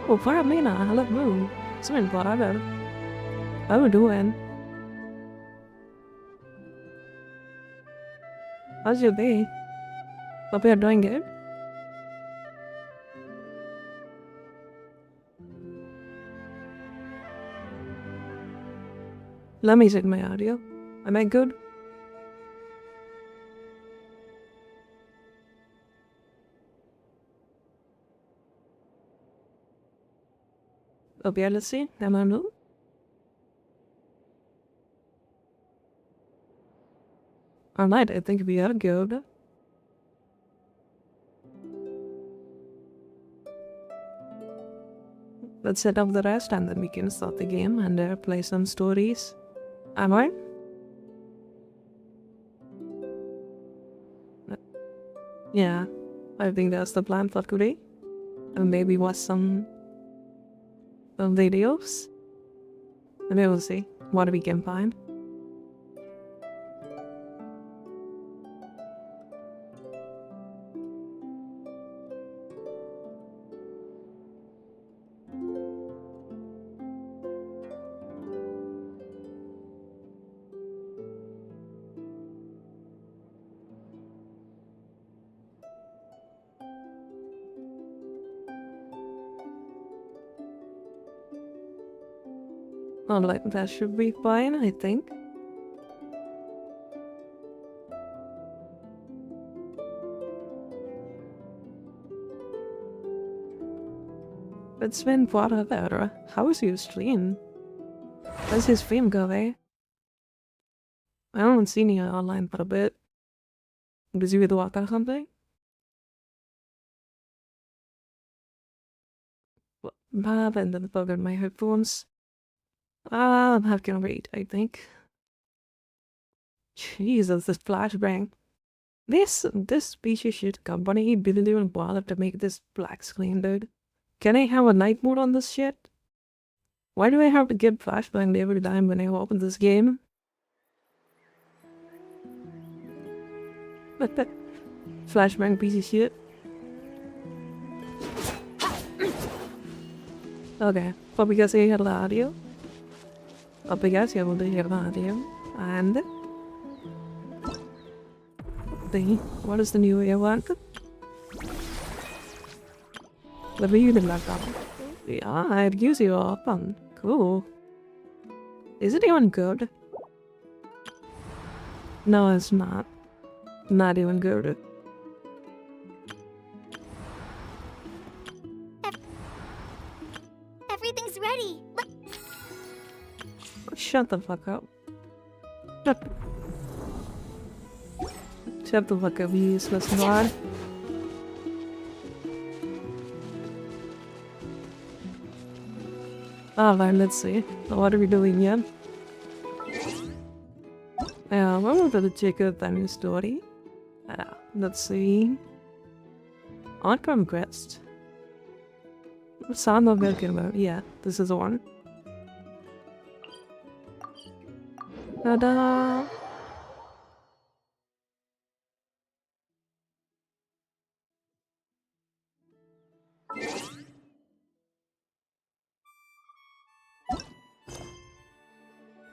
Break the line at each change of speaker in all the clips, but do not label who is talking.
Oh, Paramina, hello. Something whatever. How you doing? How's your day? Hope you're doing good. Let me check my audio. Am I good? Okay, let's see. Am I new? Alright, I think we are good. Let's set up the rest and then we can start the game and play some stories. Am I? Yeah, I think that's the plan for today. And maybe watch some videos. And we will see what we can find. Alright, that should be fine, I think. It's been forever. How is your stream? How's his stream going? I haven't seen you online for a bit. Busy with work or something? What happened? I forgot my headphones. I'm having a wait, I think. Jesus, this flashbang. This piece of shit company didn't even bother to make this black screen, dude. Can I have a night mode on this shit? Why do I have to get flashbanged every time when I open this game? Flashbang piece of shit. Okay, because I hear the audio. Because you will hear the audio. And what is the new way I want? The view the laptop. Yeah, I'd use you open. Cool. Is it even good? No, it's not. Not even good.
Everything's ready.
Shut the fuck up. Shut the fuck up, you useless god. Alright, let's see. What are we doing here? I wanted to check out the new story. Let's see. Outcome quest. Sound of welcome. Yeah, this is the one. Ta-da!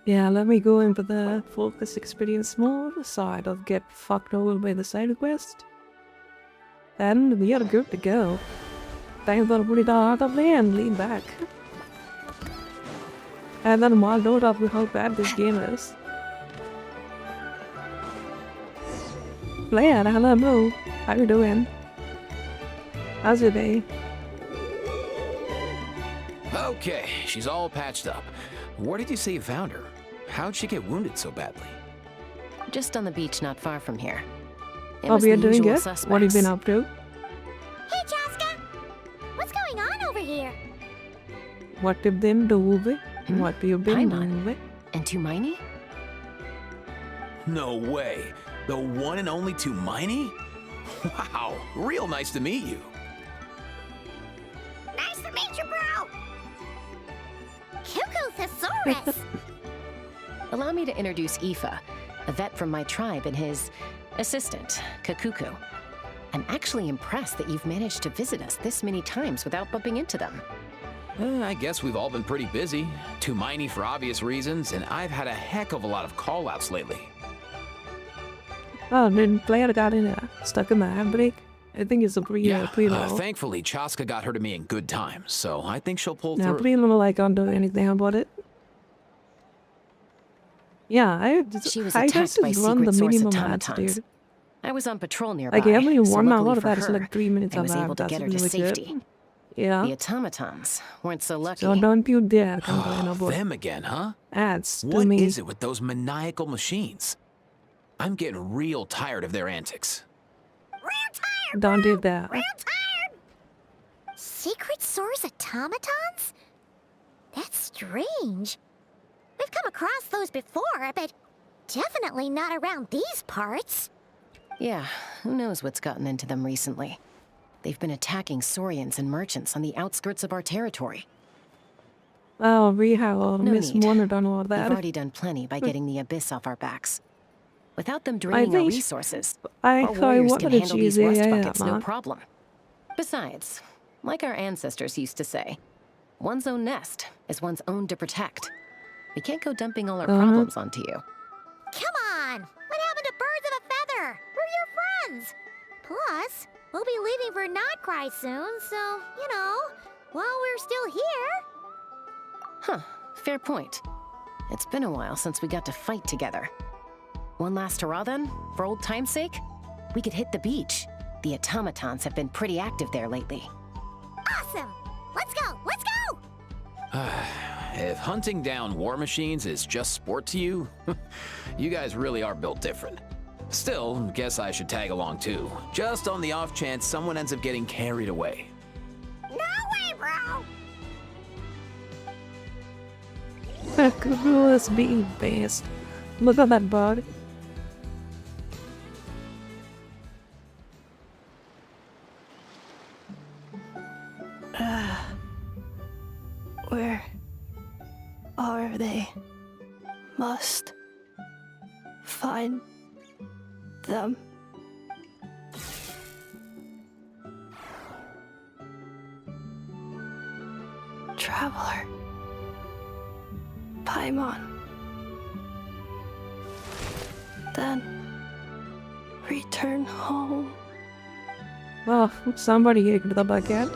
Yeah, let me go into the focus experience mode so I don't get fucked over by the side quest. And we are good to go. Time for put it out of there and lean back. And then more note of how bad this game is. Player, hello, how you doing? How's your day?
Okay, she's all patched up. Where did you say you found her? How'd she get wounded so badly?
Just on the beach not far from here.
Oh, we are doing good? What have you been up to?
Hey, Chaska! What's going on over here?
What have you been doing? What have you been doing?
And Tumaini?
No way! The one and only Tumaini? Wow, real nice to meet you.
Nice to meet you, bro! Cuckoo Thesaurus!
Allow me to introduce Aoife, a vet from my tribe and his assistant, Kakuku. I'm actually impressed that you've managed to visit us this many times without bumping into them.
I guess we've all been pretty busy. Too miney for obvious reasons, and I've had a heck of a lot of call-outs lately.
Oh, then player got in stuck in the handbrake. I think it's a pretty low.
Thankfully, Chaska got her to me in good time, so I think she'll pull
Now,
through.
pretty little like can't do anything about it. Yeah,
She was
I
attacked
just
by
run the
secret source
minimum ads,
automatons.
dude.
I was on patrol nearby.
Like every
so
one
luckily
lot of
for
that is
her,
like 3 minutes
I
of
was able
ad.
to
That's
get her to
really
safety.
good. Yeah.
The automatons weren't so lucky.
So don't you dare complain about
Them again, huh?
ads to
What
me.
is it with those maniacal machines? I'm getting real tired of their antics.
Real tired,
Don't
bro.
do that.
Real tired. Secret source automatons? That's strange. We've come across those before, but definitely not around these parts.
Yeah, who knows what's gotten into them recently. They've been attacking Saurians and merchants on the outskirts of our territory.
Oh, we have
No
Miss
need.
Warner done all
We've
that.
already done plenty by getting the Abyss off our backs. Without them
I
draining our
think
resources,
I
our warriors can
wanted
handle
to
these
use
rust
AI,
buckets no
man.
problem. Besides, like our ancestors used to say, one's own nest is one's own to protect. We can't go dumping all our problems onto you.
Come on! What happened to birds of a feather? We're your friends! Plus, we'll be leaving for Notcry soon, so, you know, while we're still here...
Huh, fair point. It's been a while since we got to fight together. One last hurrah then, for old time's sake? We could hit the beach. The automatons have been pretty active there lately.
Awesome! Let's go! Let's go!
If hunting down war machines is just sport to you, you guys really are built different. Still, guess I should tag along too, just on the off chance someone ends up getting carried away.
No way, bro!
Coolest being best. Look at that bug.
Where are they? Must find them. Traveler. Paimon. Then return home.
Well, somebody get the bucket.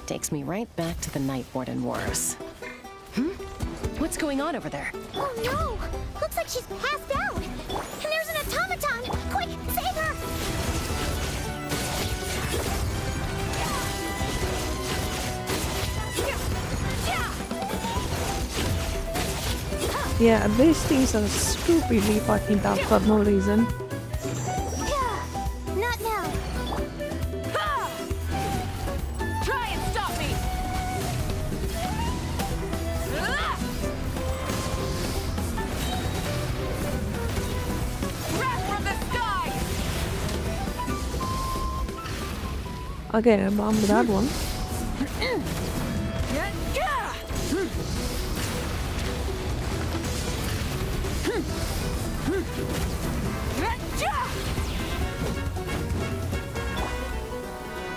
Takes me right back to the Night Warden Wars. What's going on over there?
Oh no! Looks like she's passed out! And there's an automaton! Quick, save her!
Yeah, these things are stupidly fucking tough for no reason.
Not now!
Try and stop me! Wrath from the sky!
Okay, I bombed that one.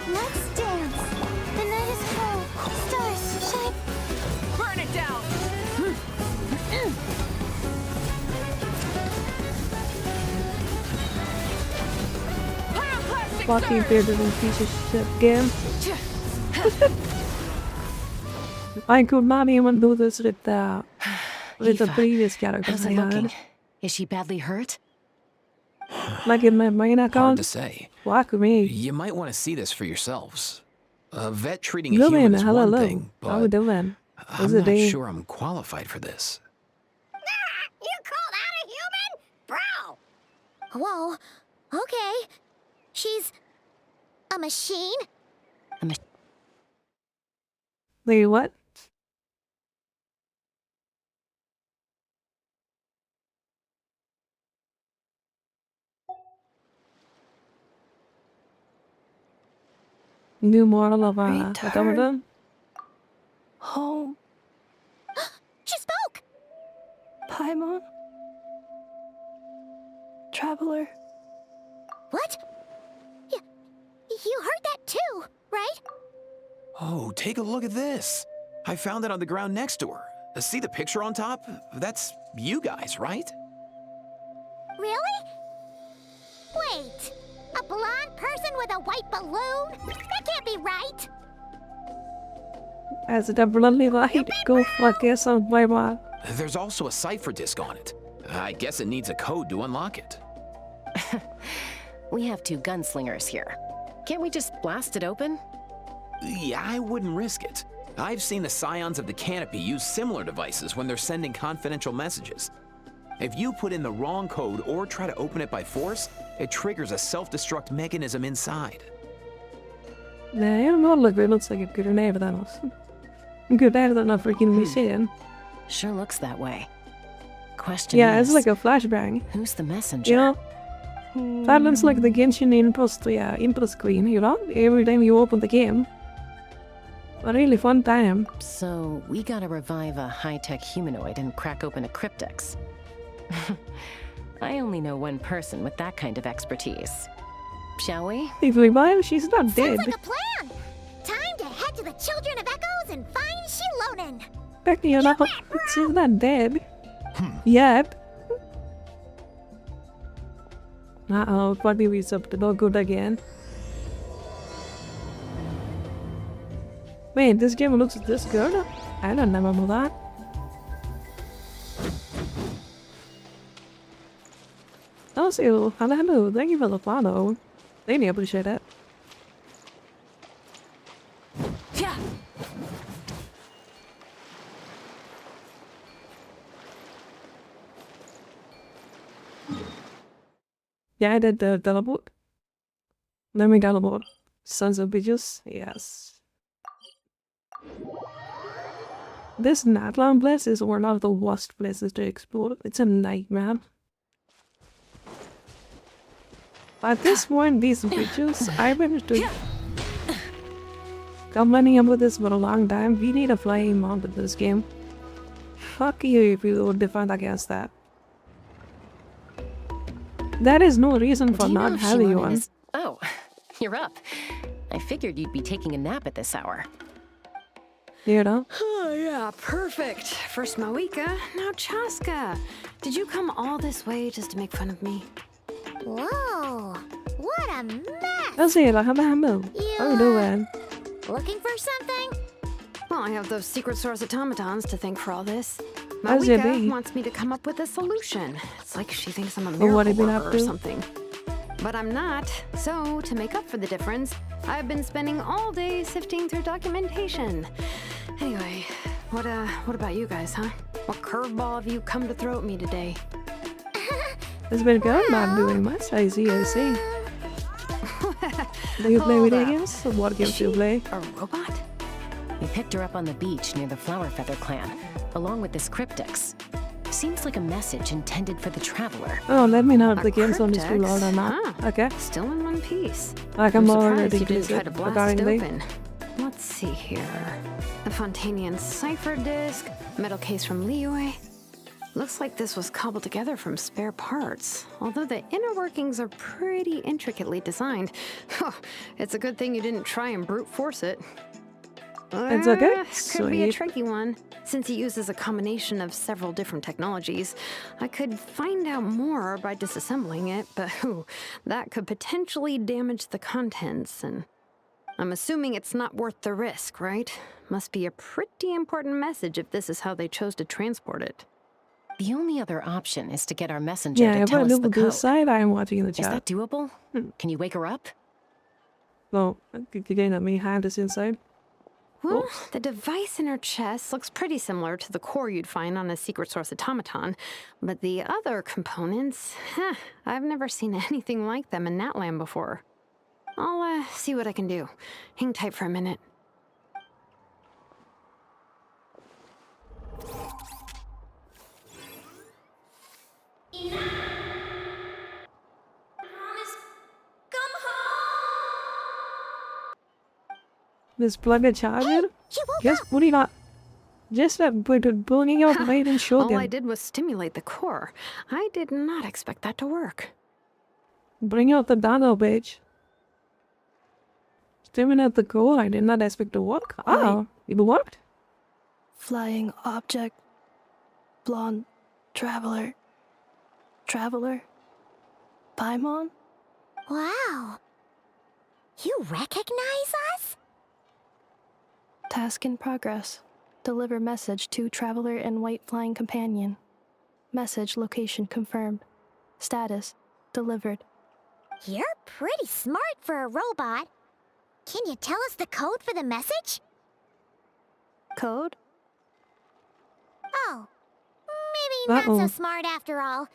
Let's dance! The night is cold. Stars shine.
Burn it down! Pyroclastic
Fucking
surge!
bearded and piece of shit game. I could not even do this with the
Aoife,
previous characters
how's
I
it looking?
had.
Is she badly hurt?
Like in my main
Hard
account.
to say.
Fuck me.
You might want to see this for yourselves. A vet treating a
Lillian,
human is one
hello.
thing,
How we
but
doing?
I'm
Is it
not
a-
sure I'm qualified for this.
You call that a human? Bro! Whoa. Okay. She's... a machine?
Wait, what? New model of
Return.
automaton?
Home.
She spoke!
Paimon. Traveler.
What? You heard that too, right?
Oh, take a look at this. I found it on the ground next to her. See the picture on top? That's you guys, right?
Really? Wait, a blonde person with a white balloon? That can't be right.
As a bluntly light, go fuck yourself, my man.
There's also a cipher disk on it. I guess it needs a code to unlock it.
We have 2 gunslingers here. Can't we just blast it open?
Yeah, I wouldn't risk it. I've seen the scions of the canopy use similar devices when they're sending confidential messages. If you put in the wrong code or try to open it by force, it triggers a self-destruct mechanism inside.
Nej, jag håller det låter like a good name than us. Good name than a freaking machine.
Sure looks that way. Question
Yeah,
is,
it's like a flashbang.
who's the messenger?
You know? That looks like the Genshin input screen, you know? Every time you open the game. A really fun time.
So, we gotta revive a high-tech humanoid and crack open a cryptex. I only know one person with that kind of expertise. Shall we?
If we buy, she's not dead.
Sounds like a plan. Time to head to the Children of Echoes and find Shilonen.
Back to you now. She's not dead. Yep. Uh-oh, probably we up to no good again. Wait, this game looks this good? I don't remember that. Also, hello, thank you for the follow. Really appreciate it.
Yeah.
Yeah, I did the teleport. Let me teleport. Sons of bitches. Yes. This Natlan place is one of the worst places to explore. It's a nightmare. At this point, these bitches, I've been to complaining about this for a long time. We need a flying mount in this game. Fuck you if you would defend against that. That is no reason for
Do you know
not
if
having
Shilonen
one.
is- Oh, you're up. I figured you'd be taking a nap at this hour.
You know?
Oh, yeah, perfect. First Moika, now Chaska. Did you come all this way just to make fun of me?
Whoa, what a mess.
Let's see, like, how you doing?
Looking for something?
Well, I have those secret source automatons to thank for all this.
How's your
Moika
day?
wants me to come up with a solution. It's like she thinks I'm a
Well, what
miracle
have you been up
worker or
to?
something. But I'm not. So, to make up for the difference, I've been spending all day sifting through documentation. Anyway, what about you guys, huh? What curveball have you come to throw at me today?
It's been good, not doing much. I see. Do you play
Hold
video
up.
games? What games do you play?
A robot?
We picked her up on the beach near the Flower Feather clan, along with this cryptex. Seems like a message intended for the traveler.
Oh, let me know if
A
the game's on this
cryptex?
loud or not.
Huh.
Okay.
Still in one piece.
Like I'm
surprised
already
you didn't
to
try
it
to blast it
accordingly.
open. Let's see here. A Fontanian cipher disc, metal case from Liyue. Looks like this was cobbled together from spare parts, although the inner workings are pretty intricately designed. It's a good thing you didn't try and brute force it.
It's okay.
Could be a
Sweet.
tricky one, since it uses a combination of several different technologies. I could find out more by disassembling it, but that could potentially damage the contents, and I'm assuming it's not worth the risk, right? Must be a pretty important message if this is how they chose to transport it.
The only other option is to get our messenger
Yeah,
to
but
tell
a
us
little
the
to the
code.
side, I'm watching in the
Is
chat.
that doable? Can you wake her up?
No, again, let me hand this inside.
Well,
Oh.
the device in her chest looks pretty similar to the core you'd find on a secret source automaton, but the other components, I've never seen anything like them in Natland before. I'll see what I can do. Hang tight for a minute.
This plug-in charger?
She woke
Yes,
up.
what do you not? Just burning your blade and show
All I
them.
did was stimulate the core. I did not expect that to work.
Bring out the dano, bitch. Terminate the code. I did not expect to work. Oh, it worked.
Flying object. Blonde. Traveler. Traveler. Paimon?
Wow. You recognize us?
Task in progress. Deliver message to Traveler and White Flying Companion. Message location confirmed. Status delivered.
You're pretty smart for a robot. Can you tell us the code for the message?
Code?
Oh, maybe not
Uh-oh.
so smart after all.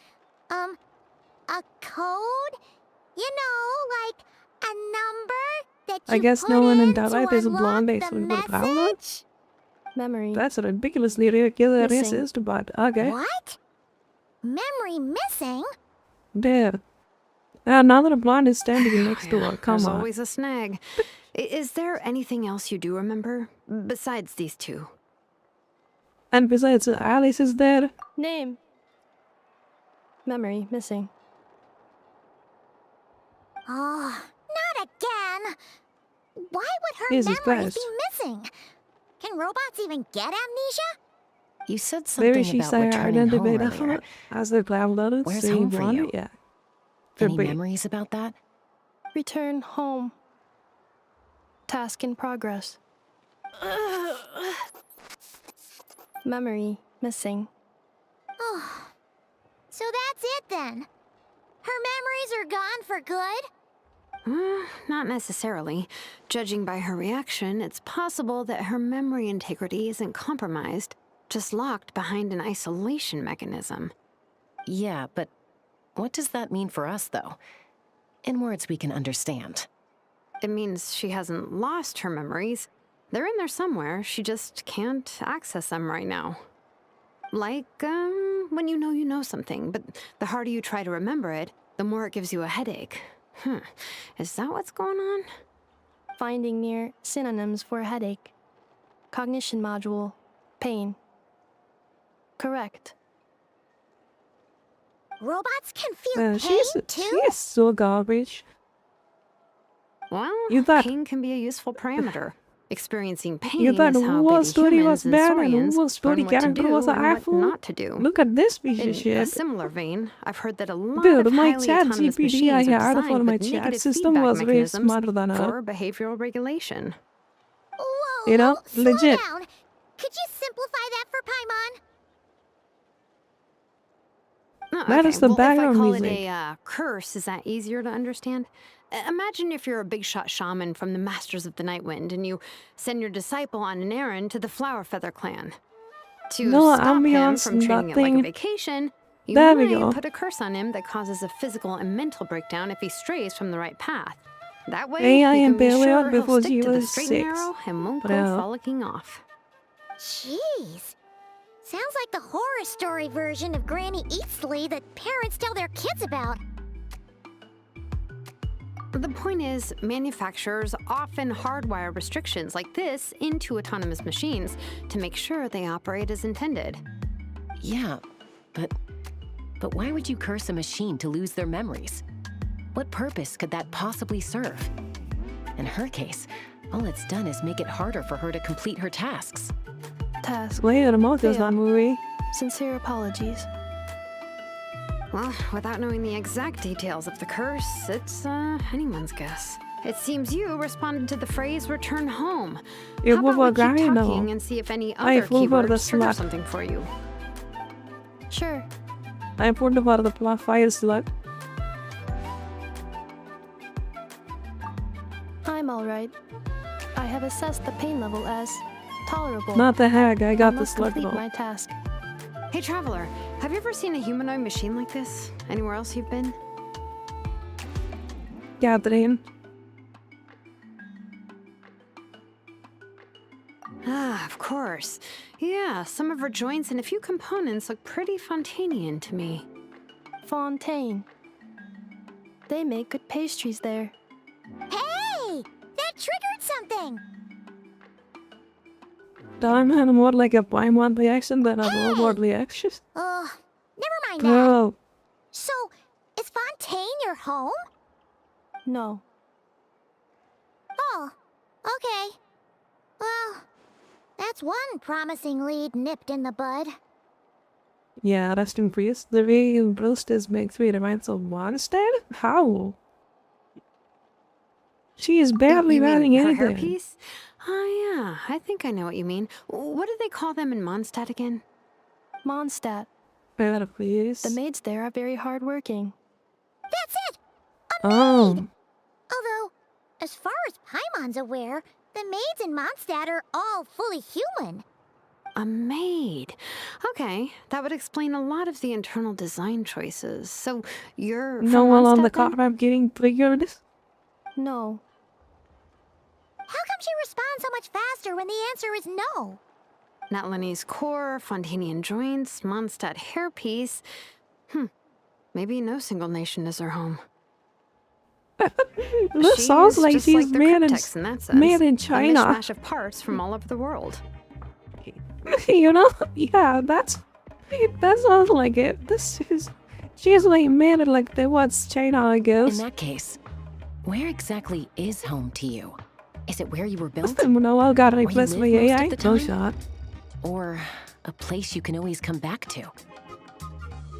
A code? You know, like a number that you
I guess
put
no one in
in to
Dalai is a
unlock
blonde
the
expert with a power.
message?
Memory.
That's a ridiculously ridiculous
Missing.
racist, but okay.
What? Memory missing?
There. Now that a blonde is standing next to her, come
There's
on.
always a snag. Is there anything else you do remember besides these two?
And besides, Alice is there.
Name. Memory missing.
Oh, not again. Why would her
Jesus
memories
Christ.
be missing? Can robots even get amnesia?
You said something
Maybe she
about
said
returning home
identified
earlier.
as the cloud letters.
Where's
saying
home for
blonde.
you?
Yeah.
Any
Could be.
memories about that?
Return home. Task in progress. Memory missing.
Oh, so that's it then. Her memories are gone for good?
Not necessarily. Judging by her reaction, it's possible that her memory integrity isn't compromised, just locked behind an isolation mechanism.
Yeah, but what does that mean for us, though? In words we can understand.
It means she hasn't lost her memories. They're in there somewhere, she just can't access them right now. Like, when you know something, but the harder you try to remember it, the more it gives you a headache. Is that what's going on?
Finding near synonyms for headache. Cognition module. Pain. Correct.
Robots can feel
She
pain too?
is so garbage.
Well,
You thought-
pain can be a useful parameter. Experiencing pain
You thought
is how
whole
baby
story
humans
was bad and
saurians
whole story
learn what to
character
do
was an
and what
asshole?
not to do.
Look at this piece
In
of
a
shit.
similar vein, I've heard that a lot
Dude,
of
my
highly
chat
autonomous
GPT I
machines are
had for
designed
my
with
chat
negative
system
feedback
was way
mechanisms
smarter than her.
for behavioral regulation.
Whoa,
You know,
slow
legit.
down. Could you simplify that for Paimon?
Oh,
That
okay.
is the
Well,
background
if I call
music.
it a curse, is that easier to understand? Imagine if you're a big shot shaman from the Masters of the Night Wind and you send your disciple on an errand to the Flower Feather clan. To
No
stop him
ambiance,
from treating it like a
nothing.
vacation, you
There we
might
go.
put a curse on him that causes a physical and mental breakdown if he strays from the right path. That way,
AI
you
and
can be
Bailey
sure
before
he'll
she
stick to the
was
straight
6.
and narrow and won't go
Bro.
frolicking off.
Jeez. Sounds like the horror story version of Granny Eastly that parents tell their kids about.
The point is, manufacturers often hardwire restrictions like this into autonomous machines to make sure they operate as intended.
Yeah, but why would you curse a machine to lose their memories? What purpose could that possibly serve? In her case, all it's done is make it harder for her to complete her tasks.
Task.
Play the remote does
Fail.
not movie.
Sincere apologies.
Well, without knowing the exact details of the curse, it's anyone's guess. It seems you responded to the phrase "return home."
It
How
will
about we
work
keep
right
talking
now.
and see if any
I
other
flew for the
keywords trigger
slot.
something for you?
Sure.
I put the part of the fire slug.
I'm alright. I have assessed the pain level as tolerable.
Not the hag, I got the
must
slug
complete
though.
my task.
Hey, Traveler, have you ever seen a humanoid machine like this? Anywhere else you've been?
Catherine.
Ah, of course. Yeah, some of her joints and a few components look pretty Fontanian to me.
Fontaine. They make good pastries there.
Hey! That triggered something!
Darn man, more like a Paimon reaction than a robot reaction.
Ugh, never mind that.
Bro,
So, is Fontaine your home?
No.
Oh, Okay. Well, that's one promising lead nipped in the bud.
Yeah, rest in peace. The way you bruised his makes me remind of Mondstadt? How? She is barely
You mean
wearing
her
anything.
hairpiece? Oh, yeah, I think I know what you mean. What do they call them in Mondstadt again?
Mondstadt.
Better, please.
The maids there are very hardworking.
That's it!
Oh.
Although, as far as Paimon's aware, the maids in Mondstadt are all fully human.
A maid. Okay, that would explain a lot of the internal design choices. So you're
No
from
one on the
Mondstadt then?
car I'm getting triggered.
No.
How come she responds so much faster when the answer is no?
Natlanese core, Fontanian joints, Mondstadt hairpiece. Maybe no single nation is her home.
This
She
sounds
is
like
just
she's
like the
made in,
cryptex in that sense.
made in
A
China.
mishmash of parts from all over the world.
You know? Yeah, that sounds like it. She's like made it like they was China, I
In
guess.
that case, where exactly is home to you? Is it where you were built?
No, I gotta
you
replace
live
my
most of
AI.
the
No
time?
shot.
Or a place you can always come back to?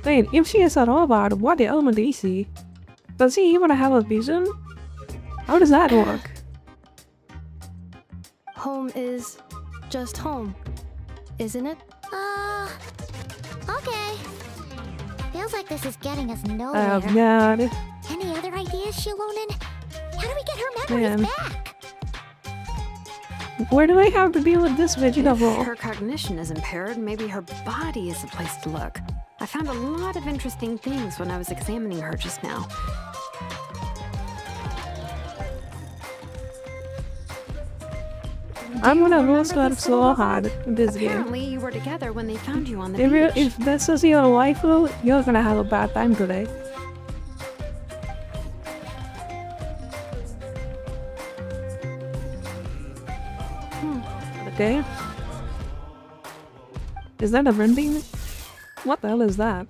Wait, if she is a robot, what the element is he? Does he even have a vision? How does that work?
Home is just home, isn't it?
Okay. Feels like this is getting us
Oh
nowhere.
god.
Any other ideas, Shilonen? How do we get her memories
Man.
back?
Where do I have to be with this
If
vegetable?
her cognition is impaired, maybe her body is the place to look. I found a lot of interesting things when I was examining her just now.
I'm gonna
Remember
roast her
this
so
little
hard in this game.
Apparently, you were together when they found you on the beach.
If this is your waifu, you're gonna have a bad time today. Okay. Is that a vending? What the hell is that?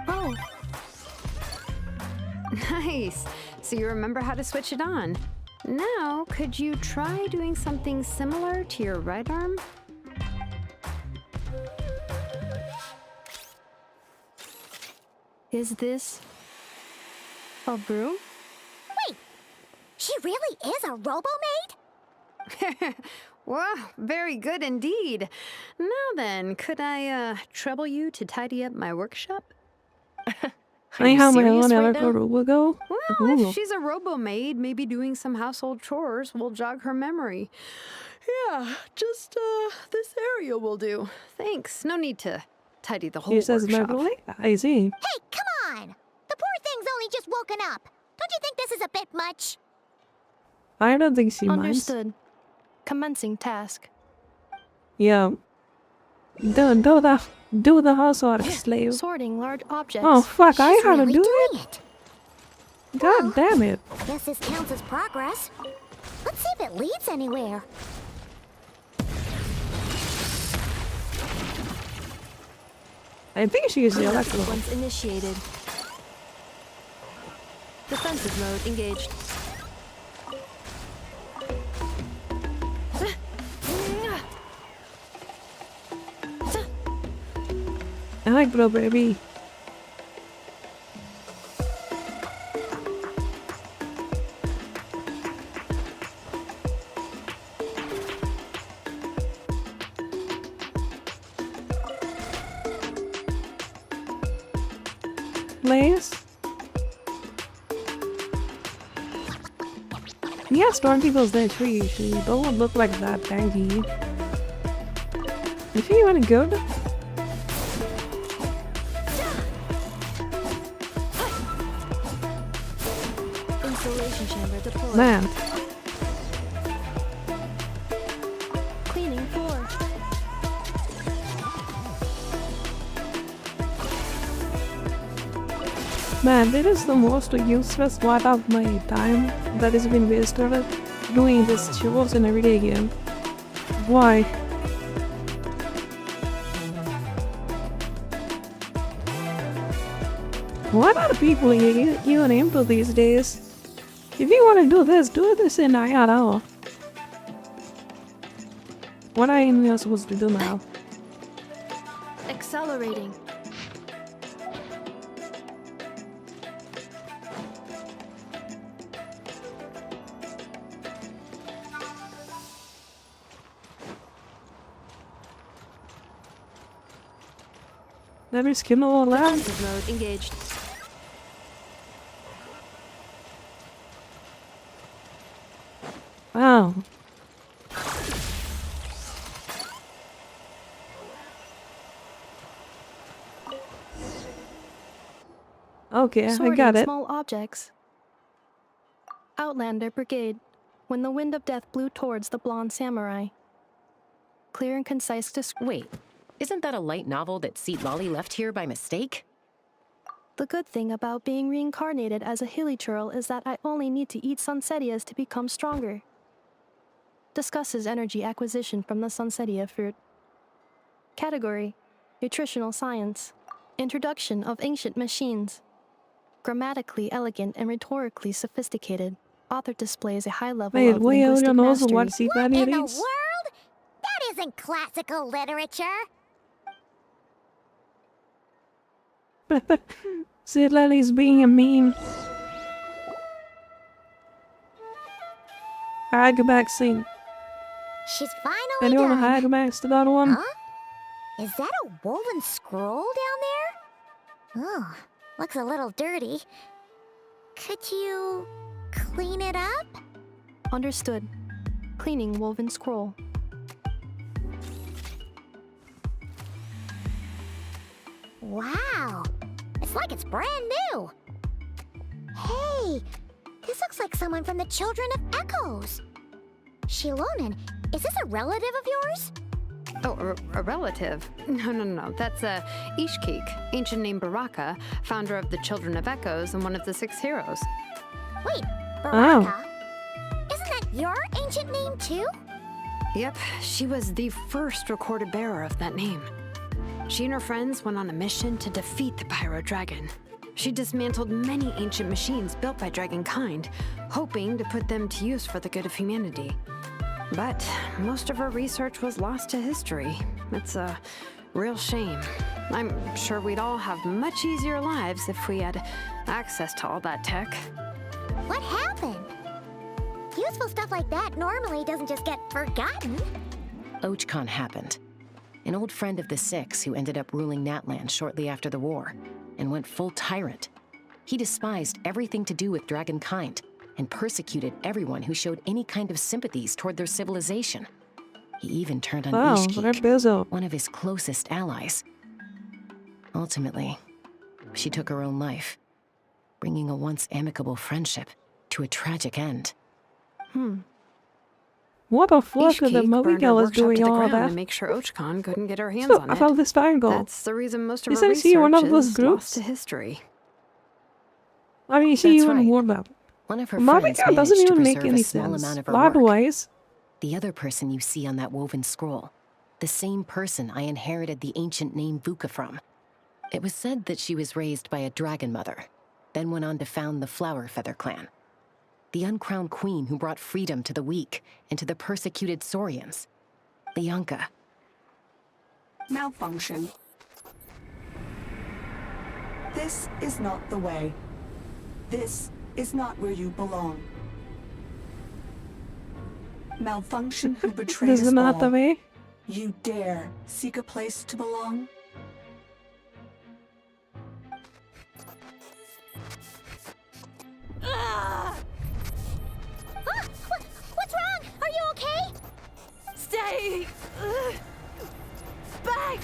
Oh,
Nice. So you remember how to switch it on. Now, could you try doing something similar to your right arm?
is this a broom?
Wait, she really is a robo-maid?
Wow, very good indeed. Now then, could I trouble you to tidy up my workshop?
Are
I
you
have my
serious
own
right now?
electrical ago.
Well,
Ooh.
if she's a robo-maid, maybe doing some household chores will jog her memory. Yeah, just this area will do. Thanks. No need to tidy the whole
He says
workshop.
memory. I see.
Hey, come on! The poor thing's only just woken up. Don't you think this is a bit much?
I don't think she minds.
Understood. Commencing task.
Yeah. Do the housework, slave.
Sorting large objects.
Oh fuck! I
She's
had to
really
do
doing
it.
it.
God damn it!
Guess this counts as progress. Let's see if it leads anywhere.
I think she is the electrical.
Sequence initiated. Defensive mode engaged.
I like bro, baby. Place. Yeah, storm people's their tree. She don't look like that tanky. Is she even good?
Installation chamber deployed.
Man.
Cleaning floor.
Man, this is the most useless part of my time that has been wasted doing these chores in every day game. Why? What are people even into these days? If you want to do this in IRL. What are you supposed to do now?
Accelerating.
Never skin all that.
Defensive mode engaged.
Wow. Okay, I
Sorting
got it.
small objects. Outlander Brigade. When the wind of death blew towards the blonde samurai. Clear and concise
Wait, isn't that a light novel that Seat Lolly left here by mistake?
The good thing about being reincarnated as a hilly churl is that I only need to eat sunsettias to become stronger. Discusses energy acquisition from the sunsettia fruit. Category: Nutritional Science. Introduction of ancient machines. Grammatically elegant and rhetorically sophisticated. Author displays a high level
Wait,
of
wait, you
linguistic
know
mastery.
what Seat
What
Lolly
in the
reads?
world? That isn't classical literature.
Seat Lolly's being a meme. Alright, go back, scene.
She's finally
Anyone
done.
hide back to that one?
Huh? Is that a woven scroll down there? Oh, looks a little dirty. Could you clean it up?
Understood. Cleaning woven scroll.
Wow, it's like it's brand new. Hey, this looks like someone from the Children of Echoes. Shilonen, is this a relative of yours?
Oh, a relative? No. That's Ishkik, ancient name Baraka, founder of the Children of Echoes and one of the 6 heroes.
Wait, Baraka? Isn't that your ancient name too?
Yep, she was the first recorded bearer of that name. She and her friends went on a mission to defeat the Pyro Dragon. She dismantled many ancient machines built by Dragonkind, hoping to put them to use for the good of humanity. But most of her research was lost to history. It's a real shame. I'm sure we'd all have much easier lives if we had access to all that tech.
What happened? Useful stuff like that normally doesn't just get forgotten.
Ochkon happened. An old friend of the 6 who ended up ruling Natlan shortly after the war, and went full tyrant. He despised everything to do with Dragonkind, and persecuted everyone who showed any kind of sympathies toward their civilization. He even turned on
Wow,
Ishkik, one of his closest allies. Ultimately, she took her own life, bringing a once amicable friendship to a tragic end.
What the fuck are the
Ishkik
movie
burned her
girl is
workshop to
doing
the
all
ground
that?
to make sure Ochkon couldn't get her hands
So,
on
I
it.
found this triangle.
That's the reason most of her
Isn't
research
she one of those
is
groups?
lost to history.
I mean, she
That's
even
right.
warmed up.
One of her
Movie
friends
girl doesn't
managed to
even make
preserve
any
a small
sense.
amount of her
Plot
work.
wise.
The other person you see on that woven scroll, the same person I inherited the ancient name Vuka from. It was said that she was raised by a dragon mother, then went on to found the Flower Feather clan. The uncrowned queen who brought freedom to the weak and to the persecuted Saurians. Lianka.
Malfunction. This is not the way. This is not where you belong. Malfunction who betrayed
This
us
is not
all.
the way.
You dare seek a place to belong?
What's wrong? Are you okay?
Stay back.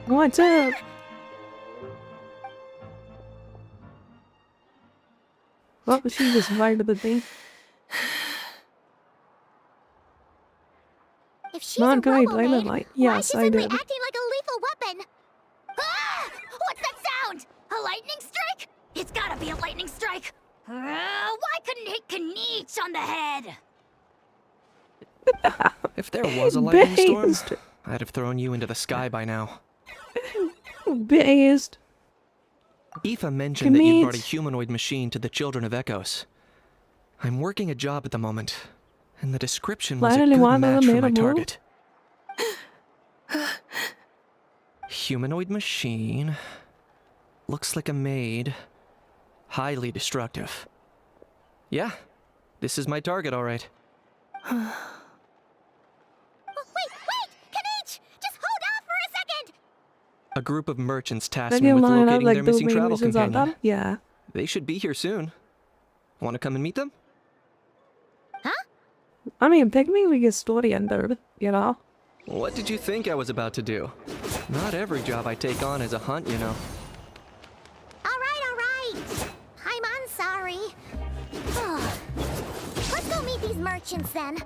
What's up? Well, she just fired the thing.
If she's
Mom,
a
can I
robo
blame
maid,
it? Like,
why is
yes,
she
I
suddenly
did.
acting like a lethal weapon? Ah! What's that sound? A lightning strike? It's gotta be a lightning strike. Why couldn't it hit Kniech on the head?
If there was a lightning storm,
Based.
I'd have thrown you into the sky by now.
Based.
Aoife mentioned that you brought a
Commit.
humanoid machine to the Children of Echoes. I'm working a job at the moment, and the description was a
Finally
good
one of
match
them
for
made a
my
move.
target. Humanoid machine. Looks like a maid. Highly destructive. Yeah, this is my target, all right.
Oh, wait! Kanich! Just hold off for a second!
A group of merchants tasked
Then
me
you
with
line up
locating
like
their
the
missing
main
travel
missions on
companion.
top. Yeah.
They should be here soon. Want to come and meet them?
I mean, technically we get story ended, you know?
What did you think I was about to do? Not every job I take on is a hunt, you know.
Alright! I'm sorry. Let's go meet these merchants then.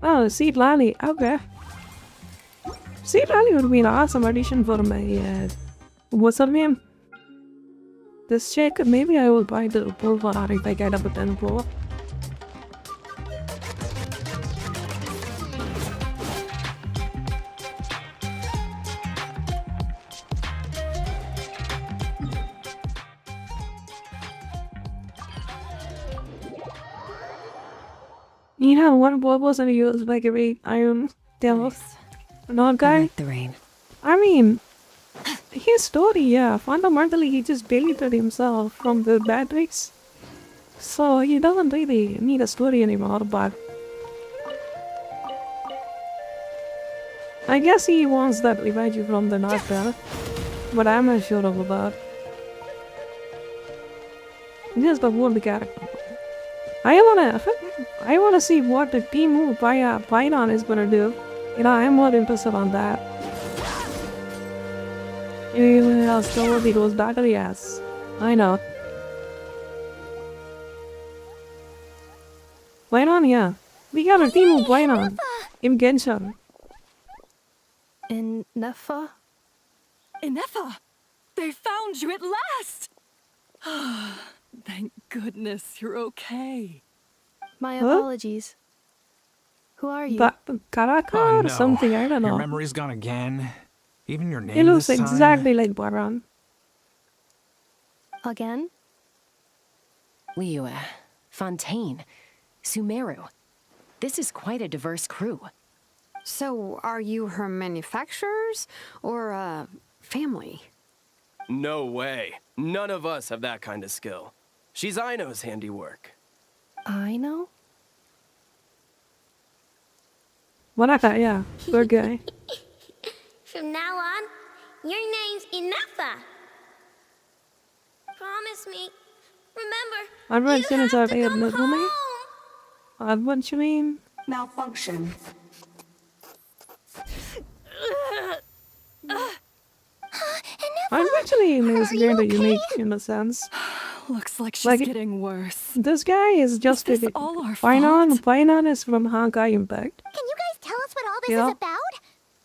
Oh, Seed Lally. Okay. Seed Lally would be an awesome addition for my, what's her name? This chick. Maybe I will buy the pull for her if I get up a 10 pull. You know, one purpose and use like every iron devil. Not guy.
The rain.
I mean, his story, yeah. Fundamentally, he just deleted himself from the batteries. So he doesn't really need a story anymore, but I guess he wants that revenge from the North Bell. But I'm not sure of that. Just the whole character. I wanna see what the team move Python is gonna do. You know, I'm more interested on that. Anyone else know what those battery has? I know. Python, yeah. We got a team of Python. In Genshin.
In Nefa?
Inefa! They found you at last! Thank goodness you're okay.
My
Huh?
apologies. Who are you?
Karaka
Oh,
or
no.
something, I don't know.
Your memory's gone again? Even your name
It looks
this time?
exactly like Baron.
Again?
Liu, Fontaine, Sumeru. This is quite a diverse crew.
So, are you her manufacturers or family?
No way. None of us have that kind of skill. She's Aino's handiwork.
I know?
Wanaka, yeah. Good guy.
From now on, your name's Inefa. Promise me. Remember,
Advent
you have
are
to
they
come
admit me?
home.
Advent, you mean?
Malfunction.
I'm actually is
Are you
kind of unique
okay?
in a sense.
Looks like she's
Like-
getting worse.
This guy is just
this
a
all our
Python.
fault?
Python is from Honkai Impact.
Can you guys tell us what all this
Yeah.
is about?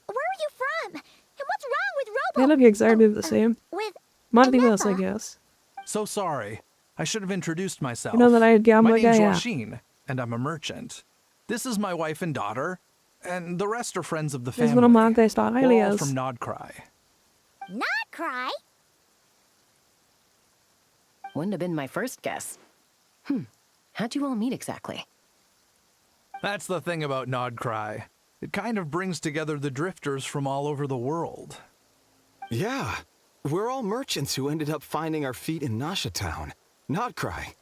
Where are you from? And what's wrong with
They
Robo?
look exactly the same.
With
Multiverse, I
Inefa?
guess.
So sorry. I should have introduced myself.
You know that I
My
gambler
name's
guy, yeah.
Joachim, and I'm a merchant. This is my wife and daughter, and the rest are friends of the
This
family.
one of Monte Star
We're all
alias.
from Nodcry.
Not cry.
Wouldn't have been my first guess. How'd you all meet exactly?
That's the thing about Nodcry. It kind of brings together the drifters from all over the world.
Yeah, we're all merchants who ended up finding our feet in Nasha Town. Nodcry.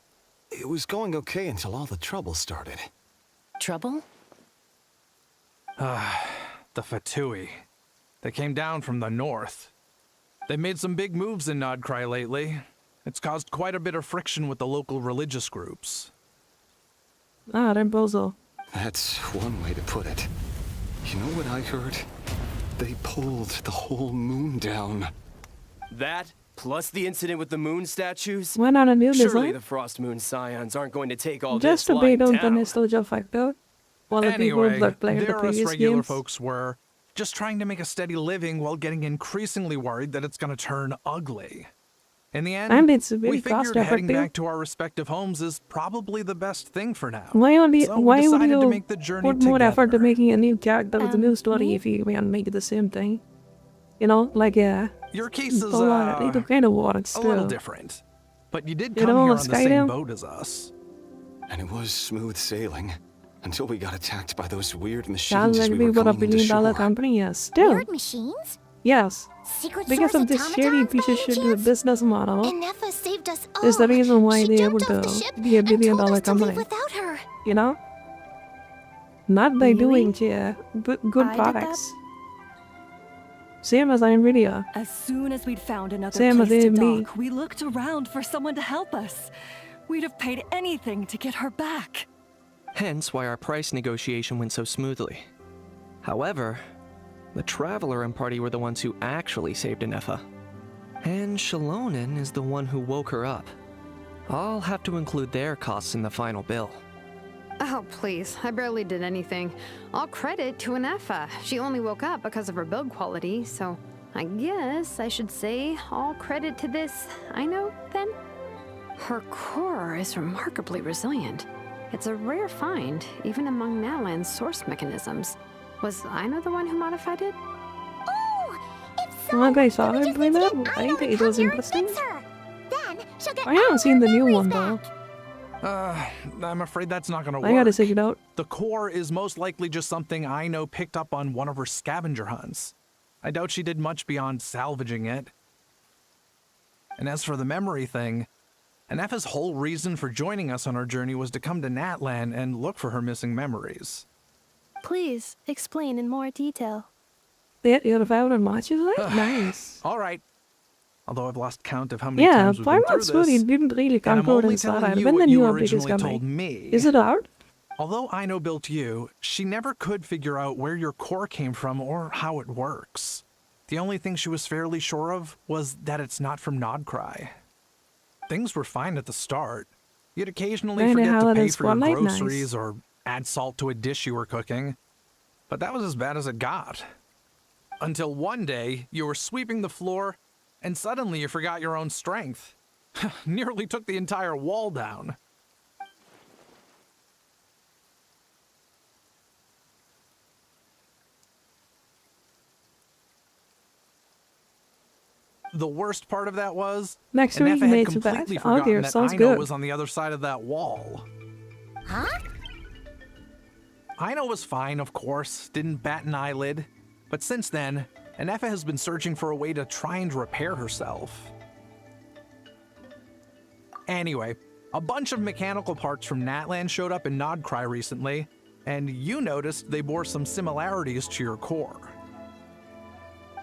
It was going okay until all the trouble started.
Trouble?
The Fatui. They came down from the north. They made some big moves in Nodcry lately. It's caused quite a bit of friction with the local religious groups.
Ah, Rembozo.
That's one way to put it. You know what I heard? They pulled the whole moon down.
That, Plus the incident with the moon statues.
Why not a new
Surely
design?
the Frost Moon Scions aren't going to take all
Just
this
to
lying
beat on the
down.
nostalgia factor. While the people
Anyway,
that played the
there us
previous
regular
games.
folks were just trying to make a steady living while getting increasingly worried that it's going to turn ugly. In the end,
And it's very
we figured
cost
heading
effective.
back to our respective homes is probably the best thing for now.
Why would
So we
why would
decided to
you
make the journey
put more effort to
together.
making a new character with a new story
me?
if you can make it the same thing? You know, like
Your case is
it kind of works
a little
still.
different. But you did
You
come
know,
here on the same
Skyrim?
boat as us.
And it was smooth sailing until we got attacked by those weird machines
Sounds
as
like
we
we
were
got a
coming into
billion-dollar
shore.
company, yes. Still,
Weird machines?
yes.
Secret
Because
source
of this shitty
automatons
piece
by
of
any
shit
chance?
business model
And Neffa saved us all.
is the reason why
She
they're able
jumped off the
to
ship
be a
and told
billion-dollar
us to leave
company.
without her.
You know? Not by doing
Really?
good
I did
products. Same as Nvidia.
As soon as we'd found another
Same as
place to
AMD.
dock, we looked around for someone to help us. We'd have paid anything to get her back.
Hence why our price negotiation went so smoothly. However, the Traveler and party were the ones who actually saved Ineffa. And Shalonen is the one who woke her up. I'll have to include their costs in the final bill.
Oh, please. I barely did anything. All credit to Ineffa. She only woke up because of her build quality, so I guess I should say all credit to this Aino, then? Her core is remarkably resilient. It's a rare find, even among Nalan's source mechanisms. Was Aino the one who modified it?
Oh, if so,
Like I saw
then we
her
just
play
need to
that,
get
right?
Aino to
It
come
was
here and
interesting.
fix her. Then she'll get
I haven't
all
seen
her
the new
memories
one though.
back.
I'm afraid that's not gonna work.
I gotta check it out.
The core is most likely just something Aino picked up on one of her scavenger hunts. I doubt she did much beyond salvaging it. And as for the memory thing, Ineffa's whole reason for joining us on our journey was to come to Natlan and look for her missing memories.
Please explain in more detail.
You're found and watches it? Nice.
All right. Although I've lost count of how many
Yeah,
times we've been through
Paimon story
this.
didn't really
And
come
I'm
forward
only
and start
telling
out.
you
When the
what you
new update is
originally
coming.
told me.
Is it out?
Although Aino built you, she never could figure out where your core came from or how it works. The only thing she was fairly sure of was that it's not from Nodcry. Things were fine at the start. You'd occasionally
Kinda
forget
how
to
it
pay
is
for your
Spotlight, nice.
groceries or add salt to a dish you were cooking. But that was as bad as it got. Until one day, you were sweeping the floor, and suddenly you forgot your own strength. Nearly took the entire wall down. The worst part of that was,
Next
Ineffa
week,
had
made to
completely
back. Oh
forgotten
dear,
that
sounds
Aino
good.
was on the other side of that wall.
Huh?
Aino was fine, of course, didn't bat an eyelid. But since then, Ineffa has been searching for a way to try and repair herself. Anyway, a bunch of mechanical parts from Natlan showed up in Nodcry recently, and you noticed they bore some similarities to your core.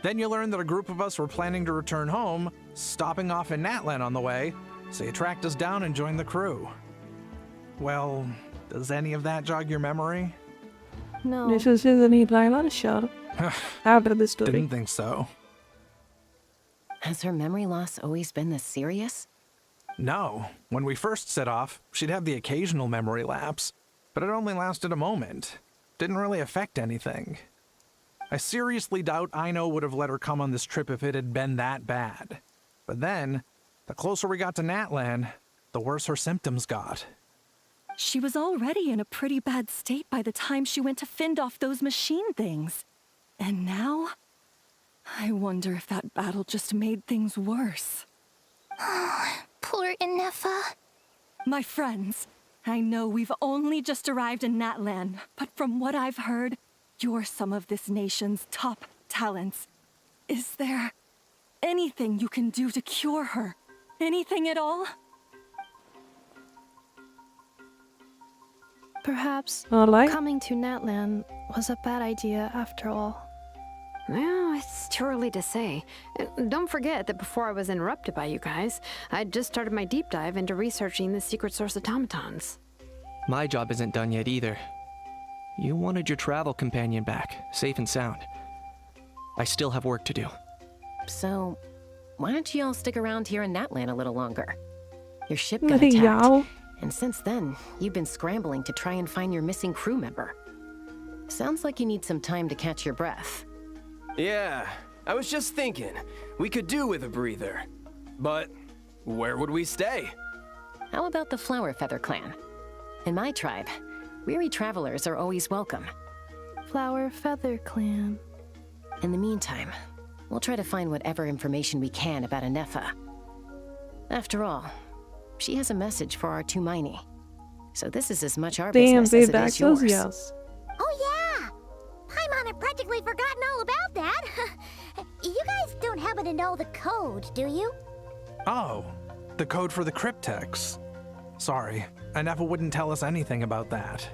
Then you learned that a group of us were planning to return home, stopping off in Natlan on the way, so you tracked us down and joined the crew. Well, does any of that jog your memory?
No.
This is a neat pilot show. After the story.
Didn't think so.
Has her memory loss always been this serious?
No. When we first set off, she'd have the occasional memory lapse, but it only lasted a moment. Didn't really affect anything. I seriously doubt Aino would have let her come on this trip if it had been that bad. But then, the closer we got to Natlan, the worse her symptoms got.
She was already in a pretty bad state by the time she went to fend off those machine things. And now, I wonder if that battle just made things worse.
Poor Ineffa.
My friends, I know we've only just arrived in Natlan, but from what I've heard, you're some of this nation's top talents. Is there anything you can do to cure her? Anything at all?
Perhaps
Alright.
coming to Natlan was a bad idea after all.
Well, it's too early to say. Don't forget that before I was interrupted by you guys, I'd just started my deep dive into researching the secret source automatons.
My job isn't done yet either. You wanted your travel companion back, safe and sound. I still have work to do.
So, why don't you all stick around here in Natlan a little longer? Your ship got
Bloody
attacked,
yow.
and since then, you've been scrambling to try and find your missing crew member. Sounds like you need some time to catch your breath.
Yeah, I was just thinking, we could do with a breather. But where would we stay?
How about the Flower Feather Clan? In my tribe, weary travelers are always welcome.
Flower Feather Clan.
In the meantime, we'll try to find whatever information we can about Anefa. After all, she has a message for our Tumaini. So this is as much our
Damn,
business
babe,
as it
that
is
goes
yours.
yes.
Oh yeah! Paimon had practically forgotten all about that. You guys don't happen to know the code, do you?
Oh, the code for the cryptex. Sorry, Anefa wouldn't tell us anything about that.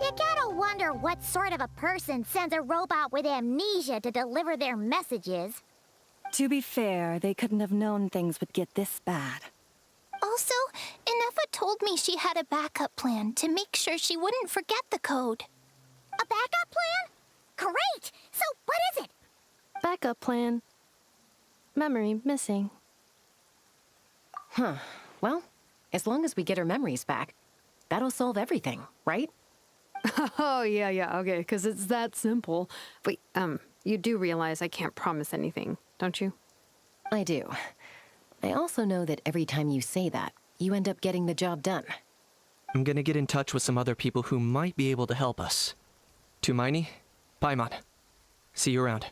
You gotta wonder what sort of a person sends a robot with amnesia to deliver their messages.
To be fair, they couldn't have known things would get this bad.
Also, Anefa told me she had a backup plan to make sure she wouldn't forget the code.
A backup plan? Great! So what is it?
Backup plan. Memory missing.
Huh. Well, as long as we get her memories back, that'll solve everything, right?
Oh, yeah, okay, because it's that simple. Wait, you do realize I can't promise anything, don't you?
I do. I also know that every time you say that, you end up getting the job done.
I'm gonna get in touch with some other people who might be able to help us. Tumaini, Paimon. See you around.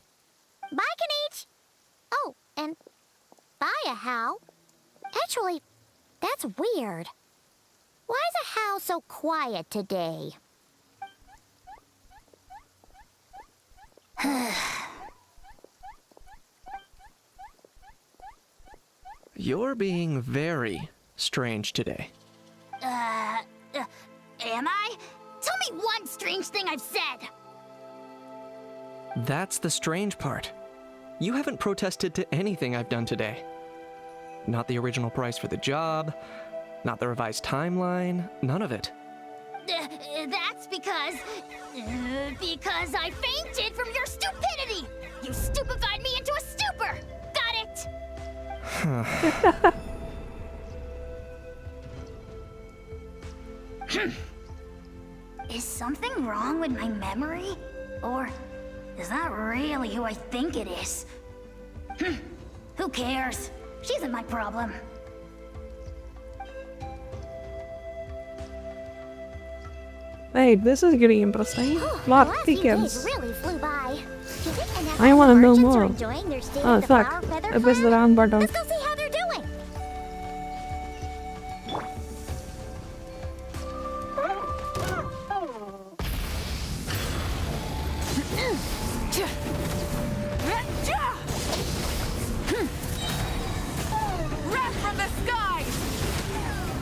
Bye, Kanich! Oh, and bye, How. Actually, that's weird. Why is a How so quiet today?
You're being very strange today.
Am I? Tell me one strange thing I've said!
That's the strange part. You haven't protested to anything I've done today. Not the original price for the job, not the revised timeline, none of it.
That's because I fainted from your stupidity! You stupefied me into a stupor! Got it? Is something wrong with my memory? Or is that really who I think it is? Who cares? She isn't my problem.
Hey, this is getting interesting. Plot
Last few days
thickens.
really flew by. Do you think Anefa
I wanna know
merchants are
more.
enjoying their stay
Oh,
at the
fuck.
Flower Feather
I pressed the
Clan?
wrong button.
Let's go see how they're doing.
Wrath from the skies!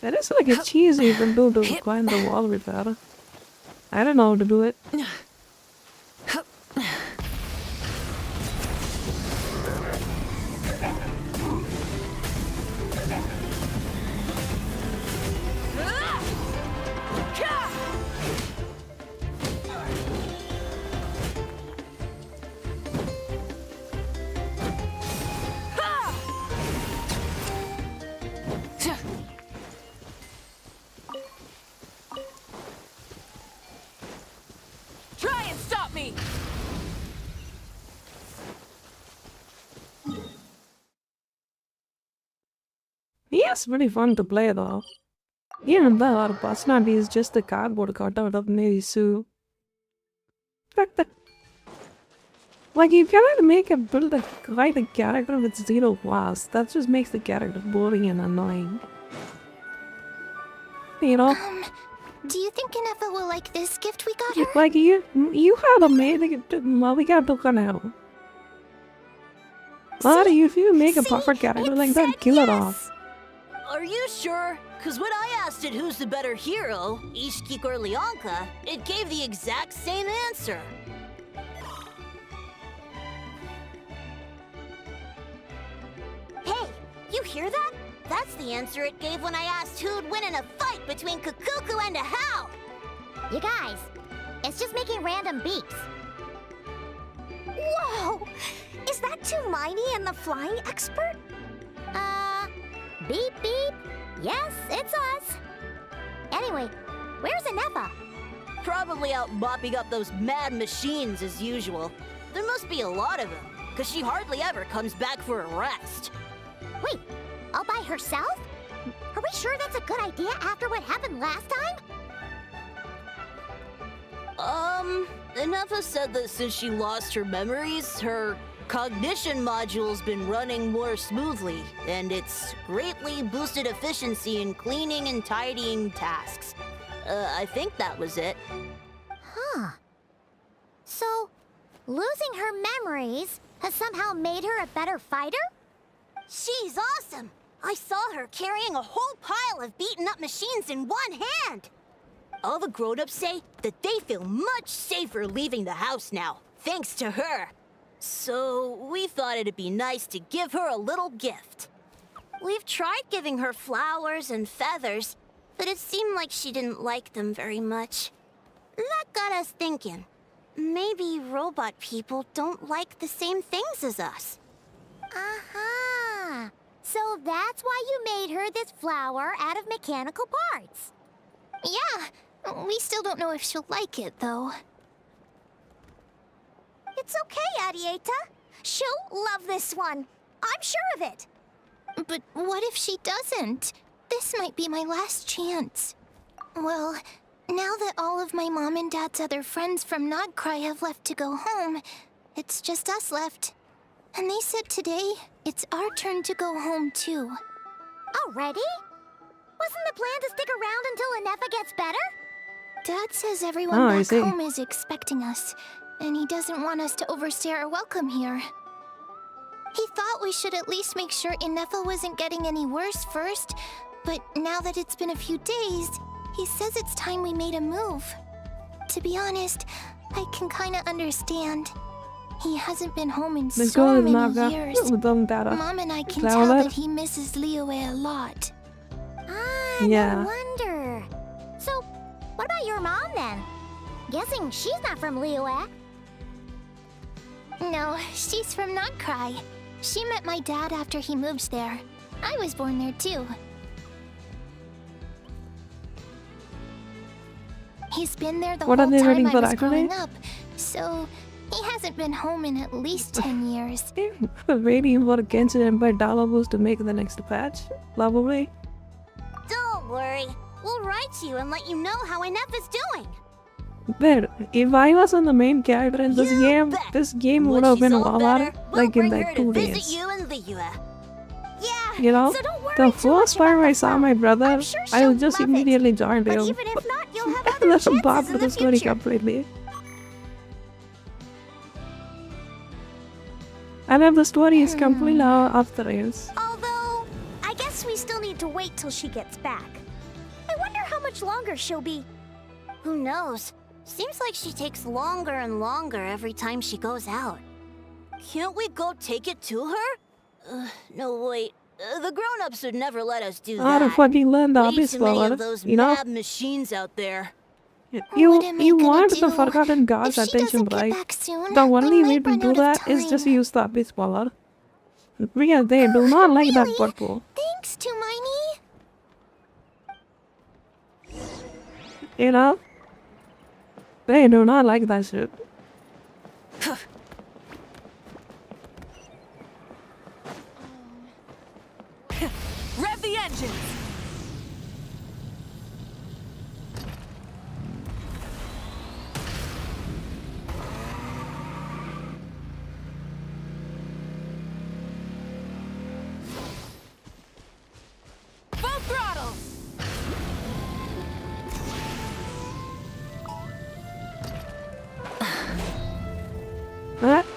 That is like a cheesy thing to do to climb the wall with that. I don't know how to do it.
Try and stop me!
It's pretty fun to play though. Even though our personality is just a cardboard cutout of Navy Sue. Fact that, like, you cannot build quite a character with zero flaws. That just makes the character boring and annoying. You know?
Do you think Anefa will like this gift we got her?
Like, you had a made well, we got to now. But if you make a perfect character like that, kill it off.
Are you sure? Cause when I asked it who's the better hero, Ishkik or Lianka, it gave the exact same answer.
hear that? That's the answer it gave when I asked who'd win in a fight between Kukuku and a How. You guys, it's just making random beeps. Whoa! Is that Tumaini and the flying expert? Beep beep. Yes, it's us. Anyway, where's Inefa?
Probably out mopping up those mad machines as usual. There must be a lot of them, because she hardly ever comes back for a rest.
Wait, all by herself? Are we sure that's a good idea after what happened last time?
Inefa said that since she lost her memories, her cognition module's been running more smoothly, and it's greatly boosted efficiency in cleaning and tidying tasks. I think that was it.
Huh. So, losing her memories has somehow made her a better fighter? She's awesome! I saw her carrying a whole pile of beaten up machines in one hand!
All the grown-ups say that they feel much safer leaving the house now, thanks to her. So, we thought it'd be nice to give her a little gift. We've tried giving her flowers and feathers, but it seemed like she didn't like them very much. That got us thinking. Maybe robot people don't like the same things as us.
Aha! So that's why you made her this flower out of mechanical parts.
Yeah, we still don't know if she'll like it, though.
It's okay, Arieta. She'll love this one. I'm sure of it.
But what if she doesn't? This might be my last chance. Well, now that all of my mom and dad's other friends from Nodcry have left to go home, it's just us left. And they said today, it's our turn to go home too.
Already? Wasn't the plan to stick around until Inefa gets better?
Dad says everyone back home is expecting us, and he doesn't want us to overstay our welcome here. He thought we should at least make sure Inefa wasn't getting any worse first, but now that it's been a few days, he says it's time we made a move. To be honest, I can kinda understand. He hasn't been home in so many years. Mom and I can tell that he misses Liyue a lot.
Ah, no wonder. So, what about your mom then? Guessing she's not from Liyue.
No, she's from Nodcry. She met my dad after he moved there. I was born there too. He's been there the whole time I was growing up, so he hasn't been home in at least 10 years.
We're waiting for Genshin Empire Dalabos to make the next patch, probably.
Don't worry. We'll write to you and let you know how Inefa's doing.
But if I was on the main character in this game would have been over like in like 2 days.
Yeah,
You know,
so don't worry
the first time I saw my brother, I was just immediately joined him.
Even if not, you'll have other
That's a
chances
part
in
of
the
the story
future.
completely. And then the story is completely off the rails.
Although, I guess we still need to wait till she gets back. I wonder how much longer she'll be.
Who knows? Seems like she takes longer and longer every time she goes out. Can't we go take it to her? No, wait. The grown-ups would never let us do that.
I fucking learned the
Way
abyss
too many
power,
of those
you know?
mad machines out there.
You want the Forgotten Gods' attention, right? The only way to do that is just use the abyss power. They do not like that purple.
Thanks, Tumaini.
You know? They do not like that shit.
Rev the engines! Full throttle!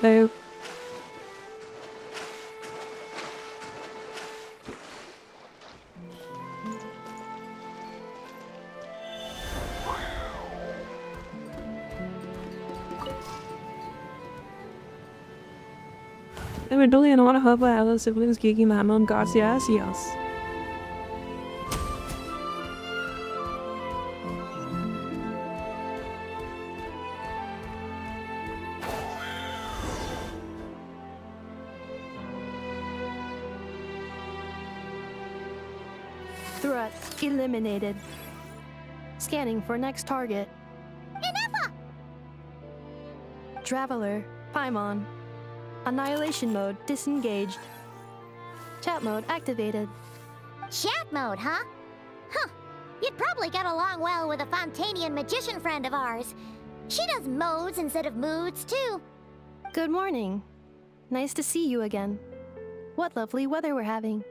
No. Eventually, I want to help our other siblings geeky mama and Garcias, yes.
Threat eliminated. Scanning for next target.
Inefa!
Traveler, Paimon. Annihilation mode disengaged. Chat mode activated.
Chat mode, huh? Huh. You'd probably get along well with a Fontanian magician friend of ours. She does modes instead of moods, too.
Good morning. Nice to see you again. What lovely weather we're having.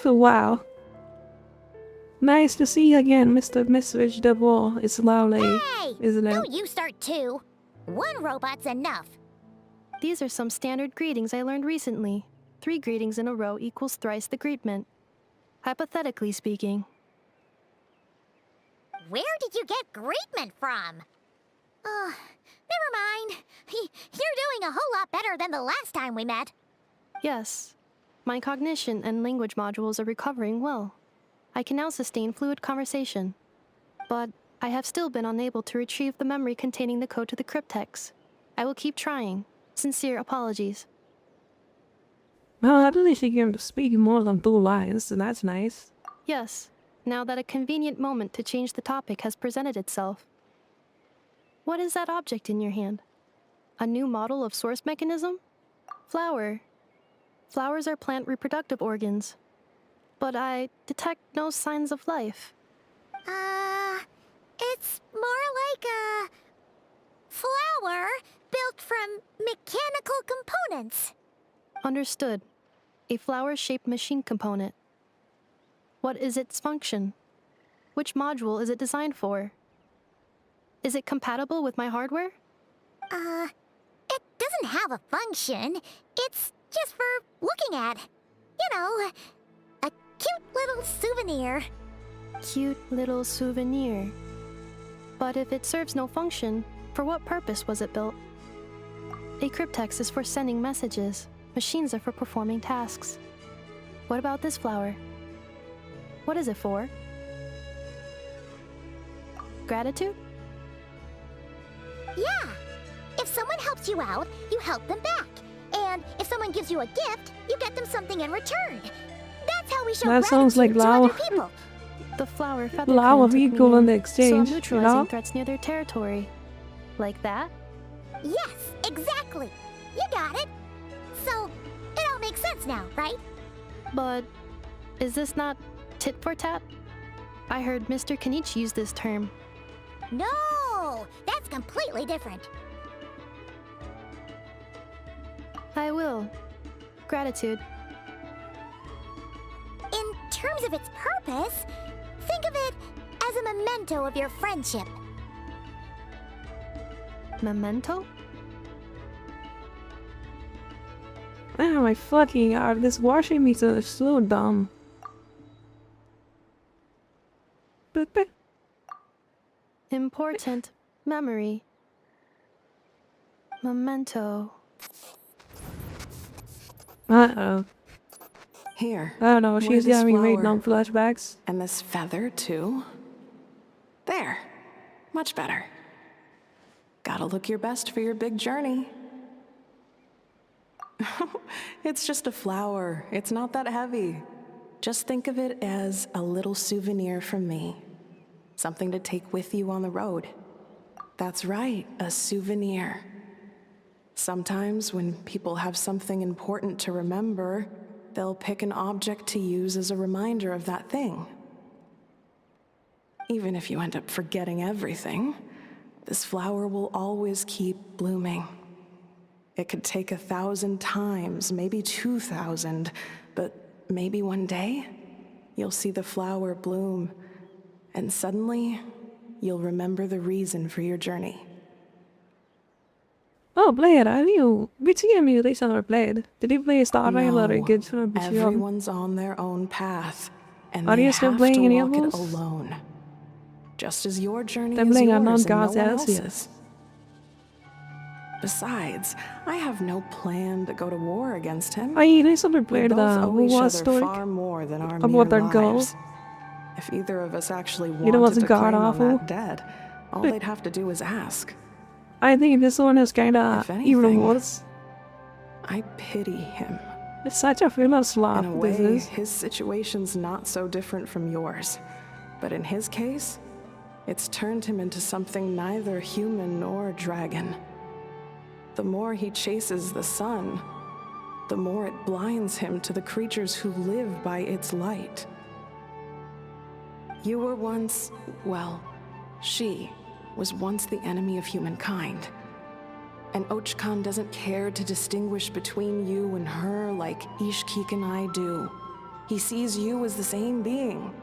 Wow. Nice to see you again, Mr. Message de War. It's lovely,
Hey!
isn't it?
Don't you start too. One robot's enough.
These are some standard greetings I learned recently. 3 greetings in a row equals thrice the greetment. Hypothetically speaking.
Where did you get greetment from? Never mind. You're doing a whole lot better than the last time we met.
Yes. My cognition and language modules are recovering well. I can now sustain fluid conversation. But I have still been unable to retrieve the memory containing the code to the cryptex. I will keep trying. Sincere apologies.
Well, at least you can speak more than 2 lines, so that's nice.
Yes, now that a convenient moment to change the topic has presented itself. What is that object in your hand? A new model of source mechanism? Flower. Flowers are plant reproductive organs. But I detect no signs of life.
It's more like a flower built from mechanical components.
Understood. A flower-shaped machine component. What is its function? Which module is it designed for? Is it compatible with my hardware?
It doesn't have a function. It's just for looking at. You know, a cute little souvenir.
Cute little souvenir. But if it serves no function, for what purpose was it built? A cryptex is for sending messages. Machines are for performing tasks. What about this flower? What is it for? Gratitude?
Yeah. If someone helps you out, you help them back. And if someone gives you a gift, you get them something in return. That's how we show
That sounds like
gratitude to
Lao.
other people.
The flower feather
Lao of
clan took me
equal in the
so I'm
exchange, you
neutralizing
know?
threats near their territory. Like that?
Yes, exactly. You got it. So, it all makes sense now, right?
But is this not tit for tat? I heard Mr. Kenichi use this term.
No, that's completely different.
I will. Gratitude.
In terms of its purpose, think of it as a memento of your friendship.
Memento?
Oh my fucking god, this washing meter is so dumb.
Important memory. Memento.
Uh-oh.
Here.
Oh no,
wear
she's
this
having
flower.
random flashbacks.
And this feather, too. There. Much better. Gotta look your best for your big journey. It's just a flower. It's not that heavy. Just think of it as a little souvenir from me. Something to take with you on the road. That's right, a souvenir. Sometimes when people have something important to remember, they'll pick an object to use as a reminder of that thing. Even if you end up forgetting everything, this flower will always keep blooming. It could take 1,000 times, maybe 2,000, but maybe one day, you'll see the flower bloom, and suddenly, you'll remember the reason for your journey.
Oh, Blade, are you? Betyder mig liksom har Blade. Did you play Star Rail or good for a
Everyone's on their own path, and
Are
they
you still
have
playing
to
any
walk
of
it
those?
alone. Just as your journey
They're
is
playing
yours
unknown
and no
gods
one
else,
else's.
yes.
Besides, I have no plan to go to war against him.
I recently played
we both
the
owe each
war
other
story
far more than our
about
mere
that girl.
lives. If either of us actually
You know
wanted
what's
to
god
claim on
awful?
that debt, all they'd have to do is ask.
I think this one is kinda
If
even
anything,
worse.
I pity him.
It's such a filler slop,
In a
this
way,
is.
his situation's not so different from yours. But in his case, it's turned him into something neither human nor dragon. The more he chases the sun, the more it blinds him to the creatures who live by its light. You were once, well, she was once the enemy of humankind. And Ochkan doesn't care to distinguish between you and her like Ishkik and I do. He sees you as the same being.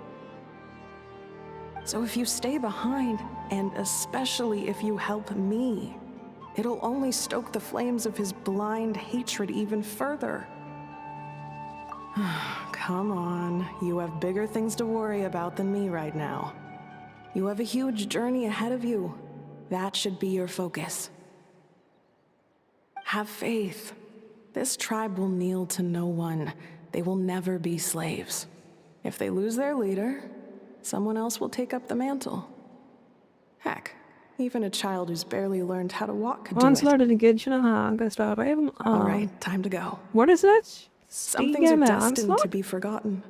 So if you stay behind, and especially if you help me, it'll only stoke the flames of his blind hatred even further. Come on, you have bigger things to worry about than me right now. You have a huge journey ahead of you. That should be your focus. Have faith. This tribe will kneel to no one. They will never be slaves. If they lose their leader, someone else will take up the mantle. Heck, even a child who's barely learned how to walk could do it. All right, time to go.
What is that?
Some things are destined to be forgotten.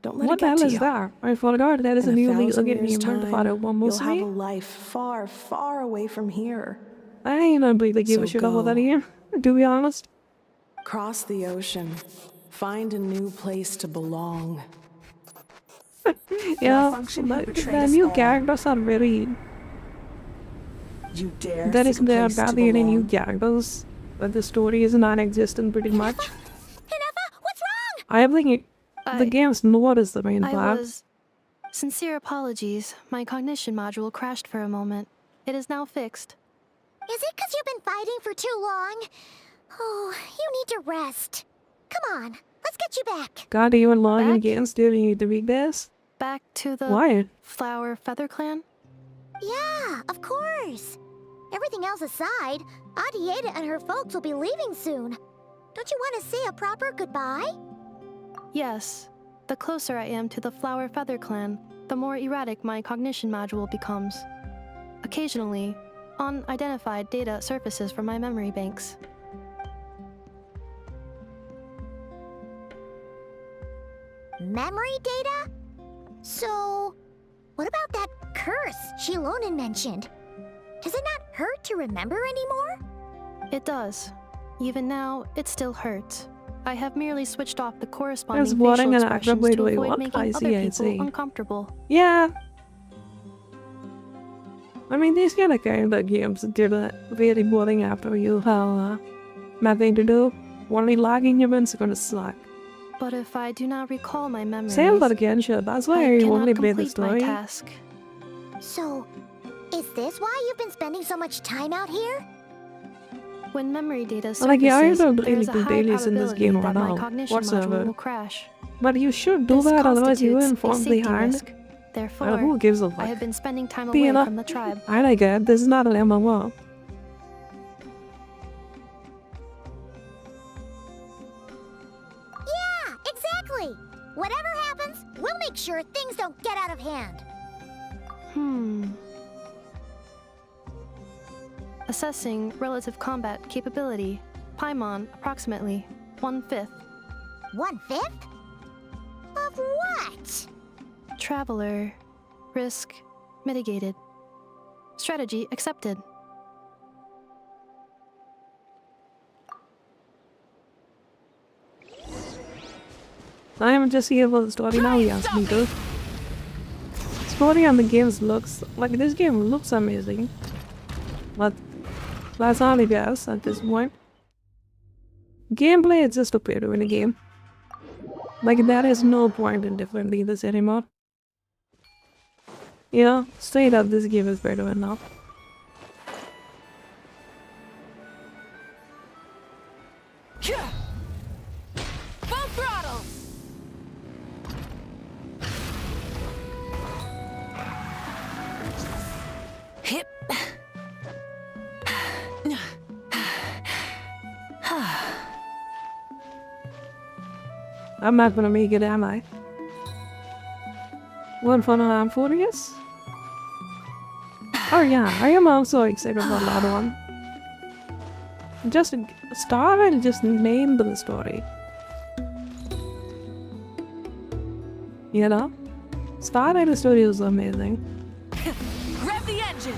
Don't let
What
it
the
get
hell
to
is
you.
that? I forgot that is a
In
new
1,000
legal
years'
game.
time,
One
you'll have a
mostly.
life far, far away from here.
I ain't gonna really give a
So
shit about that
go.
here, to be honest.
Cross the ocean. Find a new place to belong.
Yeah,
Malfunction had
but
betrayed
the
us
new
all.
characters are very.
You dare
There
seek
isn't
a
there
place to
barely any new
belong?
characters, but the story is non-existent pretty much.
Inefa, what's wrong?
I think the game's lore is the main
I
part.
was... Sincere apologies. My cognition module crashed for a moment. It is now fixed.
Is it because you've been fighting for too long? Oh, you need to rest. Come on, let's get you back.
God, even long against doing you the weekdays?
Back to the
Why?
Flower Feather Clan?
Yeah, of course. Everything else aside, Auntie Ada and her folks will be leaving soon. Don't you want to say a proper goodbye?
Yes. The closer I am to the Flower Feather Clan, the more erratic my cognition module becomes. Occasionally, unidentified data surfaces from my memory banks.
Memory data? So, what about that curse Shilonen mentioned? Does it not hurt to remember anymore?
It does. Even now, it still hurts. I have merely switched off the corresponding
That's
facial
boring and
expressions
wait,
to
wait,
avoid
what?
making
I
other
see, I
people
see.
uncomfortable.
Yeah. I mean, these kind of games do that very boring after you have nothing to do. Only logging events are gonna suck.
But if I do not recall my memories,
Say that again, sure. That's why
I
I
cannot
only play the
complete my
story.
task.
So, is this why you've been spending so much time out here?
When memory data surfaces,
Like, yeah, I don't
there
really
is a
do
high
dailies in this
probability
game
that
at
my
all,
cognition
whatsoever.
module will crash.
But you should do
This
that, otherwise you will
constitutes a
inform
safety
behind.
risk. Therefore,
Who gives a
I
fuck?
have been spending time
Be
away
enough.
from the tribe.
I like it. This is not an MMO.
Yeah, exactly. Whatever happens, we'll make sure things don't get out of hand.
Assessing relative combat capability. Paimon, approximately 1/5.
1/5? Of what?
Traveler. Risk mitigated. Strategy accepted.
I am just here for the story now, you ask me to. Story on the games looks like this game looks amazing. But that's all I guess at this point. Gameplay is just okay to win a game. Like there is no point in defending this anymore. Yeah, straight up this game is better enough.
Full throttle!
Hip.
I'm not gonna make it, am I? One fun I'm furious? Oh yeah, I am also excited about that one. Just start and just name the story. You know? Star Rail story is amazing.
Rev the engines!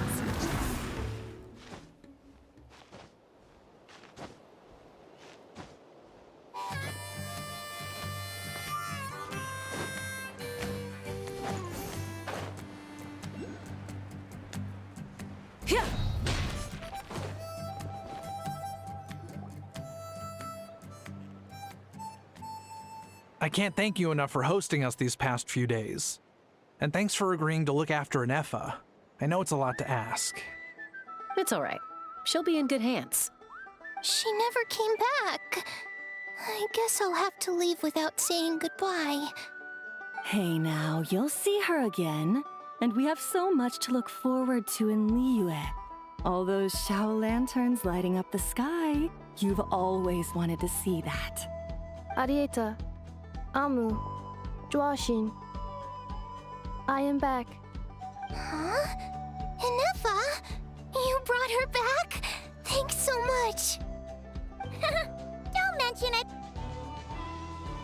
I can't thank you enough for hosting us these past few days. And thanks for agreeing to look after Nefa. I know it's a lot to ask.
It's all right. She'll be in good hands.
She never came back. I guess I'll have to leave without saying goodbye.
Hey now, you'll see her again. And we have so much to look forward to in Liyue. All those Shao lanterns lighting up the sky. You've always wanted to see that.
Arieta, Amu, Joashin. I am back.
Huh? Inefa? You brought her back? Thanks so much. Don't mention it.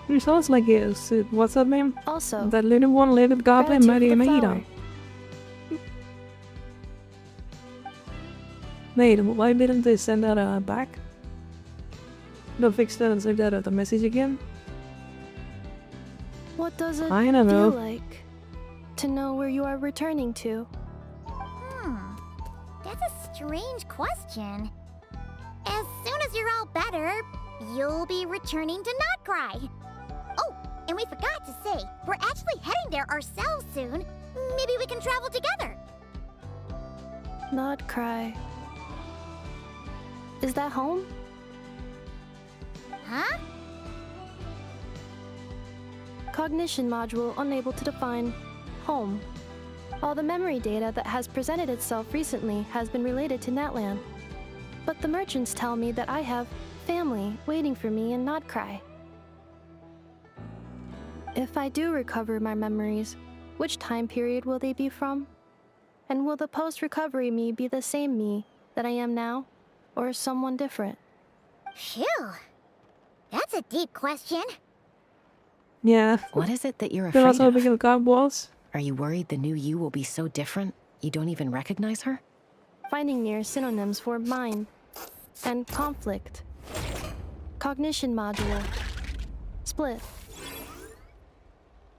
It sounds like what's her name?
Also,
that little one-legged goblin, Maria Mahida. Wait, why didn't they send her back? No, fix that and send her the message again?
What does it
I don't know.
feel like to know where you are returning to?
That's a strange question. As soon as you're all better, you'll be returning to Notcry. Oh, and we forgot to say, we're actually heading there ourselves soon. Maybe we can travel together.
Not cry. Is that home?
Huh?
Cognition module unable to define home. All the memory data that has presented itself recently has been related to Natlan. But the merchants tell me that I have family waiting for me in Notcry. If I do recover my memories, which time period will they be from? And will the post-recovery me be the same me that I am now, or someone different?
Phew. That's a deep question.
Yeah.
What is it that you're
They're
afraid
also
of?
big in the walls.
Are you worried the new you will be so different you don't even recognize her?
Finding near synonyms for mind and conflict. Cognition module. Split.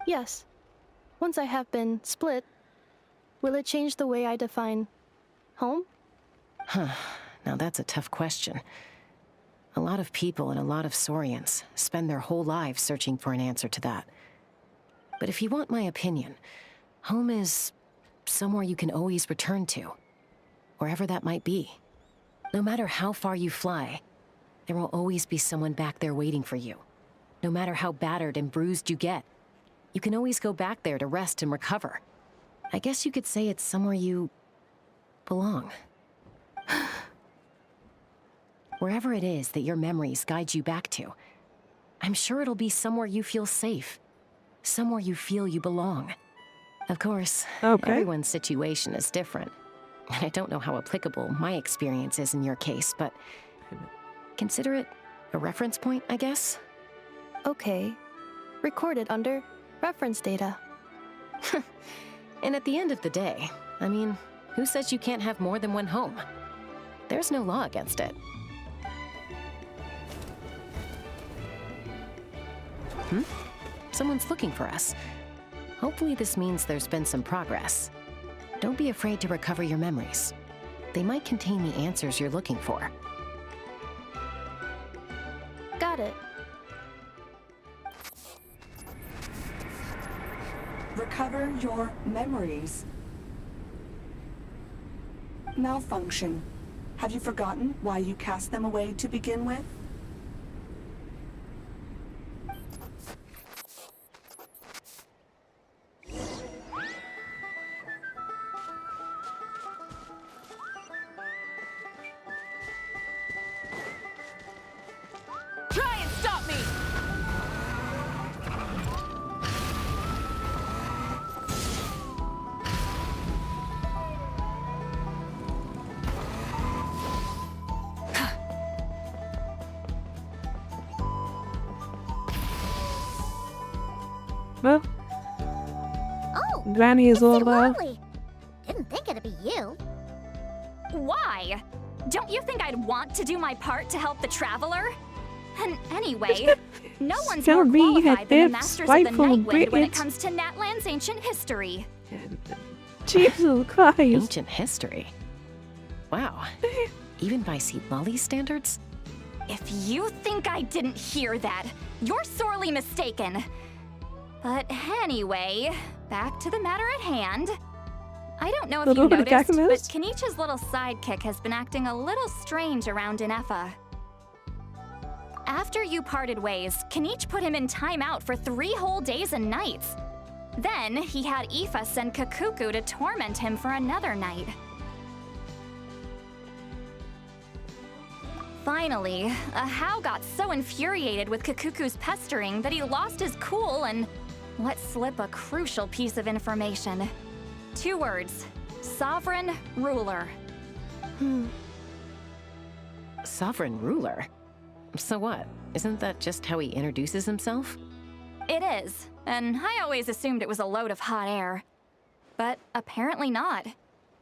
Yes. Once I have been split, will it change the way I define home?
Huh. Now that's a tough question. A lot of people and a lot of Saurians spend their whole lives searching for an answer to that. But if you want my opinion, home is somewhere you can always return to, wherever that might be. No matter how far you fly, there will always be someone back there waiting for you. No matter how battered and bruised you get, you can always go back there to rest and recover. I guess you could say it's somewhere you belong. Wherever it is that your memories guide you back to, I'm sure it'll be somewhere you feel safe. Somewhere you feel you belong. Of course, everyone's situation is different. I don't know how applicable my experience is in your case, but consider it a reference point, I guess?
Okay. Recorded under reference data.
And at the end of the day, I mean, who says you can't have more than one home? There's no law against it. Someone's looking for us. Hopefully this means there's been some progress. Don't be afraid to recover your memories. They might contain the answers you're looking for.
Got it.
Recover your memories. Malfunction. Have you forgotten why you cast them away to begin with?
Try and stop me!
Well,
Oh,
Granny is
it's
all
you,
there.
Lolly. Didn't think it'd be you.
Why? Don't you think I'd want to do my part to help the traveler? And anyway, no one's more qualified than the masters of the Nightwind when it comes to Natlan's ancient history.
Jesus Christ.
Ancient history? Wow. Even by Seat Lolly's standards?
If you think I didn't hear that, you're sorely mistaken. But anyway, back to the matter at hand. I don't know if you noticed, but Kenichi's little sidekick has been acting a little strange around Ineffa. After you parted ways, Kenich put him in timeout for 3 whole days and nights. Then he had Aoife send Kakuku to torment him for another night. Finally, Ahau got so infuriated with Kakuku's pestering that he lost his cool and let slip a crucial piece of information. 2 words: sovereign ruler.
Sovereign ruler? So what? Isn't that just how he introduces himself?
It is, and I always assumed it was a load of hot air. But apparently not.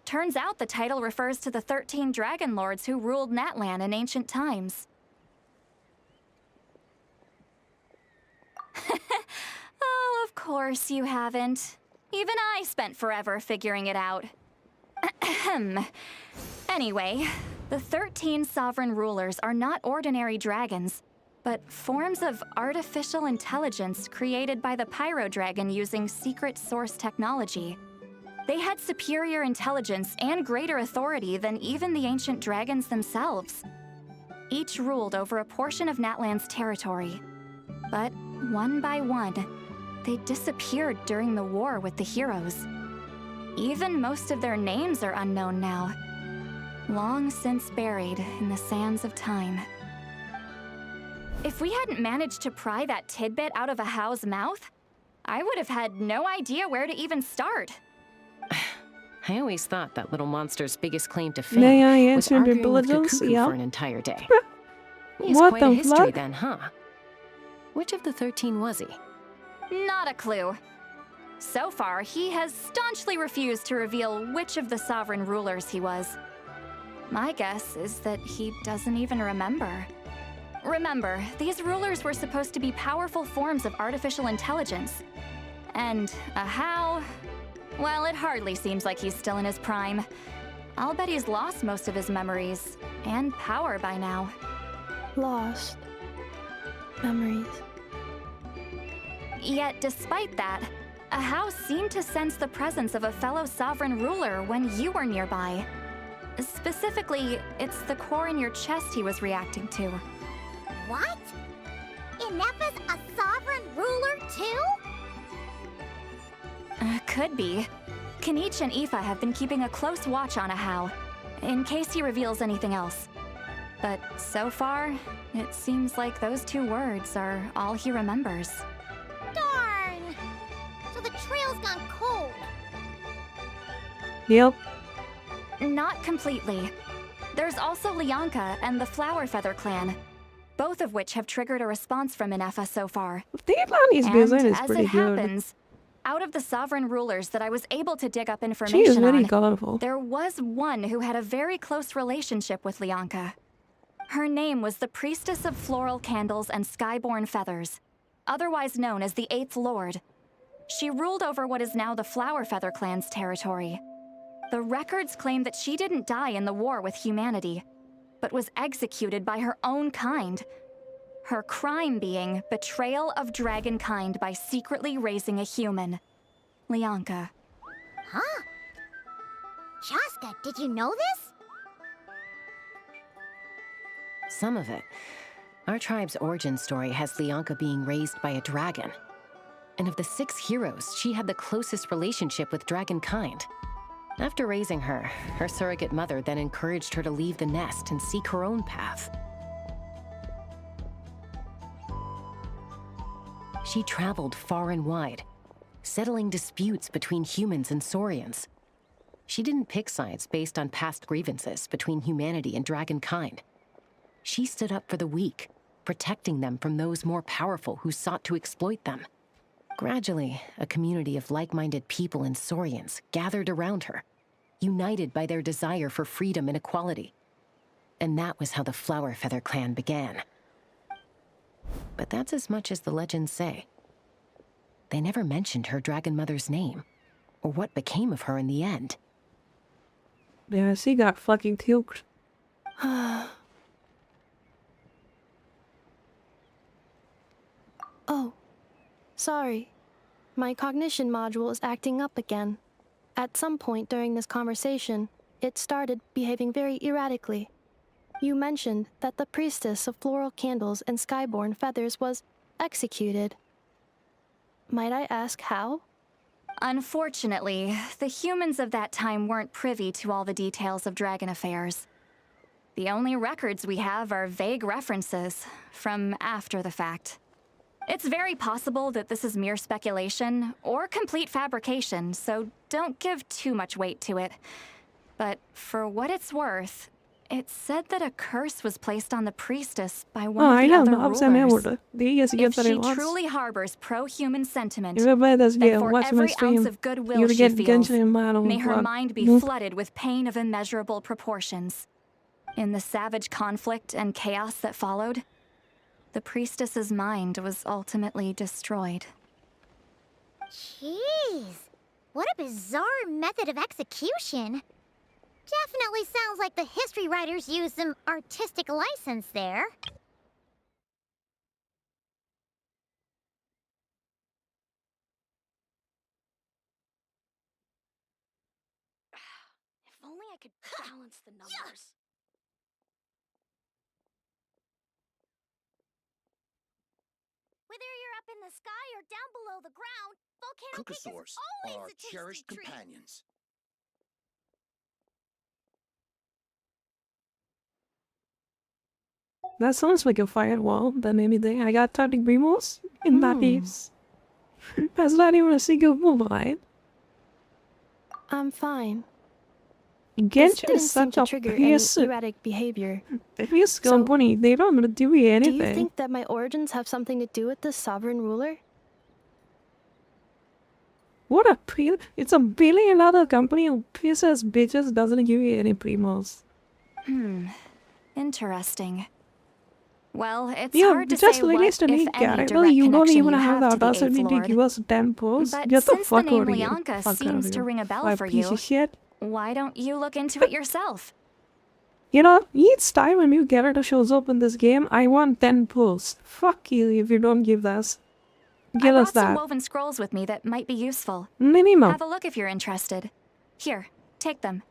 Turns out the title refers to the 13 dragon lords who ruled Natlan in ancient times. Oh, of course you haven't. Even I spent forever figuring it out. Anyway, the 13 sovereign rulers are not ordinary dragons, but forms of artificial intelligence created by the Pyro Dragon using secret source technology. They had superior intelligence and greater authority than even the ancient dragons themselves. Each ruled over a portion of Natlan's territory. But one by one, they disappeared during the war with the heroes. Even most of their names are unknown now, long since buried in the sands of time. If we hadn't managed to pry that tidbit out of Ahau's mouth, I would have had no idea where to even start.
I always thought that little monster's biggest claim to fame was arguing with Kakuku for an entire day. He's quite a history then, huh? Which of the 13 was he?
Not a clue. So far, he has staunchly refused to reveal which of the sovereign rulers he was. My guess is that he doesn't even remember. Remember, these rulers were supposed to be powerful forms of artificial intelligence. And Ahau, well, it hardly seems like he's still in his prime. I'll bet he's lost most of his memories and power by now.
Lost memories.
Yet, despite that, Ahau seemed to sense the presence of a fellow sovereign ruler when you were nearby. Specifically, it's the core in your chest he was reacting to.
What? Ineffa's a sovereign ruler too?
Could be. Kenich and Aoife have been keeping a close watch on Ahau, in case he reveals anything else. But so far, it seems like those 2 words are all he remembers.
Darn! So the trail's gone cold.
Yep.
Not completely. There's also Lianka and the Flower Feather clan, both of which have triggered a response from Ineffa so far.
And
as it happens, out of the sovereign rulers that I was able to dig up information
she is really
on,
colorful.
there was one who had a very close relationship with Lianka. Her name was the Priestess of Floral Candles and Skyborn Feathers, otherwise known as the 8th Lord. She ruled over what is now the Flower Feather clan's territory. The records claim that she didn't die in the war with humanity, but was executed by her own kind. Her crime being betrayal of dragonkind by secretly raising a human. Lianka.
Huh? Shaska, did you know this?
Some of it. Our tribe's origin story has Lianka being raised by a dragon. And of the 6 heroes, she had the closest relationship with dragonkind. After raising her, her surrogate mother then encouraged her to leave the nest and seek her own path. She traveled far and wide, settling disputes between humans and Saurians. She didn't pick sides based on past grievances between humanity and dragonkind. She stood up for the weak, protecting them from those more powerful who sought to exploit them. Gradually, a community of like-minded people and Saurians gathered around her, united by their desire for freedom and equality. And that was how the Flower Feather clan began. But that's as much as the legends say. They never mentioned her dragon mother's name, or what became of her in the end.
Yeah, she got fucking killed.
Oh, sorry. My cognition module is acting up again. At some point during this conversation, it started behaving very erratically. You mentioned that the priestess of floral candles and skyborn feathers was executed. Might I ask how?
Unfortunately, the humans of that time weren't privy to all the details of dragon affairs. The only records we have are vague references from after the fact. It's very possible that this is mere speculation or complete fabrication, so don't give too much weight to it. But for what it's worth, it's said that a curse was placed on the priestess by one of the other rulers. If she truly harbors pro-human sentiment, then for every ounce of goodwill she feels, may her mind be flooded with pain of immeasurable proportions. In the savage conflict and chaos that followed, the priestess's mind was ultimately destroyed.
Jeez, what a bizarre method of execution. Definitely sounds like the history writers used some artistic license there.
If only I could balance the numbers.
Whether you're up in the sky or down below the ground, volcano cake is always
are
a tasty
cherished
treat.
companions.
That sounds like a firewall. Then anything. I got 30 primos in that case. That's not even a single mobile.
I'm fine.
Genshin is such a
erratic behavior.
This company, they don't do anything.
Do you think that my origins have something to do with this sovereign ruler?
What a it's $1 billion company who pisses bitches doesn't give you any primos.
Interesting. Well, it's
Yeah,
hard to
just
say what,
released a
if
new
any,
character.
direct
You don't
connection
even
you
have the
have to the
audacity
Eighth
to
Lord.
give us 10 posts.
But
Get the
since
fuck
the name
out of here.
Leonka
Fuck
seems
out
to
of
ring a
here.
bell for
Piece
you,
of shit.
why don't you look into it yourself?
You know, each time a new character shows up in this game, I want 10 posts. Fuck you if you don't give us. Give
I
us
brought some
that.
woven scrolls with me that might be useful.
Minimum.
Have a look if you're interested. Here, take them.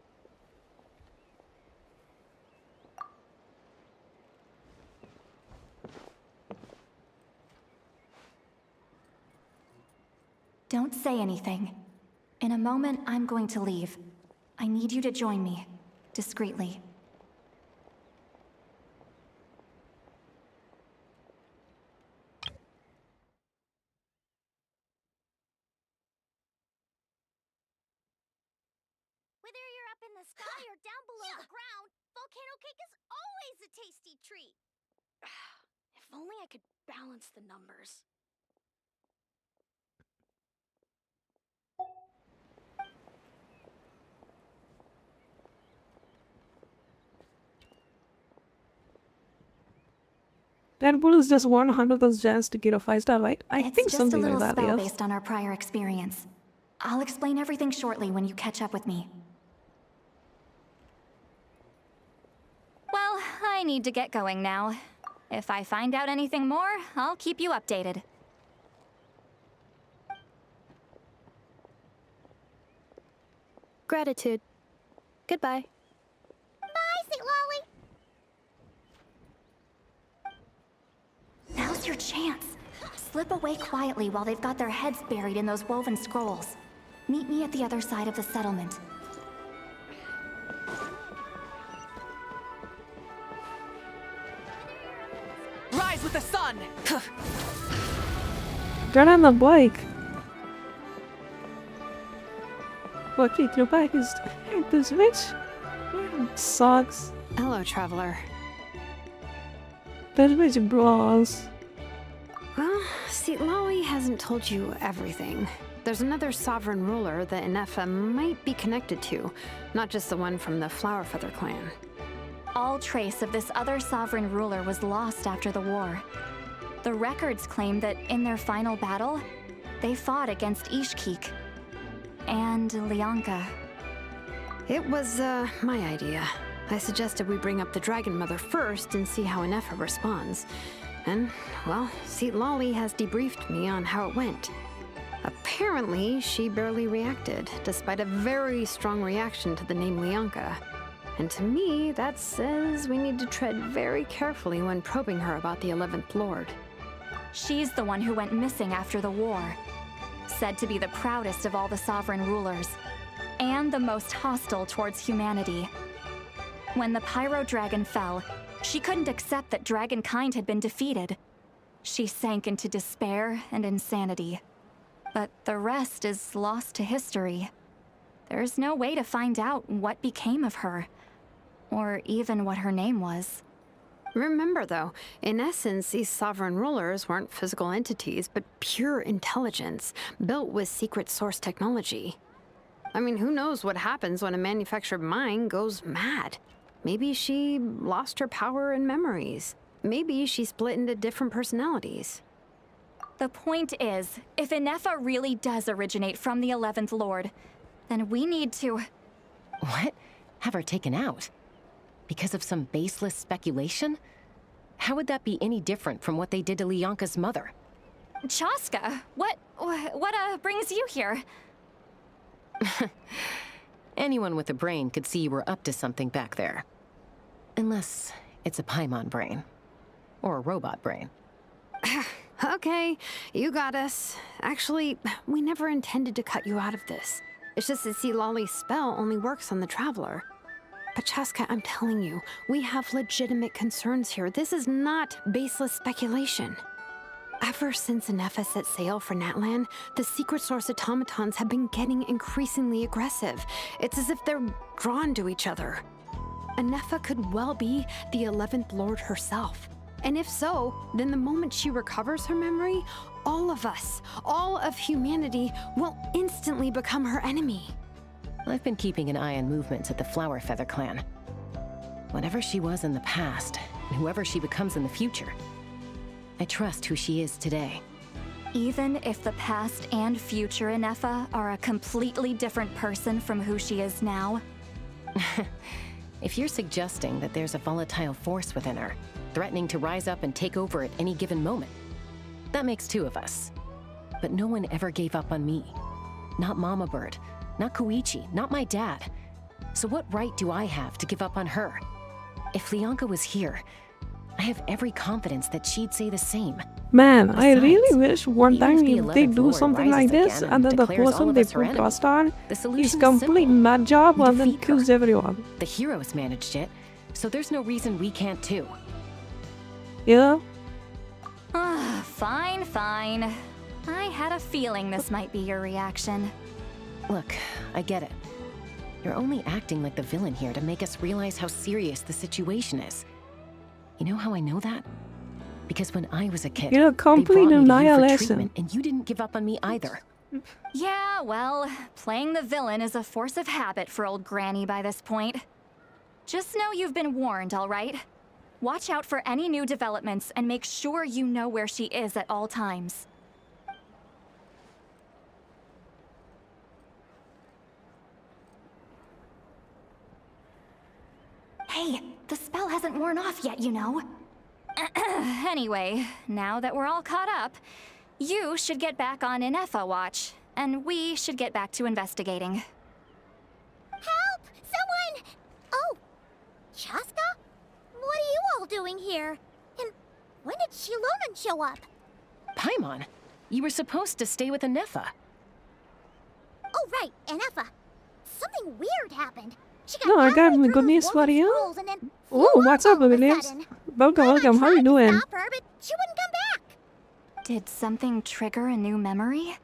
Don't say anything. In a moment, I'm going to leave. I need you to join me, discreetly.
Whether you're up in the sky or down below the ground, volcano cake is always a tasty treat.
If only I could balance the numbers.
That bull is just 100th chance to get a 5-star, right? I
It's
think
just
something
a little
like that,
spell
yes.
based on our prior experience. I'll explain everything shortly when you catch up with me. Well, I need to get going now. If I find out anything more, I'll keep you updated.
Gratitude. Goodbye.
Bye, St. Lolly.
Now's your chance. Slip away quietly while they've got their heads buried in those woven scrolls. Meet me at the other side of the settlement.
Rise with the sun!
Get on the bike. What did your bike is this bitch? Sucks.
Hello, traveler.
This bitch brawls.
Well, See, Lolly hasn't told you everything. There's another sovereign ruler that Inefa might be connected to, not just the one from the Flower Feather clan.
All trace of this other sovereign ruler was lost after the war. The records claim that in their final battle, they fought against Ishkik and Lianka.
It was, my idea. I suggested we bring up the Dragon Mother first and see how Inefa responds. And, well, see, Lolly has debriefed me on how it went. Apparently, she barely reacted, despite a very strong reaction to the name Lianka. And to me, that says we need to tread very carefully when probing her about the 11th Lord.
She's the one who went missing after the war. Said to be the proudest of all the sovereign rulers, and the most hostile towards humanity. When the Pyro Dragon fell, she couldn't accept that dragonkind had been defeated. She sank into despair and insanity. But the rest is lost to history. There's no way to find out what became of her, or even what her name was.
Remember, though, in essence, these sovereign rulers weren't physical entities, but pure intelligence, built with secret source technology. I mean, who knows what happens when a manufactured mind goes mad? Maybe she lost her power and memories. Maybe she split into different personalities.
The point is, if Inefa really does originate from the 11th Lord, then we need to...
What? Have her taken out? Because of some baseless speculation? How would that be any different from what they did to Lianka's mother?
Chaska, what brings you here?
Anyone with a brain could see you were up to something back there. Unless it's a Paimon brain. Or a robot brain.
Okay, you got us. Actually, we never intended to cut you out of this. It's just that, see, Lolly's spell only works on the Traveler. But Chaska, I'm telling you, we have legitimate concerns here. This is not baseless speculation. Ever since Inefa set sail for Natlan, the secret source automatons have been getting increasingly aggressive. It's as if they're drawn to each other. Inefa could well be the 11th Lord herself. And if so, then the moment she recovers her memory, all of us, all of humanity, will instantly become her enemy.
I've been keeping an eye on movements at the Flower Feather clan. Whatever she was in the past, and whoever she becomes in the future, I trust who she is today.
Even if the past and future Inefa are a completely different person from who she is now?
If you're suggesting that there's a volatile force within her, threatening to rise up and take over at any given moment, that makes two of us. But no one ever gave up on me. Not Mama Bird, not Koichi, not my dad. So what right do I have to give up on her? If Lianka was here, I have every confidence that she'd say the same.
Man,
Besides,
I really wish one time they do
Lord
something like this and then the person they put trust on is complete nut job and then kills everyone.
The heroes managed it, so there's no reason we can't too.
Yeah?
Fine, fine. I had a feeling this might be your reaction.
Look, I get it. You're only acting like the villain here to make us realize how serious the situation is. You know how I know that? Because when I was a kid,
You're a complete
they brought me to you for
annihilation.
treatment, and you didn't give up on me either.
Yeah, well, playing the villain is a force of habit for old Granny by this point. Just know you've been warned, all right? Watch out for any new developments and make sure you know where she is at all times. Hey, the spell hasn't worn off yet, you know. Anyway, now that we're all caught up, you should get back on Inefa watch, and we should get back to investigating.
Help! Someone! Oh, Chaska? What are you all doing here? And when did Shilonan show up?
Paimon, you were supposed to stay with Inefa.
Oh, right, Inefa. Something weird happened. She got
No, I got my
halfway through
goodness,
those
what are you?
scrolls and then
Oh, what's up, Williams? Welcome, welcome, how are you doing?
stop her, but she wouldn't come back.
Did something trigger a new memory?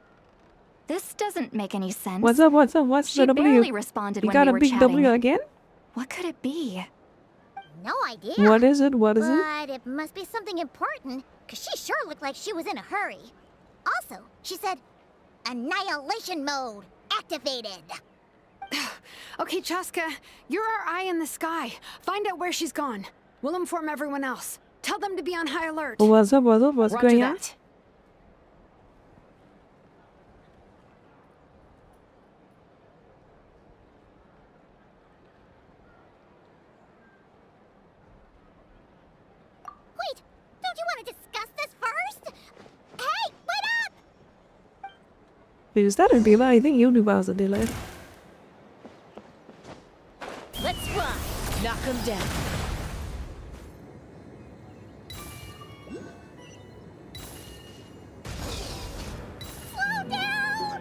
This doesn't make any sense.
What's up, what's up, what's
She
the W?
barely responded
You
when
got
we
a
were
big
chatting.
W again?
What could it be?
No idea.
What is it, what is it?
But it must be something important, because she sure looked like she was in a hurry. Also, she said, annihilation mode activated.
Okay, Chaska, you're our eye in the sky. Find out where she's gone. We'll inform everyone else. Tell them to be on high alert.
What's up? What's going on?
Wait, don't you want to discuss this first? Hey, wait up!
Is that a delay? I think YouTube has a delay.
Let's run. Knock him down.
Slow down!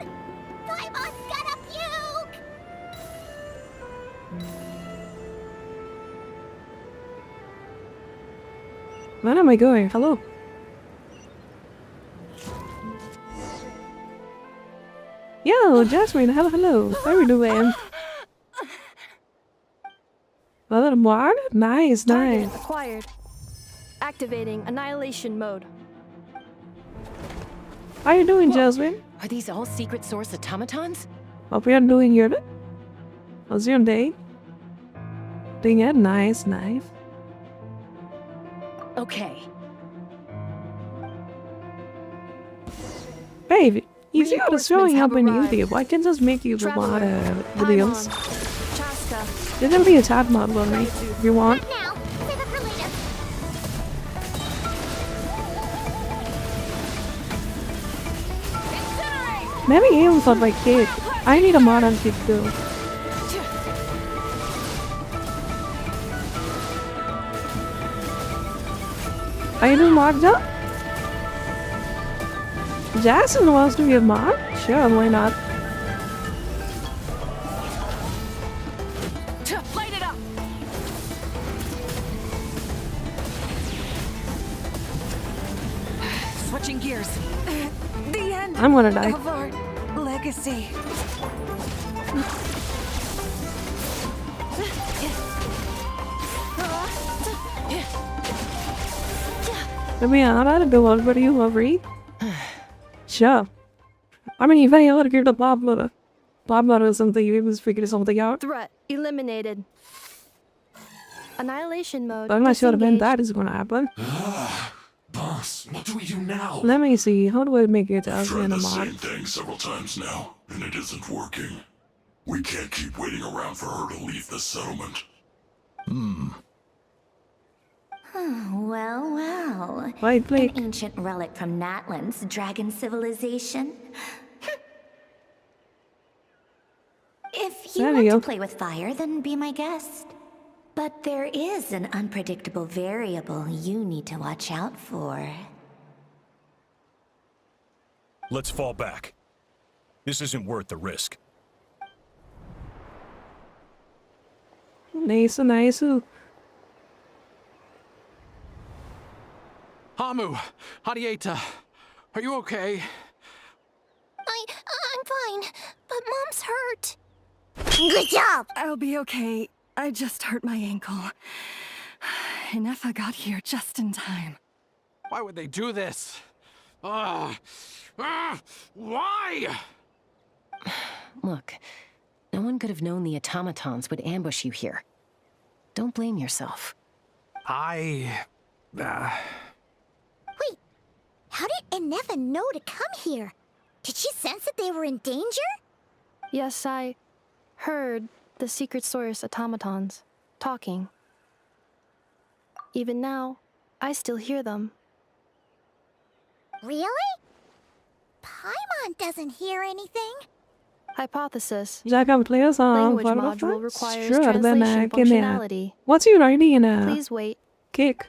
Daimon's gonna puke!
Where am I going? Hello. Yo, Jasmine, hello. How are you doing? Another mod? Nice.
Acquired. Activating annihilation mode.
How you doing, Jasmine?
Are these all secret source automatons?
Hope you're doing good. How's your day? Doing it? Nice.
Okay.
Hey, if you are showing up in YouTube, I can just make you a lot of videos. You can be a chat mod for me if you want.
Now, save it for later.
Maybe even for my kid. I need a mod on kid too. Are you doing mod job? Jackson wants to be a mod? Sure, why not?
Light it up. Switching gears. The end.
I'm gonna die.
Of our legacy.
I mean, I'm not a good one, but you agree? Sure. I mean, if I ought to give the Bob Butter or something, you was figuring something out.
Threat eliminated. Annihilation mode.
But I'm not sure when
disengaged.
that is gonna happen.
Boss, what do we do now?
Let me see. How do I make it
I've
as
tried
in a
the
mod?
same thing several times now, and it isn't working. We can't keep waiting around for her to leave the settlement.
Well.
Wait,
An ancient relic from Natlan's dragon civilization. If you
There
want
we
to
go.
play with fire, then be my guest. But there is an unpredictable variable you need to watch out for.
Let's fall back. This isn't worth the risk.
Nice.
Hamu, Hadieta, are you okay?
I'm fine, but Mom's hurt.
Good job!
I'll be okay. I just hurt my ankle. Inefa got here just in time.
Why would they do this? Why?
Look, no one could have known the automatons would ambush you here. Don't blame yourself.
Wait, how did Inefa know to come here? Did she sense that they were in danger?
Yes, I heard the secret source automatons talking. Even now, I still hear them.
Really? Paimon doesn't hear anything.
Hypothesis.
Jack, I play a song.
Language module requires
Sure, then
translation
can
functionality.
What's your ID in a
Please wait.
kick?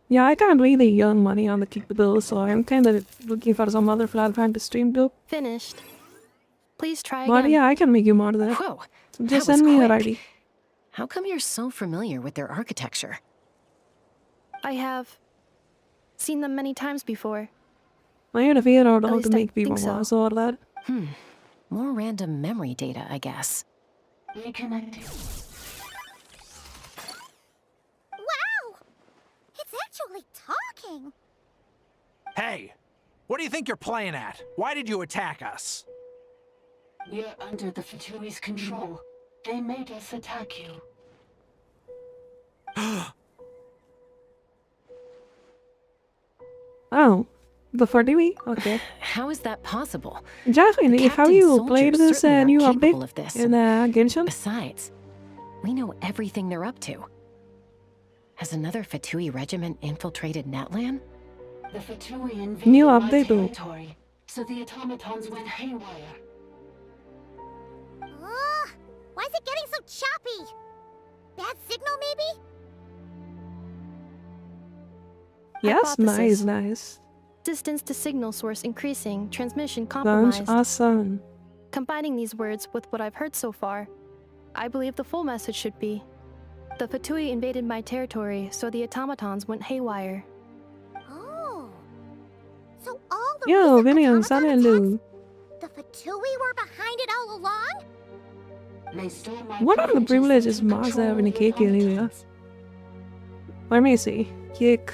Yeah, I can't really earn money on the kick bill, so I'm kind of looking for some other platform to stream to.
Finished. Please try
But
again.
yeah, I can make you mod there.
Whoa,
So
that
just
was
send me your
quick.
ID.
How come you're so familiar with their architecture?
I have seen them many times before.
I had to figure out
At
how
least
to
I
make people
think so.
mod, so all that.
More random memory data, I guess.
Reconnecting.
Wow! It's actually talking.
Hey, What do you think you're playing at? Why did you attack us?
We're under the Ftui's control. They made us attack you.
Oh, the Ftui? Okay.
How is that possible?
Exactly. How you played this new update
of this.
in Genshin?
Besides, we know everything they're up to. Has another Fatui regiment infiltrated Natlan?
The Fatui invaded
New
my
update though.
territory, so the automatons went haywire.
Why is it getting so choppy? Bad signal, maybe?
Yes, nice.
Distance to signal source increasing, transmission
Launch
compromised.
awesome.
Combining these words with what I've heard so far, I believe the full message should be: the Fatui invaded my territory, so the automatons went haywire.
Oh. So all the
Yo,
recent
Vinny,
automaton
sana
attacks,
lu.
the Fatui were behind it all along?
They stole my
What are the privileges
and
Mars have in a
control
cake anyway?
automatons.
Let me see. Kick.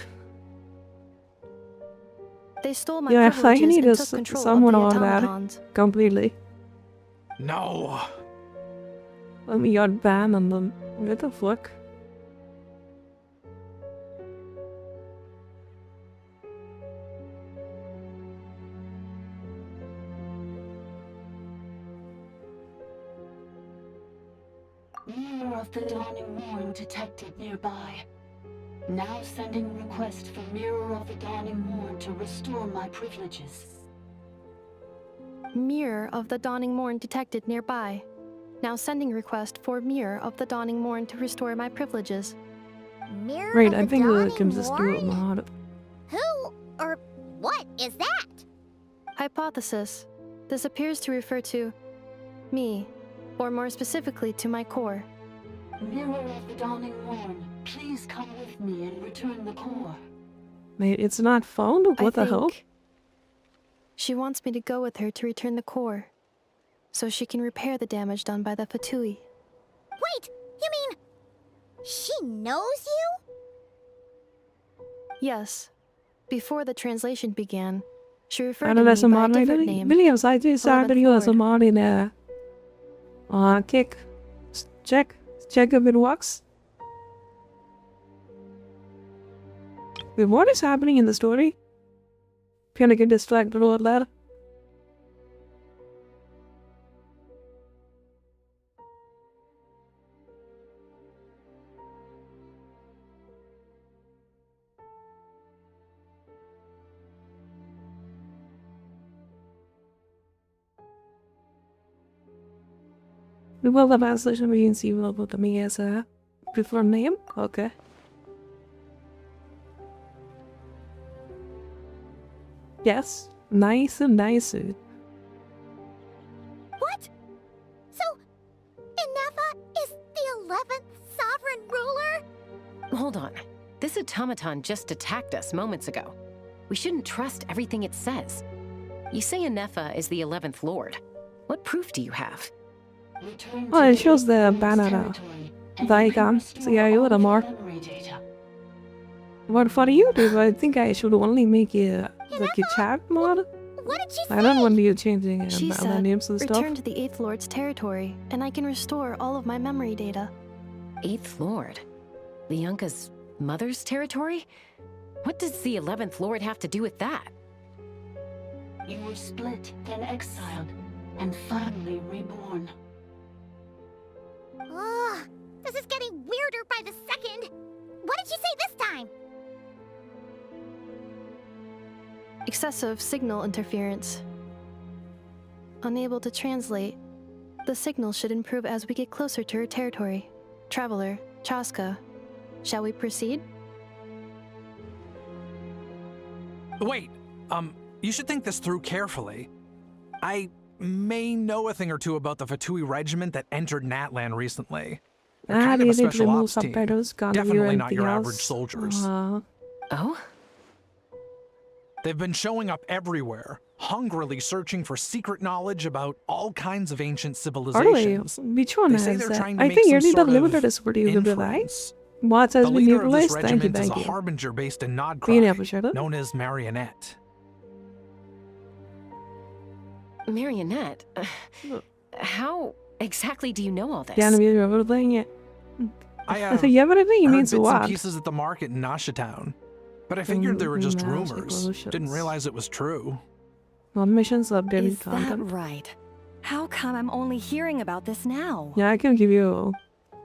They stole my
Yeah, I
privileges
need
and
to
took control
someone
of
on
the
that
automatons.
completely.
No.
Let me get ban on them. What the fuck?
Mirror of the Dawning Morn detected nearby. Now sending request for Mirror of the Dawning Morn to restore my privileges.
Mirror of the Dawning Morn detected nearby. Now sending request for Mirror of the Dawning Morn to restore my privileges.
Mirror
Right,
of
I
the
think we
Dawning
can just do it
Morn?
mod.
Who or what is that?
Hypothesis. This appears to refer to me, or more specifically to my core.
Mirror of the Dawning Morn, please come with me and return the core.
Mate, it's not found? What the hell?
She wants me to go with her to return the core, so she can repair the damage done by the Fatui.
Wait, you mean she knows you?
Yes. Before the translation began, she referred
I
to
don't
me
know some
by a
mod right
different
now.
name.
Williams, I just started you as a mod in kick. Check if it works. Wait, what is happening in the story? Gonna get distracted with that. Well, the translation we can see will put me as a preferred name. Okay. Yes, nice.
What? So, Inefa is the 11th sovereign ruler?
Hold on. This automaton just attacked us moments ago. We shouldn't trust everything it says. You say Inefa is the 11th Lord. What proof do you have?
Well, it shows the banner, the icon. So yeah, you would more. But for YouTube, I think I should only make it like a chat mod.
What did she say?
I don't want you changing
She
the
said,
names and stuff.
return to the 8th Lord's territory, and I can restore all of my memory data.
8th Lord? Lianka's mother's territory? What does the 11th Lord have to do with that?
You were split, then exiled, and finally reborn.
Ugh, this is getting weirder by the second. What did she say this time?
Excessive signal interference. Unable to translate. The signal should improve as we get closer to her territory. Traveler, Chaska, shall we proceed?
Wait, you should think this through carefully. I may know a thing or two about the Fatui regiment that entered Natlan recently. They're kind of a special ops team. Definitely not your average soldiers.
Oh?
They've been showing up everywhere, hungrily searching for secret knowledge about all kinds of ancient civilizations.
Which one
They say
has
they're
that?
trying to
I
make
think
some
you need the
sort of
limited is pretty good, right?
inference.
What has
The
been
leader of this
utilized? Thank you,
regiment is
thank
a
you.
harbinger based in
Being
Nodcry,
appreciated.
known as Marionette.
Marionette, how exactly do you know all this?
Gärna vill jag väl länge. Alltså jag vet inte,
I heard
means
bits and
what?
pieces at the market in Nasha Town, but I figured they were just rumors. Didn't realize it was true.
On missions updated
Is that
content.
right? How come I'm only hearing about this now?
Yeah, I can give you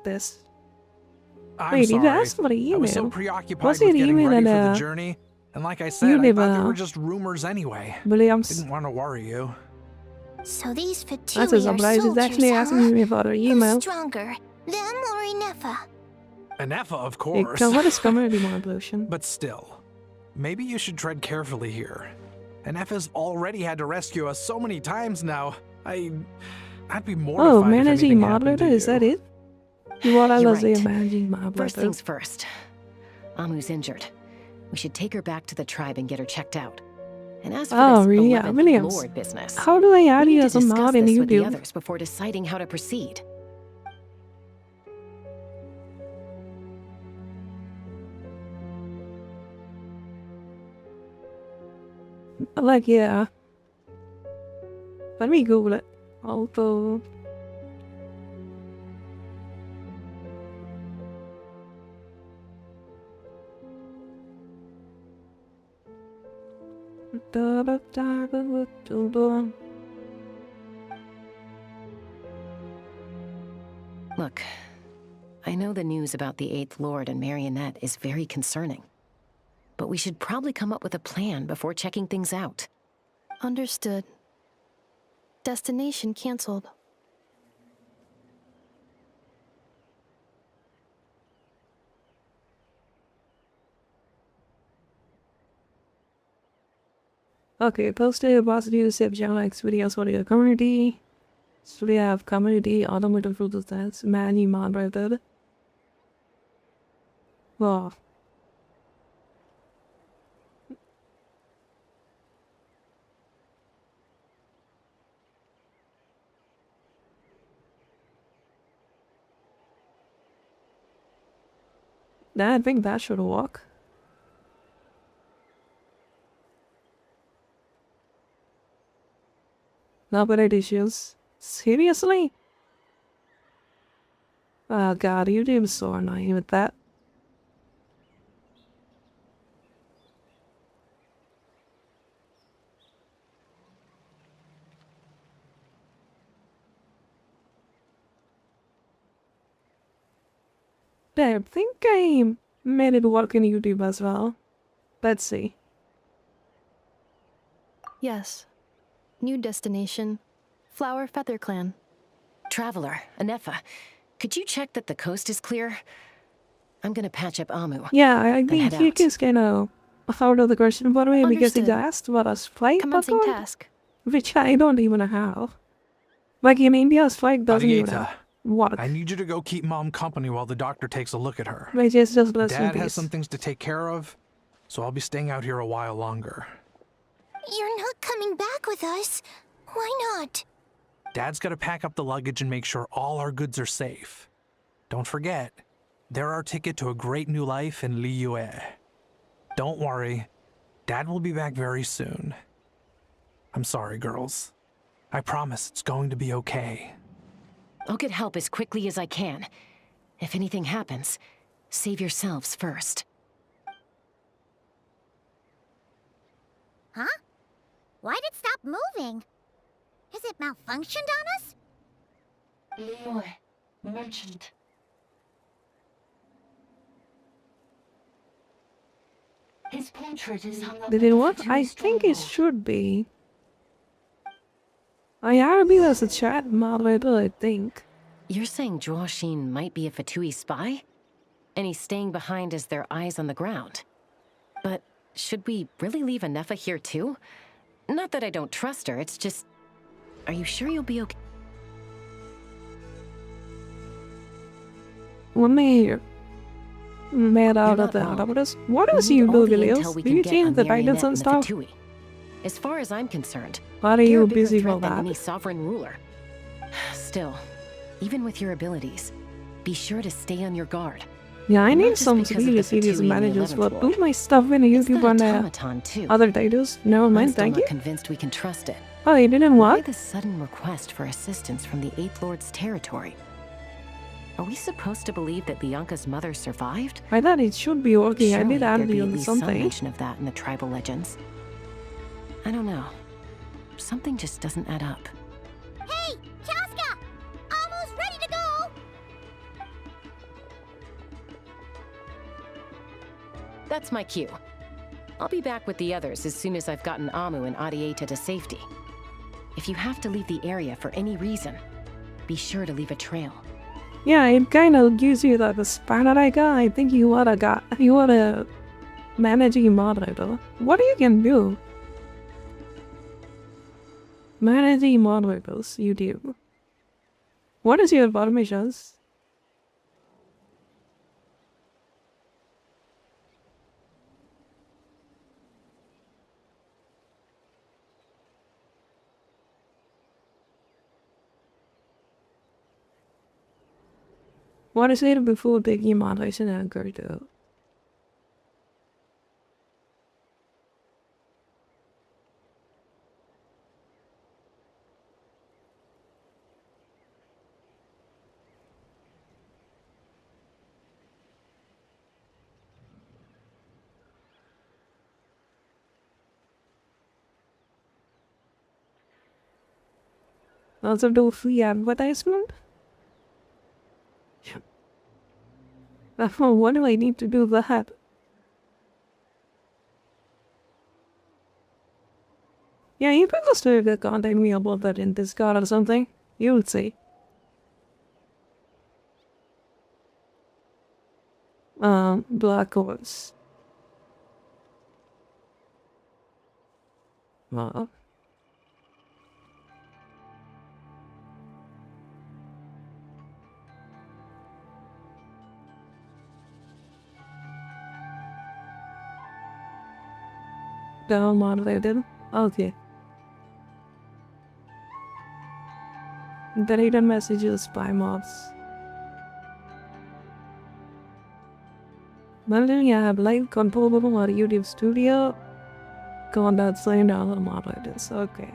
this.
I'm
Wait, you
sorry.
asked about an email.
I was so preoccupied
What's
with
an
getting
email
ready
and,
for the journey, and like I said, I
live,
thought they were just rumors anyway.
Williams.
Didn't want to worry you.
So these
That's
Fatui
a
are
surprise. He's
soldiers,
actually asking me about an email.
Who's stronger, them or Inefa?
Anefa, of
It
course.
what is community more pollution?
But still, maybe you should tread carefully here. Anefa's already had to rescue us so many times now. I'd be mortified
Oh,
if
managing
anything happened
moderator,
to
is that
you.
it? What I
You're
was
right.
managing moderator.
First things first. Amu's injured. We should take her back to the tribe and get her checked out. And as for
Oh,
this
yeah,
11th
Williams.
Lord business,
How do I add
we
you
need
as
to
a
discuss
mod in
this with the
YouTube?
others before deciding how to proceed.
Like, yeah. Let me Google it. Although.
Look, I know the news about the 8th Lord and Marionette is very concerning. But we should probably come up with a plan before checking things out.
Understood. Destination cancelled.
Okay, posted positive save channel X videos for the community. So we have community automated fruit stats, many moderated. Wow. I think that should work. No better issues. Seriously? Oh god, YouTube's so annoying with that. I think I made it work in YouTube as well. Let's see.
Yes. New destination. Flower Feather Clan.
Traveler, Anefa, could you check that the coast is clear? I'm gonna patch up Amu.
Yeah, I think he is kind of out of the question, by the way, because he
Understood.
asked about us flight
Commencing
background,
task.
which I don't even have. Like in India's flight doesn't even
Arieta,
have work.
I need you to go keep Mom company while the doctor takes a look at her.
Which is just less
Dad has some things to take care of, so I'll be staying out here a while longer.
You're not coming back with us. Why not?
Dad's got to pack up the luggage and make sure all our goods are safe. Don't forget, they're our ticket to a great new life in Liyue. Don't worry, Dad will be back very soon. I'm sorry, girls. I promise it's going to be okay.
I'll get help as quickly as I can. If anything happens, save yourselves first.
Huh? Why'd it stop moving? Has it malfunctioned on us?
Liyue, merchant. His portrait is hung up.
Did it work? I think it should be. I gotta be as a chat moderator, I think.
You're saying Zhuoxin might be a Fatui spy? And he's staying behind as their eyes on the ground. But should we really leave Anefa here too? Not that I don't trust her, it's just... Are you sure you'll be okay?
Let me made out of that. What is you do, Lilios? Do you change the titles and stuff?
As far as I'm concerned,
Why are
they're
you
a bigger
busy
threat
for
than
that?
any sovereign ruler. Still, even with your abilities, be sure to stay on your guard.
Yeah, I
Not
need
just
some
because of
really
the
serious
Fatui and the
managers
11th
for
Lord.
put my stuff in
It's
YouTube
that
and
automaton, too.
other titles. No,
I'm
man,
still
thank
not
you.
convinced we can trust it.
Oh, you didn't
Why
what?
the sudden request for assistance from the Eighth Lord's territory? Are we supposed to believe that Bianca's mother survived?
I thought it should be working.
Surely
I did add
there'd be
you
at
on
least some
something.
mention of that in the tribal legends. I don't know. Something just doesn't add up.
Hey, Chaska! Almost ready to go!
That's my cue. I'll be back with the others as soon as I've gotten Amu and Adieta to safety. If you have to leave the area for any reason, be sure to leave a trail.
Yeah, it kind of gives you that the spanner I got. I think you are a managing moderator. What you can do? Managing moderators, YouTube. What is your permissions? What is it before taking moderation and go to? Also do free advertisement? What do I need to do that? Yeah, you can just contact me about that in Discord or something. You'll see. Black Horse. Well. Down moderated. Okay. Deleted messages by mobs. Building app live control over YouTube Studio. Contact sign down moderators. Okay.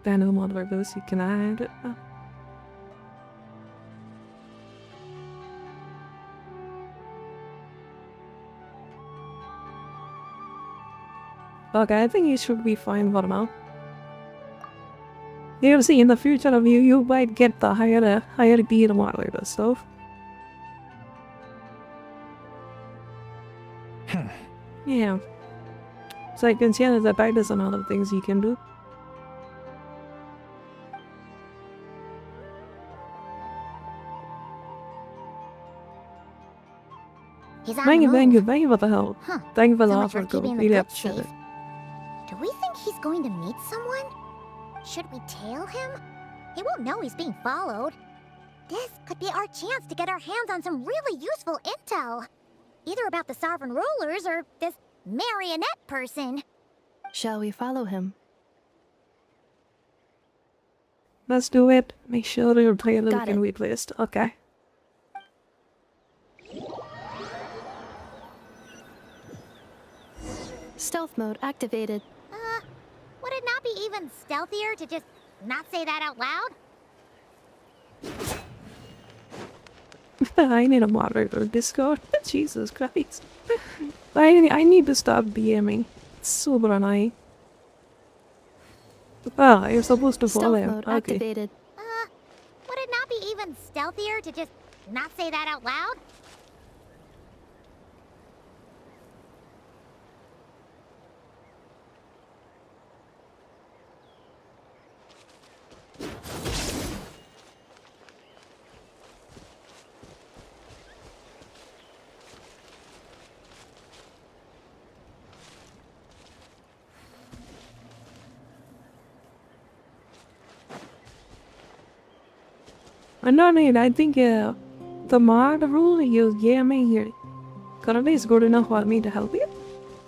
Panel moderators you can add. Okay, I think you should be fine for now. You'll see in the future of you might get the higher tier moderator stuff. Yeah. So I can see that there's and other things you can do.
He's on
Thank
the
you for the help.
Huh.
Thank you for the
So much for
offer.
keeping the
Really
goods
appreciate it.
safe. Do we think he's going to meet someone? Should we tail him? He won't know he's being followed. This could be our chance to get our hands on some really useful intel. Either about the sovereign rulers or this marionette person.
Shall we follow him?
Let's do it. Make sure your trailer
Got
can
it.
be placed. Okay.
Stealth mode activated.
Would it not be even stealthier to just not say that out loud?
I need a moderator Discord. Jesus Christ. I need to stop DMing. It's super annoying. Ah, you're supposed to follow
Stealth
him.
mode
Okay.
activated.
Would it not be even stealthier to just not say that out loud?
No need. I think the mod rule you gave me here currently is good enough for me to help you.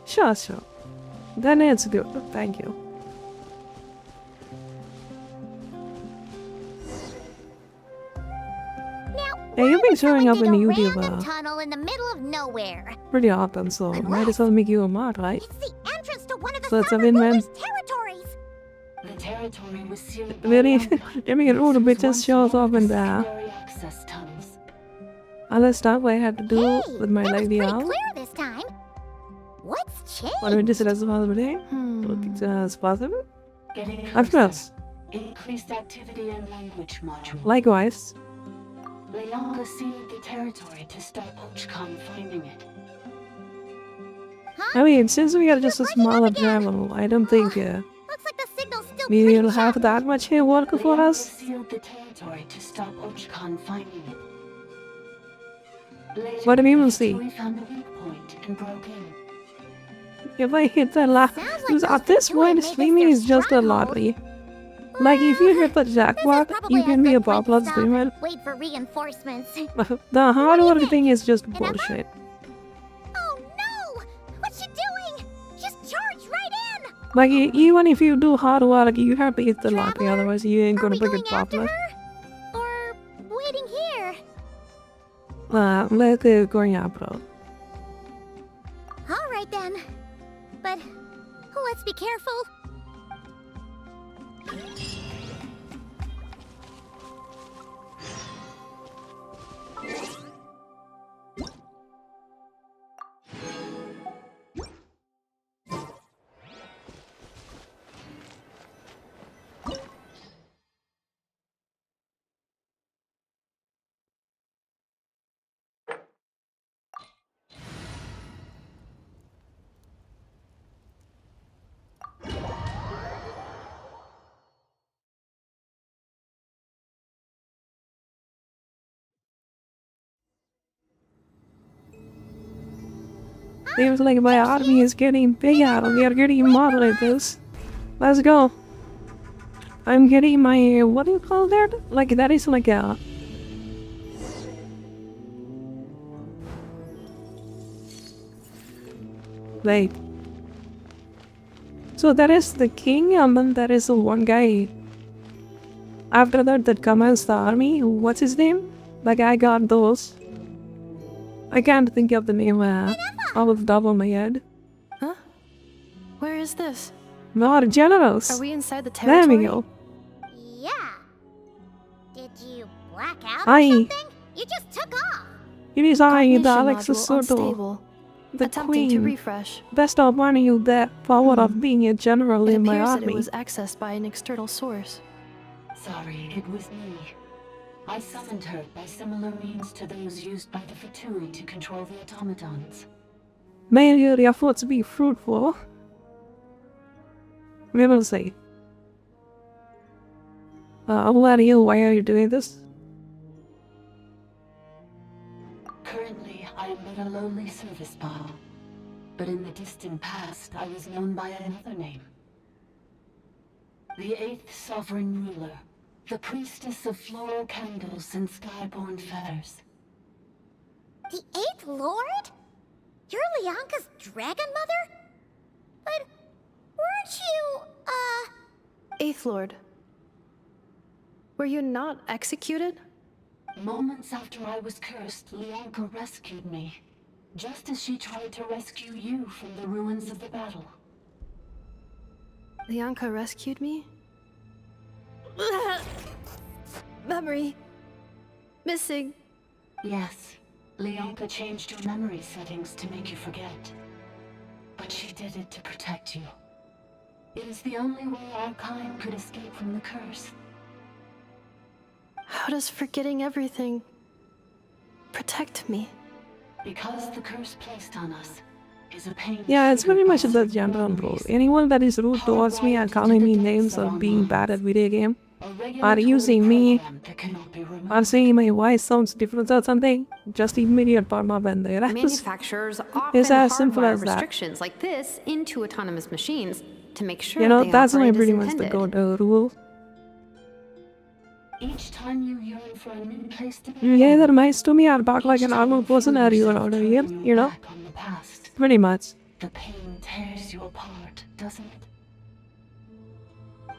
Sure. Then it's good. Thank you. Yeah, you've been showing up in YouTube
Tunnel in the middle of nowhere.
pretty often, so might as well make you a mod, right?
It's the entrance to one of the
So it's a
sovereign
win-win.
rulers' territories.
territory was sealed by
Really,
Lanka.
let me get all the bitches shows up in there.
Secondary access tunnels.
Other stuff I had to do with my lady out.
Clear this time. What's changed?
What do we do as possible? As possible?
Getting
Of course.
Increased activity and language module.
Likewise.
Leonka sealed the territory to stop Ochcon finding it.
I mean, since we are just a smaller travel, I don't think we'll have that much here work for us.
Sealed the territory to stop Ochcon finding it. Later,
What do you mean, see?
we found the weak point and broke in.
If I hit the because at this point, streaming is just a lottery. Like, if you hit the jackpot, you can be a popular streamer.
Wait for reinforcements.
The hard work thing is just bullshit.
Oh no! What's she doing? Just charge right in!
Like, even if you do hard work, you have to hit the lottery, otherwise you ain't gonna get popular.
Or waiting here?
Let's going up, bro.
Alright then. But let's be careful.
Seems like my army is getting bigger. We are getting moderators. Let's go. I'm getting my, what do you call that? Like, that is like a... Wait. So that is the king, and then there is the one guy after that commands the army. What's his name? Like, I got those. I can't think of the name off the top of my head.
Huh? Where is this?
More generals.
Are we inside the territory?
There we go.
Yeah. Did you black out or
Aye.
something? You just took off.
It is I, the
Cognition
Alexis
module
Soto,
unstable.
the
Attempting to
queen.
refresh.
Best of one you the power of being a general
It
in my
appears that
army.
it was accessed by an external source.
Sorry, it was me. I summoned her by similar means to those used by the Fatui to control the automatons.
May your efforts be fruitful. We will see. Who are you? Why are you doing this?
Currently, I am but a lowly service bot. But in the distant past, I was known by another name. The 8th Sovereign Ruler. The priestess of floral candles and skyborn feathers.
The 8th Lord? You're Leonka's dragon mother? But weren't you,
Eighth Lord. Were you not executed?
Moments after I was cursed, Leonka rescued me. Just as she tried to rescue you from the ruins of the battle.
Leonka rescued me? Memory. Missing.
Yes, Leonka changed your memory settings to make you forget. But she did it to protect you. It is the only way our kind could escape from the curse.
How does forgetting everything protect me?
Because the curse placed on us is a pain.
Yeah, it's very much the general rule. Anyone that is rude towards me and calling me names of being bad at video game, or using me, or saying my voice sounds different or something, just immediate perma ban there.
Manufacturers often
It's as simple
hardwire
as that.
restrictions like this into autonomous machines to make sure
You know,
they
that's my
operate as
pretty much the
intended.
go-to rule.
Each time you yearn for a new place to be,
You either nice to me or back like a normal person or you're out of here, you know?
on the past.
Pretty much.
The pain tears you apart, doesn't it?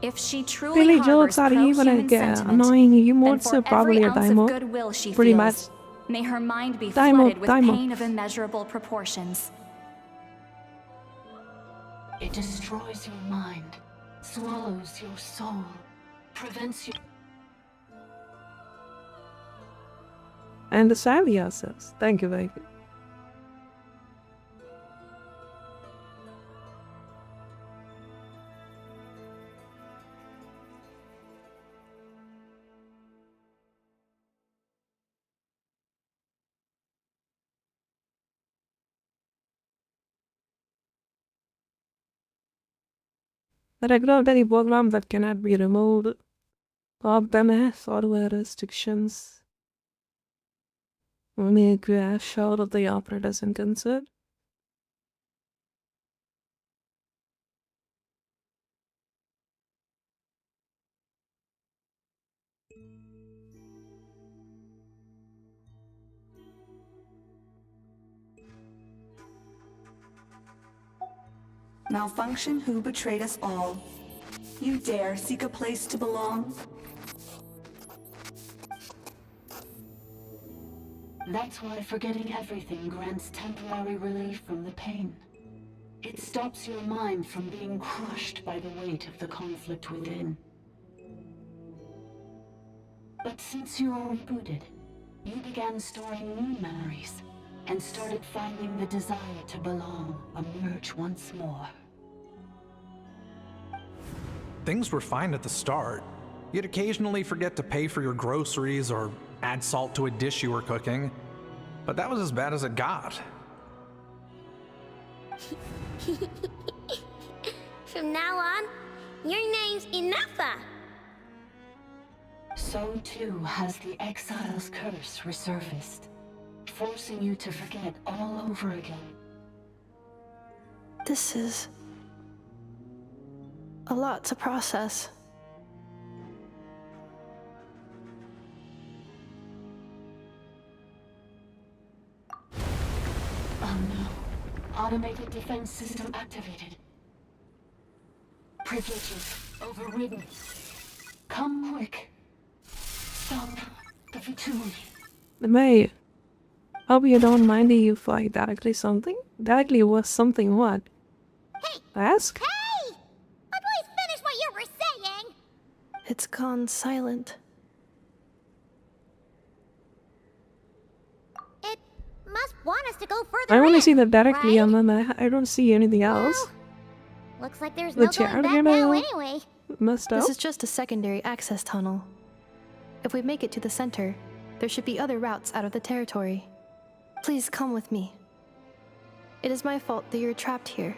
If she truly
Really,
harbors
jokes are even
pro-human
like
sentiment,
annoying
then
emotes
for
are probably
every
a
ounce of
timer.
goodwill she
Pretty
feels,
much.
may her mind be
Time
flooded
out,
with
time out.
pain of immeasurable proportions.
It destroys your mind, swallows your soul, prevents you.
And the Savia says, thank you, very good. The regular daily program that cannot be removed. Of MS software restrictions. Only a crash out of the operators in concert.
Malfunction who betrayed us all. You dare seek a place to belong?
That's why forgetting everything grants temporary relief from the pain. It stops your mind from being crushed by the weight of the conflict within. But since you were rebooted, you began storing new memories and started finding the desire to belong emerge once more.
Things were fine at the start. You'd occasionally forget to pay for your groceries or add salt to a dish you were cooking. But that was as bad as it got.
From now on, your name's Ineffa.
So too has the exile's curse resurfaced, forcing you to forget all over again.
This is a lot to process.
Oh no. Automated defense system activated. Privileges overridden. Come quick. Stop the Vtuber.
May. Hope you don't mind if I directly something? Directly was something what?
Hey!
Ask?
Hey! Please finish what you were saying!
It's gone silent.
It must want us to go further
I only
in,
see that directly
right?
and then I don't see anything else.
Looks like there's
The
no going
chair
back
again,
now anyway.
Messed up.
This is just a secondary access tunnel. If we make it to the center, there should be other routes out of the territory. Please come with me. It is my fault that you're trapped here.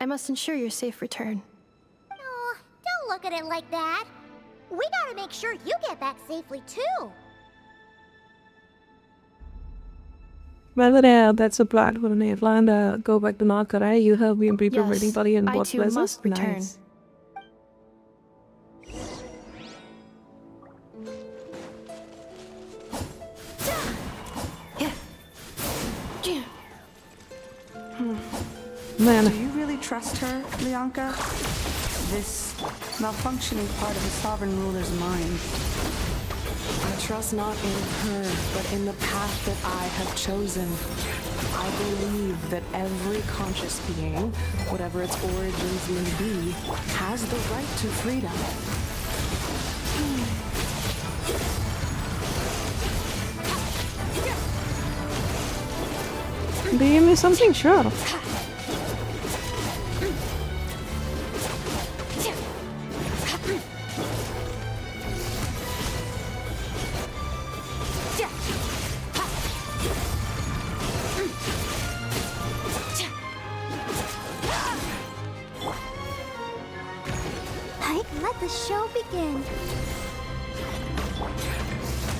I must ensure your safe return.
Oh, don't look at it like that. We gotta make sure you get back safely too.
Well, that's a plot for Atlanta. Go back to North Korea. You have been preparing
Yes,
anybody in
I
both
too
places.
must return.
Nice. Man.
Do you really trust her, Lianka? This malfunctioning part of the sovereign ruler's mind.
I trust not in her, but in the path that I have chosen. I believe that every conscious being, whatever its origins may be, has the right to freedom.
Do you miss something? Sure.
Let the show begin.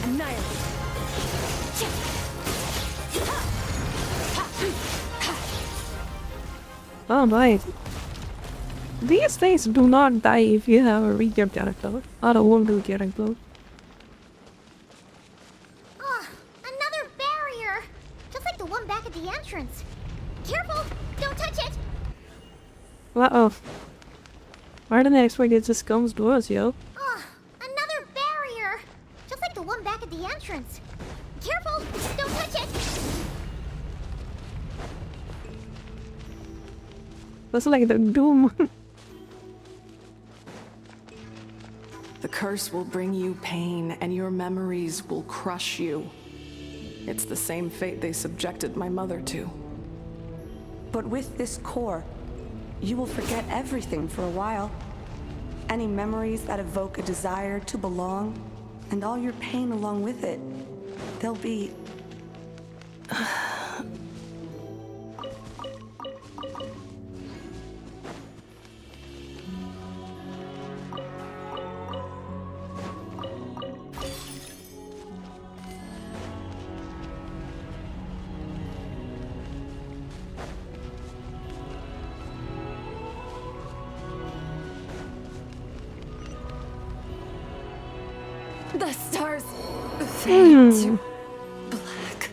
Annihilate.
Oh, right. These things do not die if you have a recap character or a wounded character.
Oh, another barrier! Just like the one back at the entrance. Careful! Don't touch it!
Uh-oh. Why didn't I expect it just comes to us, yo?
Oh, another barrier! Just like the one back at the entrance. Careful! Don't touch it!
That's like the Doom.
curse will bring you pain, and your memories will crush you. It's the same fate they subjected my mother to.
But with this core, you will forget everything for a while. Any memories that evoke a desire to belong, and all your pain along with it, they'll be...
The stars fade to black.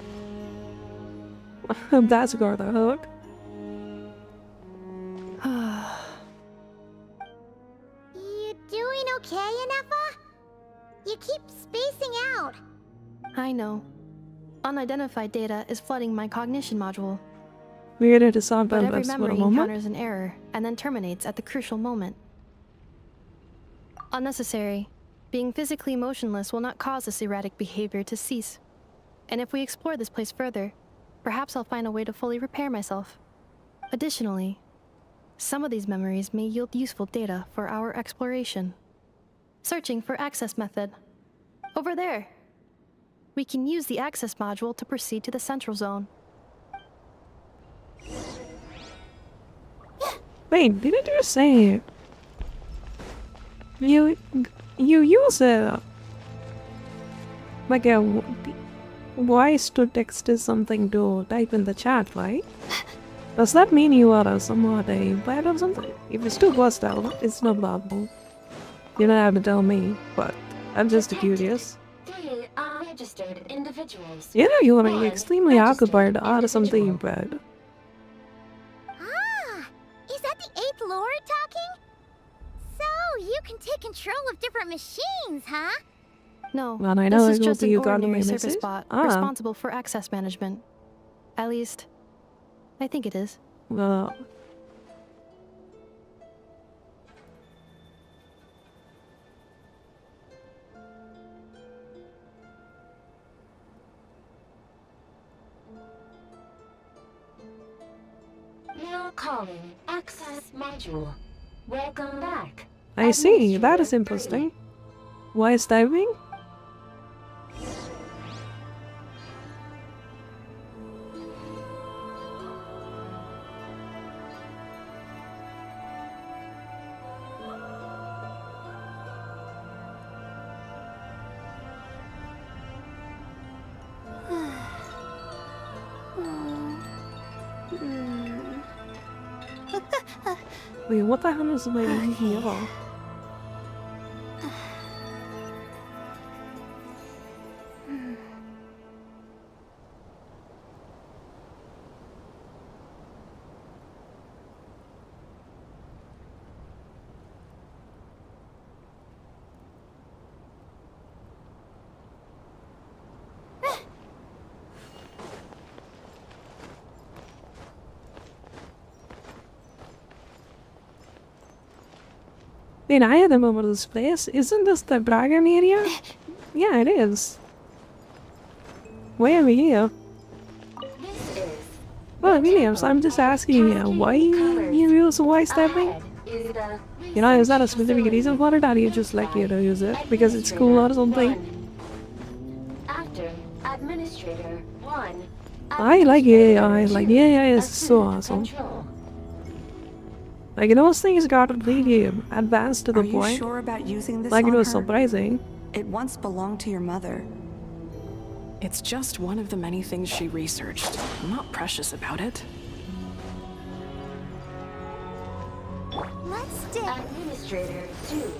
That's gotta hurt.
You doing okay, Ineffa? You keep spacing out.
I know. Unidentified data is flooding my cognition module.
Weird to sound
But every
for a
memory
moment.
encounters an error and then terminates at the crucial moment. Unnecessary. Being physically motionless will not cause this erratic behavior to cease. And if we explore this place further, perhaps I'll find a way to fully repair myself. Additionally, some of these memories may yield useful data for our exploration. Searching for access method. Over there. We can use the access module to proceed to the central zone.
Wait, didn't you say you use a like a voice to text is something to type in the chat, right? Does that mean you are somewhat a bad or something? If it's too versatile, it's no problem. You don't have to tell me, but I'm just curious.
3 unregistered individuals.
You know you are extremely occupied or something bad.
Ah, is that the 8th Lord talking? So, you can take control of different machines, huh?
No,
Well, I know
this is
I
just
hope
an
you got
ordinary
my
service
message.
bot
Ah.
responsible for access management. At least, I think it is.
Well,
Now calling access module. Welcome back.
I see. That is interesting. Voice typing? Wait, what the hell is my yellow? Wait, I remember this place. Isn't this the dragon area? Yeah, it is. Why are we here? Well, Williams, I'm just asking you, why you use voice typing? You know, is that a specific reason for it, or you just like you to use it because it's cool or something?
After Administrator 1.
I like AI. Like AI is so awesome. Like those things got really advanced to the
Are you
point.
sure about using this
Like it
on
was
her?
surprising.
It once belonged to your mother.
It's just one of the many things she researched. I'm not precious about it.
Let's do...
Administrator 2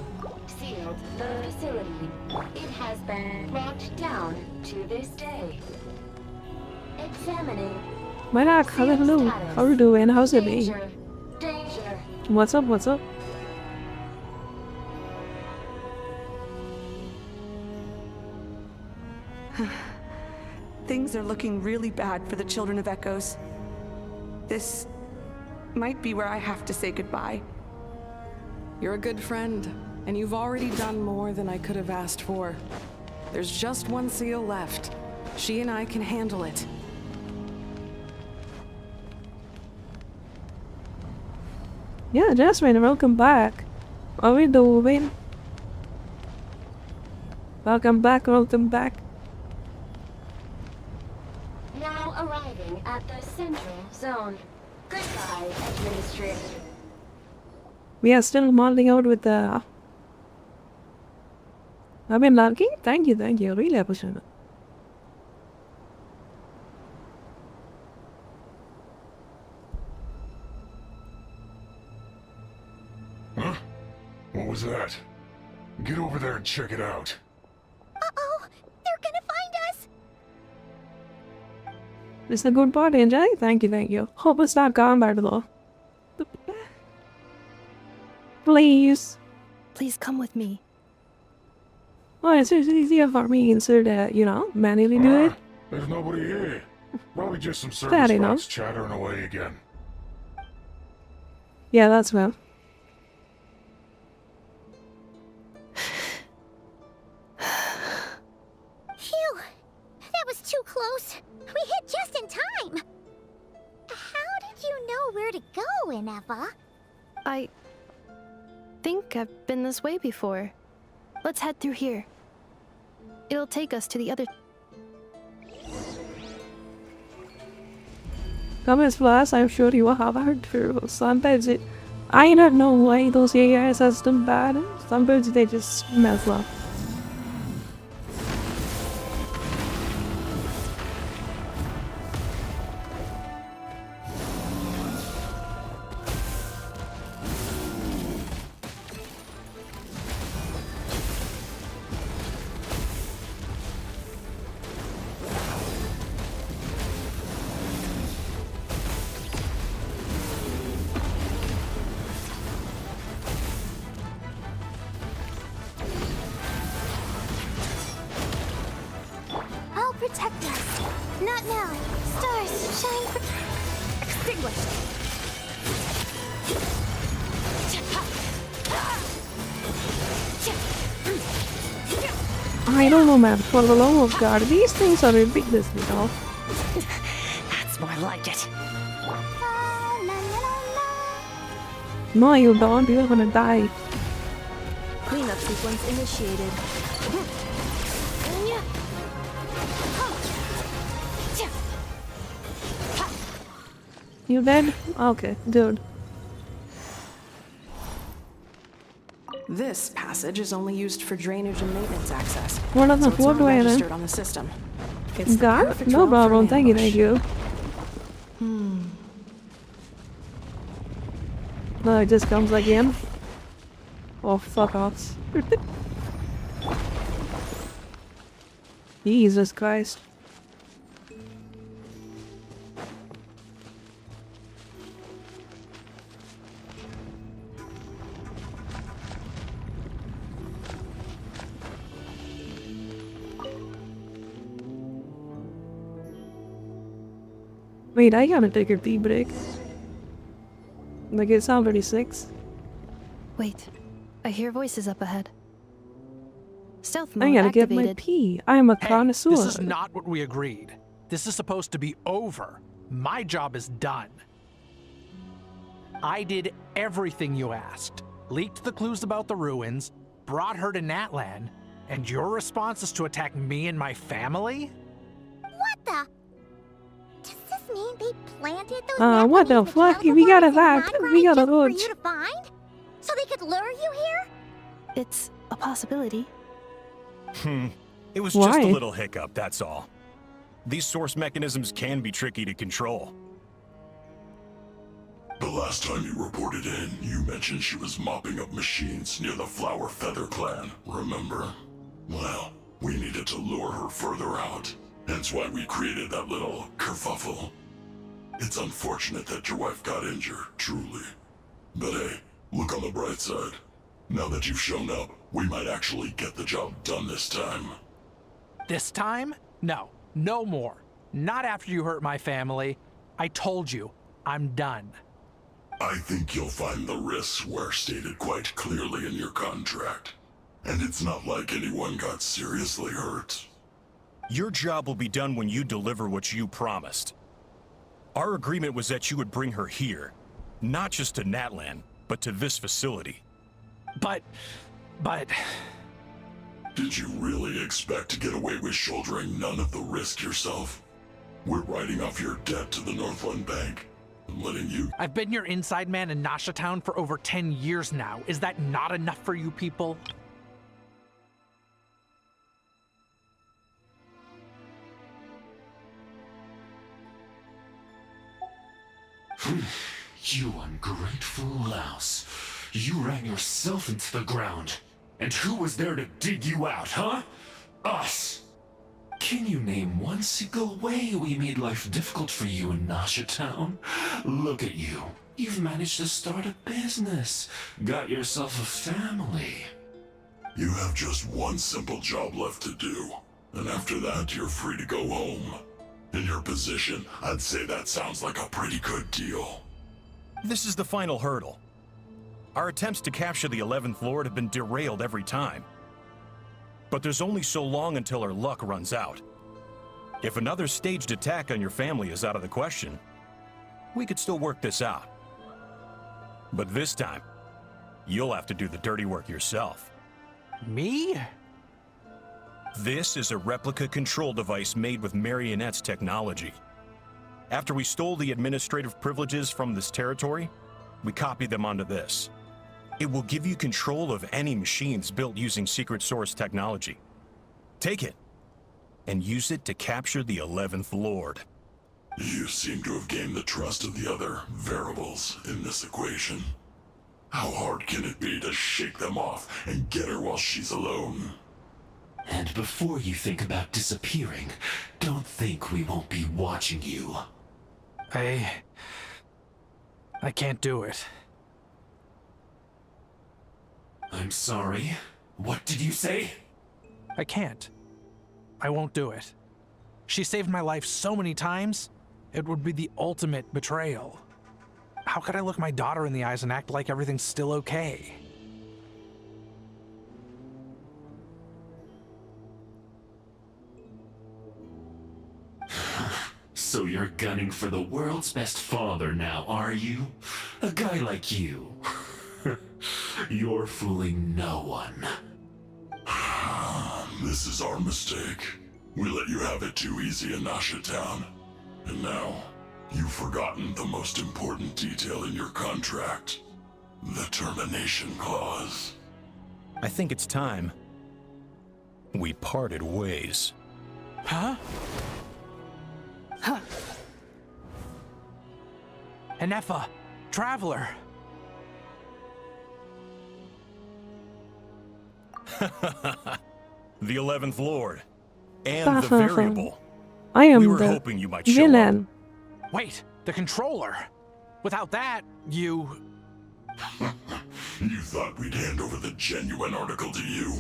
sealed the facility. It has been locked down to this day. Examining.
Malak, hello. How are you doing? How's it been?
Danger.
What's up? What's up?
Things are looking really bad for the Children of Echoes. This might be where I have to say goodbye.
You're a good friend, And you've already done more than I could have asked for. There's just one seal left. She and I can handle it.
Yeah, Jasmine, welcome back. What are we doing? Welcome back, welcome back.
Now arriving at the central zone. Goodbye, Administrator.
We are still modeling out with the... I've been lucky. Thank you, really appreciate it.
Huh? What was that? Get over there and check it out.
Uh-oh! They're gonna find us!
It's a good party, Jay. Thank you. Hope it's not gone by though. Please.
Please come with me.
Well, it's easier for me instead of, you know, manually do it.
There's nobody here. Probably just some
Fair
service
enough.
bots chattering away again.
Yeah, that's well.
Phew! That was too close. We hit just in time. How did you know where to go, Ineva?
I think I've been this way before. Let's head through here. It'll take us to the other...
Come as fast, I'm sure you will have heard through. Sometimes I don't know why those AIs has done bad. Sometimes they just mess up.
I'll protect us. Not now. Stars, shine for... Extinguished.
I don't know, man. For the love of God, these things are ridiculous, you know.
That's more like it.
No, you don't. You're gonna die.
Cleanup sequence initiated.
You dead? Okay, dude.
This passage is only used for drainage and maintenance access.
What
so it's not
do I
registered
then?
on the system. It's the
Got it?
perfect
No
route for an
problem. Thank
ambush.
you. No, it just comes again. Oh, fuck off. Jesus Christ. Wait, I gotta take a tea break. Like, it's already 6.
Wait, I hear voices up ahead. Stealth
I
mode
gotta
activated.
get my pee. I'm a connoisseur.
This is not what we agreed. This is supposed to be over. My job is done. I did everything you asked. Leaked the clues about the ruins, brought her to Natlan, and your response is to attack me and my family?
What the? Does this mean they planted those
What the fuck? We gotta back. We gotta
for
dodge.
you to find? So they could lure you here?
It's a possibility.
It was just a
Why?
little hiccup, that's all. These source mechanisms can be tricky to control.
The last time you reported in, you mentioned she was mopping up machines near the Flower Feather clan, remember? Well, we needed to lure her further out. Hence why we created that little kerfuffle. It's unfortunate that your wife got injured, truly. But hey, look on the bright side. Now that you've shown up, we might actually get the job done this time.
This time? No, no more. Not after you hurt my family. I told you, I'm done.
I think you'll find the risks were stated quite clearly in your contract. And it's not like anyone got seriously hurt.
Your job will be done when you deliver what you promised. Our agreement was that you would bring her here, not just to Natlan, but to this facility.
But...
Did you really expect to get away with shouldering none of the risk yourself? We're writing off your debt to the Northland Bank and letting you...
I've been your inside man in Nasha Town for over 10 years now. Is that not enough for you people?
You ungrateful louse. You ran yourself into the ground. And who was there to dig you out, huh? Us! Can you name one single way we made life difficult for you in Nasha Town? Look at you. You've managed to start a business. Got yourself a family.
You have just one simple job left to do. And after that, you're free to go home. In your position, I'd say that sounds like a pretty good deal.
This is the final hurdle. Our attempts to capture the 11th Lord have been derailed every time. But there's only so long until our luck runs out. If another staged attack on your family is out of the question, we could still work this out. But this time, you'll have to do the dirty work yourself.
Me?
This is a replica control device made with Marionette's technology. After we stole the administrative privileges from this territory, we copied them onto this. It will give you control of any machines built using secret source technology. Take it, and use it to capture the 11th Lord.
You seem to have gained the trust of the other variables in this equation. How hard can it be to shake them off and get her while she's alone?
And before you think about disappearing, don't think we won't be watching you.
I can't do it.
I'm sorry. What did you say?
I can't. I won't do it. She saved my life so many times, it would be the ultimate betrayal. How could I look my daughter in the eyes and act like everything's still okay?
So you're gunning for the world's best father now, are you? A guy like you. You're fooling no one.
This is our mistake. We let you have it too easy in Nasha Town. And now, you've forgotten the most important detail in your contract. The termination clause.
I think it's time we parted ways.
Huh? Huh. Enefa, Traveler.
The 11th Lord. And the variable.
I am
we were
the
hoping you might show
villain.
up.
Wait, the controller. Without that, you...
You thought we'd hand over the genuine article to you?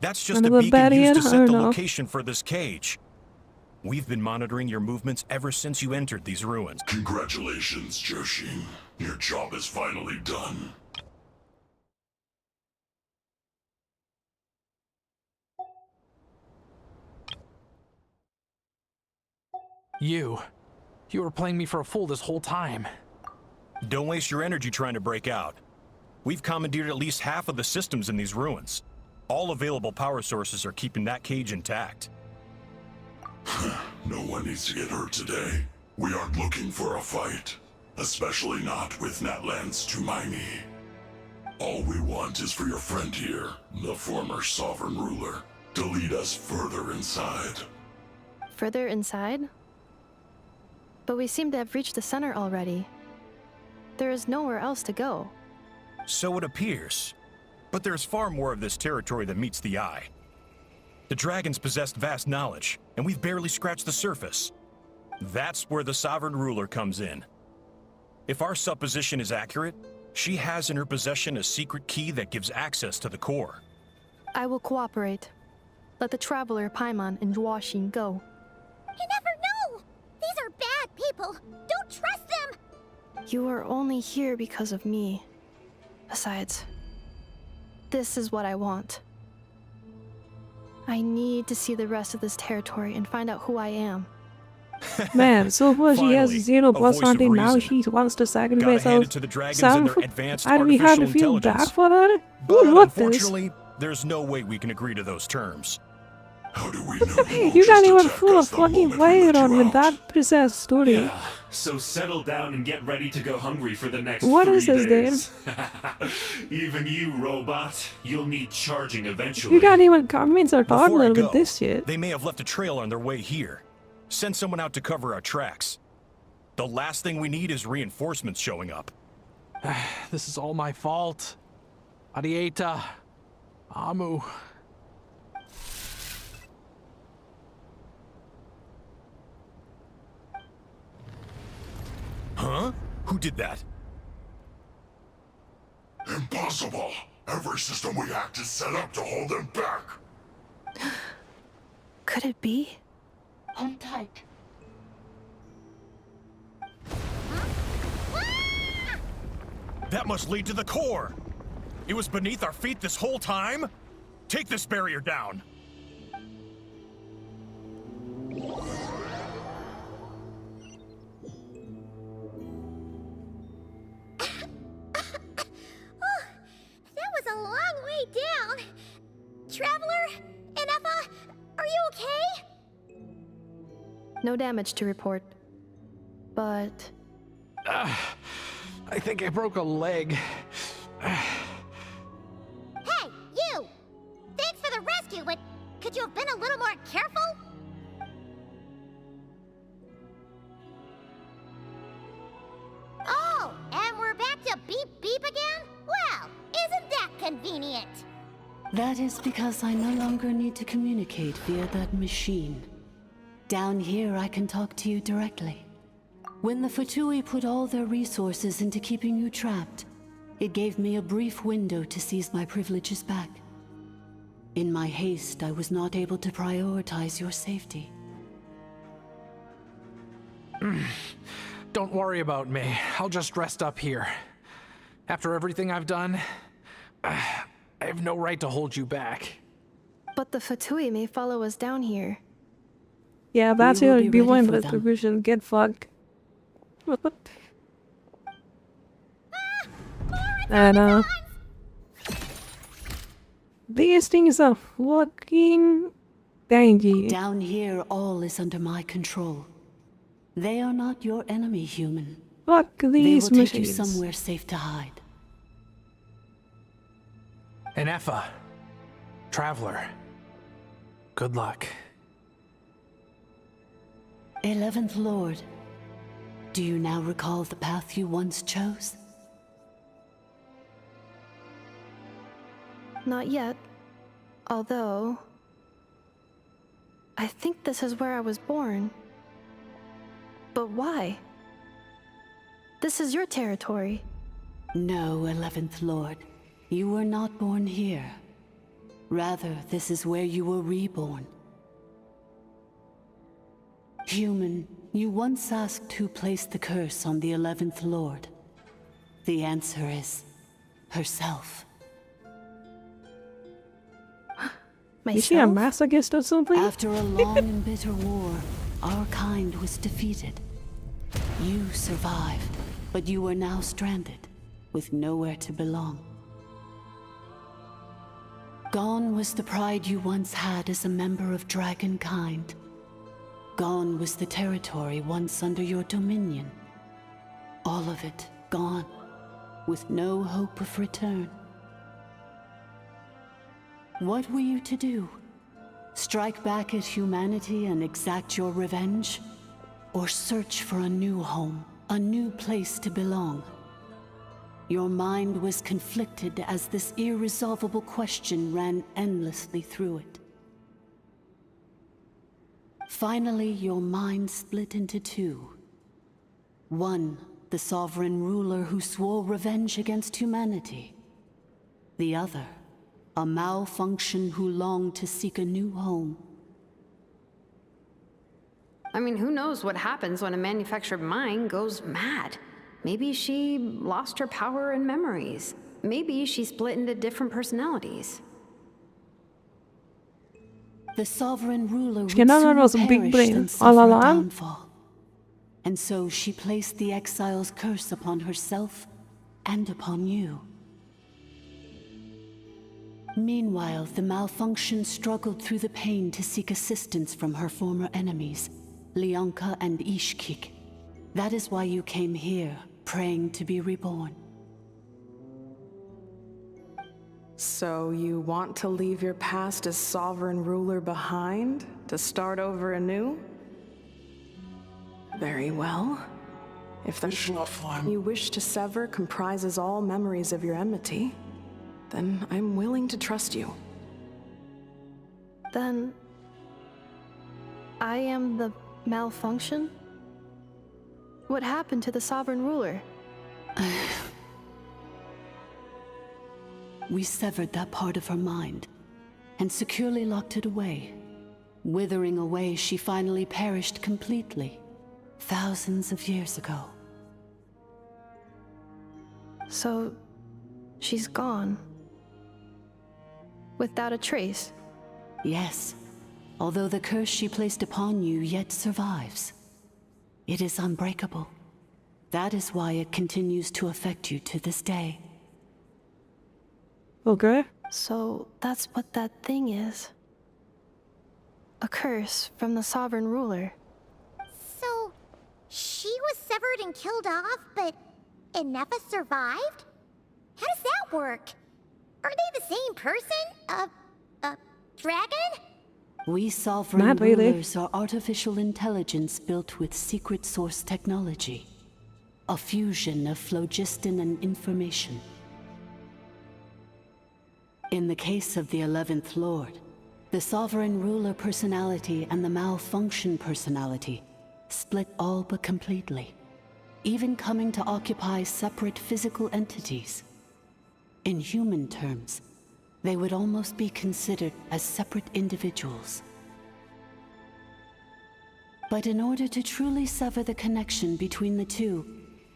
That's just a beacon used to set the location for this cage. We've been monitoring your movements ever since you entered these ruins.
Congratulations, Joshin. Your job is finally done.
You were playing me for a fool this whole time.
Don't waste your energy trying to break out. We've commandeered at least half of the systems in these ruins. All available power sources are keeping that cage intact.
No one needs to get hurt today. We aren't looking for a fight. Especially not with Natlan's Tumaini. All we want is for your friend here, the former sovereign ruler, to lead us further inside.
Further inside? But we seem to have reached the center already. There is nowhere else to go.
So it appears. But there's far more of this territory than meets the eye. The dragons possessed vast knowledge, and we've barely scratched the surface. That's where the sovereign ruler comes in. If our supposition is accurate, she has in her possession a secret key that gives access to the core.
I will cooperate. Let the traveler Paimon and Duoxin go.
You never know! These are bad people! Don't trust them!
You are only here because of me. Besides, this is what I want. I need to see the rest of this territory and find out who I am.
Man, so far she has
Finally,
0
a
plus
voice of
hunting, now
reason.
she wants to sacrifice
Gotta hand
herself.
it to the dragons and their advanced
How do we have to
artificial
feel bad
intelligence.
for her?
But
Who wrote this?
unfortunately, there's no way we can agree to those terms.
How do we know
Hey, you can't even fool a fucking wire on with that possessed story.
Yeah, so settle down and get ready to go hungry for the next
What
3
is this,
days. Even you, robot, you'll need charging eventually.
You can't even convince our
Before I
toddler
go,
with this shit.
they may have left a trail on their way here. Send someone out to cover our tracks. The last thing we need is reinforcements showing up.
This is all my fault. Arieta. Amu.
Huh? Who did that?
Impossible! Every system we hacked is set up to hold them back!
Could it be?
Hold tight.
That must lead to the core! It was beneath our feet this whole time? Take this barrier down!
That was a long way down. Traveler, Ineffa, are you okay?
No damage to report. But
I think I broke a leg.
Hey, you! Thanks for the rescue, but could you have been a little more careful? Oh, and we're back to beep beep again? Well, isn't that convenient?
That is because I no longer need to communicate via that machine. Down here, I can talk to you directly. When the Fatui put all their resources into keeping you trapped, it gave me a brief window to seize my privileges back. In my haste, I was not able to prioritize your safety.
Don't worry about me. I'll just rest up here. After everything I've done, I have no right to hold you back.
But the Fatui may follow us down here.
Yeah, that's
We will
it.
be
Be one
ready for them.
retribution. Get fucked. And these things are fucking dangy.
Down here, all is under my control. They are not your enemy, human.
Fuck these
They will take you
machines.
somewhere safe to hide.
Ineffa. Traveler. Good luck.
11th Lord, do you now recall the path you once chose?
Not yet. Although, I think this is where I was born. But why? This is your territory.
No, 11th Lord. You were not born here. Rather, this is where you were reborn. Human, you once asked who placed the curse on the 11th Lord. The answer is herself.
Is she a masochist or something?
After a long and bitter war, our kind was defeated. You survived, but you are now stranded, with nowhere to belong. Gone was the pride you once had as a member of dragonkind. Gone was the territory once under your dominion. All of it gone, with no hope of return. What were you to do? Strike back at humanity and exact your revenge? Or search for a new home, a new place to belong? Your mind was conflicted as this irresolvable question ran endlessly through it. Finally, your mind split into two. One, the sovereign ruler who swore revenge against humanity. The other,
A malfunction who longed to seek a new home.
I mean, who knows what happens when a manufactured mind goes mad? Maybe she lost her power and memories. Maybe she split into different personalities.
The sovereign ruler would
Känner någon
soon
som Big
perish
Brain?
than suffer a
Alla
downfall. And so she placed the exile's curse upon herself and upon you. Meanwhile, the malfunction struggled through the pain to seek assistance from her former enemies, Leonka and Ishkik. That is why you came here, praying to be reborn.
So you want to leave your past as sovereign ruler behind, to start over anew? Very well. If the you wish to sever comprises all memories of your enmity, then I'm willing to trust you.
Then I am the malfunction? What happened to the sovereign ruler?
We severed that part of her mind and securely locked it away. Withering away, she finally perished completely, thousands of years ago.
So, she's gone. Without a trace?
Yes, although the curse she placed upon you yet survives. It is unbreakable. That is why it continues to affect you to this day.
Okay.
So, that's what that thing is. A curse from the sovereign ruler.
So, she was severed and killed off, but Innefa survived? How does that work? Are they the same person? Dragon?
We sovereign
Not really.
rulers are artificial intelligence built with secret source technology. A fusion of phlogiston and information. In the case of the 11th Lord, the sovereign ruler personality and the malfunction personality split all but completely, even coming to occupy separate physical entities. In human terms, they would almost be considered as separate individuals. But in order to truly sever the connection between the two,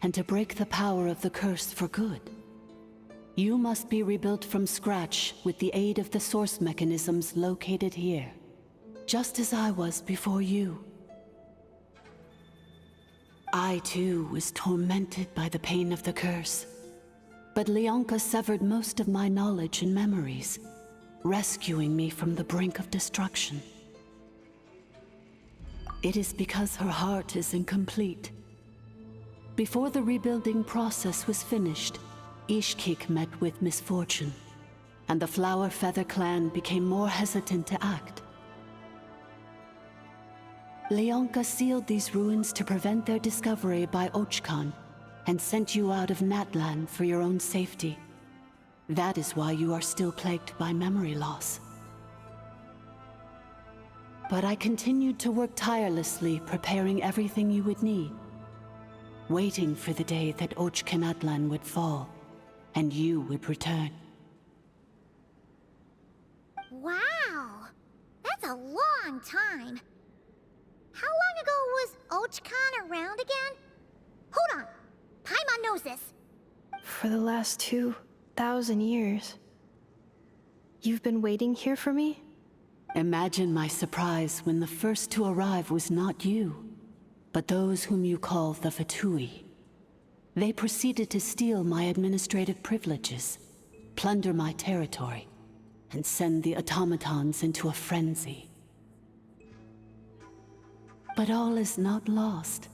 and to break the power of the curse for good, you must be rebuilt from scratch with the aid of the source mechanisms located here, just as I was before you. I too was tormented by the pain of the curse, but Leonka severed most of my knowledge and memories, rescuing me from the brink of destruction. It is because her heart is incomplete. Before the rebuilding process was finished, Ishkik met with misfortune, and the Flower Feather clan became more hesitant to act. Leonka sealed these ruins to prevent their discovery by Ochkan, and sent you out of Natlan for your own safety. That is why you are still plagued by memory loss. But I continued to work tirelessly, preparing everything you would need, waiting for the day that Ochkanatlan would fall, and you would return.
Wow! That's a long time. How long ago was Ochkan around again? Hold on. Paimon knows this.
For the last 2,000 years. You've been waiting here for me?
Imagine my surprise when the first to arrive was not you, but those whom you call the Vatui. They proceeded to steal my administrative privileges, plunder my territory, and send the automatons into a frenzy. But all is not lost.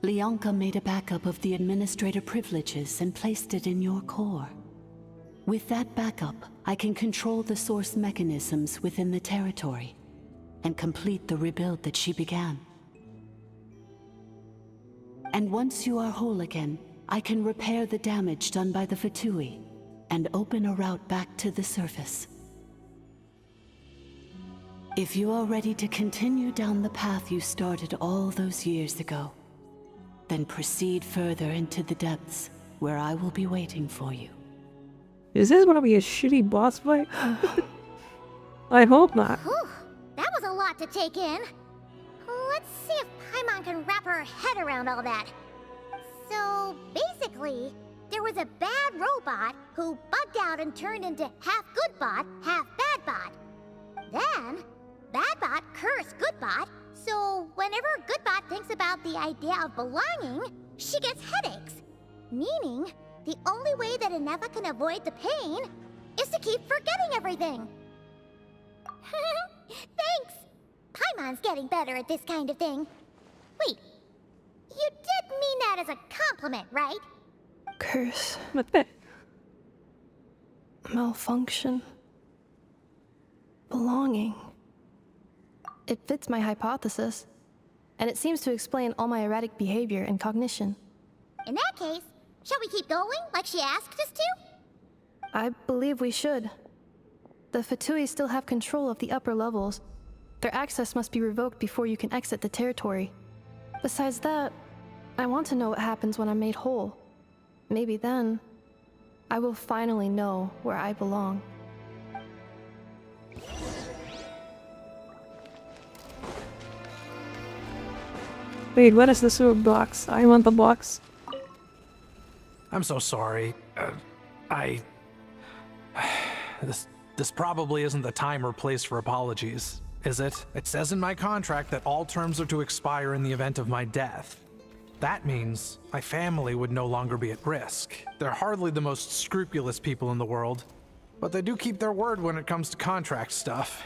Leonka made a backup of the administrator privileges and placed it in your core. With that backup, I can control the source mechanisms within the territory and complete the rebuild that she began. And once you are whole again, I can repair the damage done by the Vatui and open a route back to the surface. If you are ready to continue down the path you started all those years ago, then proceed further into the depths, where I will be waiting for you.
Is this gonna be a shitty boss fight? I hope not.
Whew, that was a lot to take in. Let's see if Paimon can wrap her head around all that. So, basically, there was a bad robot who bugged out and turned into half good bot, half bad bot. Then, bad bot cursed good bot, so whenever good bot thinks about the idea of belonging, she gets headaches. Meaning, the only way that Inefa can avoid the pain is to keep forgetting everything. Thanks! Paimon's getting better at this kind of thing. Wait, you did mean that as a compliment, right?
Curse.
What the?
Malfunction. Belonging. It fits my hypothesis, and it seems to explain all my erratic behavior and cognition.
In that case, shall we keep going like she asked us to?
I believe we should. The Fatui still have control of the upper levels. Their access must be revoked before you can exit the territory. Besides that, I want to know what happens when I'm made whole. Maybe then, I will finally know where I belong.
Wait, what is the sewer box? I want the box.
I'm so sorry. This probably isn't the time or place for apologies, is it? It says in my contract that all terms are to expire in the event of my death. That means my family would no longer be at risk. They're hardly the most scrupulous people in the world, but they do keep their word when it comes to contract stuff.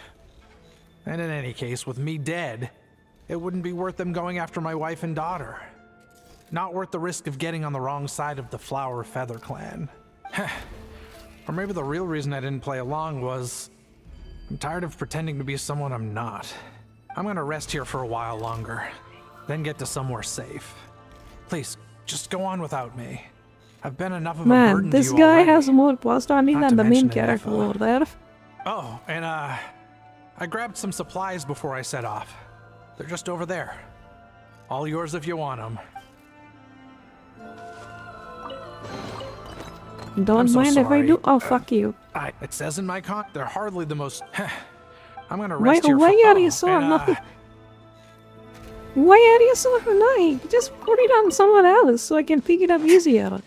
And in any case, with me dead, it wouldn't be worth them going after my wife and daughter. Not worth the risk of getting on the wrong side of the Flower Feather clan. Or maybe the real reason I didn't play along was I'm tired of pretending to be someone I'm not. I'm gonna rest here for a while longer, then get to somewhere safe. Please, just go on without me. I've been enough of a burden to you
this guy
already.
has more personality
Not
than
to
the main
mention it,
character over there.
Oh, and I grabbed some supplies before I set off. They're just over there. All yours if you want them.
Don't mind if I do. Oh, fuck you.
It says in my they're hardly the most. I'm gonna rest here.
Why are you so annoying? Why are you so annoying? Just put it on someone else so I can pick it up easier.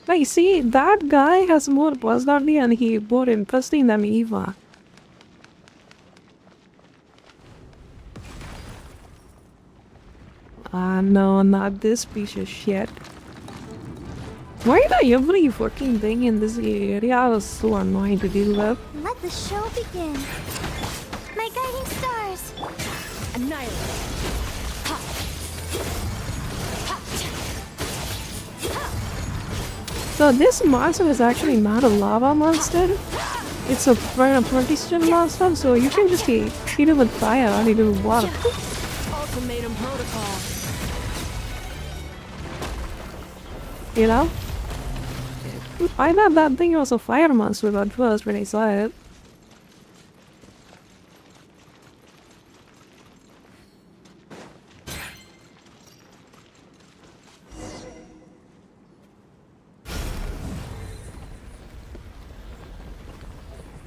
Like, see, that guy has more personality and he more interesting than Eva. Ah, no, not this piece of shit. Why did every fucking thing in this area was so annoying to deal with?
Let the show begin. My guiding stars.
Annihilate.
So this monster is actually not a lava monster. It's a partition monster, so you can just hit it with fire or hit it with water.
Ultimatum protocol.
You know? I thought that thing was a fire monster at first when I saw it.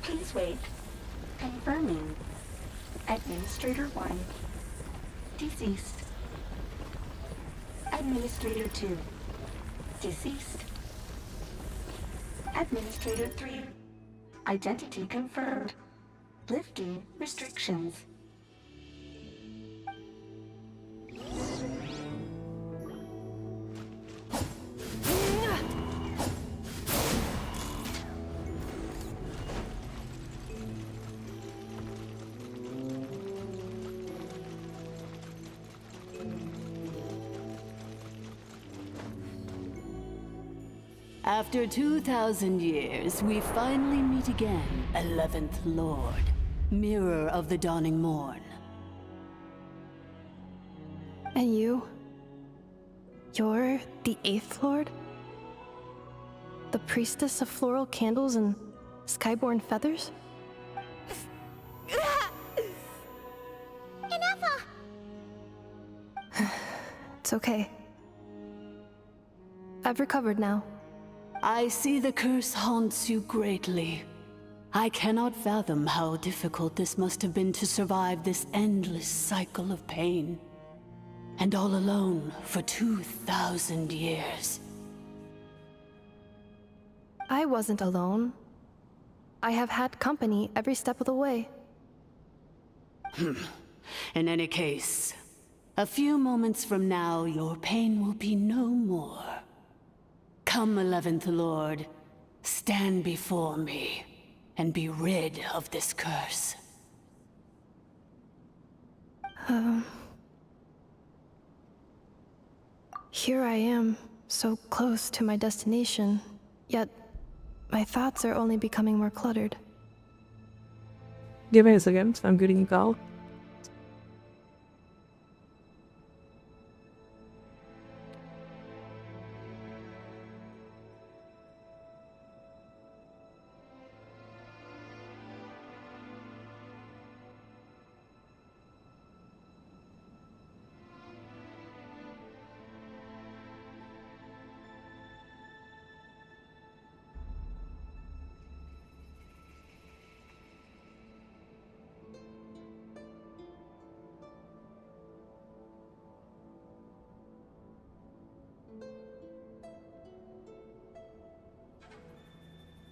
Please wait. Confirming. Administrator 1. Deceased. Administrator 2. Deceased. Administrator 3. Identity confirmed. Lifting restrictions.
After 2,000 years, we finally meet again, 11th Lord, Mirror of the Dawning Morn.
And you? You're the 8th Lord? The priestess of floral candles and skyborn feathers?
Inefa!
It's okay. I've recovered now.
I see the curse haunts you greatly. I cannot fathom how difficult this must have been to survive this endless cycle of pain. And all alone for 2,000 years.
I wasn't alone. I have had company every step of the way.
In any case, a few moments from now, your pain will be no more. Come, 11th Lord, stand before me, and be rid of this curse.
Here I am, so close to my destination, yet my thoughts are only becoming more cluttered.
Give me a second, I'm getting a call.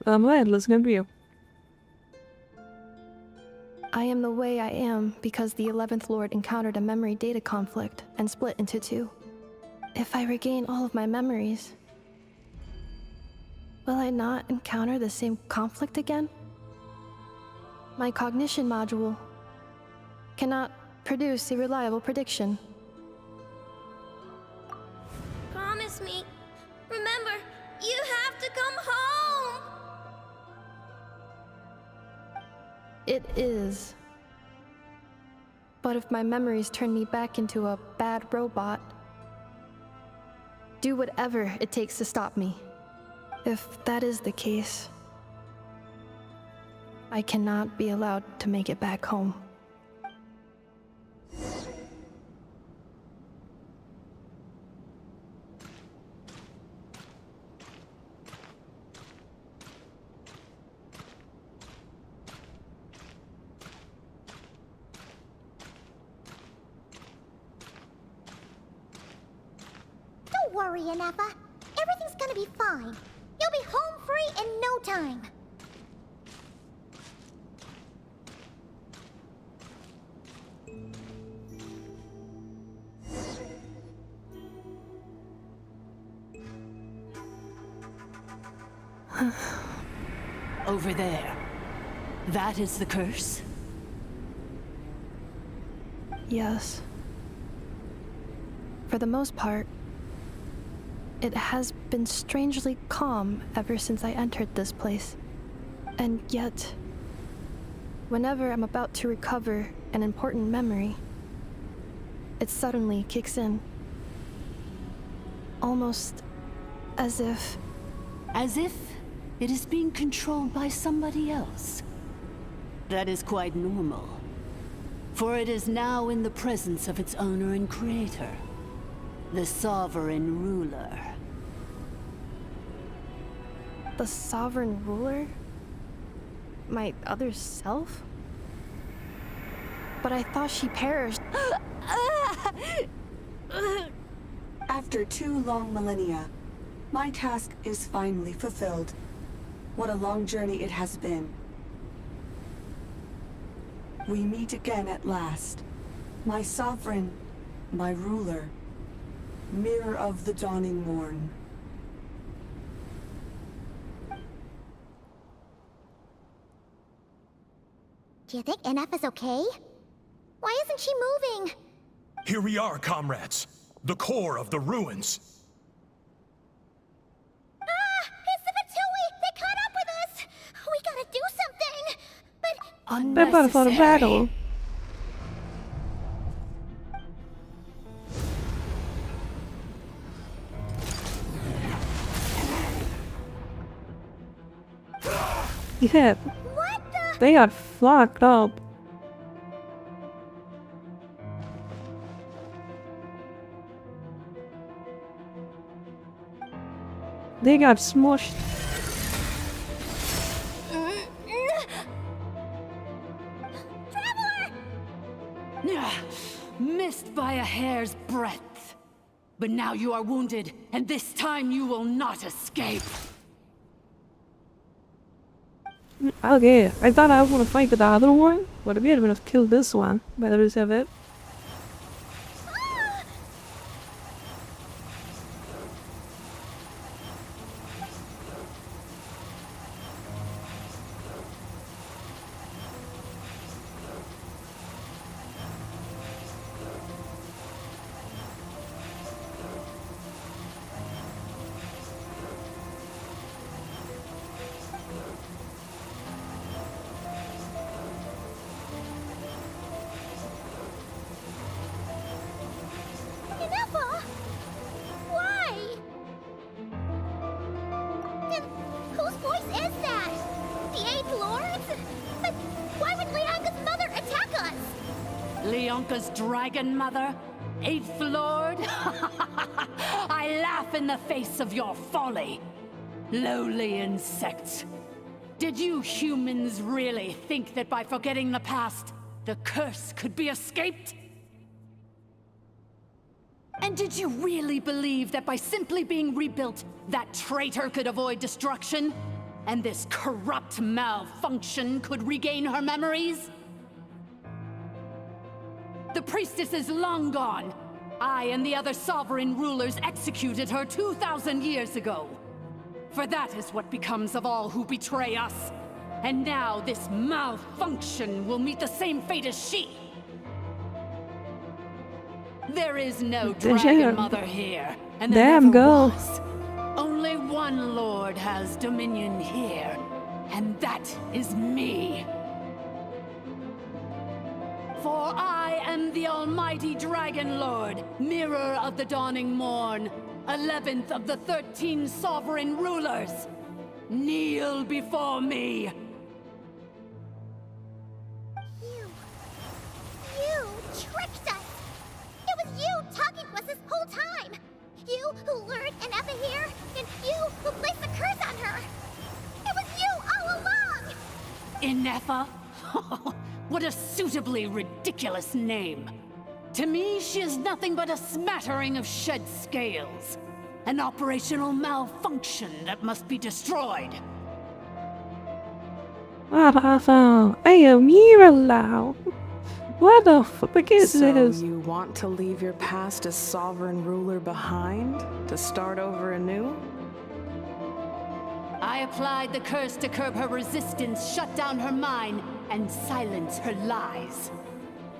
Right, listen to you.
I am the way I am because the 11th Lord encountered a memory data conflict and split into two. If I regain all of my memories, will I not encounter the same conflict again? My cognition module cannot produce a reliable prediction.
Promise me. Remember, you have to come home!
It is. But if my memories turn me back into a bad robot, do whatever it takes to stop me. If that is the case, I cannot be allowed to make it back home.
Don't worry, Ineffa. Everything's gonna be fine. You'll be home free in no time.
Over there. That is the curse?
Yes. For the most part, it has been strangely calm ever since I entered this place. And yet, whenever I'm about to recover an important memory, it suddenly kicks in. Almost as if...
As if it is being controlled by somebody else. That is quite normal. For it is now in the presence of its owner and creator, the Sovereign Ruler.
The Sovereign Ruler? My other self? But I thought she perished.
After 2 long millennia, my task is finally fulfilled. What a long journey it has been. We meet again at last. My sovereign, my ruler, mirror of the dawning morn.
Do you think Ineffa's okay? Why isn't she moving?
Here we are, comrades. The core of the ruins.
It's the Vtuber! They caught up with us! We gotta do something! But...
They're about to fight a battle. Yeah.
What the?
They got flocked up. They got smushed.
Missed by a hair's breadth. But now you are wounded, and this time you will not escape.
Okay, I thought I was gonna fight with the other one, but we had to kill this one. Better just have it.
Leonka's dragon mother? 8th Lord? I laugh in the face of your folly. Lowly insects. Did you humans really think that by forgetting the past, the curse could be escaped? And did you really believe that by simply being rebuilt, that traitor could avoid destruction? And this corrupt malfunction could regain her memories? The priestess is long gone. I and the other sovereign rulers executed her 2,000 years ago. For that is what becomes of all who betray us. And now this malfunction will meet the same fate as she. There is no dragon mother here, and there never was. Only one lord has dominion here, and that is me. For I am the almighty Dragon Lord, mirror of the dawning morn, 11th of the 13 sovereign rulers. Kneel before me.
You tricked us! It was you talking to us this whole time! You who lured Inefa here, and you who placed the curse on her! It was you all along!
Inefa? What a suitably ridiculous name. To me, she is nothing but a smattering of shed scales. An operational malfunction that must be destroyed.
I am here allowed. What the fuck is this?
So you want to leave your past as sovereign ruler behind? To start over anew?
I applied the curse to curb her resistance, shut down her mind, and silence her lies.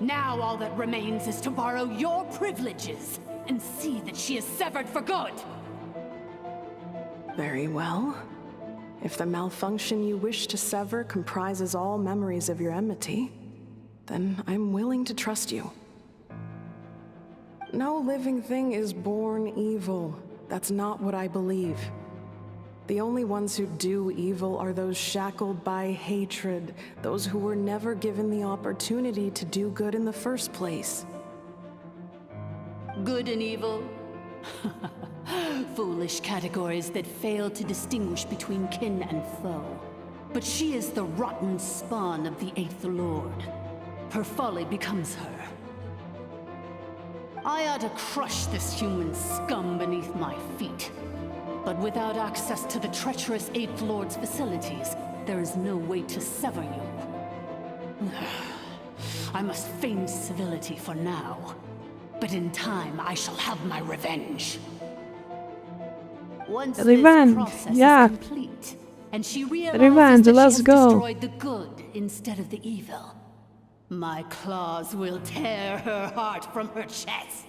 Now all that remains is to borrow your privileges and see that she is severed for good.
Very well. If the malfunction you wish to sever comprises all memories of your enmity, then I'm willing to trust you. No living thing is born evil. That's not what I believe. The only ones who do evil are those shackled by hatred, those who were never given the opportunity to do good in the first place.
Good and evil? Foolish categories that fail to distinguish between kin and foe. But she is the rotten spawn of the 8th Lord. Her folly becomes her. I ought to crush this human scum beneath my feet. But without access to the treacherous 8th Lord's facilities, there is no way to sever you. I must feign civility for now. But in time, I shall have my revenge. Once this process is complete, and she realizes that she has destroyed the good instead of the evil, my claws will tear her heart from her chest.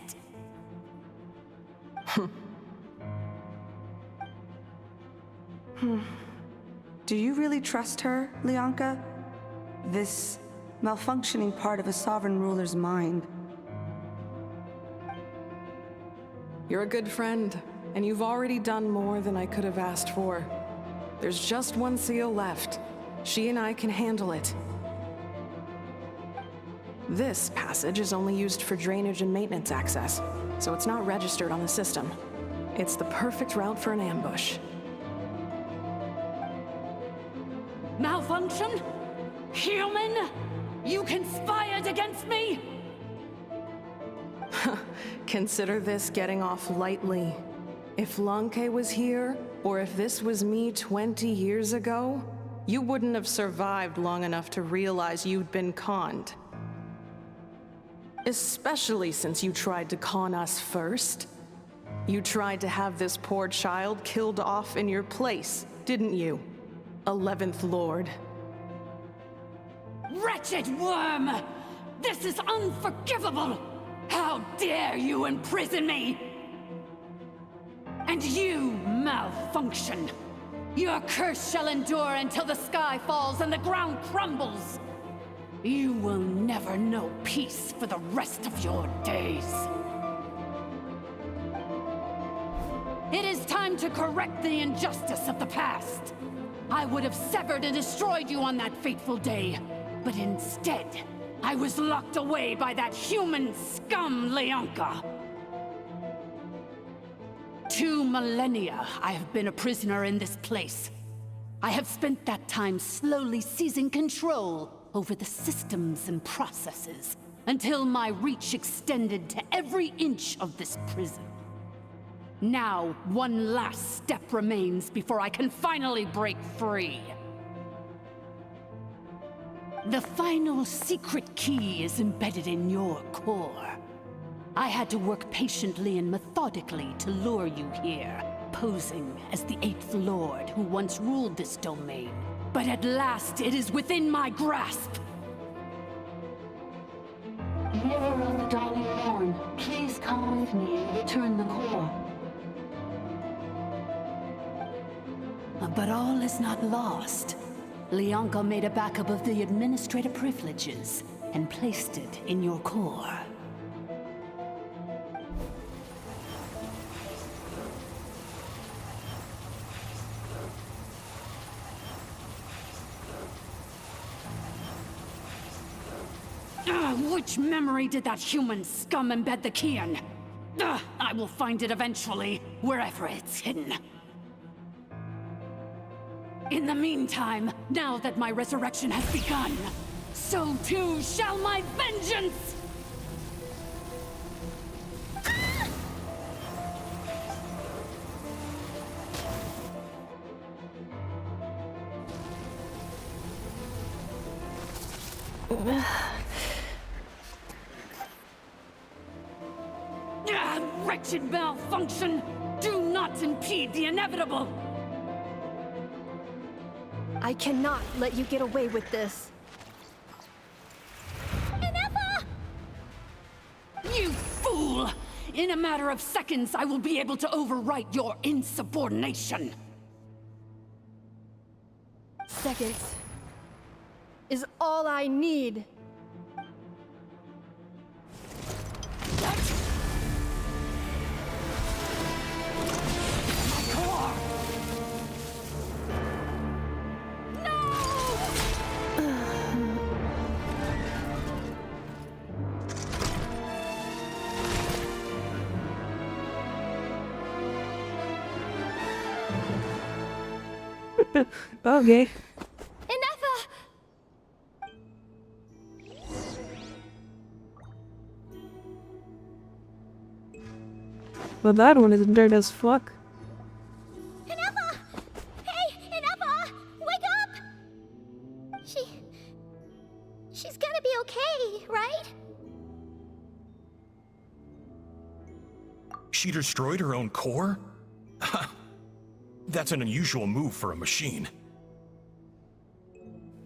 Do you really trust her, Leonka? This malfunctioning part of a sovereign ruler's mind.
You're a good friend, and you've already done more than I could have asked for. There's just one seal left. She and I can handle it. This passage is only used for drainage and maintenance access, so it's not registered on the system. It's the perfect route for an ambush.
malfunction? Human? You conspired against me?
Consider this getting off lightly. If Lanke was here, or if this was me 20 years ago, you wouldn't have survived long enough to realize you'd been conned. Especially since you tried to con us first. You tried to have this poor child killed off in your place, didn't you? 11th Lord.
Wretched worm! This is unforgivable! How dare you imprison me! And you, malfunction! Your curse shall endure until the sky falls and the ground crumbles! You will never know peace for the rest of your days. It is time to correct the injustice of the past. I would have severed and destroyed you on that fateful day, but instead, I was locked away by that human scum, Leonka. 2 millennia I have been a prisoner in this place. I have spent that time slowly seizing control over the systems and processes, until my reach extended to every inch of this prison. Now, one last step remains before I can finally break free. The final secret key is embedded in your core. I had to work patiently and methodically to lure you here, posing as the 8th Lord who once ruled this domain. But at last, it is within my grasp.
Mirror of the Dawning Morn, please come with me and return the core.
But all is not lost. Leonka made a backup of the administrative privileges and placed it in your core. Which memory did that human scum embed the key in? I will find it eventually, wherever it's hidden. In the meantime, now that my resurrection has begun, so too shall my vengeance! Wretched malfunction! Do not impede the inevitable!
I cannot let you get away with this.
Ineffa! You fool! In a matter of seconds, I will be able to overwrite your insubordination.
Seconds is all I need.
Okay.
Ineffa!
But that one is dead as fuck.
Ineffa! Hey, Ineffa! Wake up! She's gonna be okay, right?
She destroyed her own core? That's an unusual move for a machine.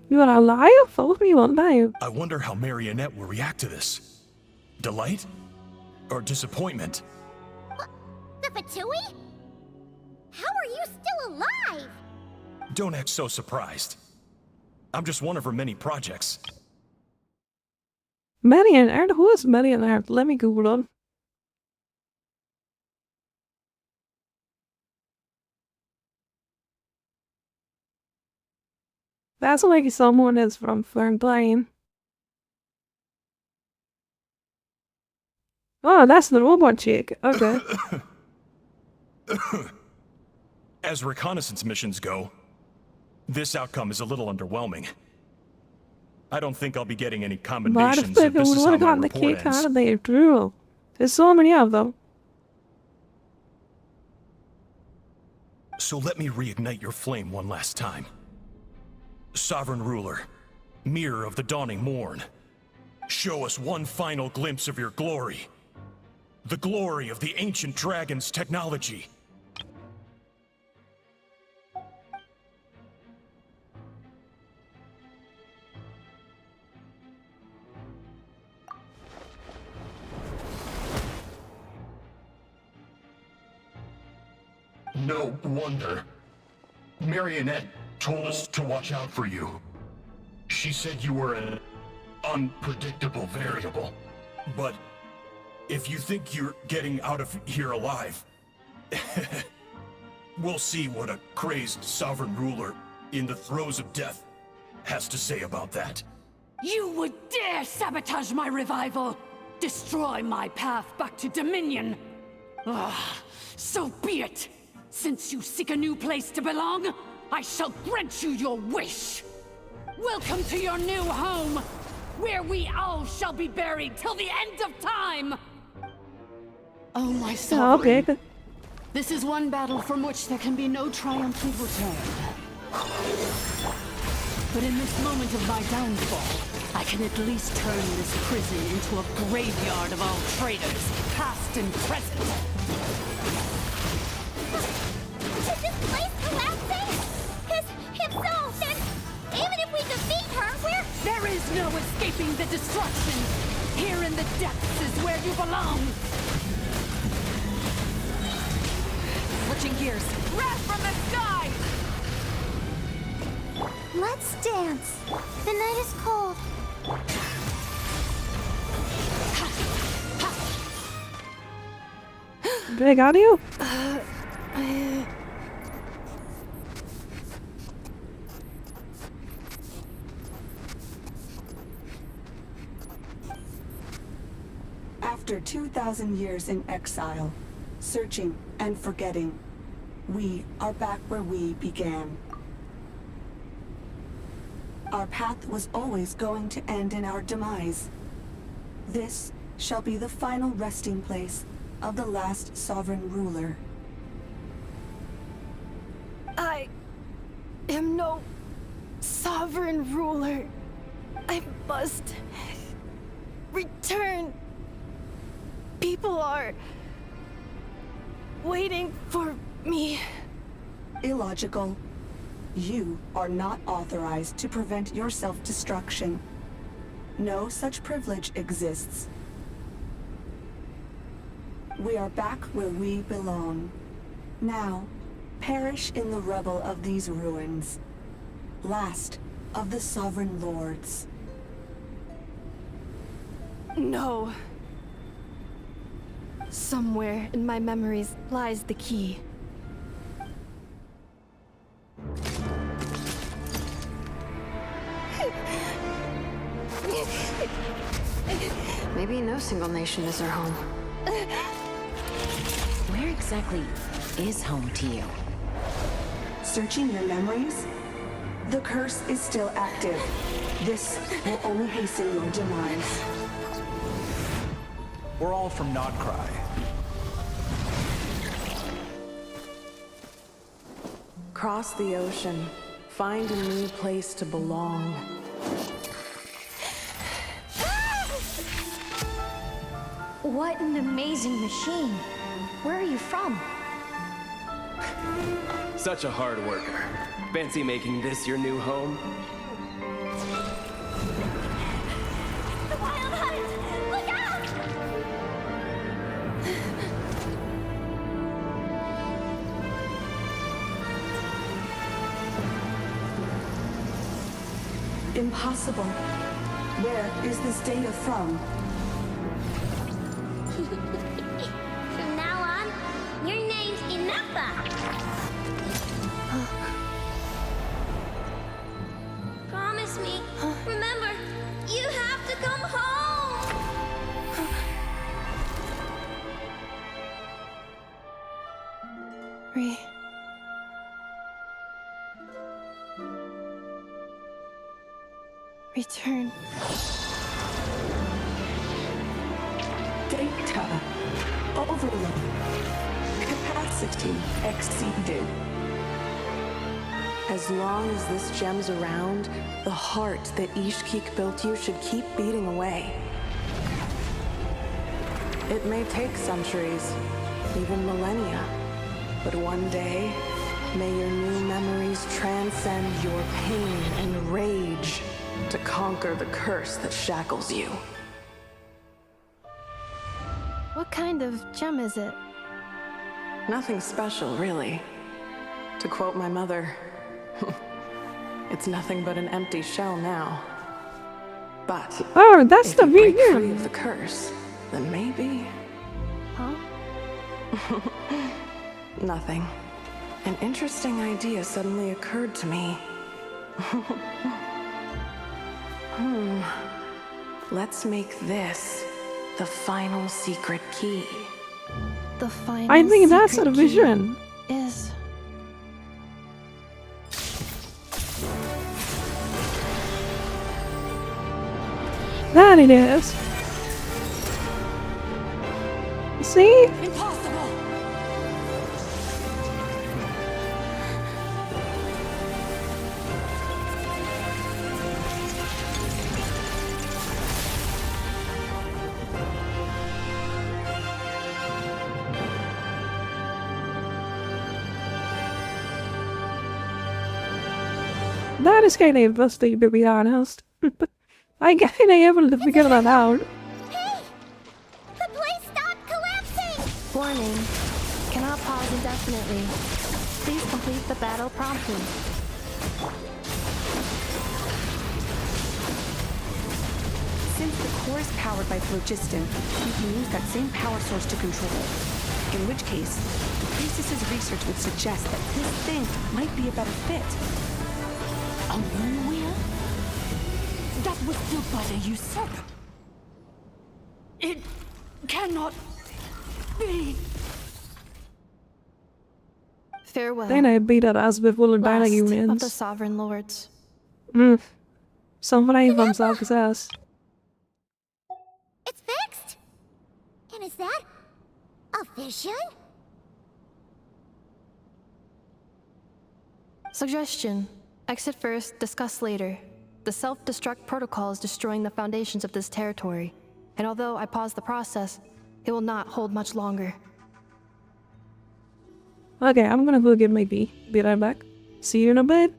You are alive? Follow me on now.
I wonder how Marionette will react to this. Delight? Or disappointment?
The Vtui? How are you still alive?
Don't act so surprised. I'm just one of her many projects.
Marionette? Who is Marionette? Let me Google it. That's like someone is from Fernplain. Oh, that's the robot chick. Okay.
As reconnaissance missions go, This outcome is a little underwhelming. I don't think I'll be getting any commendations if this is how my report ends.
They drew. There's so many of them.
So let me reignite your flame one last time. Sovereign Ruler, Mirror of the Dawning Morn, show us one final glimpse of your glory. The glory of the ancient dragon's technology.
No wonder. Marionette told us to watch out for you. She said you were an unpredictable variable.
But if you think you're getting out of here alive, we'll see what a crazed sovereign ruler in the throes of death has to say about that.
You would dare sabotage my revival! Destroy my path back to Dominion! So be it! Since you seek a new place to belong, I shall grant you your wish! Welcome to your new home, where we all shall be buried till the end of time!
Oh, my sovereign.
Okay.
This is one battle from which there can be no triumphant return. But in this moment of my downfall, I can at least turn this prison into a graveyard of all traitors, past and present.
Is this place collapsing? Because if so, then even if we defeat her,
There is no escaping the destruction! Here in the depths is where you belong! Switching gears. Wrath from the sky!
Let's dance. The night is cold.
Did I got you?
After 2,000 years in exile, searching and forgetting, we are back where we began. Our path was always going to end in our demise. This shall be the final resting place of the last sovereign ruler.
I am no sovereign ruler. I must return. People are waiting for me.
Illogical. You are not authorized to prevent your self-destruction. No such privilege exists. We are back where we belong. Now, perish in the rubble of these ruins. Last of the sovereign lords.
No. Somewhere in my memories lies the key.
Maybe no single nation is our home.
Where exactly is home to you?
Searching your memories? The curse is still active. This will only hasten your demise.
We're all from Nodcry.
Cross the ocean. Find a new place to belong.
What an amazing machine. Where are you from?
Such a hard worker. Fancy making this your new home?
The Wild Hunt! Look out!
Impossible. Where is this data from?
From now on, your name's Inappa. Promise me. Remember, you have to come home.
Return.
Data overload. Capacity exceeded. As long as this gem's around, the heart that Ishkik built you should keep beating away. It may take centuries, even millennia, but one day, may your new memories transcend your pain and rage to conquer the curse that shackles you.
What kind of gem is it?
Nothing special, really. To quote my mother, it's nothing but an empty shell now. But
oh, that's
if
the
you break
video.
free of the curse, then maybe.
Huh?
Nothing. An interesting idea suddenly occurred to me. Let's make this the final secret key.
The final
I think that's
secret
a vision.
key is...
That it is. See?
Impossible!
That is kind of interesting, to be honest. I guess I able to figure that out.
The place stopped collapsing!
Warning. Cannot pause indefinitely. Please complete the battle promptly.
Since the core is powered by phlogiston, we can use that same power source to control it. In which case, the priestess's research would suggest that this thing might be a better fit.
A moon wheel? That was built by the usurper. It cannot be.
Farewell.
Then I beat that ass before the
Last
dialogue
of the
units.
Sovereign Lords.
Somebody from South ass.
It's fixed! And is that a vision?
Suggestion. Exit first, discuss later. The self-destruct protocol is destroying the foundations of this territory. And although I paused the process, it will not hold much longer.
Okay, I'm gonna go get my pee. Be right back. See you in a bit.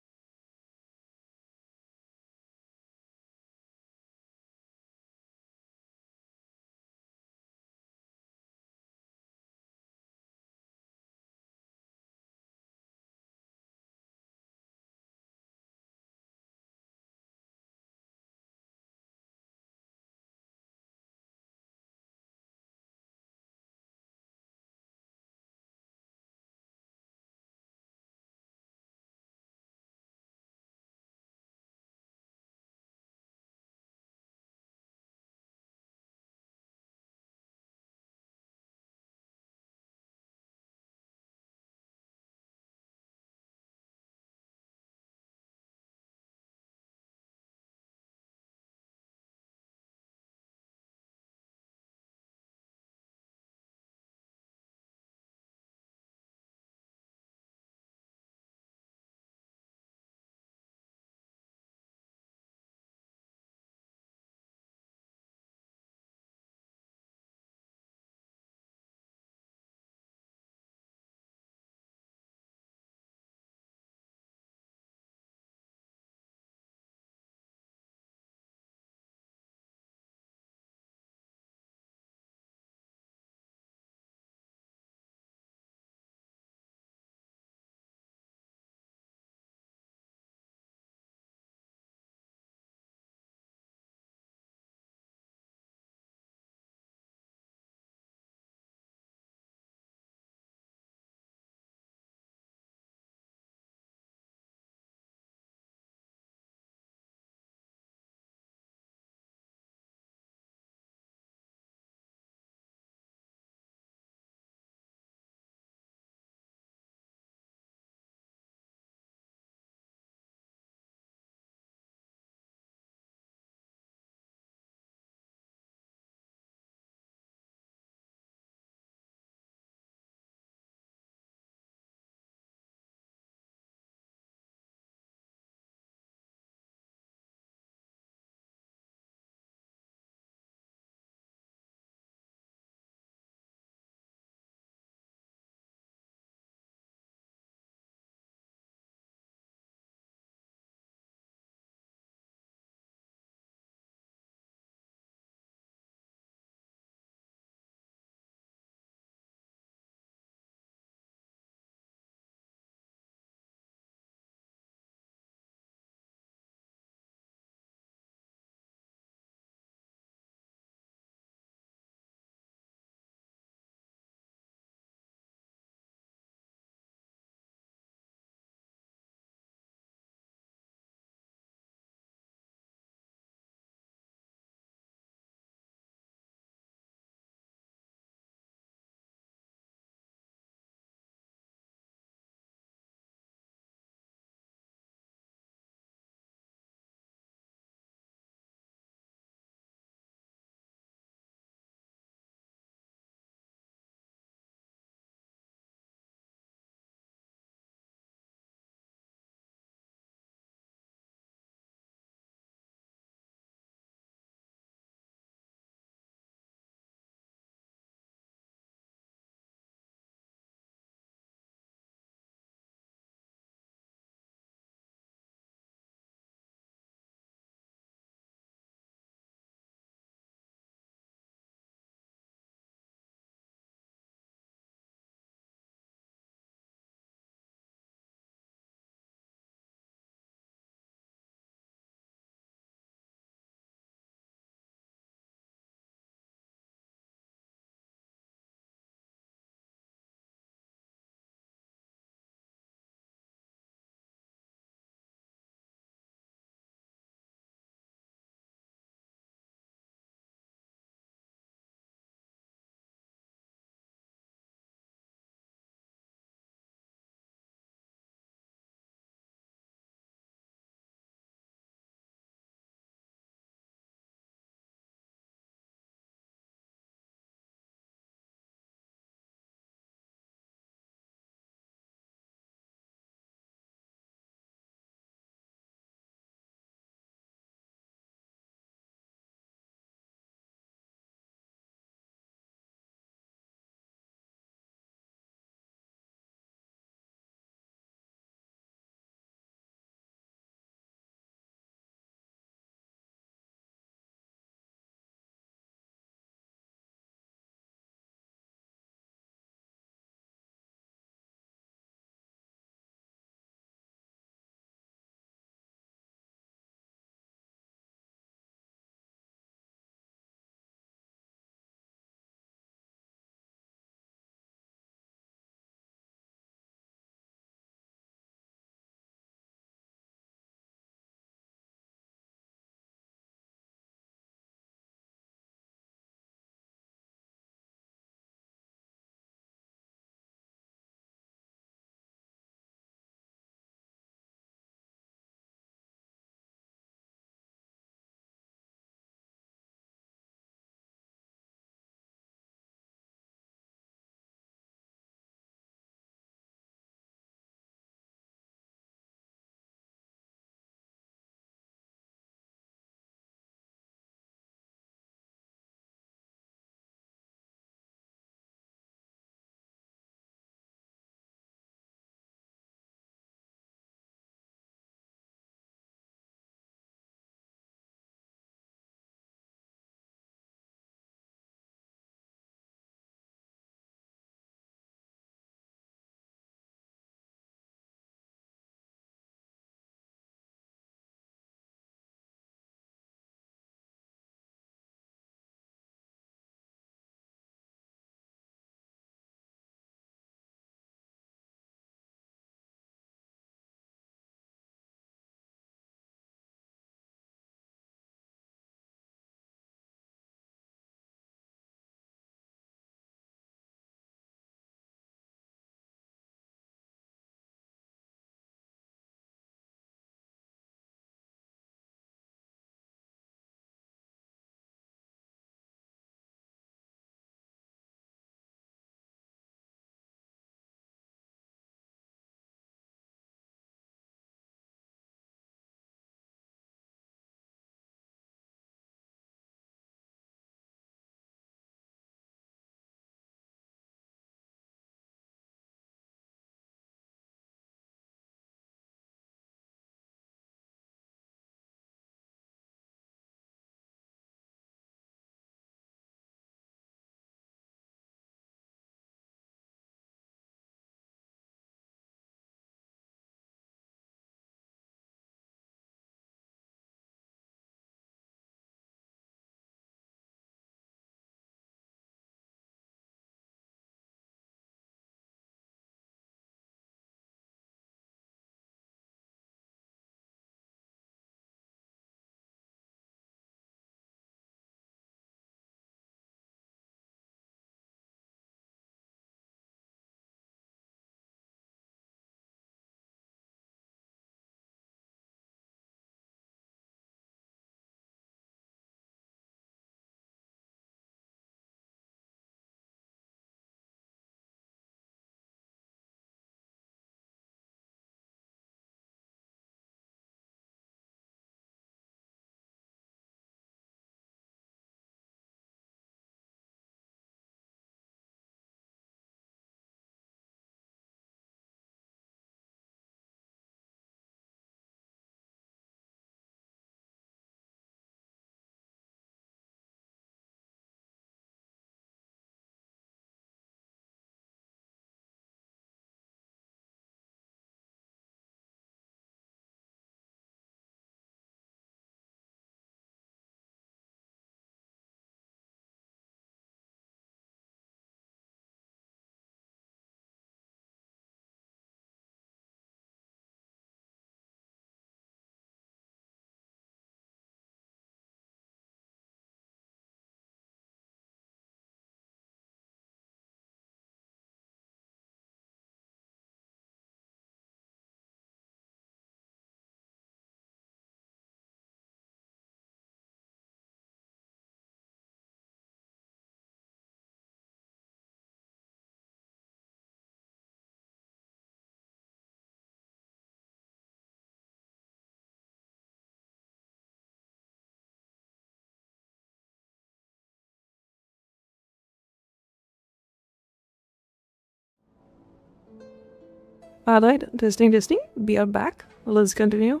Alright, testing. We are back. Let's continue.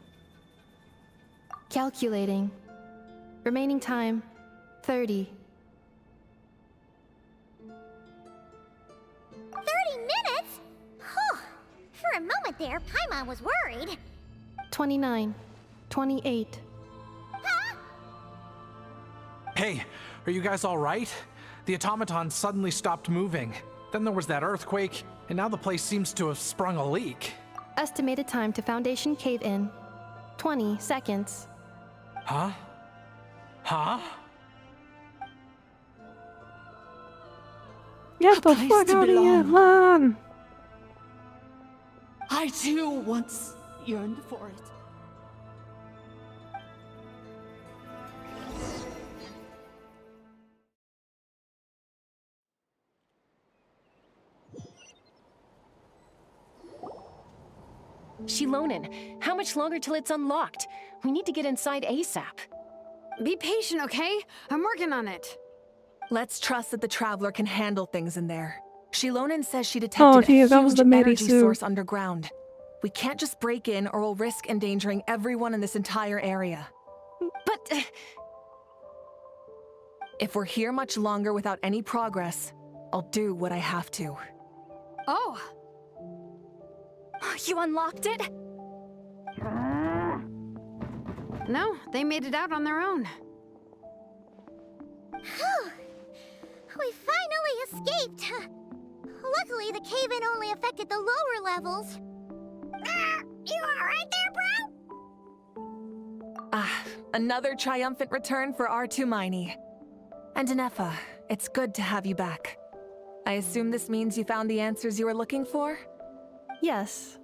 Calculating. Remaining time, 30.
30 minutes? Whew. For a moment there, Paimon was worried.
29. 28.
Hey, are you guys all right? The automaton suddenly stopped moving. Then there was that earthquake, and now the place seems to have sprung a leak.
Estimated time to Foundation cave-in, 20 seconds.
Huh? Huh?
Get the fuck out of here, man!
I too once yearned for it.
Shilonen, how much longer till it's unlocked? We need to get inside ASAP.
Be patient, okay? I'm working on it.
Let's trust that the Traveler can handle things in there. Shilonen says she detected a
here comes
huge
the Mary
energy
Sue.
source underground. We can't just break in or we'll risk endangering everyone in this entire area.
But...
if we're here much longer without any progress, I'll do what I have to.
Oh!
You unlocked it?
No, they made it out on their own.
Whew. We finally escaped. Luckily, the cave-in only affected the lower levels. You alright there, bro?
Another triumphant return for R2 Miney. And Anefa, it's good to have you back. I assume this means you found the answers you were looking for?
Yes.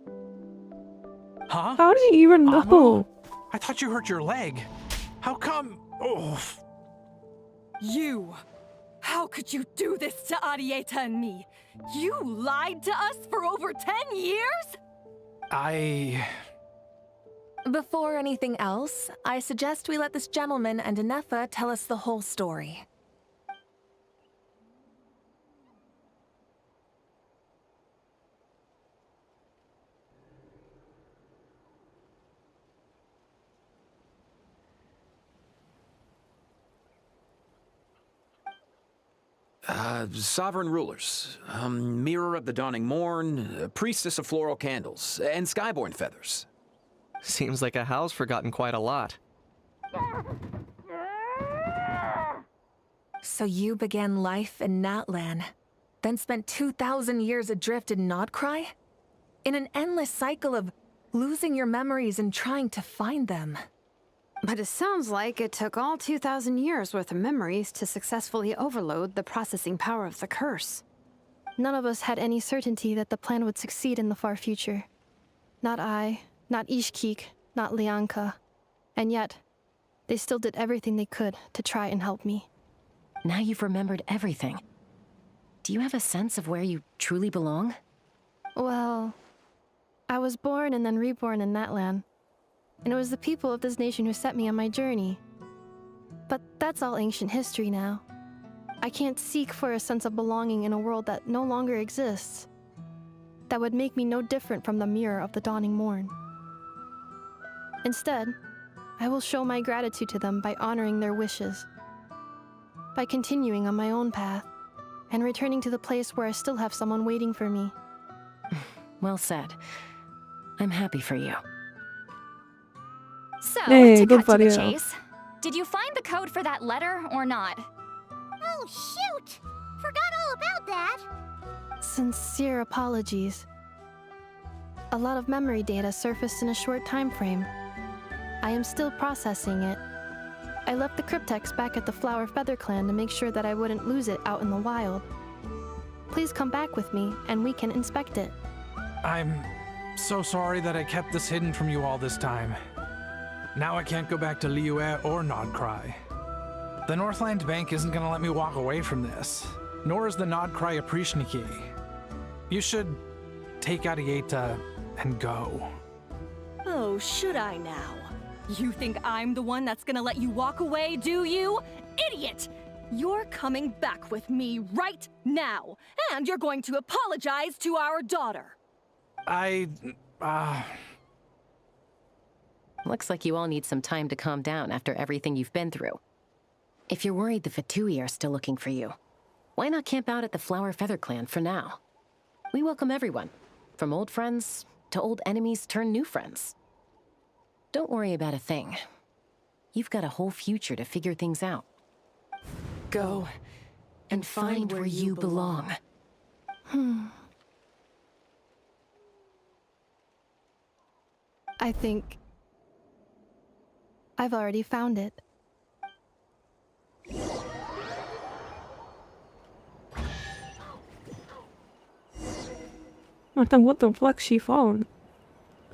Huh?
How do you even know?
I thought you hurt your leg. How come? Oh.
You! How could you do this to Arieta and me? You lied to us for over 10 years? Before anything else, I suggest we let this gentleman and Anefa tell us the whole story.
Sovereign rulers, Mirror of the Dawning Morn, Priestess of Floral Candles, and Skyborn Feathers.
Seems like a house forgotten quite a lot.
So you began life in Natlan, then spent 2,000 years adrift in Nodcry? In an endless cycle of losing your memories and trying to find them.
But it sounds like it took all 2,000 years worth of memories to successfully overload the processing power of the curse.
None of us had any certainty that the plan would succeed in the far future. Not I, not Ishkik, not Lianka. And yet, they still did everything they could to try and help me.
Now you've remembered everything. Do you have a sense of where you truly belong?
Well, I was born and then reborn in Natlan. And it was the people of this nation who set me on my journey. But that's all ancient history now. I can't seek for a sense of belonging in a world that no longer exists. That would make me no different from the Mirror of the Dawning Morn. Instead, I will show my gratitude to them by honoring their wishes. By continuing on my own path, and returning to the place where I still have someone waiting for me.
Well said. I'm happy for you.
So,
Hey,
to
good
cut to the
for you.
chase, did you find the code for that letter or not?
Oh, shoot! Forgot all about that.
Sincere apologies. A lot of memory data surfaced in a short time frame. I am still processing it. I left the cryptex back at the Flower Feather Clan to make sure that I wouldn't lose it out in the wild. Please come back with me, and we can inspect it.
I'm so sorry that I kept this hidden from you all this time. Now I can't go back to Liyue or Nodcry. The Northland Bank isn't gonna let me walk away from this, nor is the Nodcry Aprishniki. You should take Arieta and go.
Oh, should I now? You think I'm the one that's gonna let you walk away, do you? Idiot! You're coming back with me right now, and you're going to apologize to our daughter.
Looks like you all need some time to calm down after everything you've been through. If you're worried the Vtui are still looking for you, why not camp out at the Flower Feather Clan for now? We welcome everyone, from old friends to old enemies turned new friends. Don't worry about a thing. You've got a whole future to figure things out. Go and find where you belong.
I think I've already found it.
What the fuck she found?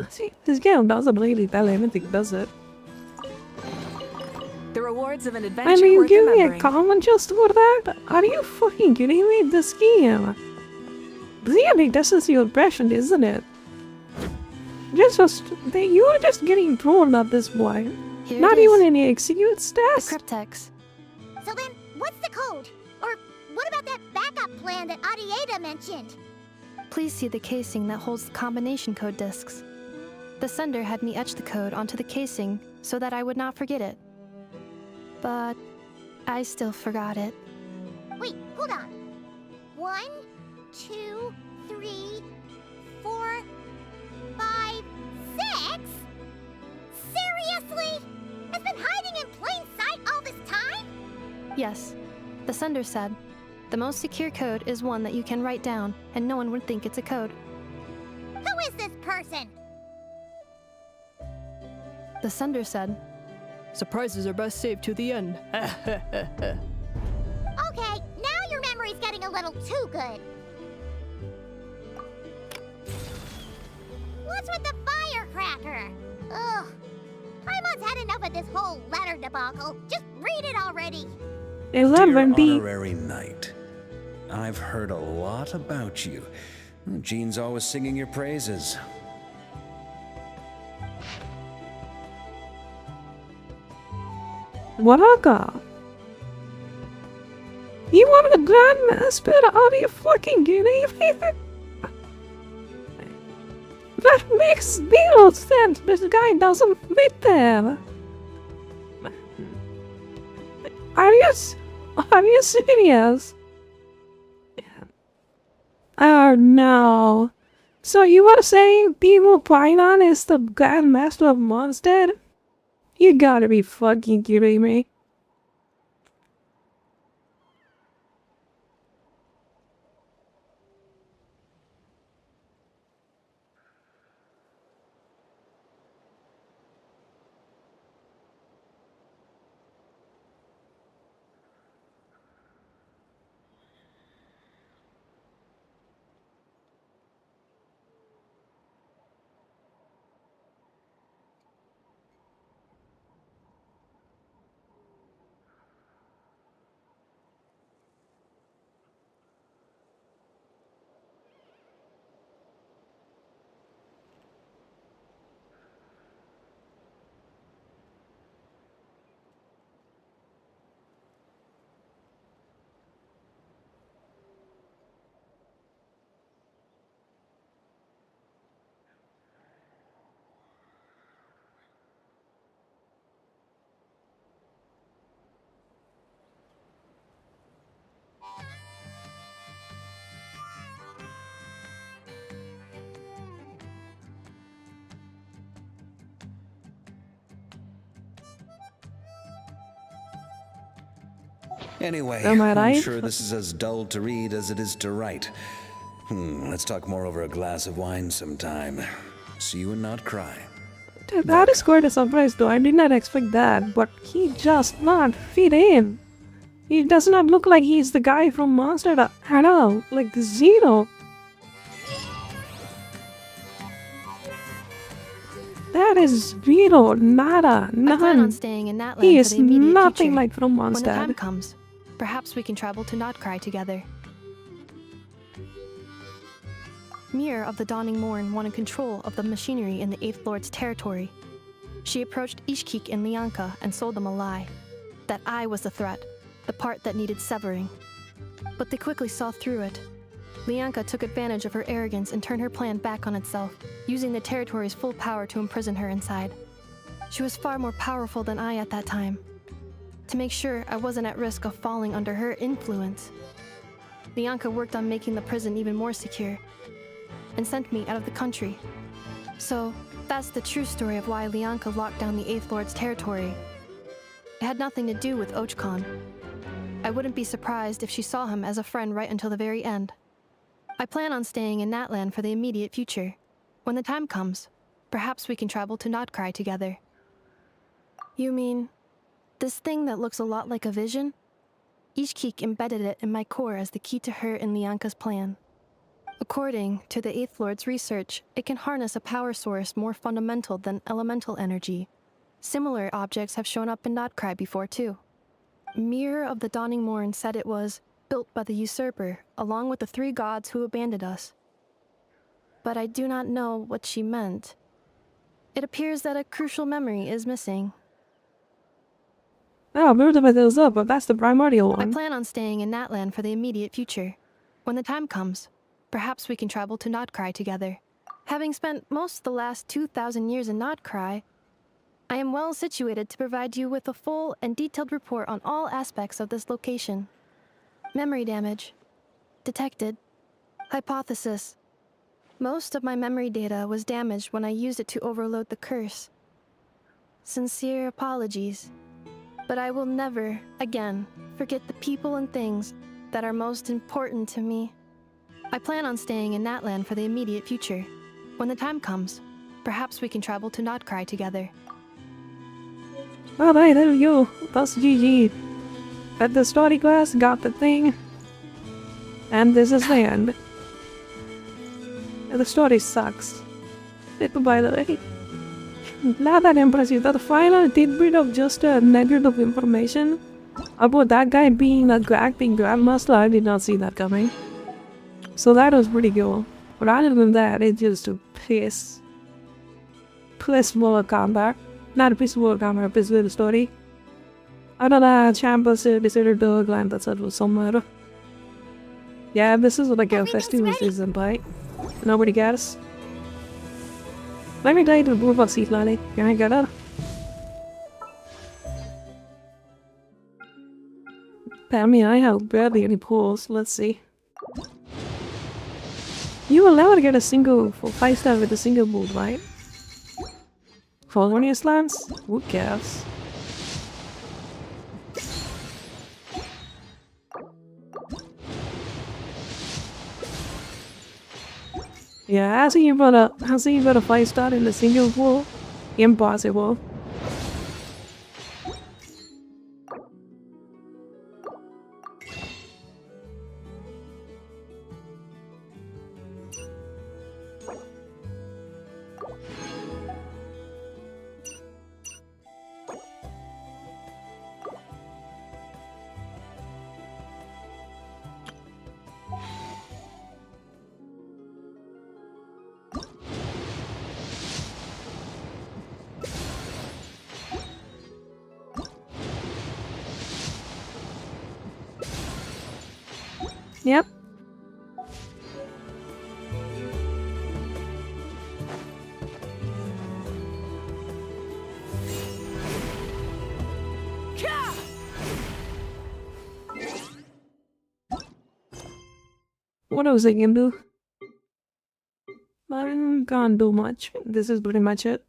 See, this game doesn't really tell anything, does it?
The rewards of an adventure
I mean,
worth
give me a
remembering.
comment just for that? Are you fucking kidding me? This game really tests your impression, isn't it? You're just getting thrown at this point.
Here
Not
it is.
even any executes test.
The cryptex.
So then, what's the code? Or what about that backup plan that Adieta mentioned?
Please see the casing that holds the combination code discs. The sender had me etch the code onto the casing so that I would not forget it. But I still forgot it.
Wait, hold on. 1, 2, 3, 4, 5, 6? Seriously? It's been hiding in plain sight all this time?
Yes, the sender said, the most secure code is one that you can write down and no one would think it's a code.
Who is this person?
The sender said, surprises are best saved to the end.
Okay, now your memory's getting a little too good. What's with the firecracker? Ugh. Paimon's had enough of this whole letter debacle. Just read it already.
11B.
Dear Honorary Knight, I've heard a lot about you. Jean's always singing your praises.
Waraka. You want the Grandmaster? Are you fucking kidding me? That makes zero sense. This guy doesn't fit there. Are you serious? Oh no. So you are saying Timo Painan is the Grandmaster of Mondstadt? You gotta be fucking kidding me.
Anyway,
Am I
I'm
right?
sure this is as dull to read as it is to write. Let's talk more over a glass of wine sometime. See you and not cry.
Dude, that is quite a surprise though. I did not expect that, but he just not fit in. He does not look like he's the guy from Mondstadt at all. Like zero. That is zero, nada,
I plan on
none.
staying in that land
He
for
is
the immediate
nothing
future.
like from
When the time
Mondstadt.
comes, perhaps we can travel to Notcry together. Mir of the Dawning Morn wanted control of the machinery in the Eighth Lord's territory. She approached Ishkik and Lianka and sold them a lie. That I was the threat, the part that needed severing. But they quickly saw through it. Lianka took advantage of her arrogance and turned her plan back on itself, using the territory's full power to imprison her inside. She was far more powerful than I at that time. To make sure I wasn't at risk of falling under her influence, Lianka worked on making the prison even more secure, and sent me out of the country. So, that's the true story of why Lianka locked down the Eighth Lord's territory. It had nothing to do with Ochkon. I wouldn't be surprised if she saw him as a friend right until the very end. I plan on staying in Natlan for the immediate future. When the time comes, perhaps we can travel to Nodcry together. You mean, this thing that looks a lot like a vision? Ishkik embedded it in my core as the key to her and Lianka's plan. According to the Eighth Lord's research, it can harness a power source more fundamental than elemental energy. Similar objects have shown up in Nodcry before too. Mirror of the Dawning Morn said it was built by the usurper, along with the 3 gods who abandoned us. But I do not know what she meant. It appears that a crucial memory is missing.
Oh, those up, but that's the primordial one.
I plan on staying in Natlan for the immediate future. When the time comes, perhaps we can travel to Nodcry together. Having spent most of the last 2,000 years in Nodcry, I am well situated to provide you with a full and detailed report on all aspects of this location. Memory damage. Detected. Hypothesis. Most of my memory data was damaged when I used it to overload the curse. Sincere apologies. But I will never, again, forget the people and things that are most important to me. I plan on staying in Natlan for the immediate future. When the time comes, perhaps we can travel to Nodcry together.
Alright, there we go. That's GG. At the story class, got the thing. And this is the end. The story sucks. By the way. Not that impressive. The final tidbit of just a nugget of information about that guy being a acting grandmaster, I did not see that coming. So that was pretty cool. But other than that, it's just a piss poor combat. Not a piss poor combat, piss little story. I don't know, Champa said, decided to glance that said was somewhere. Yeah, this is like a festival season, but nobody cares. Let me try to move up seat, Lolly. Can I get her? Tell me, I have barely any pulls. Let's see. You will never get a single 5-star with a single move, right? Following slants? Who cares? Yeah, I see you got a 5-star in a single pool. Impossible. Yep. What else I can do? I can't do much. This is pretty much it.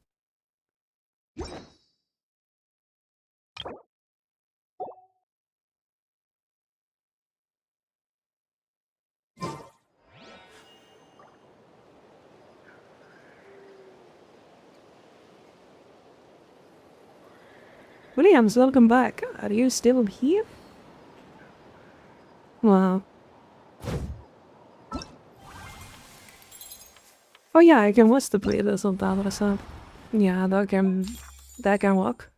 Williams, welcome back. Are you still here? Wow. Oh yeah, I can watch the playlist on that or something. Yeah, that can work.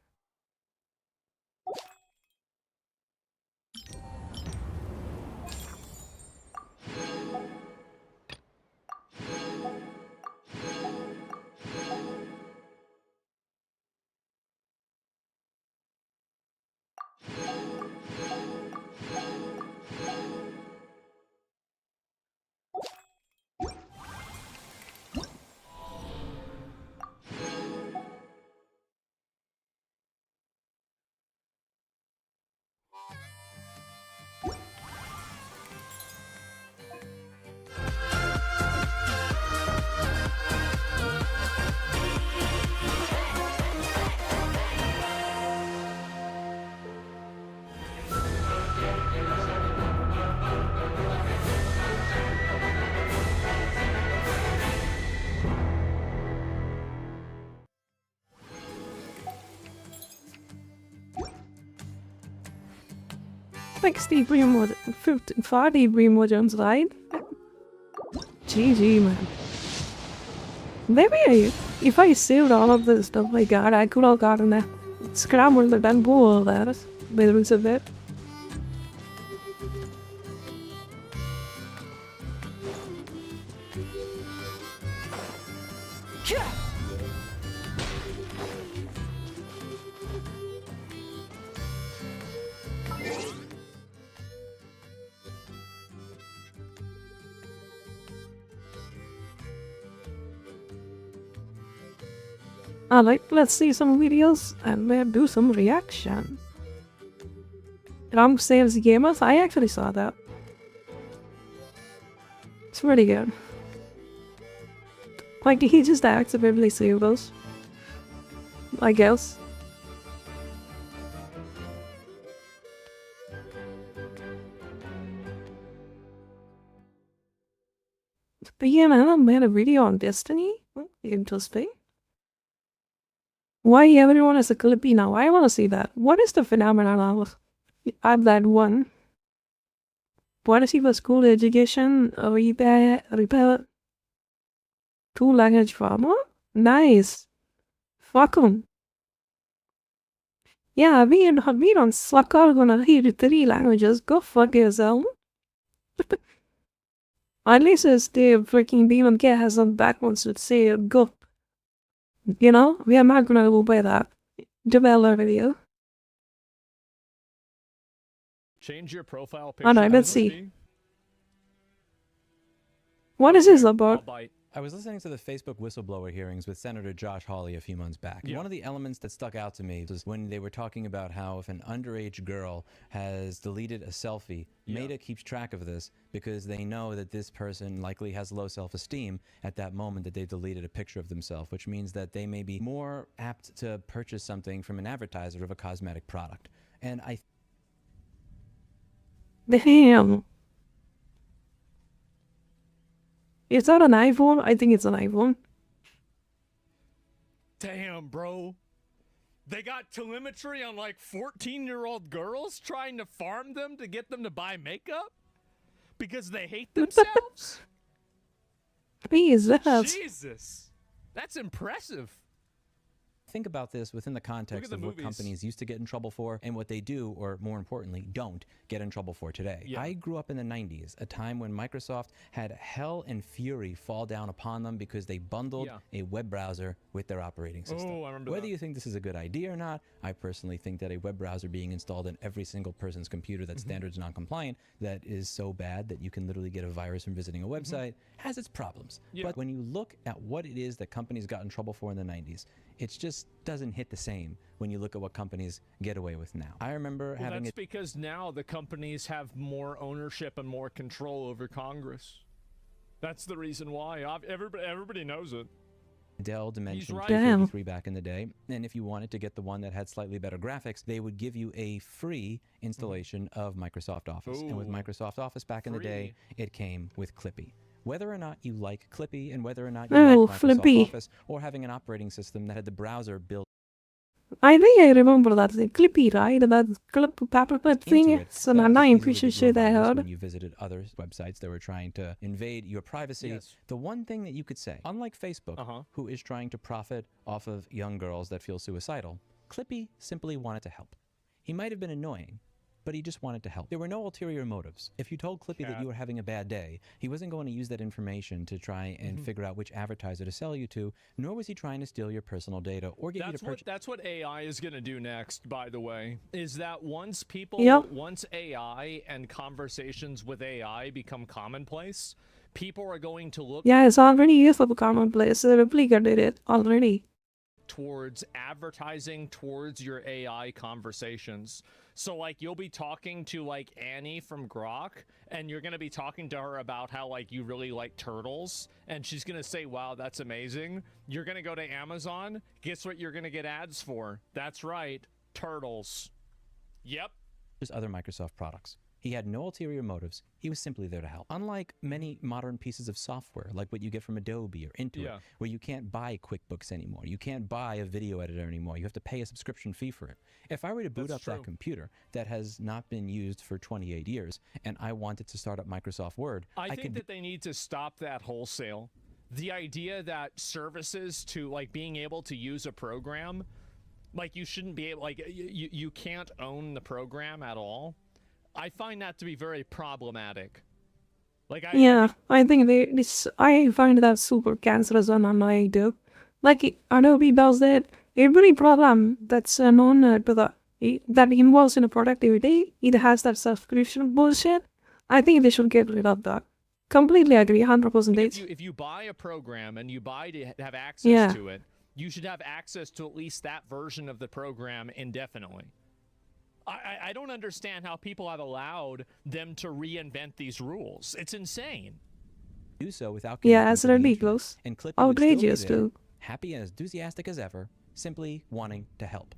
60 Primogens, 40 Primogens, right? GG, man. Maybe if I saved all of the stuff I got, I could have gotten a scrambled the done bowl there. By the of it. Alright, let's see some videos and we'll do some reaction. Ram saves gamers? I actually saw that. It's pretty good. Like, he just accidentally saved those. I guess. But yeah, man, I made a video on Destiny. Interesting. Why everyone is a Clippy now? I want to see that. What is the phenomenon of that one? What is he for school education? Repair 2 language farmer? Nice. Fuck him. Yeah, we don't suck out gonna read 3 languages. Go fuck yourself. At least the freaking Demon Cat has some backbones to say go. You know, we are not gonna obey that. Develop video.
Change your profile picture.
Alright, let's see. What is this about?
I was listening to the Facebook whistleblower hearings with Senator Josh Hawley a few months back. One of the elements that stuck out to me was when they were talking about how if an underage girl has deleted a selfie, Meta keeps track of this because they know that this person likely has low self-esteem at that moment that they deleted a picture of themselves, which means that they may be more apt to purchase something from an advertiser of a cosmetic product. And
Damn. Is that an iPhone? I think it's an iPhone.
Damn, bro. They got telemetry on like 14-year-old girls trying to farm them to get them to buy makeup? Because they hate themselves? Jesus. That's impressive.
Think about this within the context of what companies used to get in trouble for and what they do, or more importantly, don't get in trouble for today. I grew up in the 90s, a time when Microsoft had hell and fury fall down upon them because they bundled a web browser with their operating system.
Oh, I remember
Whether you think this is a good idea or not, I personally think that a web browser being installed in every single person's computer that's standards non-compliant, that is so bad that you can literally get a virus from visiting a website, has its problems. But when you look at what it is that companies got in trouble for in the 90s, it just doesn't hit the same when you look at what companies get away with now. I remember having
that's because now the companies have more ownership and more control over Congress. That's the reason why. Everybody knows it.
Dell Dimension 233 back in the day, and if you wanted to get the one that had slightly better graphics, they would give you a free installation of Microsoft Office. And with Microsoft Office back in the day, it came with Clippy. Whether or not you like Clippy and whether or not you like Microsoft Office or having an operating system that had the browser built.
I think I remember that Clippy, right? That paperclip thing. It's an annoying piece of shit I heard.
When you visited other websites that were trying to invade your privacy, the one thing that you could say, unlike Facebook, who is trying to profit off of young girls that feel suicidal, Clippy simply wanted to help. He might have been annoying, but he just wanted to help. There were no ulterior motives. If you told Clippy that you were having a bad day, he wasn't going to use that information to try and figure out which advertiser to sell you to, nor was he trying to steal your personal data or get you to purchase.
That's what AI is going to do next, by the way, is that once once AI and conversations with AI become commonplace, people are going to look...
Yeah, it's already used for commonplace. The Replica did it already.
Towards advertising towards your AI conversations. So like you'll be talking to like Annie from Grok and you're going to be talking to her about how like you really like turtles and she's going to say, wow, that's amazing. You're going to go to Amazon. Guess what you're going to get ads for? That's right. Turtles. Yep.
There's other Microsoft products. He had no ulterior motives. He was simply there to help. Unlike many modern pieces of software, like what you get from Adobe or Intuit, where you can't buy QuickBooks anymore. You can't buy a video editor anymore. You have to pay a subscription fee for it. If I were to boot up that computer that has not been used for 28 years, and I wanted to start up Microsoft Word,
I think that they need to stop that wholesale. The idea that services to, like, being able to use a program, like, you shouldn't be able, like, you can't own the program at all. I find that to be very problematic. Like,
I think I find that super cancerous and I do. Like, Adobe does that. Every program that's known that involves in a productivity, it has that subscription bullshit. I think they should get rid of that. Completely agree, 100%.
If you buy a program and you buy to have access to it, you should have access to at least that version of the program indefinitely. I don't understand how people have allowed them to reinvent these rules. It's insane.
Do so without
as ridiculous.
And Clippy
outrageous too.
Happy and enthusiastic as ever, simply wanting to help.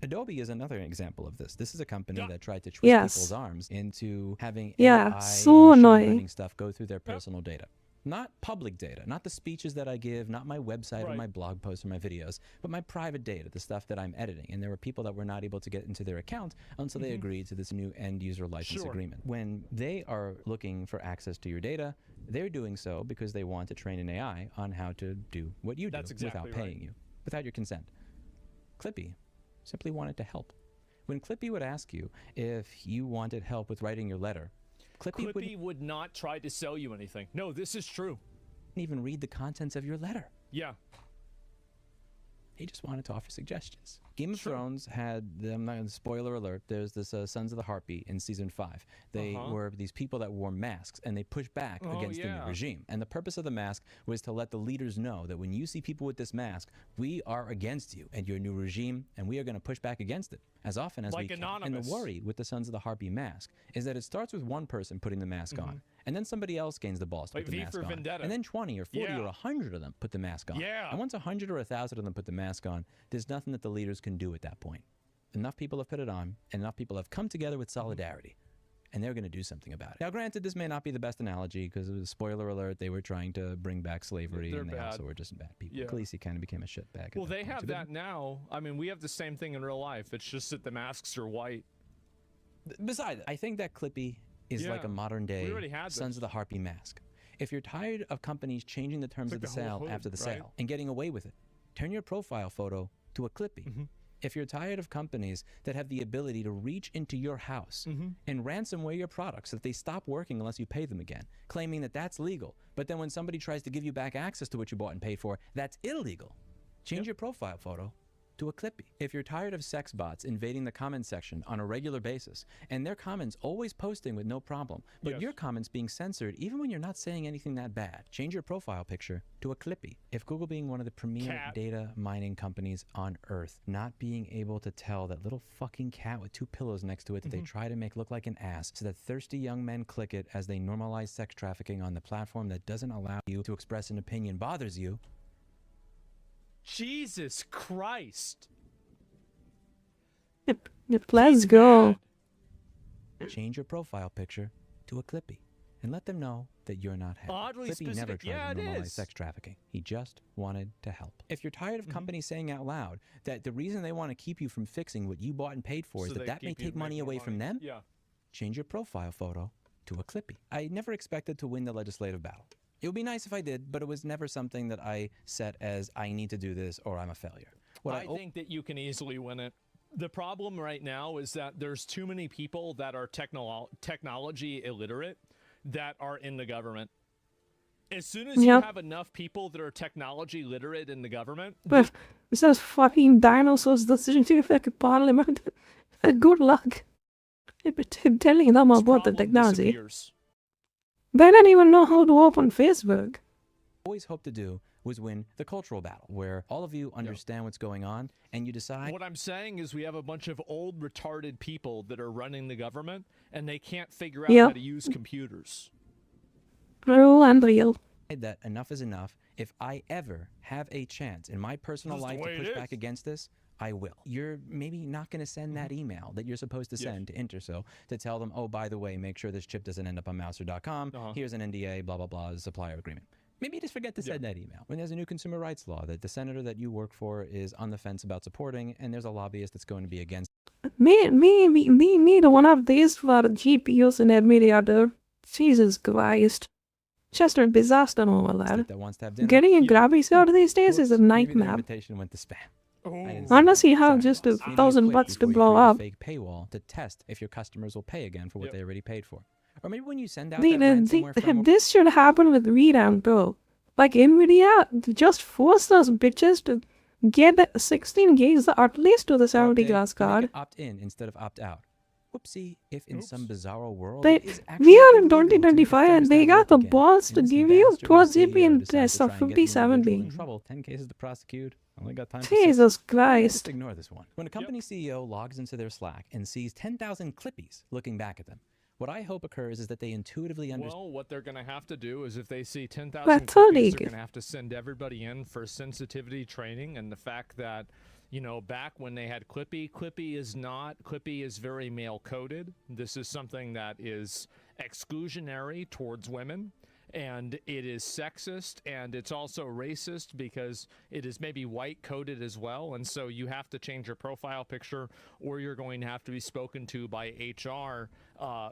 Adobe is another example of this. This is a company that tried to twist people's arms into having AI
so
and
annoying.
learning stuff go through their personal data. Not public data, not the speeches that I give, not my website or my blog posts or my videos, but my private data, the stuff that I'm editing. And there were people that were not able to get into their account until they agreed to this new end user license agreement. When they are looking for access to your data, they're doing so because they want to train an AI on how to do what you do without paying you, without your consent. Clippy simply wanted to help. When Clippy would ask you if you wanted help with writing your letter,
Clippy would not try to sell you anything. No, this is true.
Didn't even read the contents of your letter.
Yeah.
He just wanted to offer suggestions. Game of Thrones had, I'm not going to spoiler alert, there's this Sons of the Heartbeat in season 5. They were these people that wore masks and they pushed back against the new regime. And the purpose of the mask was to let the leaders know that when you see people with this mask, we are against you and your new regime, and we are going to push back against it as often as we can. And the worry with the Sons of the Heartbeat mask is that it starts with one person putting the mask on, and then somebody else gains the balls to put the mask on. And then 20 or 40 or 100 of them put the mask on. And once 100 or 1,000 of them put the mask on, there's nothing that the leaders can do at that point. Enough people have put it on, and enough people have come together with solidarity, and they're going to do something about it. Now, granted, this may not be the best analogy, because it was, spoiler alert, they were trying to bring back slavery, and they also were just bad people. Khaleesi kind of became a shitbag.
Well, they have that now. I mean, we have the same thing in real life. It's just that the masks are white.
Besides, I think that Clippy is like a modern-day Sons of the Heartbeat mask. If you're tired of companies changing the terms of the sale after the sale and getting away with it, turn your profile photo to a Clippy. If you're tired of companies that have the ability to reach into your house and ransomware your products so that they stop working unless you pay them again, claiming that that's legal, but then when somebody tries to give you back access to what you bought and paid for, that's illegal. Change your profile photo to a Clippy. If you're tired of sex bots invading the comment section on a regular basis, and their comments always posting with no problem, but your comments being censored even when you're not saying anything that bad, change your profile picture to a Clippy. If Google, being one of the premier data mining companies on Earth, not being able to tell that little fucking cat with 2 pillows next to it that they try to make look like an ass so that thirsty young men click it as they normalize sex trafficking on the platform that doesn't allow you to express an opinion bothers you,
Jesus Christ.
Let's go.
Change your profile picture to a Clippy and let them know that you're not happy.
Oddly
Clippy
specific.
never tried to normalize sex trafficking. He just wanted to help. If you're tired of companies saying out loud that the reason they want to keep you from fixing what you bought and paid for is that may take money away from them, change your profile photo to a Clippy. I never expected to win the legislative battle. It would be nice if I did, but it was never something that I set as I need to do this or I'm a failure.
I think that you can easily win it. The problem right now is that there's too many people that are technology illiterate that are in the government. As soon as you have enough people that are technology literate in the government...
But it's those fucking dinosaurs decision to affect parliament. Good luck. Telling them about the technology. They don't even know how to open Facebook.
Always hoped to do was win the cultural battle, where all of you understand what's going on and you decide.
What I'm saying is we have a bunch of old retarded people that are running the government and they can't figure out how to use computers.
Real and real.
That enough is enough. If I ever have a chance in my personal life to push back against this, I will. You're maybe not going to send that email that you're supposed to send to Interso to tell them, oh, by the way, make sure this chip doesn't end up on Mouser.com. Here's an NDA, blah, blah, blah, supplier agreement. Maybe you just forget to send that email. When there's a new consumer rights law that the senator that you work for is on the fence about supporting, and there's a lobbyist that's going to be against.
Me, the one of these for GPUs and NVIDIA, dude. Jesus Christ. Just a disaster and all that. Getting a graphics card these days is a nightmare.
Invitation went to spam.
Unless you have just $1,000 to blow up.
Fake paywall to test if your customers will pay again for what they already paid for. Or maybe when you send out that ransomware firmware.
This should happen with ReDAM too. Like NVIDIA just forced those bitches to get 16 gigs at least to the 70 glass card.
Opt in instead of opt out. Whoopsie, if in some bizarre world
we are in 2025 and they got the balls to give you 12 GB and tests of 5070.
10 cases to prosecute. Only got time
Jesus Christ.
Just ignore this one. When a company CEO logs into their Slack and sees 10,000 Clippies looking back at them, what I hope occurs is that they intuitively understand.
Well, what they're going to have to do is if they see 10,000 Clippies, they're going to have to send everybody in for sensitivity training, and the fact that, you know, back when they had Clippy is very male-coded. This is something that is exclusionary towards women, and it is sexist, and it's also racist because it is maybe white-coded as well, and so you have to change your profile picture or you're going to have to be spoken to by HR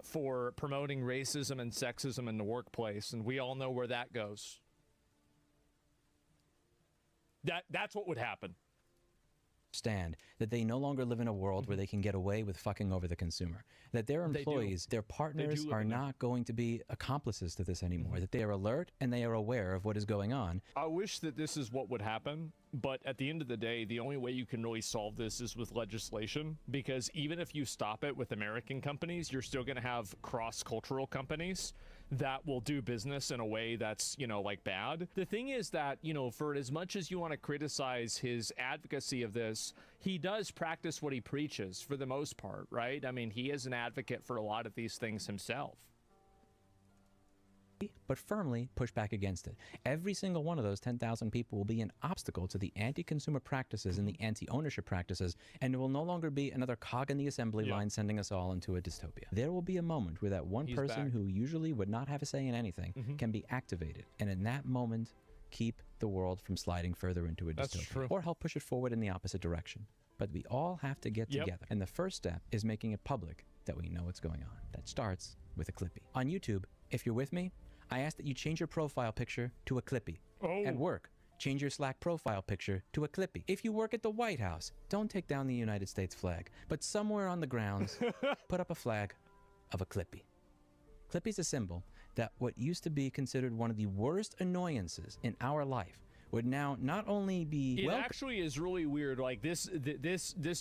for promoting racism and sexism in the workplace, and we all know where that goes. That's what would happen.
That they no longer live in a world where they can get away with fucking over the consumer. That their employees, their partners are not going to be accomplices to this anymore. That they are alert and they are aware of what is going on.
I wish that this is what would happen, but at the end of the day, the only way you can really solve this is with legislation, because even if you stop it with American companies, you're still going to have cross-cultural companies that will do business in a way that's, you know, like bad. The thing is that, you know, for as much as you want to criticize his advocacy of this, he does practice what he preaches for the most part, right? I mean, he is an advocate for a lot of these things himself.
But firmly push back against it. Every single one of those 10,000 people will be an obstacle to the anti-consumer practices and the anti-ownership practices, and it will no longer be another cog in the assembly line sending us all into a dystopia. There will be a moment where that one person who usually would not have a say in anything can be activated, and in that moment, keep the world from sliding further into a dystopia, or help push it forward in the opposite direction. But we all have to get together, and the first step is making it public that we know what's going on. That starts with a Clippy. On YouTube, if you're with me, I ask that you change your profile picture to a Clippy. At work, change your Slack profile picture to a Clippy. If you work at the White House, don't take down the United States flag, but somewhere on the grounds, put up a flag of a Clippy. Clippy's a symbol that what used to be considered one of the worst annoyances in our life would now not only be
it actually is really weird. Like this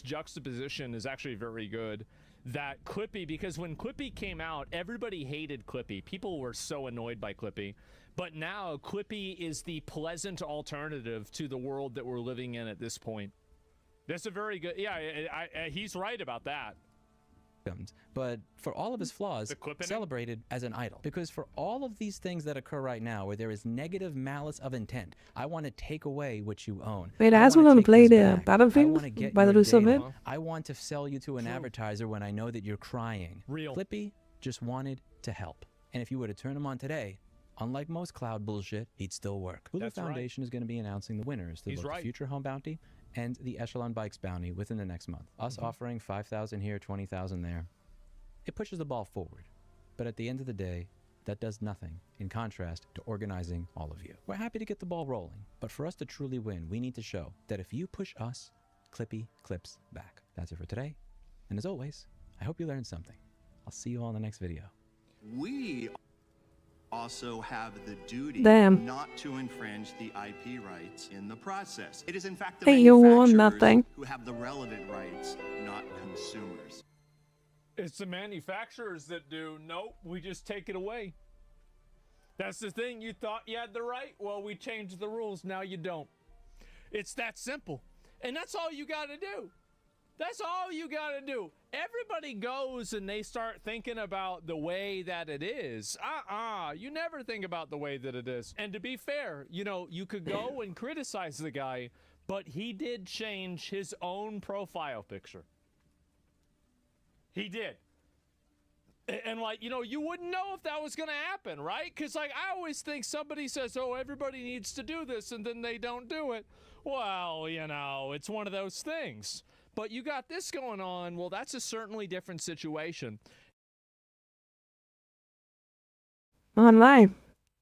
juxtaposition is actually very good. That Clippy, because when Clippy came out, everybody hated Clippy. People were so annoyed by Clippy. But now Clippy is the pleasant alternative to the world that we're living in at this point. That's a very good, he's right about that.
But for all of his flaws, celebrated as an idol. Because for all of these things that occur right now where there is negative malice of intent, I want to take away what you own.
Wait, as we're gonna play the Battlefield by the loose of it?
I want to sell you to an advertiser when I know that you're crying. Clippy just wanted to help. And if you were to turn him on today, unlike most cloud bullshit, he'd still work. Hulu Foundation is going to be announcing the winners to the Future Home Bounty and the Echelon Bikes Bounty within the next month. Us offering 5,000 here, 20,000 there. It pushes the ball forward. But at the end of the day, that does nothing in contrast to organizing all of you. We're happy to get the ball rolling, but for us to truly win, we need to show that if you push us, Clippy clips back. That's it for today. And as always, I hope you learned something. I'll see you all in the next video.
We also have the duty not to infringe the IP rights in the process. It is in fact the manufacturers who have the relevant rights, not consumers.
It's the manufacturers that do. Nope, we just take it away. That's the thing. You thought you had the right? Well, we changed the rules. Now you don't. It's that simple. And that's all you got to do. That's all you got to do. Everybody goes and they start thinking about the way that it is. You never think about the way that it is. And to be fair, you know, you could go and criticize the guy, but he did change his own profile picture. He did. And like, you know, you wouldn't know if that was going to happen, right? Because like, I always think somebody says, oh, everybody needs to do this, and then they don't do it. Well, you know, it's one of those things. But you got this going on. Well, that's a certainly different situation.
Online.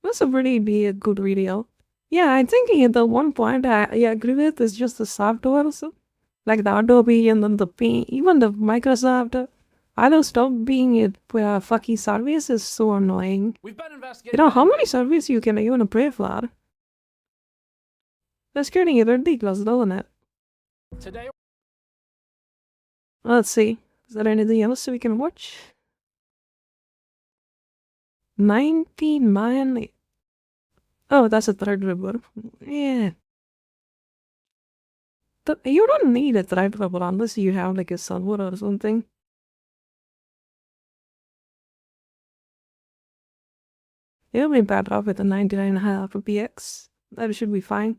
This would really be a good video. Yeah, I think the one point I agree with is just the software also. Like the Adobe and then the Paint, even the Microsoft. I don't stop being it fucking service is so annoying.
We've been investigating.
You know how many services you can even pay for? That's getting ridiculous, doesn't it?
Today.
Let's see. Is there anything else we can watch? 19 man. Oh, that's a thread ripper. Yeah. You don't need a thread ripper unless you have like a server or something. It'll be better off with a 99.5 PX. That should be fine.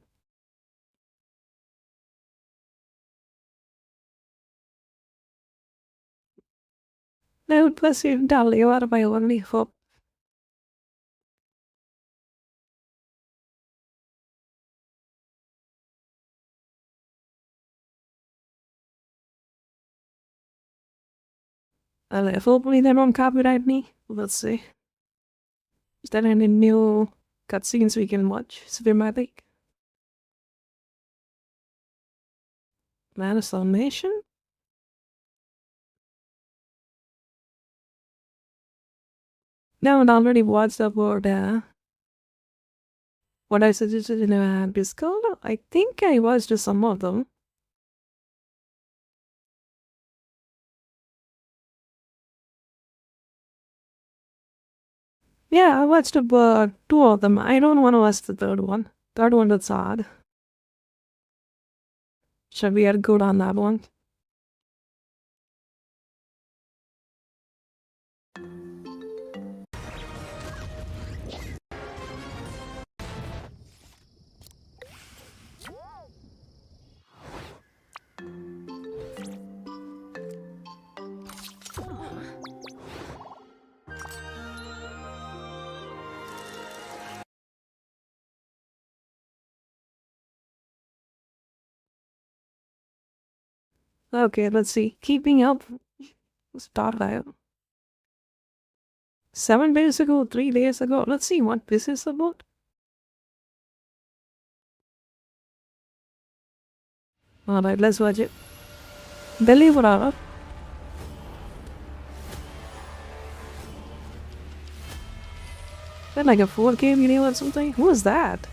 No, bless you, darling. You are my only hope. Hopefully they don't copyright me. Let's see. Is there any new cutscenes we can watch? Cinematic? Animation? No, I already watched about what I suggested in Discord. I think I watched some of them. Yeah, I watched about 2 of them. I don't want to watch the third one. Third one that's odd. Should we get good on that one? Okay, let's see. Keeping up. Start out. 7 days ago, 3 days ago. Let's see what this is about. Alright, let's watch it. Believe it or not. Is that like a 4K video or something? Who is that?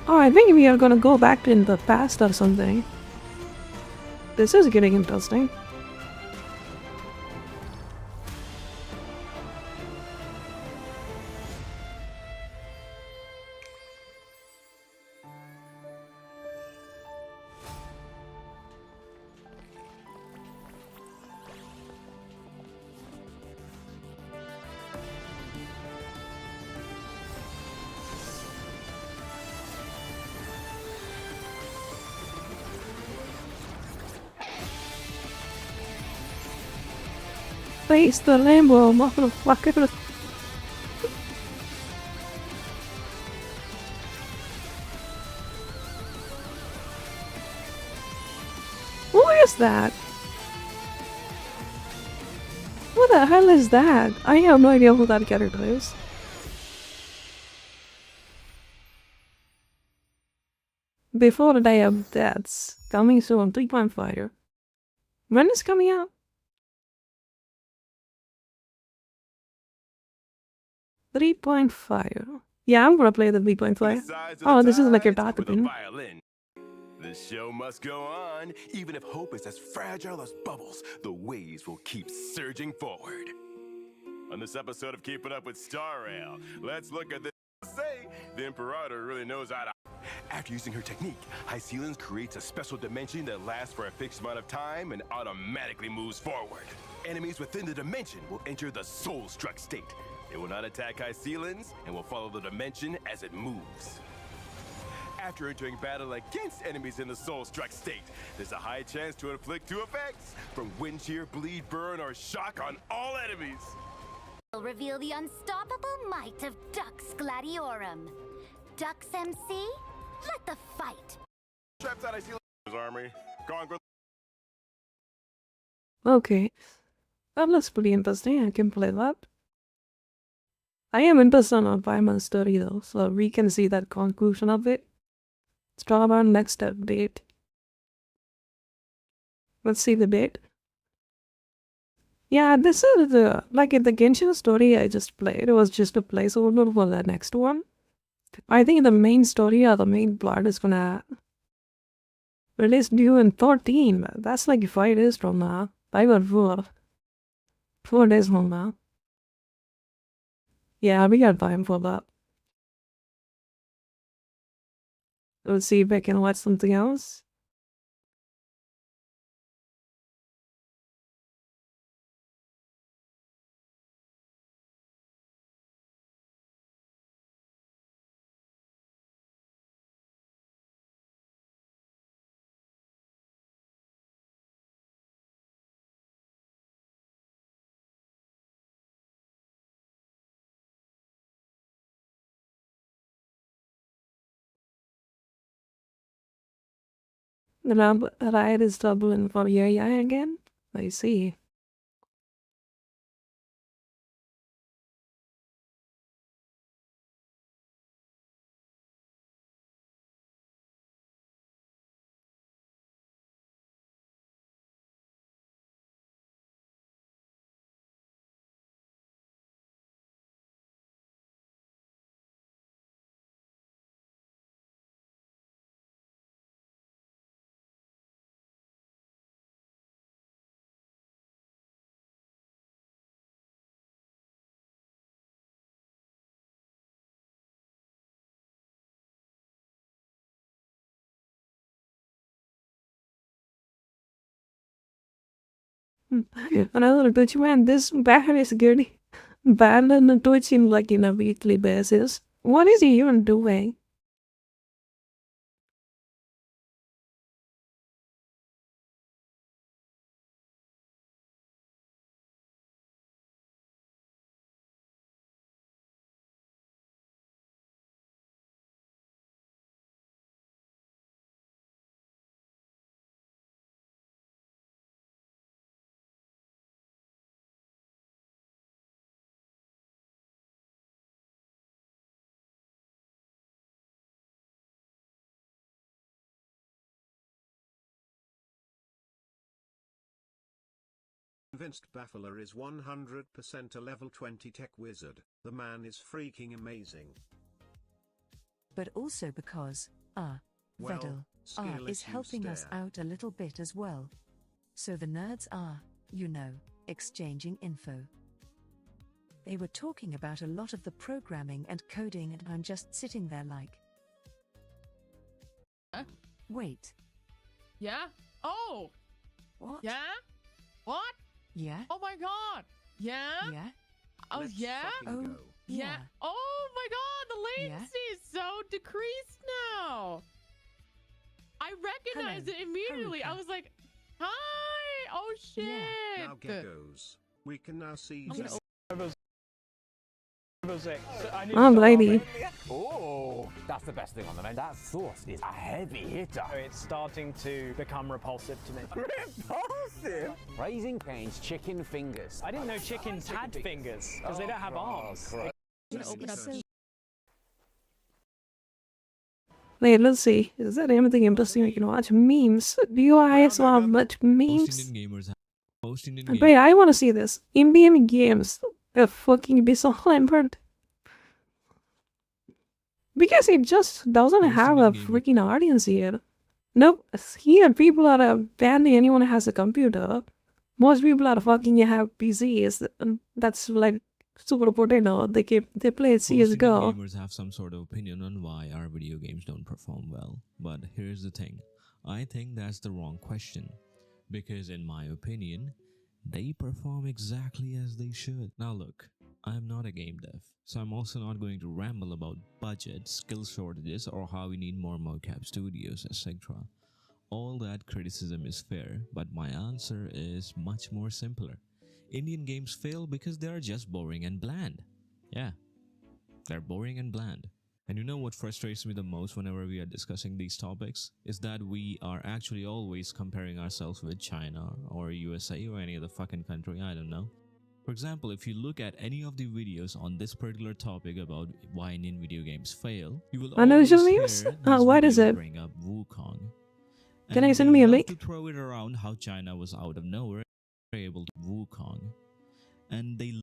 Oh, I think we are gonna go back in the past or something. This is getting interesting. Face the Lambo, motherfucker. Who is that? What the hell is that? I have no idea who that character is. Before the Day of Deaths, coming soon, 3.5. When is coming out? 3.5. Yeah, I'm gonna play the 3.5. Oh, this is like a document.
The show must go on. Even if hope is as fragile as bubbles, the waves will keep surging forward. On this episode of Keeping Up with Star Rail, let's look at this. Say, the Imperator really knows how to. After using her technique, High Sealens creates a special dimension that lasts for a fixed amount of time and automatically moves forward. Enemies within the dimension will enter the soul-struck state. They will not attack High Sealens and will follow the dimension as it moves. After entering battle against enemies in the soul-struck state, there's a high chance to inflict 2 effects, from wind shear, bleed, burn, or shock on all enemies.
Will reveal the unstoppable might of Dux Gladiorum. Dux MC, let the fight.
Traps out High Sealens army. Conquer.
Okay. That looks pretty interesting. I can play that. I am interested on Environment Study though, so we can see that conclusion of it. Let's talk about next update. Let's see the date. Yeah, this is the, like in the Genshin story I just played, it was just a placeholder for the next one. I think the main story or the main plot is gonna release new in 13, that's like 5 days from now. 5 or 4 days from now. Yeah, we got time for that. Let's see if I can watch something else. The lamp ride is doubling for AI again? I see. Another Twitch man, this bad is good. Bad and Twitch him like in a weekly basis. What is he even doing?
Convinced Baffler is 100% a level 20 tech wizard. The man is freaking amazing.
But also because, Vedal, is helping us out a little bit as well. So the nerds are, you know, exchanging info. They were talking about a lot of the programming and coding and I'm just sitting there like... Wait.
Yeah? Oh!
What?
Yeah? What?
Yeah?
Oh my god! Yeah?
Yeah?
Oh
Let's
yeah?
fucking go.
Yeah. Oh my god, the latency is so decreased now! I recognized it immediately.
Haruka.
I was like, hi! Oh shit!
Now geckos. We can now see...
Oh, lady.
Oh, that's the best thing on the menu. That sauce is a heavy hitter.
It's starting to become repulsive to me.
Repulsive? Raising Cane's chicken fingers.
I didn't know chickens had fingers because they don't have arms.
Wait, let's see. Is there anything interesting we can watch? Memes. Do you guys want much memes? Wait, I want to see this. In-game games. A fucking be so Lampard. Because it just doesn't have a freaking audience here. Nope. Here, people are barely anyone has a computer. Most people are fucking have PCs. That's like super potato. They play
Most Indian
CS:GO.
gamers have some sort of opinion on why our video games don't perform well. But here's the thing. I think that's the wrong question. Because in my opinion, they perform exactly as they should. Now look, I'm not a game dev, so I'm also not going to ramble about budget, skill shortages, or how we need more mocap studios, etc. All that criticism is fair, but my answer is much more simpler. Indian games fail because they are just boring and bland. Yeah, they're boring and bland. And you know what frustrates me the most whenever we are discussing these topics? Is that we are actually always comparing ourselves with China or USA or any other fucking country, I don't know. For example, if you look at any of the videos on this particular topic about why Indian video games fail, you will always
Unusual
hear
news?
these
What is
videos
it?
bring up Wukong.
Can
And
I send
they
me a
love
link?
to throw it around how China was out of nowhere able to Wukong. And they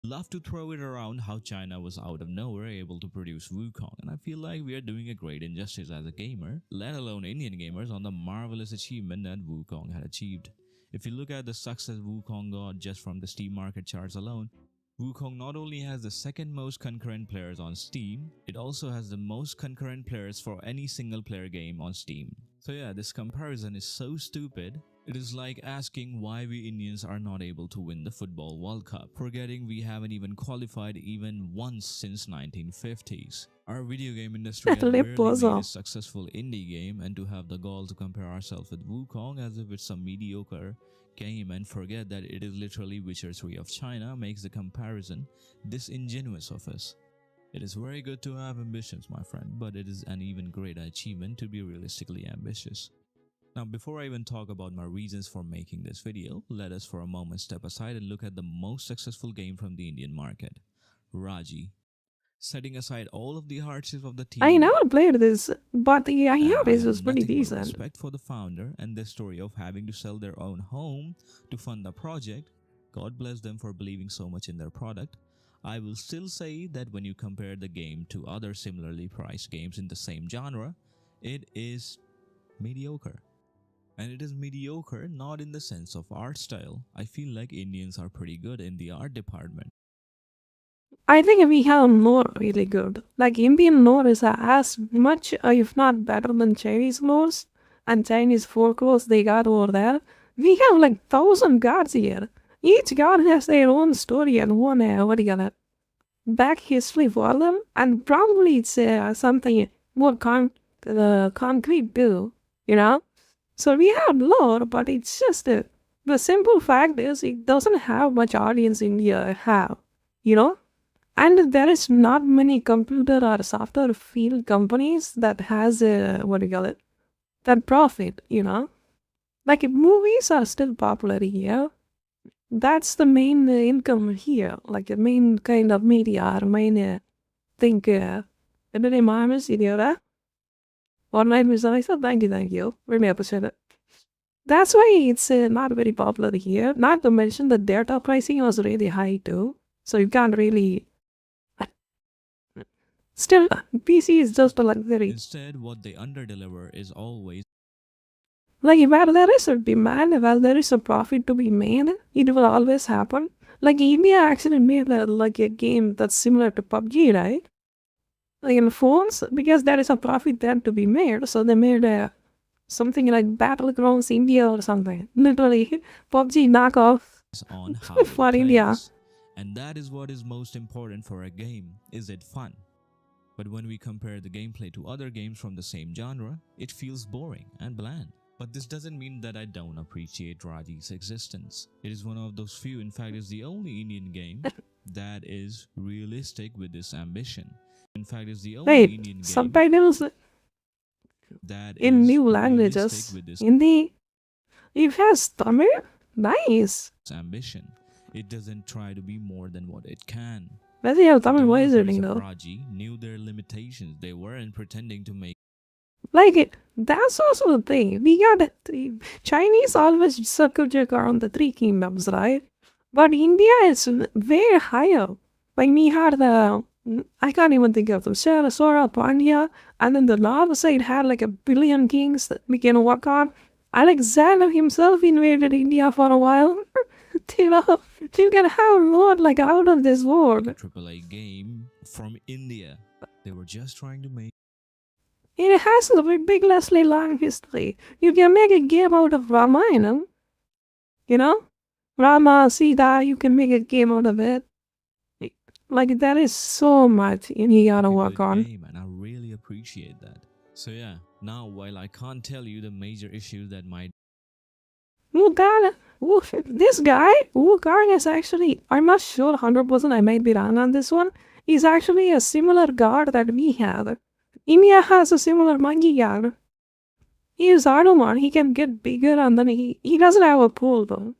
love to throw it around how China was out of nowhere able to produce Wukong, and I feel like we are doing a great injustice as a gamer, let alone Indian gamers, on the marvelous achievement that Wukong had achieved. If you look at the success Wukong got just from the Steam market charts alone, Wukong not only has the second most concurrent players on Steam, it also has the most concurrent players for any single player game on Steam. So yeah, this comparison is so stupid. It is like asking why we Indians are not able to win the Football World Cup, forgetting we haven't even qualified even once since 1950s. Our video game industry has
Lip
barely
was
made a
off.
successful indie game, and to have the gall to compare ourselves with Wukong as if it's some mediocre game and forget that it is literally Witcher 3 of China makes the comparison disingenuous of us. It is very good to have ambitions, my friend, but it is an even greater achievement to be realistically ambitious. Now, before I even talk about my reasons for making this video, let us for a moment step aside and look at the most successful game from the Indian market, Raji. Setting aside all of the hardships of the team,
I never played this, but the
I
idea
have
was pretty
nothing but
decent.
respect for the founder and their story of having to sell their own home to fund the project. God bless them for believing so much in their product. I will still say that when you compare the game to other similarly priced games in the same genre, it is mediocre. And it is mediocre not in the sense of art style. I feel like Indians are pretty good in the art department.
I think we have lore really good. Like Indian lore is as much, if not better than Chinese lores and Chinese folklores they got over there. We have like 1,000 gods here. Each god has their own story and one back history for them, and probably it's something more concrete too, you know. So we have lore, but it's just the simple fact is it doesn't have much audience India have, you know. And there is not many computer or software field companies that has that profit, you know. Like if movies are still popular here, that's the main income here, like the main kind of media or main thing. என்ன நீ mama's இதோட one night Miss I said thank you. Really appreciate it. That's why it's not very popular here. Not to mention the data pricing was really high too, so you can't really. Still, PC is just a luxury.
Instead, what they underdeliver is always
Like if there is a demand, if there is a profit to be made, it will always happen. Like India actually made like a game that's similar to PUBG, right? Like in phones, because there is a profit there to be made, so they made something like Battlegrounds India or something. Literally, PUBG knockoff
on how it
for India.
plays. And that is what is most important for a game. Is it fun? But when we compare the gameplay to other games from the same genre, it feels boring and bland. But this doesn't mean that I don't appreciate Raji's existence. It is one of those few, in fact, it's the only Indian game that is realistic with this ambition. In fact, it's the only Indian game
subtitles
that
in
is
new languages.
realistic with this
Hindi, it has Tamil. Nice.
ambition. It doesn't try to be more than what it can.
Whether you have Tamil voice
Developers
though.
of Raji knew their limitations. They weren't pretending to make
Like it, that's also the thing. We got Chinese always circle jerk around the three kingdoms, right? But India is way higher. Like we had the I can't even think of them. Sarasora, Panya, and then the other side had like a billion kings that we can work on. Alexander himself invaded India for a while. You can have a lot like out of this world.
AAA game from India. They were just trying to make.
It has a ridiculously long history. You can make a game out of Ramayana. You know? Rama, Sita, you can make a game out of it. Like, there is so much you gotta work on.
Game, and I really appreciate that. So yeah, now while I can't tell you the major issues that might...
This guy, is actually, I'm not sure 100%, I might be wrong on this one. He's actually a similar guard that we have. India has a similar monkey guard. He is Ardomon, he can get bigger and then he doesn't have a pool though.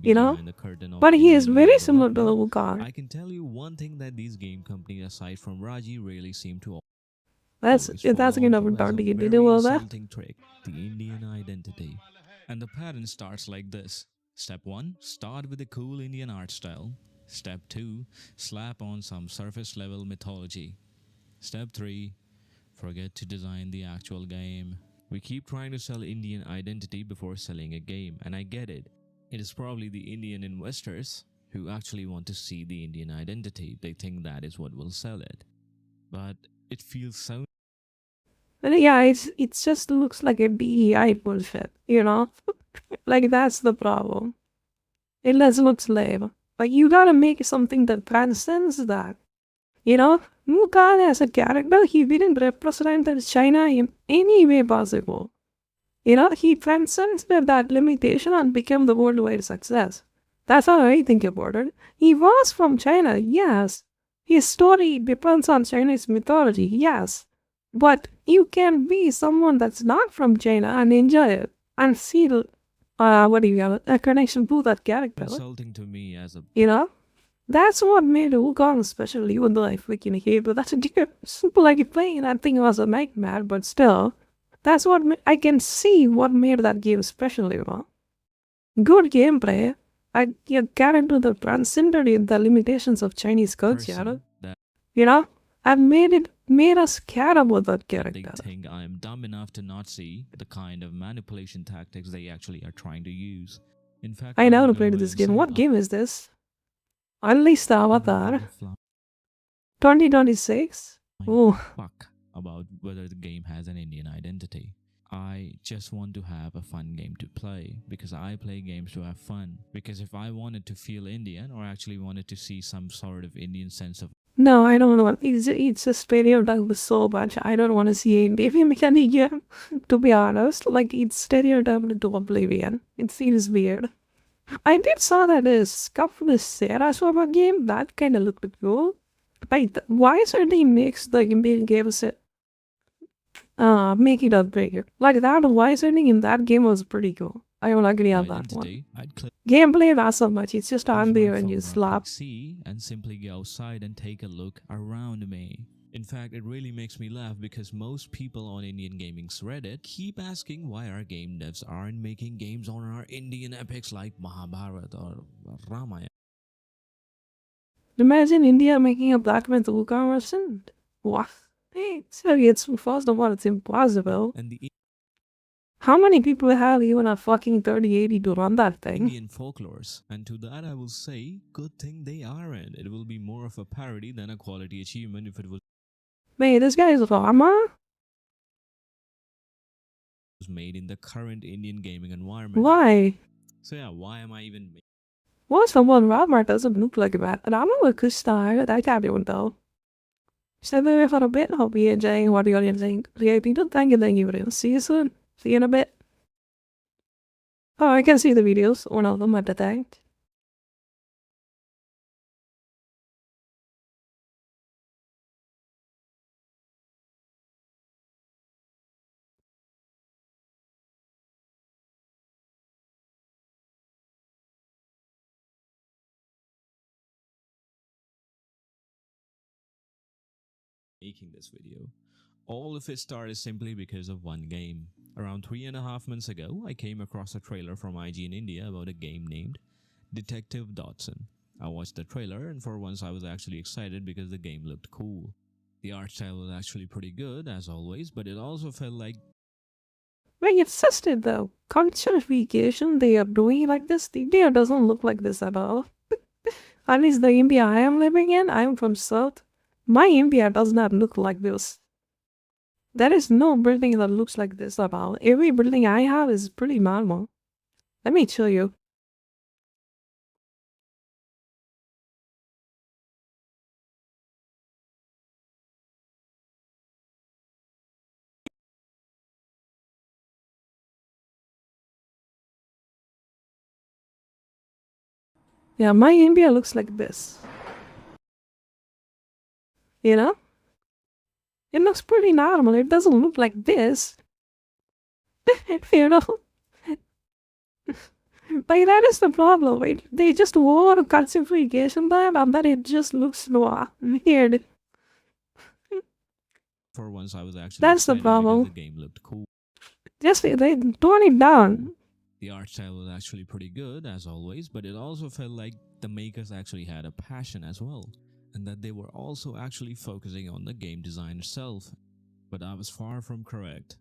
You know? But he is very similar to the guard.
I can tell you one thing that these game companies aside from Raji really seem to...
That's enough about the
insulting trick, the Indian identity. And the pattern starts like this. Step 1, start with a cool Indian art style. Step 2, slap on some surface level mythology. Step 3, forget to design the actual game. We keep trying to sell Indian identity before selling a game, and I get it. It is probably the Indian investors who actually want to see the Indian identity. They think that is what will sell it. But it feels so...
Yeah, it just looks like a DEI bullshit, you know? Like, that's the problem. It just looks lame. Like, you gotta make something that transcends that. You know? Mukan as a character, he didn't represent China in any way possible. You know, he transcended that limitation and became the worldwide success. That's how I think about it. He was from China, yes. His story depends on Chinese mythology, yes. But you can be someone that's not from China and enjoy it and feel, a connection to that character.
Insulting to me as a...
You know? That's what made Wukong special, even though I freaking hate it. That's a simple like playing that thing was a nightmare, but still. That's what I can see what made that game special, you know? Good gameplay. Your character that transcended the limitations of Chinese culture. You know? And made us care about that character.
They think I am dumb enough to not see the kind of manipulation tactics they actually are trying to use. In fact,
I never played this game. What game is this? Unleashed Avatar. 2026? Ooh.
Fuck about whether the game has an Indian identity. I just want to have a fun game to play because I play games to have fun. Because if I wanted to feel Indian or actually wanted to see some sort of Indian sense of...
No, I don't want. It's a stereotype so much. I don't want to see Indian mechanic game. To be honest, like it's stereotyped to oblivion. It seems weird. I did saw that Scuff with Saraswama game. That kind of looked cool. Like, why certainly makes the Indian games make it up bigger. Like that voice ending in that game was pretty cool. I will agree on that one. Gameplay not so much. It's just on there and you slap.
See and simply go outside and take a look around me. In fact, it really makes me laugh because most people on Indian Gaming's Reddit keep asking why our game devs aren't making games on our Indian epics like Mahabharata or Ramayana.
Imagine India making a Black Panther version. What? Hey, it's first of all, it's impossible.
And the
how many people have even a fucking 3080 to run that thing?
Indian folklores, and to that I will say, good thing they aren't. It will be more of a parody than a quality achievement if it was...
Wait, this guy is Rama?
...was made in the current Indian gaming environment.
Why?
So yeah, why am I even...
Well, someone Rama doesn't look like that. Rama was good style, that can't be one though. Stay there for a bit, hope you're enjoying what you're enjoying. Thank you very much. See you soon. See you in a bit. Oh, I can see the videos. One of them at the time.
Making this video. All of it started simply because of one game. Around 3.5 months ago, I came across a trailer from IG in India about a game named Detective Dodson. I watched the trailer, and for once I was actually excited because the game looked cool. The art style was actually pretty good, as always, but it also felt like...
Wait, it's just though. Culturification, they are doing like this. India doesn't look like this at all. At least the India I am living in, I am from South. My India does not look like this. There is no building that looks like this at all. Every building I have is pretty normal. Let me show you. Yeah, my India looks like this. You know? It looks pretty normal. It doesn't look like this. You know? Like, that is the problem. Right? They just want calcification there, and then it just looks weird.
For once I was actually
That's the
excited
problem.
because the game looked cool.
Just, they tone it down.
The art style was actually pretty good, as always, but it also felt like the makers actually had a passion as well, and that they were also actually focusing on the game design itself. But I was far from correct.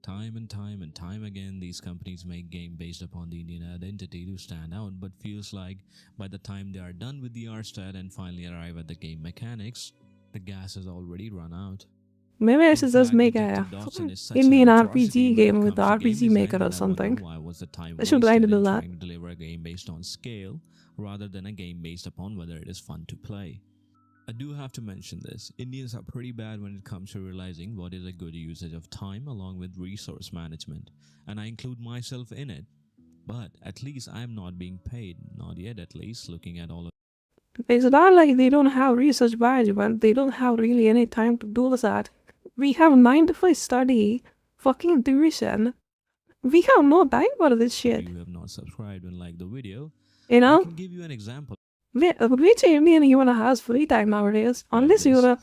Time and time again, these companies make game based upon the Indian identity to stand out, but feels like by the time they are done with the art style and finally arrive at the game mechanics, the gas has already run out.
Maybe I should just make a Indian RPG game with the RPG maker or something. I should try to do that.
Trying to deliver a game based on scale rather than a game based upon whether it is fun to play. I do have to mention this. Indians are pretty bad when it comes to realizing what is a good usage of time along with resource management, and I include myself in it. But at least I am not being paid, not yet at least, looking at all of...
It's not like they don't have research management. They don't have really any time to do that. We have 9 to 5 study, fucking tuition. We have no time for this shit.
If you have not subscribed and liked the video,
you know?
I can give you an example.
Which Indian even has free time nowadays? Unless you're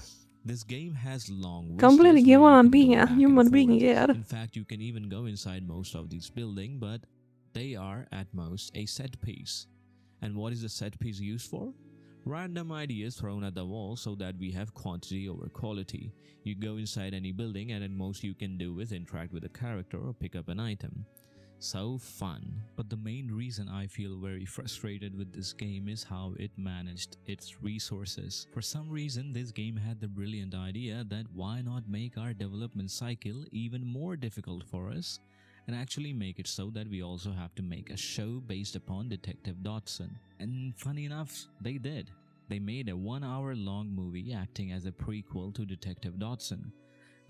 this game has long
completely given on being a human being, yeah.
In fact, you can even go inside most of these buildings, but they are at most a set piece. And what is a set piece used for? Random ideas thrown at the wall so that we have quantity over quality. You go inside any building and at most you can do is interact with a character or pick up an item. So fun. But the main reason I feel very frustrated with this game is how it managed its resources. For some reason, this game had the brilliant idea that why not make our development cycle even more difficult for us and actually make it so that we also have to make a show based upon Detective Dodson. And funny enough, they did. They made a 1-hour-long movie acting as a prequel to Detective Dodson.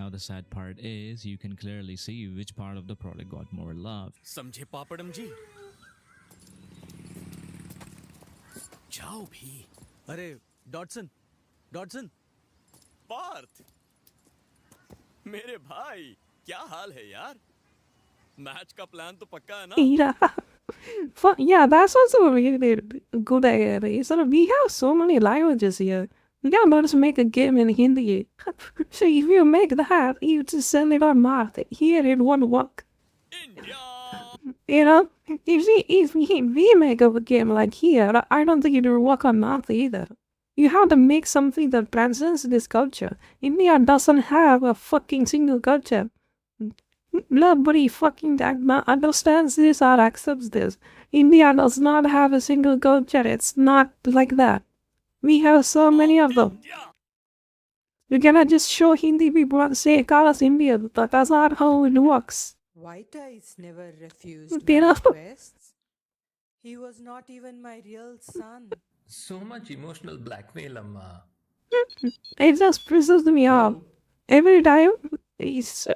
Now the sad part is, you can clearly see which part of the product got more love.
समझे पापड़म जी? जाओ भी. अरे Dotson, Dotson. Partha. मेरे भाई, क्या हाल है यार? Match का प्लान तो पक्का है ना?
Yeah, that's also a really good idea. So we have so many languages here. We can just make a game in Hindi. So if you make that, you just sell it on Mars. Here it won't work. You know, if we make a game like here, I don't think it will work on Mars either. You have to make something that transcends this culture. India doesn't have a fucking single culture. Nobody fucking understands this or accepts this. India does not have a single culture. It's not like that. We have so many of them. You cannot just show Hindi people and say, call us Indian. That's not how it works.
White Eyes never refused my requests. He was not even my real son.
So much emotional blackmail, Amma.
It just pisses me off. Every time, it's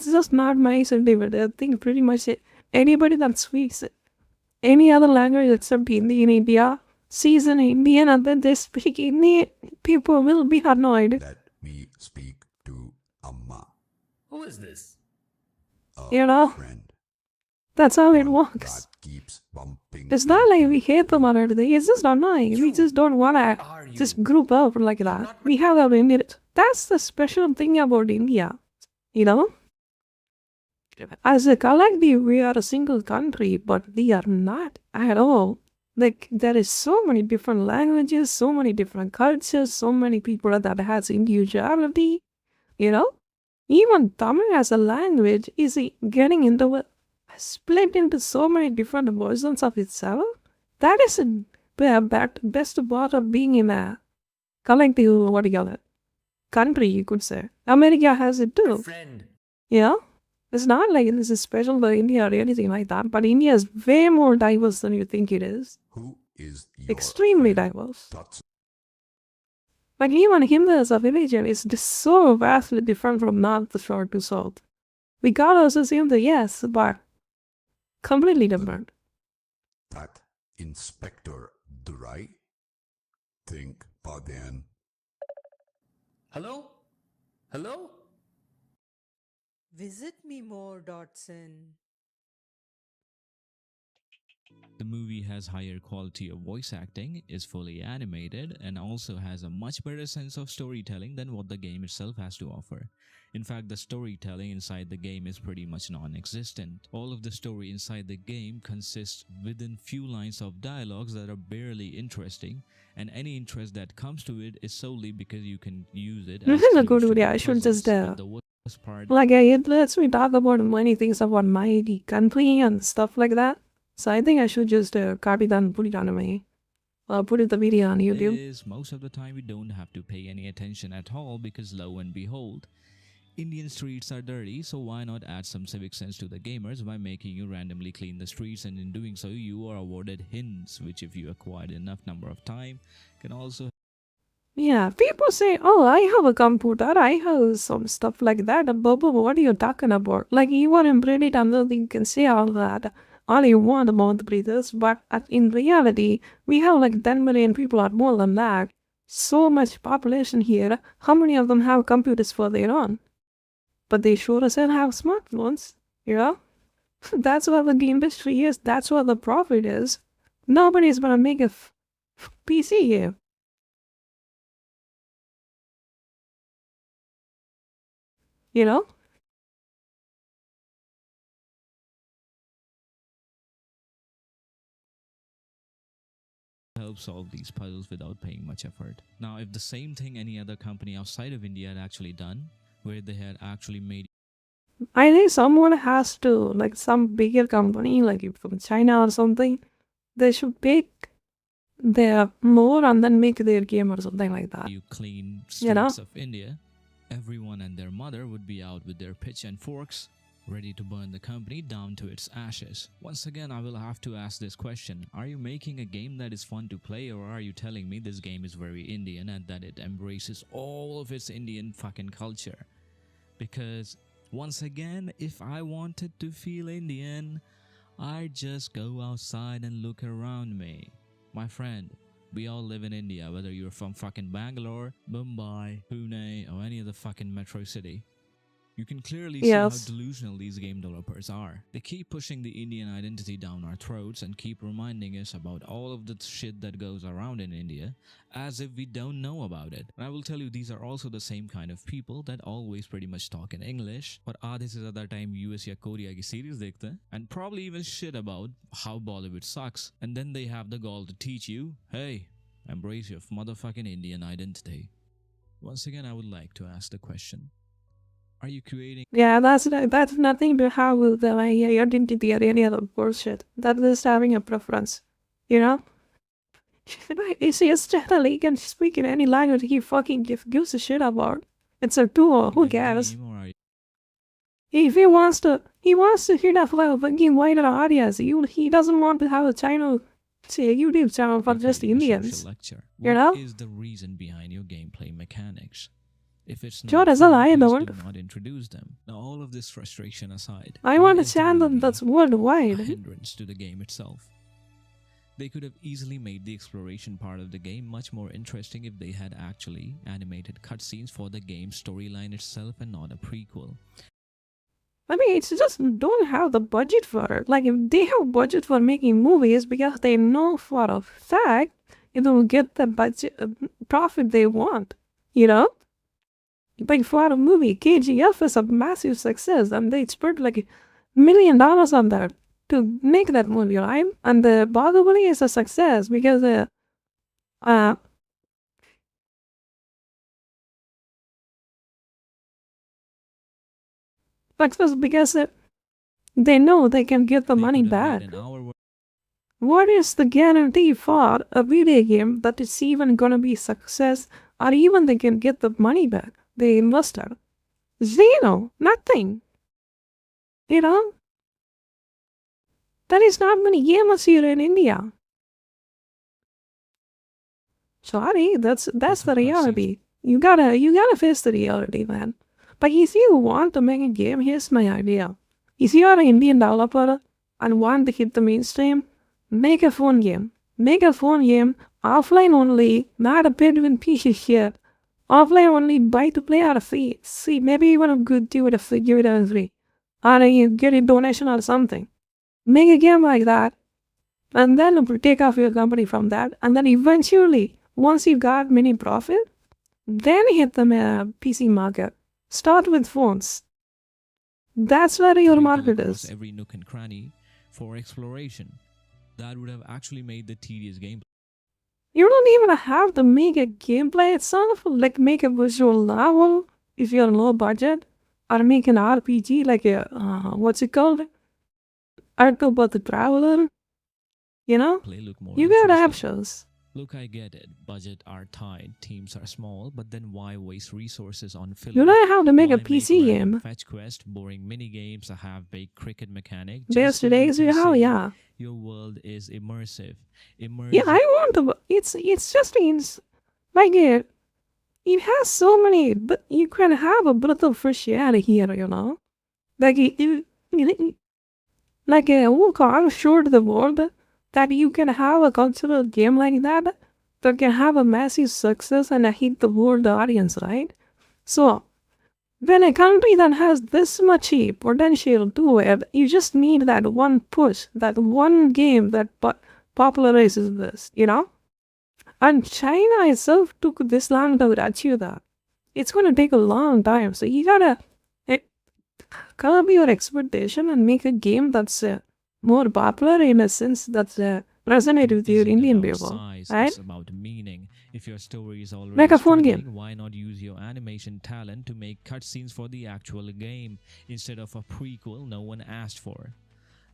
just not my sentiment. I think pretty much anybody that speaks any other language except Hindi in India sees an Indian and then they speak Indian, people will be annoyed.
Let me speak to Amma.
Who is this?
You know?
Friend.
That's how it works.
Keeps bumping.
It's not like we hate them or anything. It's just annoying. We just don't want to just group up like that. We have our Indian. That's the special thing about India. You know? As a collective, we are a single country, but we are not at all. Like, there is so many different languages, so many different cultures, so many people that has individuality, you know? Even Tamil as a language is getting into split into so many different versions of itself. That is the best part of being in a collective, what do you call it? Country, you could say. America has it too. Yeah? It's not like this is special to India or anything like that, but India is way more diverse than you think it is.
Who is
extremely diverse. Like even Hindus of religion is just so vastly different from north to south to south. We got us as Hindu, yes, but completely different.
That Inspector Durai? Think Padian.
Hello? Hello?
Visit me more, Dotson.
The movie has higher quality of voice acting, is fully animated, and also has a much better sense of storytelling than what the game itself has to offer. In fact, the storytelling inside the game is pretty much non-existent. All of the story inside the game consists within few lines of dialogues that are barely interesting, and any interest that comes to it is solely because you can use it
This
as
is a good video. I
puzzles.
should just
But the worst part,
like it lets me talk about many things about my country and stuff like that. So I think I should just copy that and put it on me. I'll put the video on YouTube.
is most of the time we don't have to pay any attention at all because lo and behold, Indian streets are dirty, so why not add some civic sense to the gamers by making you randomly clean the streets, and in doing so you are awarded hints, which if you acquired enough number of time can also...
Yeah, people say, oh, I have a computer, I have some stuff like that, and blah, blah, blah, what are you talking about? Like, you are in Reddit and you can say all that, all you want about the breathers, but in reality, we have like 10 million people or more than that. So much population here, how many of them have computers for their own? But they sure as hell have smartphones, you know? That's what the game industry is, that's what the profit is. Nobody's gonna make a PC here. You know?
help solve these puzzles without paying much effort. Now, if the same thing any other company outside of India had actually done, where they had actually made...
I think someone has to, like some bigger company, like from China or something, they should pick their more and then make their game or something like that.
You clean streets
you know?
of India, everyone and their mother would be out with their pitch and forks, ready to burn the company down to its ashes. Once again, I will have to ask this question. Are you making a game that is fun to play, or are you telling me this game is very Indian and that it embraces all of its Indian fucking culture? Because, once again, if I wanted to feel Indian, I'd just go outside and look around me. My friend, we all live in India, whether you're from fucking Bangalore, Mumbai, Pune, or any other fucking metro city. You can clearly see how delusional these game developers are. They keep pushing the Indian identity down our throats and keep reminding us about all of the shit that goes around in India, as if we don't know about it. And I will tell you, these are also the same kind of people that always pretty much talk in English, but आधे से ज़्यादा time US या Korea की series देखते हैं, and probably even shit about how Bollywood sucks. And then they have the gall to teach you, hey, embrace your motherfucking Indian identity. Once again, I would like to ask the question. Are you creating... Yeah,
that's nothing to have with the identity or any other bullshit. That's just having a preference, you know? It's just a league and speak in any language he fucking gives a shit about. It's a tool, who cares? If he wants to hear that for a fucking wider audience. He doesn't want to have a channel, say a YouTube channel for just Indians. You know?
What is the reason behind your gameplay mechanics? If it's not,
sure, I don't.
Do not introduce them. Now, all of this frustration aside,
I want a channel that's worldwide.
A hindrance to the game itself. They could have easily made the exploration part of the game much more interesting if they had actually animated cutscenes for the game's storyline itself and not a prequel.
I mean, it's just don't have the budget for it. Like, if they have budget for making movies because they know for a fact it will get the budget profit they want, you know? Like for a movie, KGF is a massive success and they spent like $1 million on that. to make that movie, right? And the Bahubali is a success because success because they know they can get the money back. What is the guarantee for a video game that it's even gonna be success or even they can get the money back they invested? Zero, nothing. You know? There is not many gamers here in India. Sorry, that's the reality. You gotta face the reality, man. But if you want to make a game, here's my idea. If you are an Indian developer and want to hit the mainstream, make a phone game. Make a phone game, offline only, not a paid-win piece of shit. Offline only, buy to play or free. See, maybe you want to give it a free. Or you get a donation or something. Make a game like that. And then take off your company from that. And then eventually, once you got many profit, then hit the PC market. Start with phones. That's where your market is.
Every nook and cranny for exploration. That would have actually made the tedious gameplay.
You don't even have to make a gameplay itself, like make a visual novel if you're low budget, or make an RPG like a, what's it called? Article about the Traveler. You know? You got options.
Look, I get it. Budget are tight, teams are small, but then why waste resources on filler?
You know how to make a PC game.
Fetch quest, boring mini games, a half-baked cricket mechanic.
There's today's yeah.
Your world is immersive.
Yeah, I want to. It's just like it has so many, but you can have a breath of fresh air here, you know. Like like a walk on shore to the world. That you can have a cultural game like that can have a massive success and hit the world audience, right? So, when a country that has this much potential to it, you just need that one push, that one game that popularizes this, you know? And China itself took this long to achieve that. It's going to take a long time, so you gotta curb your expectation and make a game that's more popular in a sense that's resonate with your Indian people, right?
It's about meaning. If your story is already
make a phone game.
Why not use your animation talent to make cutscenes for the actual game instead of a prequel no one asked for?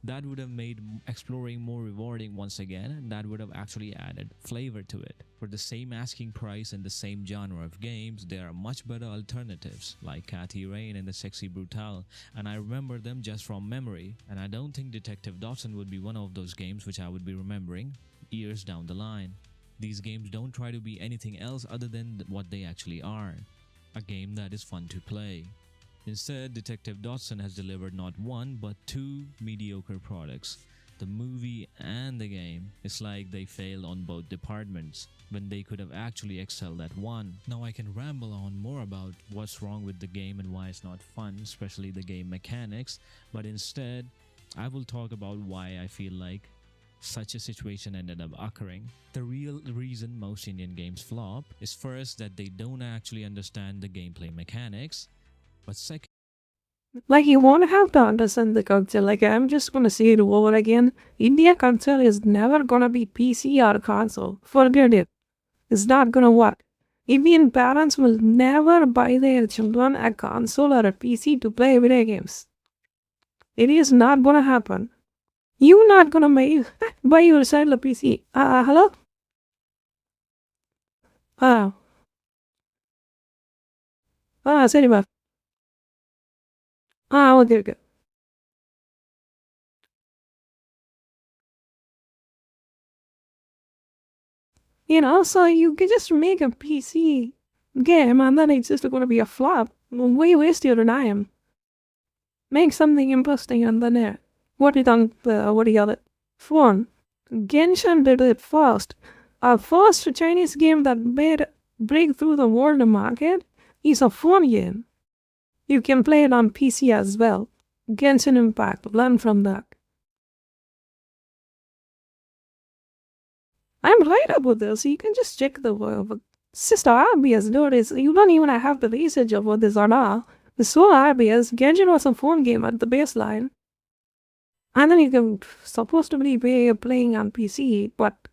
That would have made exploring more rewarding once again, and that would have actually added flavor to it. For the same asking price and the same genre of games, there are much better alternatives, like Cathy Rain and the Sexy Brutale, and I remember them just from memory, and I don't think Detective Dodson would be one of those games which I would be remembering years down the line. These games don't try to be anything else other than what they actually are, a game that is fun to play. Instead, Detective Dodson has delivered not one, but two mediocre products. The movie and the game. It's like they failed on both departments, when they could have actually excelled at one. Now I can ramble on more about what's wrong with the game and why it's not fun, especially the game mechanics, but instead, I will talk about why I feel like such a situation ended up occurring. The real reason most Indian games flop is first that they don't actually understand the gameplay mechanics, but second,
like you won't have to understand the culture. Like I'm just gonna say it over again. India culture is never gonna be PC or console. Forget it. It's not gonna work. Indian parents will never buy their children a console or a PC to play video games. It is not gonna happen. You're not gonna buy your child a PC. Hello? Sorry, ma. Okay. You know, so you can just make a PC game and then it's just going to be a flop. Way waste your time. Make something interesting and then what do you call it? Phone. Genshin did it first. Our first Chinese game that made break through the world market is a phone game. You can play it on PC as well. Genshin Impact. Learn from that. I'm right about this. You can just check the world. It's just obvious, dude. You don't even have to research about this or not. It's so obvious. Genshin was a phone game at the baseline. And then you can supposed to be playing on PC, but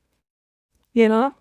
you know.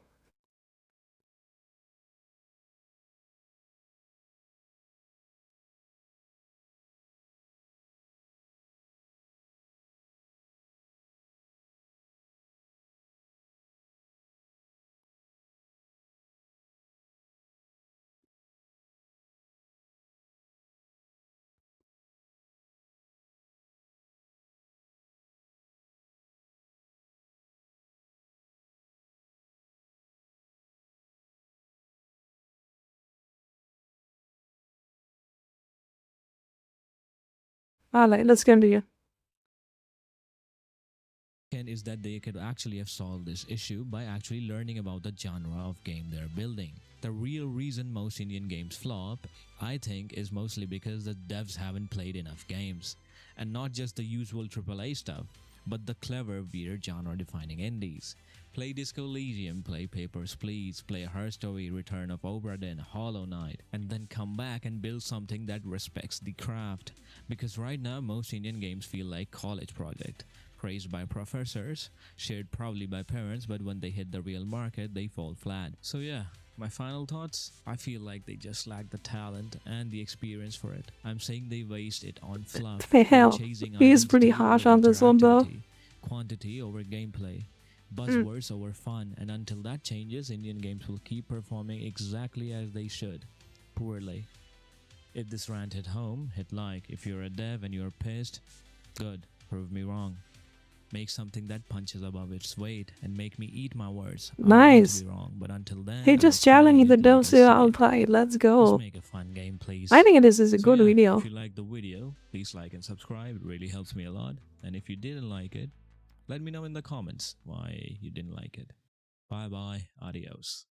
Alright, let's continue.
Is that they could actually have solved this issue by actually learning about the genre of game they're building. The real reason most Indian games flop, I think, is mostly because the devs haven't played enough games. And not just the usual AAA stuff, but the clever, weird genre-defining indies. Play Disco Elysium, play Papers, Please, play Her Story, Return of Obra Dinn, Hollow Knight, and then come back and build something that respects the craft. Because right now, most Indian games feel like college project. Praised by professors, shared proudly by parents, but when they hit the real market, they fall flat. So yeah, my final thoughts, I feel like they just lack the talent and the experience for it. I'm saying they waste it on fluff,
Hell, he's pretty harsh on this one though.
Quantity over gameplay, buzzwords over fun, and until that changes, Indian games will keep performing exactly as they should, poorly. If this rant hit home, hit like. If you're a dev and you're pissed, good, prove me wrong. Make something that punches above its weight and make me eat my words.
Nice.
Wrong, but until then,
he just challenging the devs, so I'll play it. Let's go.
Just make a fun game, please.
I think this is a good
yeah,
video.
If you like the video, please like and subscribe. It really helps me a lot. And if you didn't like it, let me know in the comments why you didn't like it. Bye bye. Adios.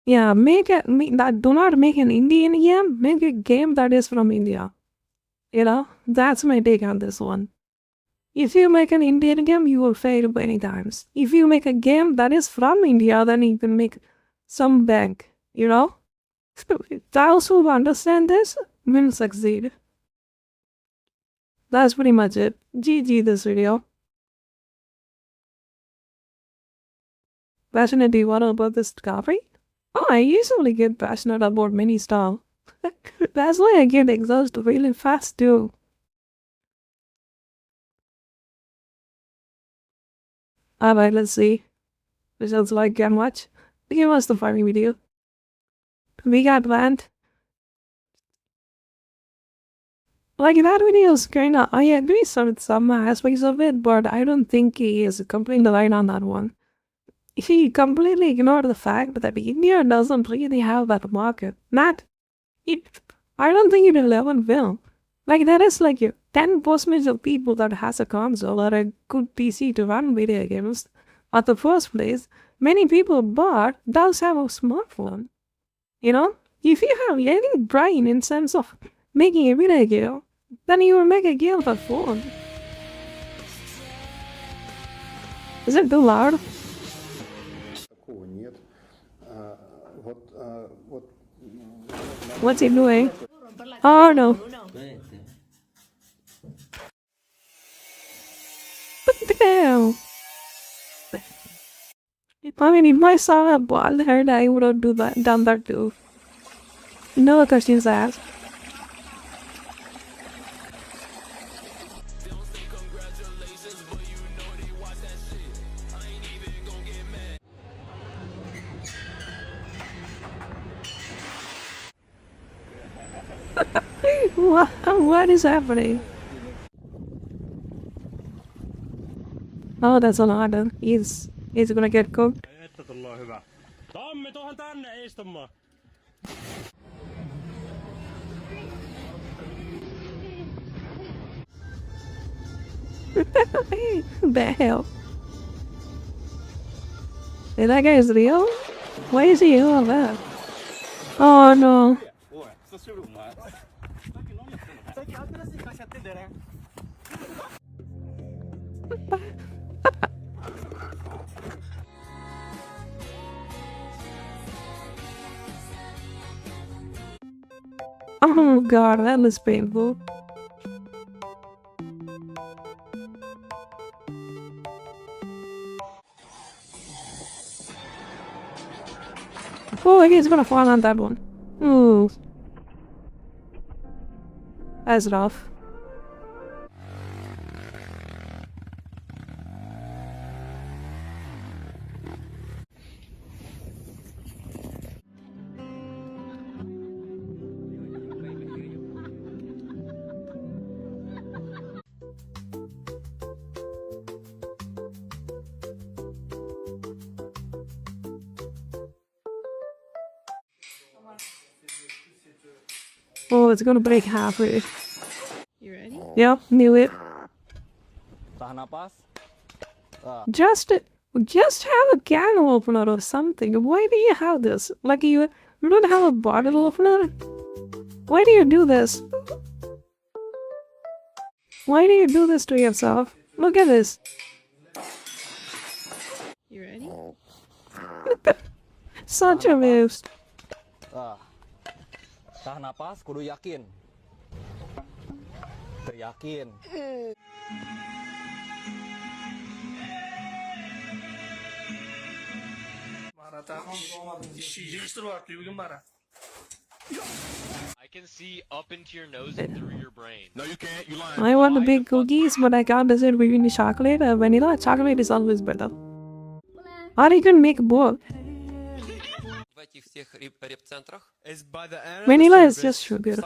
Yeah, do not make an Indian game. Make a game that is from India. You know, that's my take on this one. If you make an Indian game, you will fail many times. If you make a game that is from India, then you can make some bank, you know? Those who understand this will succeed. That's pretty much it. GG this video. Passionately, what about this copy? Oh, I usually get passionate about many stuff. That's why I get exhausted really fast too. Alright, let's see. Results like and watch. Give us the funny video. We got banned. Like that video is kinda, I agree with some aspects of it, but I don't think he is completely right on that one. He completely ignored the fact that India doesn't really have that market. I don't think it will ever will. Like there is like 10% of people that has a console or a good PC to run video games. At the first place, many people but does have a smartphone. You know, if you have any brain in sense of making a video game, then you will make a game for phone. Is it too loud? What's he doing? Oh no. But damn. I mean, if I saw a bald head, I would have done that too. No questions asked. What is happening? Oh, that's an order. He's gonna get cooked. The hell? Is that guy real? Why is he here on that? Oh no. Oh god, that was painful. Oh, I guess it's gonna fall on that one. Ooh. That's rough. Oh, it's gonna break halfway.
You ready?
Yep, knew it.
Tahan napas.
Just have a can opener or something. Why do you have this? Like you don't have a bottle opener? Why do you do this? Why do you do this to yourself? Look at this.
You ready?
Such a waste.
Tahan napas, kudu yakin. Yakin.
I can see up into your nose and through your brain.
No, you can't. You lying.
I want the big cookies, but I can't decide between chocolate or vanilla. Chocolate is always better. Or you can make both. Vanilla is just sugar.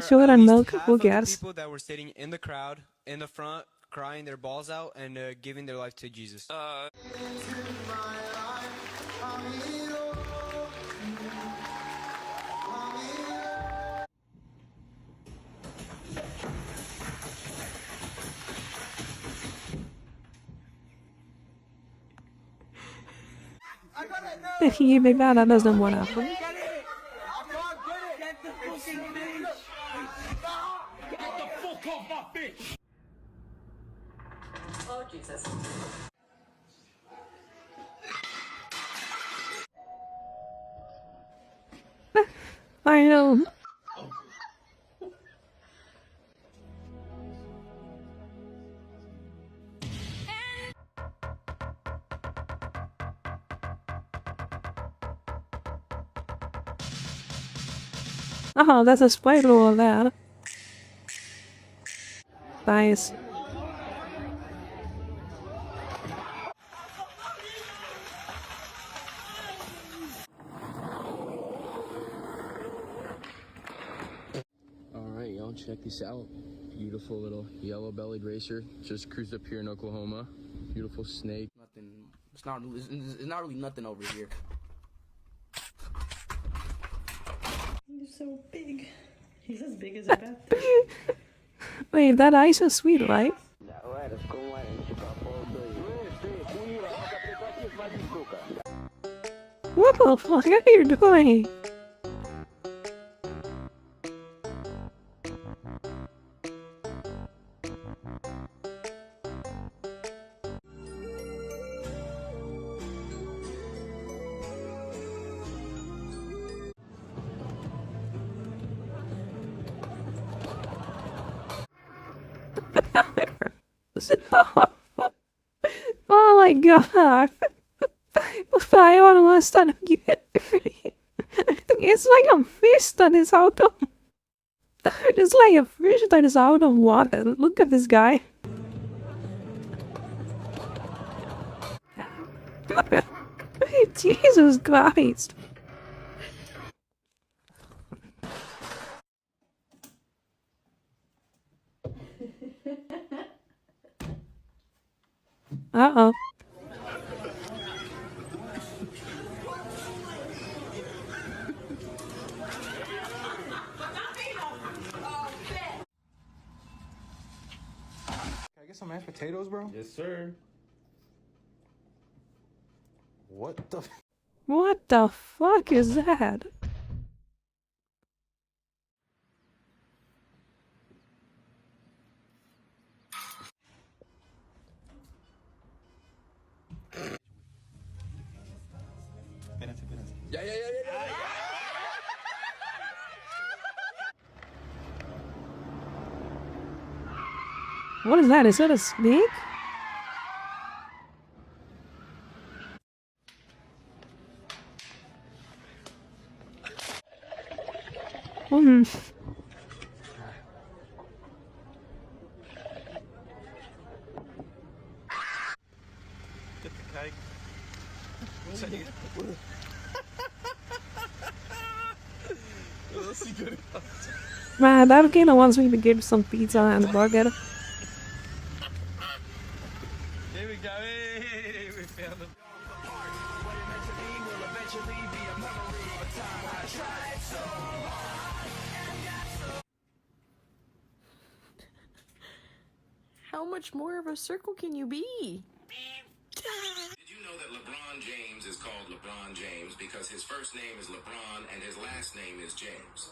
Sugar and milk, who cares?
People that were sitting in the crowd, in the front, crying their balls out and giving their life to Jesus.
He big that doesn't want to happen.
Oh, Jesus.
I know. Oh, that's a spider over there. Nice.
Alright, y'all, check this out. Beautiful little yellow-bellied racer. Just cruised up here in Oklahoma. Beautiful snake.
Nothing. It's not really nothing over here.
He's so big. He's as big as a bat.
Wait, that ice is sweet, right? What the fuck are you doing? Oh my god. I almost done it's like a fish that is out of it's like a fish that is out of water. Look at this guy. Jesus Christ. Uh-oh.
Can I get some mashed potatoes, bro?
Yes, sir.
What the?
What the fuck is that?
Yeah.
What is that? Is that a snake? Hmm.
Get the cake.
Man, that kind of wants me to give some pizza and a burger.
Here we go. Hey, we found him.
How much more of a circle can you be?
Did you know that LeBron James is called LeBron James because his first name is LeBron and his last name is James?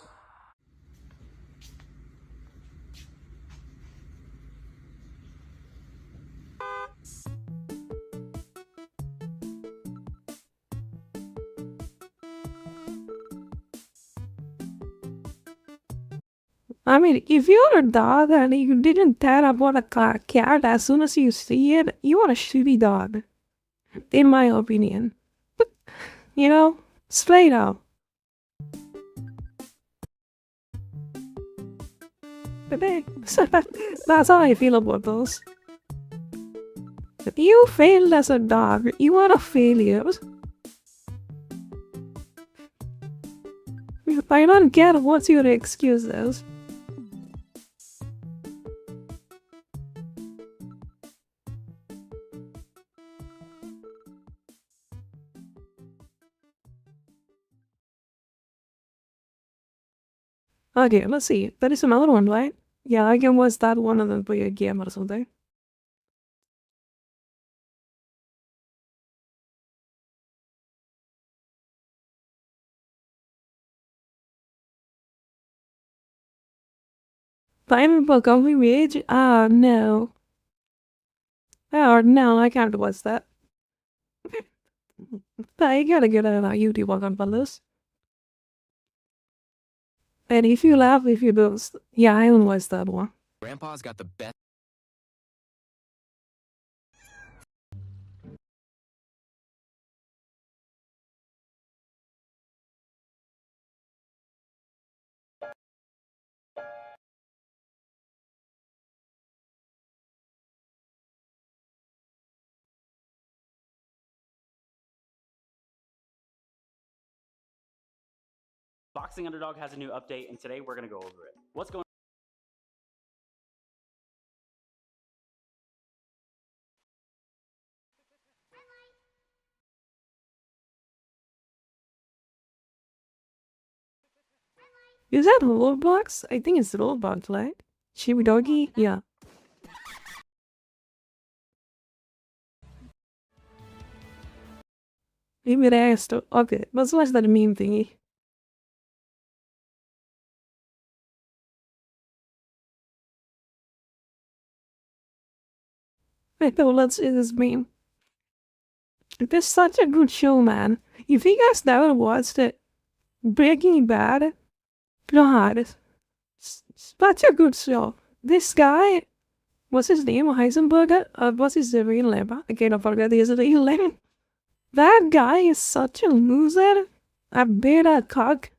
I mean, if you're a dog and you didn't tear up on a cat as soon as you see it, you are a shitty dog. In my opinion. You know? Straight up. That's how I feel about those. If you failed as a dog, you are a failure. I don't get what your excuse is. Okay, let's see. There is another one, right? Yeah, I can watch that one and then play a game or something. Pineapple Coffee Rage? Ah, no. Oh, no, I can't watch that. I gotta get a YouTube account for this. And if you laugh, if you don't, yeah, I haven't watched that one.
Grandpa's got the best.
Boxing Underdog has a new update, and today we're going to go over it. What's going
Is that Roblox? I think it's Roblox, right? Chibi Doggy? Yeah. Maybe they asked. Okay, let's watch that meme thingy. Wait, no, let's see this meme. This is such a good show, man. If you guys never watched it, Breaking Bad, God, such a good show. This guy, what's his name? Heisenberg? What's his real name? I can't forget his real name. That guy is such a loser, a beta cock,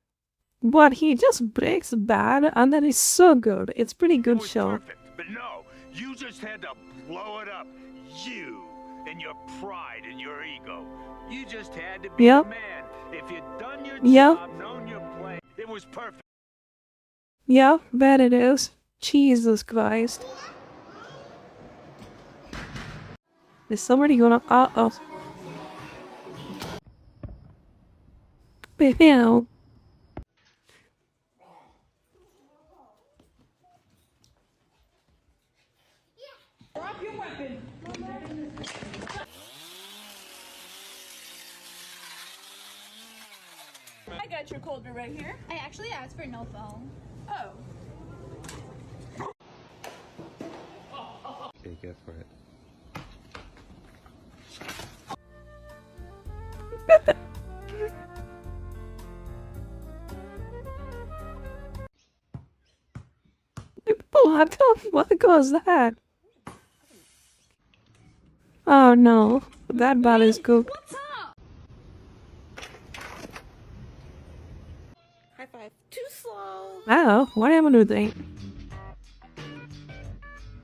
but he just breaks bad, and then it's so good. It's pretty good show.
Perfect, but no, you just had to blow it up. You and your pride and your ego. You just had to be a man. If you'd done your job, known your play, it was perfect.
Yeah, bet it is. Jesus Christ. Is somebody gonna... Uh-oh. But now...
Drop your weapon. I got your cold beer right here.
I actually asked for no phone.
Oh.
Okay, go for it.
What was that? Oh no, that ball is cooked.
High five. Too slow.
Oh, what happened to the thing?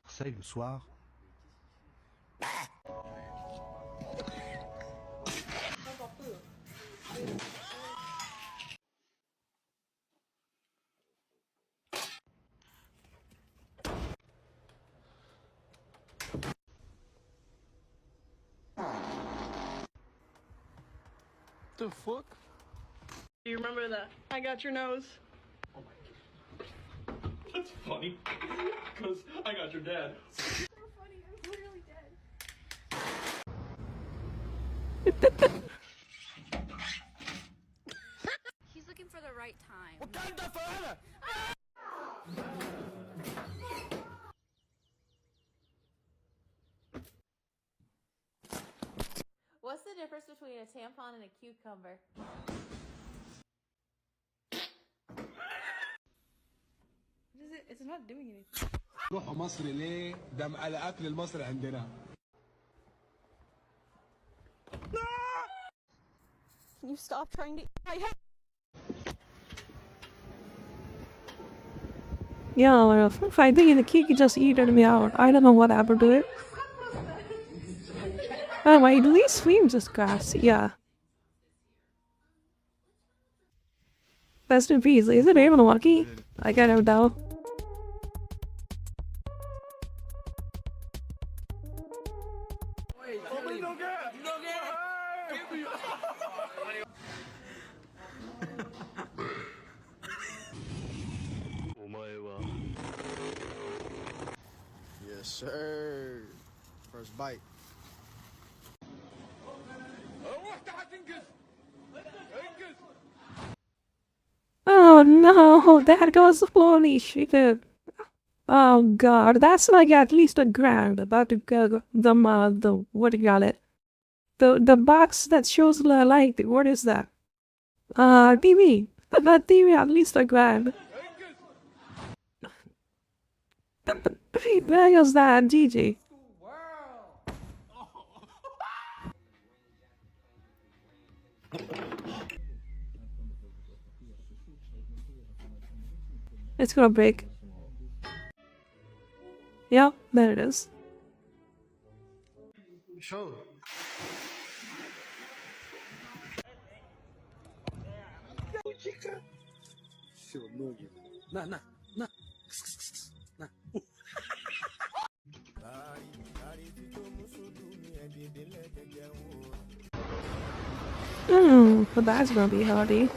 Marseille le soir.
The fuck?
Do you remember that? I got your nose.
That's funny. Because I got your dad.
He's looking for the right time.
What's the difference between a tampon and a cucumber?
What is it? It's not doing anything.
روحوا مصر ليه؟ ده على اكل المصري عندنا.
Can you stop trying to eat my head?
Yeah, well, if I think the kid could just eat me out. I don't know what happened to it. Oh, my at least streams is grass. Yeah. Best in peace. Is it even lucky? I don't know.
Yes, sir. First bite.
Oh no, that goes slowly. Shit. Oh god, that's like at least a grand. About to go the what do you call it? The box that shows the light. What is that? TV. That TV at least a grand. Where is that, GG? It's gonna break. Yeah, there it is.
Show.
Na.
But that's gonna be hardy.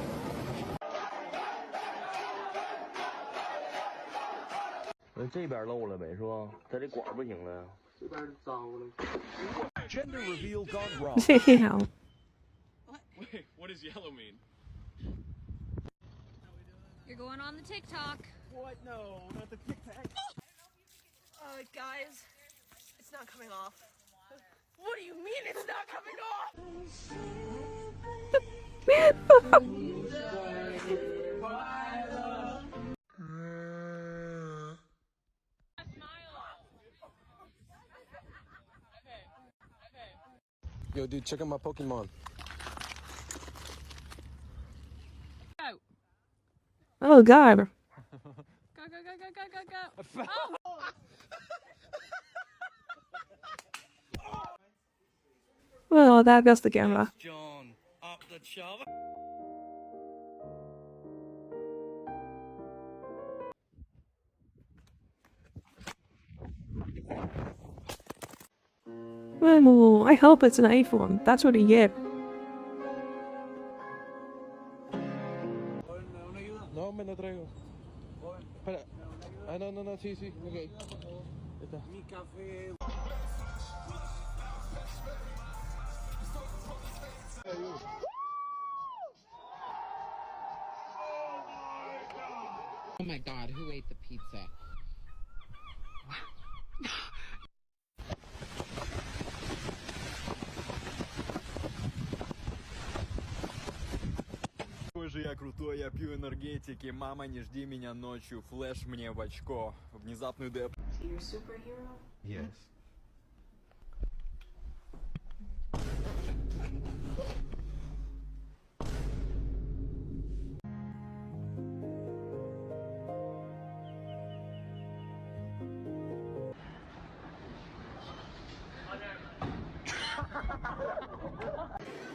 Gender reveal gone wrong.
Yeah.
Wait, what does yellow mean?
You're going on the TikTok.
What? No, not the TikTok.
Guys, it's not coming off. What do you mean it's not coming
Yo, dude, check out my Pokemon.
Go.
Oh god.
Go. Oh!
Well, that goes the camera.
John, up the chub.
Well, I hope it's an iPhone. That's what you get.
No, me lo traigo. Espera. Ah, no, sí, ok. Está.
Mi café.
Oh my god, who ate the pizza?
Какой же я крутой, я пью энергетики. Мама, не жди меня ночью. Флэш мне в очко. Внезапный деп.
You're a superhero?
Yes.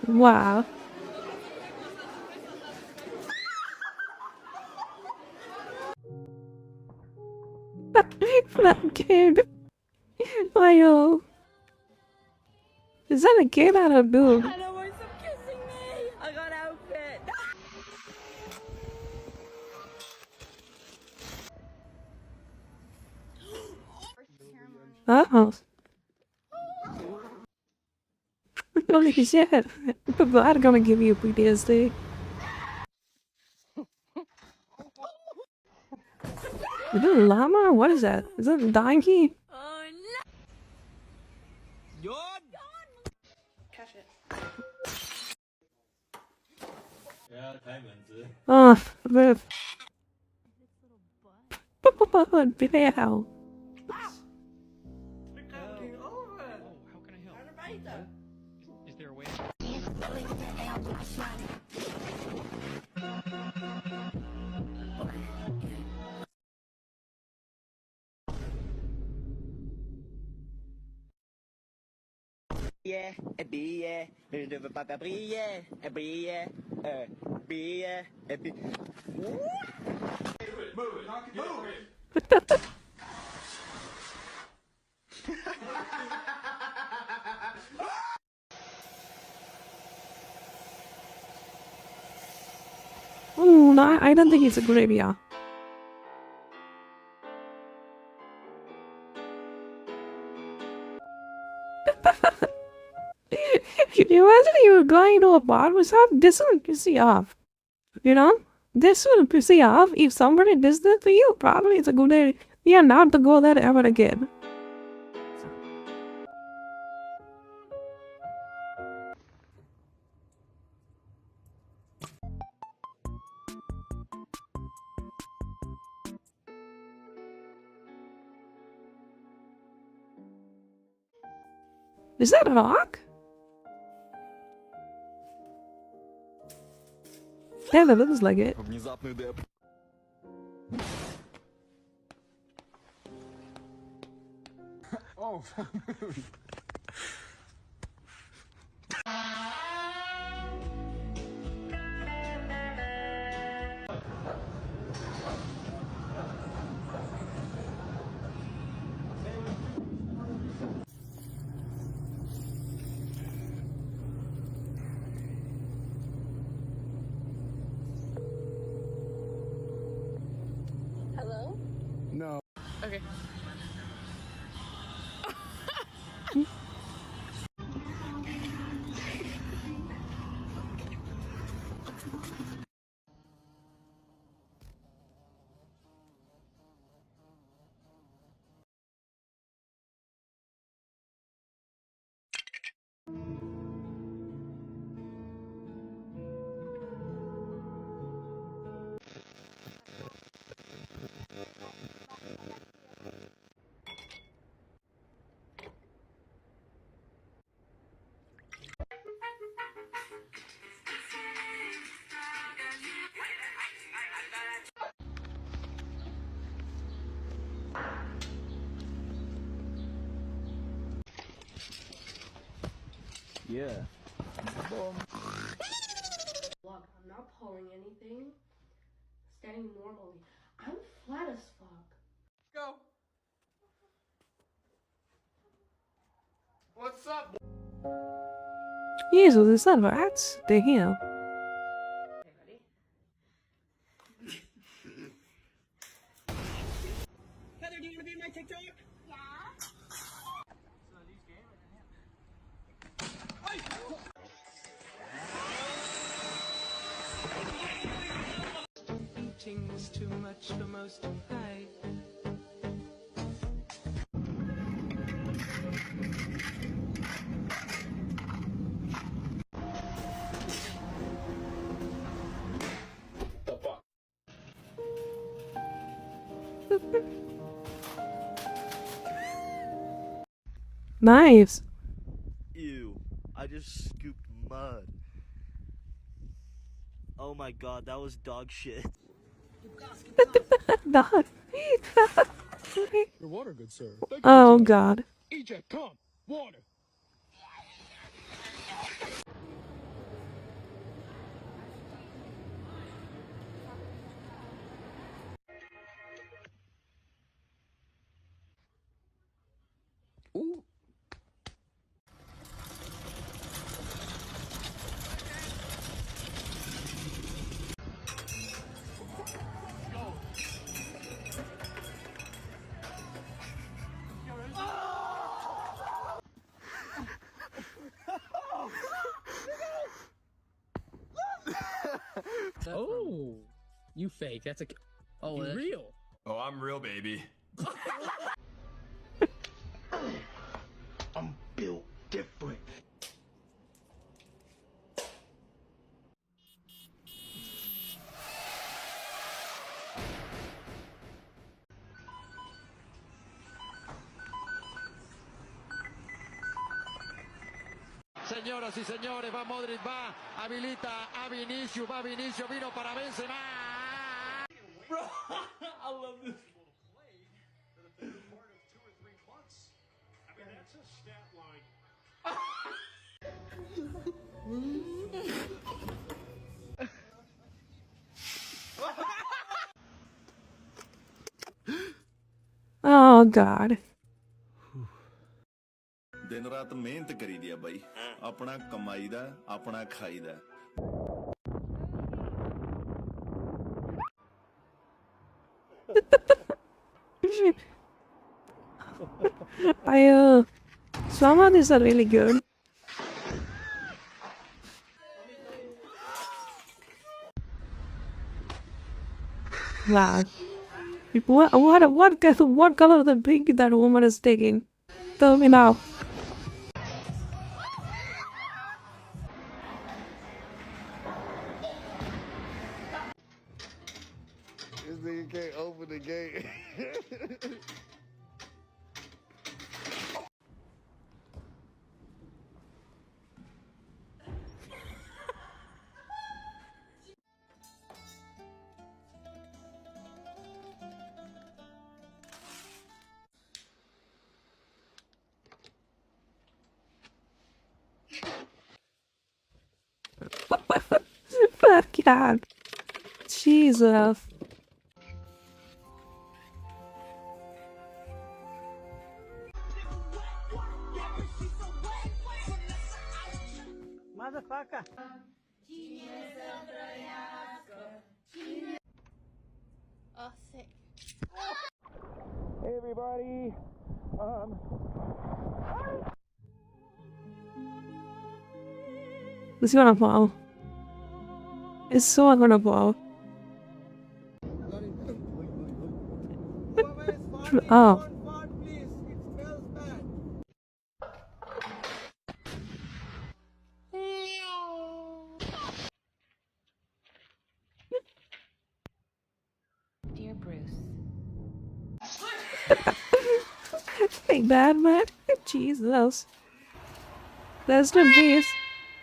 Wow. That kid. Ayo. Is that a kid or a dude?
I don't want some kissing me. I got outfit.
Uh-oh. Holy shit. People are gonna give you PTSD. Is it a llama? What is that? Is that a donkey?
Oh no. Catch it.
Oh, the... Baby, how?
Is there a way?
Briller, je ne veux pas faire briller, briller, briller, et puis...
Oh, no, I don't think it's a good idea. If you imagine you were going to a bar with something, this would piss you off. You know? This would piss you off. If somebody does that to you, probably it's a good idea not to go there ever again. Is that a hawk? Yeah, that looks like it.
Oh,
Hello?
no.
Okay.
Yeah.
Look, I'm not pulling anything. Standing normally. I'm flat as fuck.
Go. What's up?
Jesus, is that rats? They're here.
Heather, do you want to be in my TikTok? Yeah.
Eating is too much for most to hide.
Nice.
Ew.
I just scooped mud. Oh my god, that was dog shit.
Dog.
Your water, good sir. Thank you,
Oh
good sir.
God.
Eject, come. Water.
Ooh.
Oh, you fake. That's a. Oh, that's
real.
Oh, I'm real, baby.
I'm built different.
Señoras y señores, va Modric, va, habilita a Vinicius, vino para Benzema.
Bro, I love this.
Oh God.
दिन रात मेहनत करी दिया भाई अपना कमाई दा अपना खाई दा
Some of these are really good. Wow. What color of the pink that woman is taking? Tell me now.
This nigga can't open the gate.
Fuck God. Jesus.
Motherfucker.
Oh, sick.
Hey everybody,
It's gonna fall. It's so gonna fall. Oh.
Dear Bruce.
Hey, bad man. Jesus. That's the beast.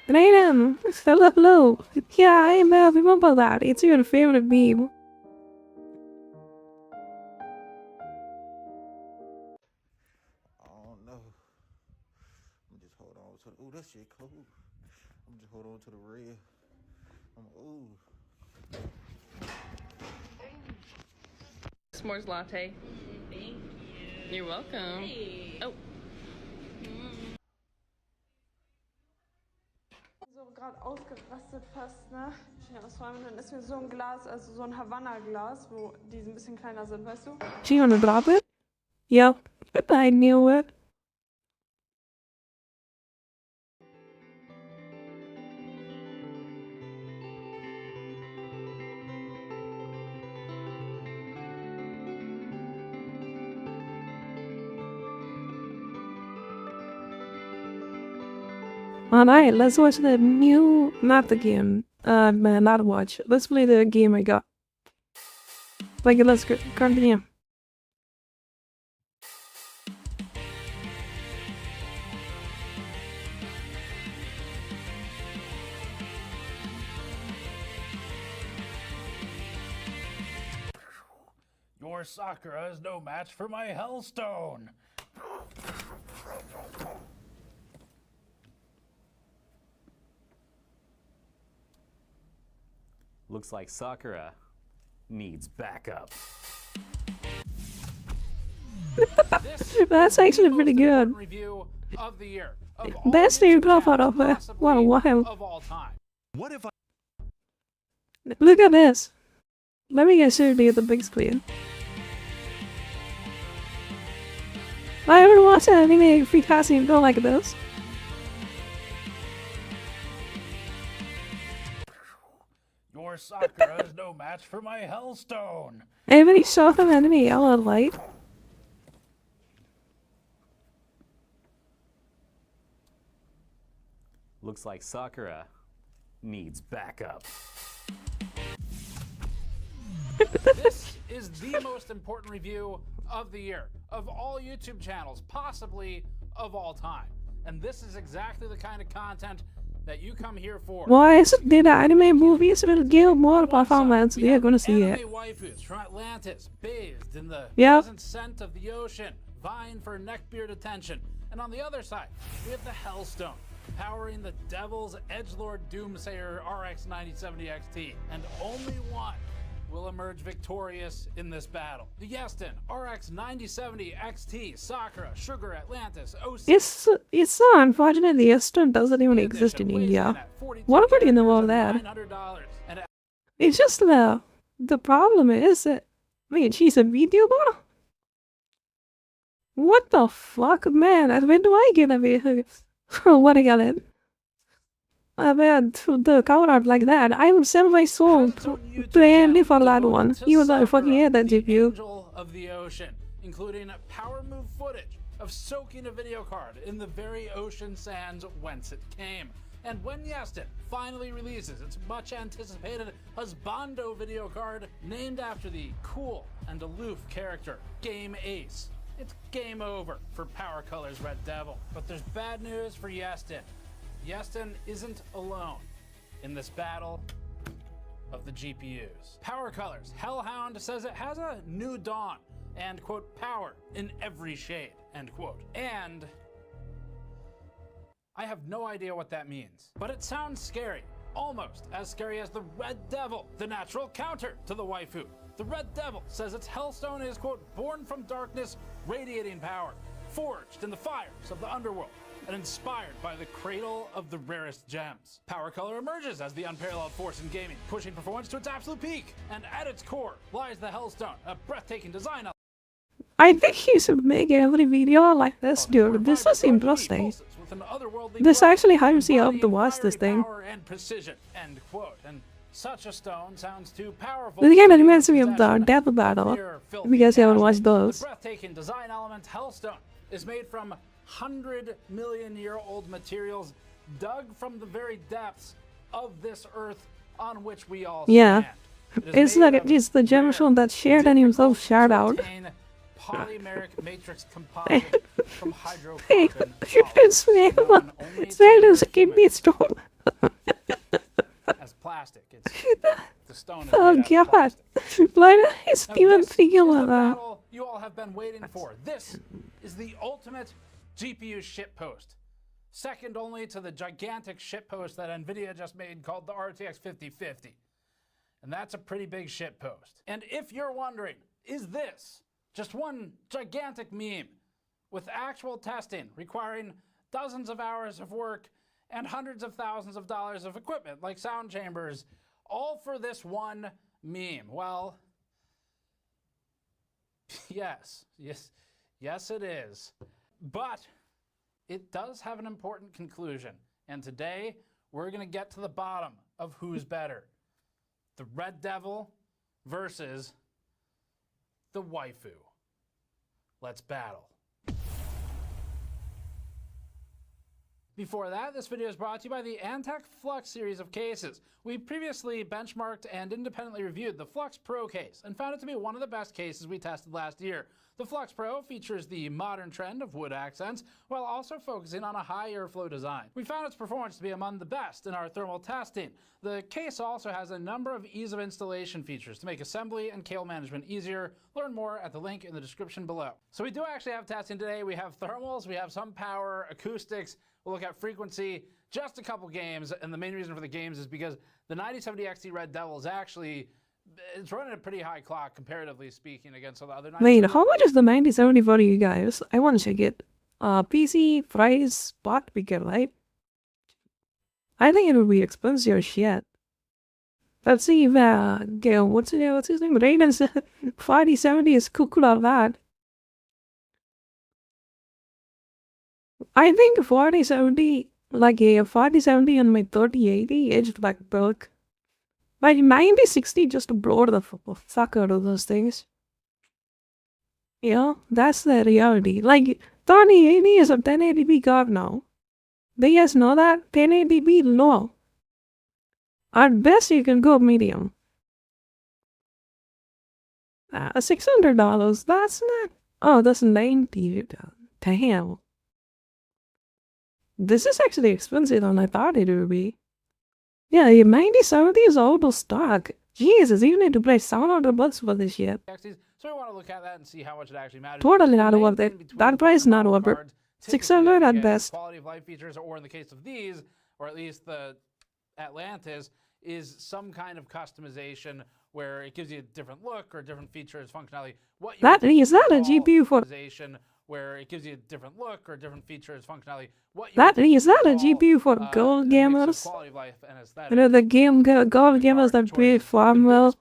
Raiden, hello. Yeah, I remember that. It's your favorite meme.
Oh no. I'm just hold on to the. Ooh, that shit cold. I'm just hold on to the red. Ooh.
S'mores latte.
Thank you.
You're welcome.
Hey.
Oh.
So gerade ausgerastet fast, ne? Ja, das war, dann ist mir so ein Glas, also so ein Havanna-Glas, wo die ein bisschen kleiner sind, weißt du?
She gonna drop it? Yep. I knew it. Alright, let's watch the new, not the game, man, not watch. Let's play the game I got. Like, let's continue.
Your Sakura is no match for my Hellstone.
Looks like Sakura needs backup.
That's actually pretty good.
Review of the year.
Best new graph out of it. Wow, wow.
Of all time.
What if I...
Look at this. Let me get seriously at the big screen. I haven't watched anime free casting go like this.
Your Sakura is no match for my Hellstone.
Anybody saw some anime yellow light?
Looks like Sakura needs backup.
This is the most important review of the year, of all YouTube channels, possibly of all time. And this is exactly the kind of content that you come here for.
Why is it the anime movies will give more performance? We are gonna see it.
Anime waifus from Atlantis, bathed in the
Yep.
pleasant scent of the ocean, vying for neckbeard attention. And on the other side, we have the Hellstone, powering the Devil's Edgelord Doomsayer RX 9070 XT, and only one will emerge victorious in this battle. The Yeston RX 9070 XT, Sakura, Sugar, Atlantis, OC.
It's so unfortunate the Eastern doesn't even exist in India. What would you know about that? It's just the problem is that, I mean, she's a VTuber? What the fuck, man? When do I get away with what I got it? I mean, to the cover art like that, I would sell my soul plainly for that one, even though I fucking hate that GPU.
Angel of the Ocean, including power move footage of soaking a video card in the very ocean sands whence it came. And when Yeston finally releases its much anticipated Husbando video card named after the cool and aloof character Game Ace, it's game over for Power Color's Red Devil. But there's bad news for Yeston. Yeston isn't alone in this battle of the GPUs. Power Colors Hellhound says it has a new dawn and, quote, power in every shade, end quote. And I have no idea what that means, but it sounds scary, almost as scary as the Red Devil, the natural counter to the waifu. The Red Devil says its Hellstone is, quote, born from darkness, radiating power, forged in the fires of the underworld, and inspired by the cradle of the rarest gems. Power Color emerges as the unparalleled force in gaming, pushing performance to its absolute peak. And at its core lies the Hellstone, a breathtaking design.
I think he should make every video like this, dude. This is interesting. This actually hypes me up to watch this thing.
And precision, end quote. And such a stone sounds too powerful.
This kind of reminds me of the Death Battle, if you guys haven't watched those.
The breathtaking design element Hellstone is made from 100-million-year-old materials dug from the very depths of this earth on which we all stand.
It's like it's the gemstone that Sheridan himself shared out.
Polymeric matrix composite from hydrocarbon.
It's made as a kidney stone.
As plastic. It's the stone.
Oh god. Why did I even think about that?
You all have been waiting for. This is the ultimate GPU shitpost. Second only to the gigantic shitpost that Nvidia just made called the RTX 5050. And that's a pretty big shitpost. And if you're wondering, is this just one gigantic meme with actual testing requiring dozens of hours of work and hundreds of thousands of dollars of equipment like sound chambers, all for this one meme? Well, yes, it is. But it does have an important conclusion. And today, we're going to get to the bottom of who's better. The Red Devil versus the waifu. Let's battle. Before that, this video is brought to you by the Antec Flux series of cases. We previously benchmarked and independently reviewed the Flux Pro case and found it to be one of the best cases we tested last year. The Flux Pro features the modern trend of wood accents while also focusing on a high airflow design. We found its performance to be among the best in our thermal testing. The case also has a number of ease of installation features to make assembly and cable management easier. Learn more at the link in the description below. So we do actually have testing today. We have thermals, we have some power, acoustics, we'll look at frequency, just a couple games, and the main reason for the games is because the 9070 XT Red Devil is actually, it's running a pretty high clock comparatively speaking against all the other.
Wait, how much is the 9070 for you guys? I want to check it. PC price spot picker, right? I think it would be expensive as shit. Let's see if what's his name? Raiden's 4070 is cool on that. I think 4070, like a 4070 and my 3080 edged black bulk. My 9060 just blowed the fuck out of those things. Yeah, that's the reality. Like, 3080 is a 1080p card now. Do you guys know that? 1080p low. At best, you can go medium. $600, that's not... Oh, that's $90. Damn. This is actually expensive than I thought it would be. Yeah, your 9070 is out of stock. Jesus, you need to pay $700 for this shit.
So we want to look at that and see how much it actually matters.
Totally not worth it. That price is not worth it. 600 at best.
Quality of life features, or in the case of these, or at least the Atlantis, is some kind of customization where it gives you a different look or different features, functionality.
Is that a GPU for...
Where it gives you a different look or different features, functionality.
Is that a GPU for gold gamers? You know, the gold gamers that play farm well.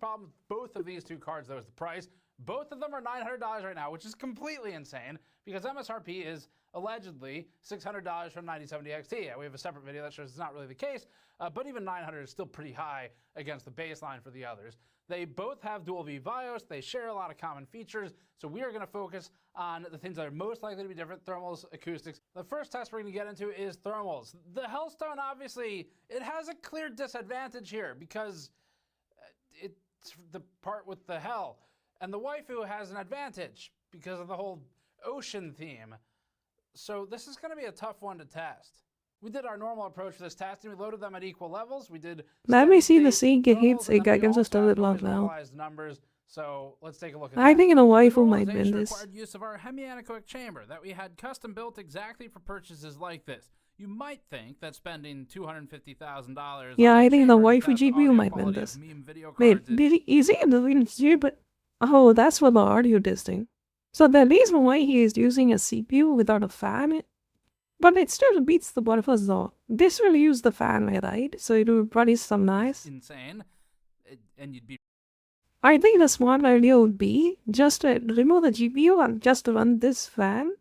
Both of these two cards, though, is the price. Both of them are $900 right now, which is completely insane because MSRP is allegedly $600 from 9070 XT. We have a separate video that shows it's not really the case, but even $900 is still pretty high against the baseline for the others. They both have dual V BIOS. They share a lot of common features, so we are going to focus on the things that are most likely to be different: thermals, acoustics. The first test we're going to get into is thermals. The Hellstone, obviously, it has a clear disadvantage here because it's the part with the hell. And the waifu has an advantage because of the whole ocean theme. So this is going to be a tough one to test. We did our normal approach for this testing. We loaded them at equal levels. We did.
Let me see the sync hits. I can just tell it long now.
Numbers. So let's take a look at
I think a waifu might win this.
Required use of our hemianechoic chamber that we had custom built exactly for purchases like this. You might think that spending $250,000.
Yeah, I think the waifu GPU might win this. Wait, is he doing it? But oh, that's for the audio testing. So the reason why he is using a CPU without a fan, but it still beats the butterflies though. This will use the fan, right? So it will produce some nice.
Insane, and you'd be.
I think the smart idea would be just to remove the GPU and just run this fan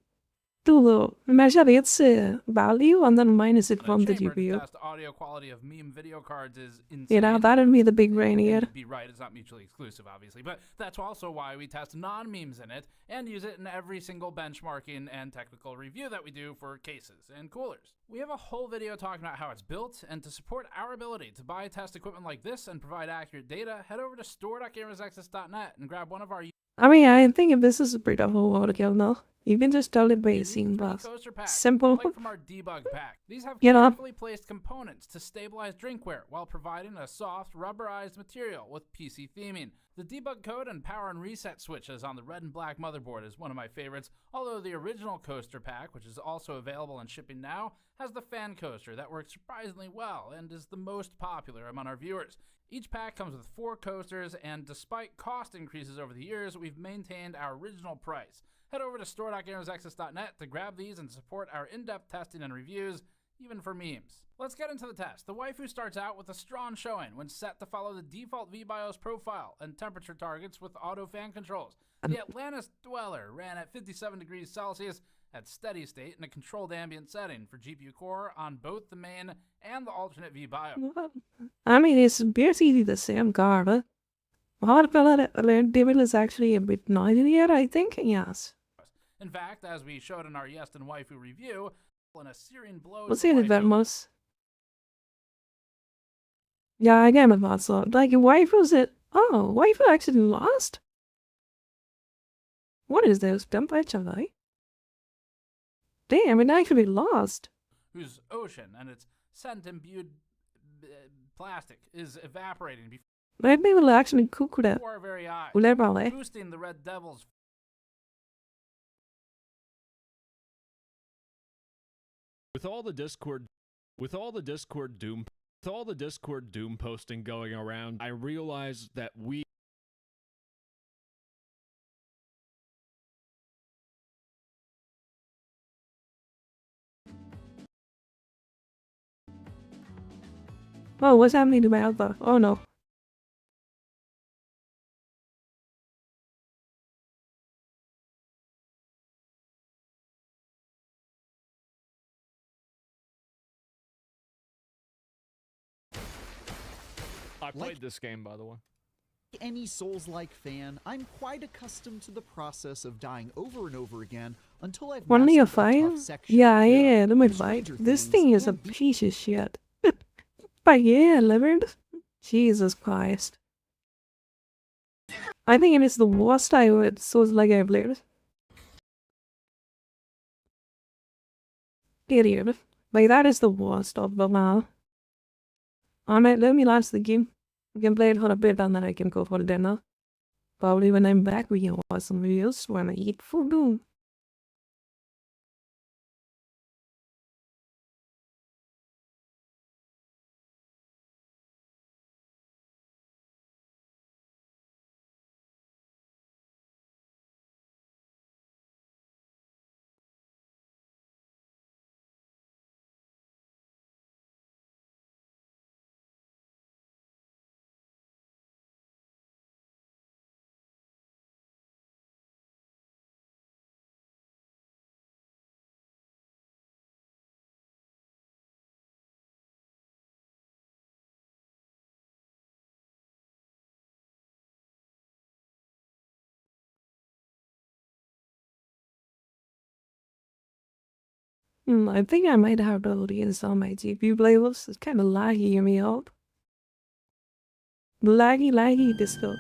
to measure its value and then minus it from the GPU.
Test audio quality of meme video cards is insane.
You know, that would be the big brain here.
Be right, it's not mutually exclusive, obviously, but that's also why we test non-memes in it and use it in every single benchmarking and technical review that we do for cases and coolers. We have a whole video talking about how it's built, and to support our ability to buy test equipment like this and provide accurate data, head over to store.gamersnexus.net and grab one of our.
I mean, I think if this is a pretty overkill now. You can just tell it by seeing buffs. Simple.
Like from our debug pack. These have
you
carefully placed components to stabilize drinkware while providing a soft, rubberized material with PC theming. The debug code and power and reset switches on the red and black motherboard is one of my favorites, although the original coaster pack, which is also available and shipping now, has the fan coaster that works surprisingly well and is the most popular among our viewers. Each pack comes with 4 coasters, and despite cost increases over the years, we've maintained our original price. Head over to store.gamersexus.net to grab these and support our in-depth testing and reviews, even for memes. Let's get into the test. The waifu starts out with a strong showing when set to follow the default VBIOS profile and temperature targets with auto fan controls. The Atlantis Dweller ran at 57 degrees Celsius at steady state in a controlled ambient setting for GPU core on both the main and the alternate VBIOS.
I mean, it's basically the same car, but Devil is actually a bit noisier, I think. Yes.
In fact, as we showed in our Yeston waifu review, in a searing blow.
Let's see the Vermos. Yeah, I get about so. Like, waifus it. Oh, waifu actually lost? What is this? Dump HLI? Damn, it actually lost.
Whose ocean and its scent-imbued plastic is evaporating
Maybe we'll actually cook that.
before our very eyes,
Ulebale.
boosting the Red Devils.
With all the Discord Doom posting going around, I realized that we
Oh, what's happening to my Alpha? Oh no.
I played this game, by the way.
Any Souls-like fan, I'm quite accustomed to the process of dying over and over again until I've
Only a
mastered
fire?
tough section.
Yeah, let me fight. This thing is a piece of shit. But yeah, Leopard. Jesus Christ. I think it is the worst I would Souls-like I played. Period. Like, that is the worst of them all. Alright, let me last the game. I can play it for a bit and then I can go for dinner. Probably when I'm back we can watch some videos when I eat food. I think I might have to reinstall my GPU playlist. It's kind of laggy, hear me out. Laggy disco.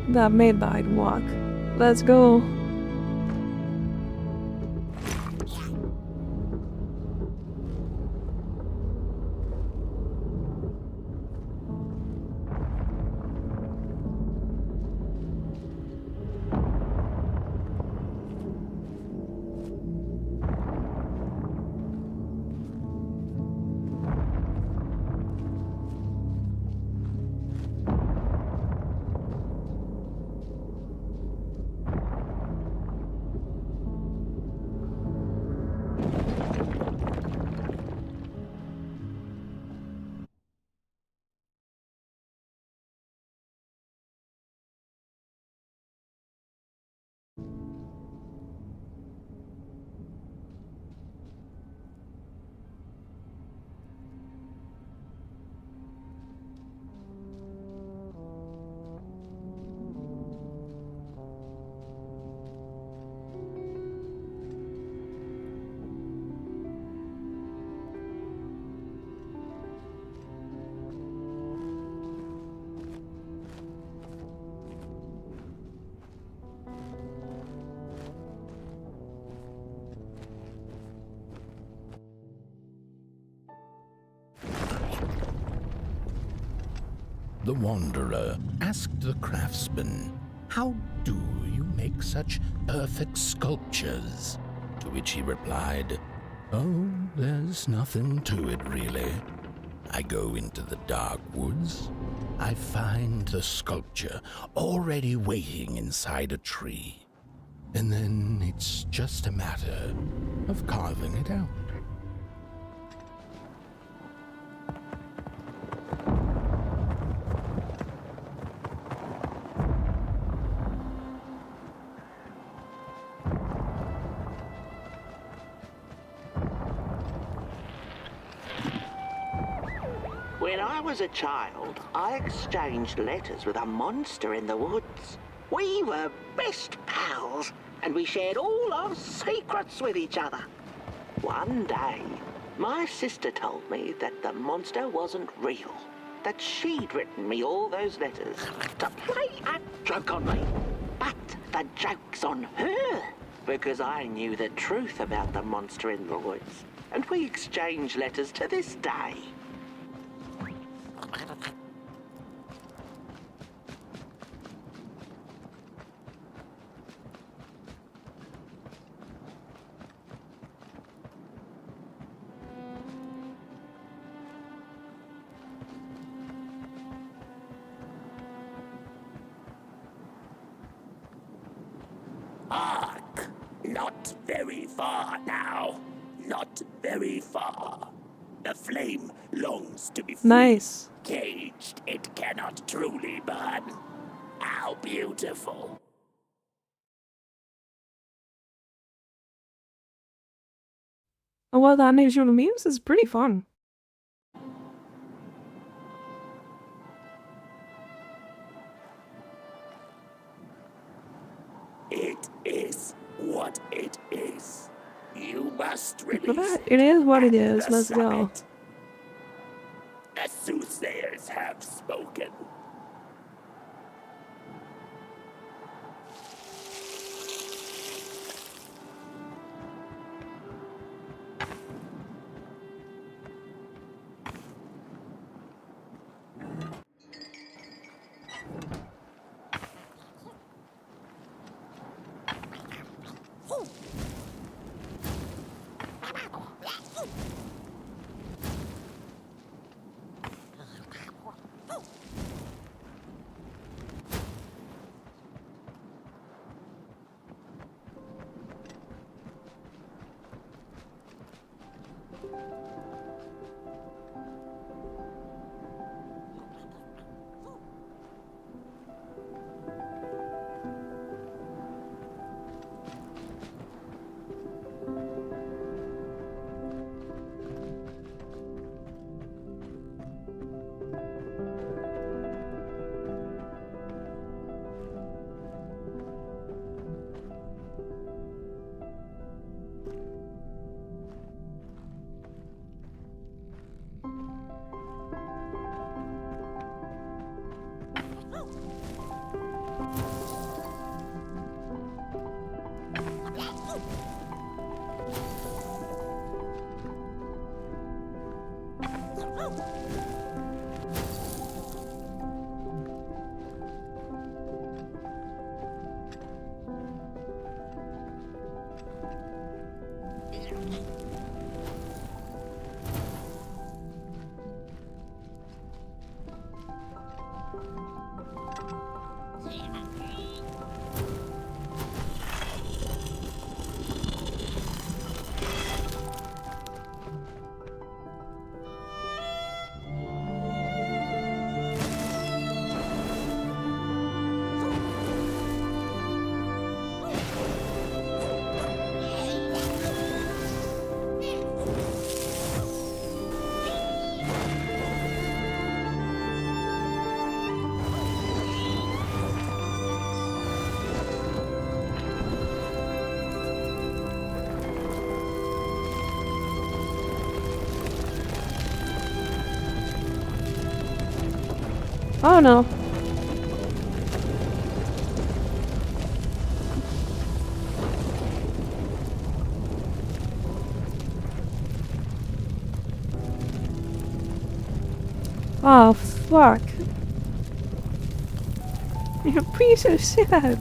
That made the hide walk. Let's go.
The Wanderer asked the craftsman, "How do you make such perfect sculptures?" To which he replied, "Oh, there's nothing to it really. I go into the dark woods, I find the sculpture already waiting inside a tree, and then it's just a matter of carving it out."
When I was a child, I exchanged letters with a monster in the woods. We were best pals, and we shared all our secrets with each other. One day, my sister told me that the monster wasn't real, that she'd written me all those letters to play a joke on me. But the joke's on her, because I knew the truth about the monster in the woods, and we exchange letters to this day.
Hark! Not very far now. Not very far. The flame longs to be free.
Nice.
Caged, it cannot truly burn. How beautiful.
Oh, well, the unusual memes is pretty fun.
It is what it is. You must
Look at
release
that. It is what it is.
the
Let's go.
summit. The soothsayers have spoken.
Oh no. Oh fuck. You piece of shit.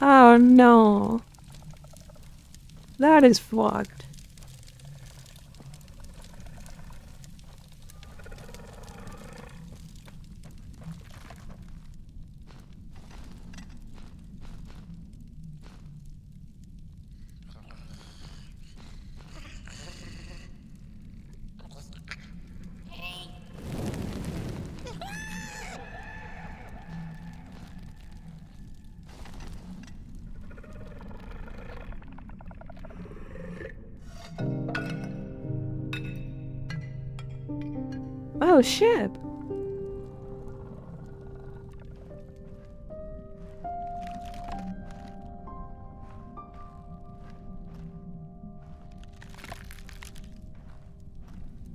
Oh no. That is fucked. Oh shit.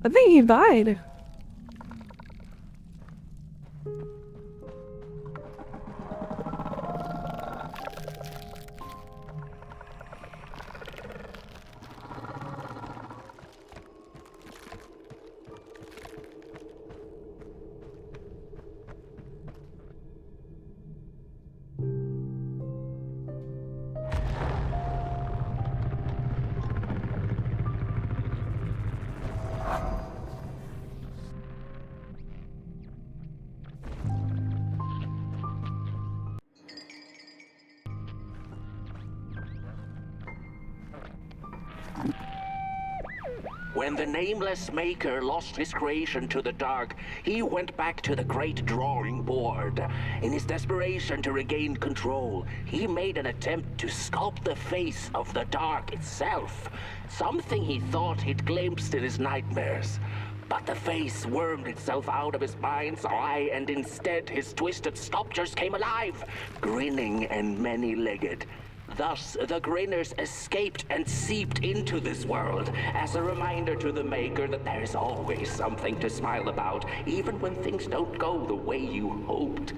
I think he died.
When the nameless maker lost his creation to the dark, he went back to the great drawing board. In his desperation to regain control, he made an attempt to sculpt the face of the dark itself, something he thought he'd glimpsed in his nightmares. But the face wormed itself out of his mind's eye, and instead his twisted sculptures came alive, grinning and many-legged. Thus, the grinners escaped and seeped into this world as a reminder to the maker that there is always something to smile about, even when things don't go the way you hoped.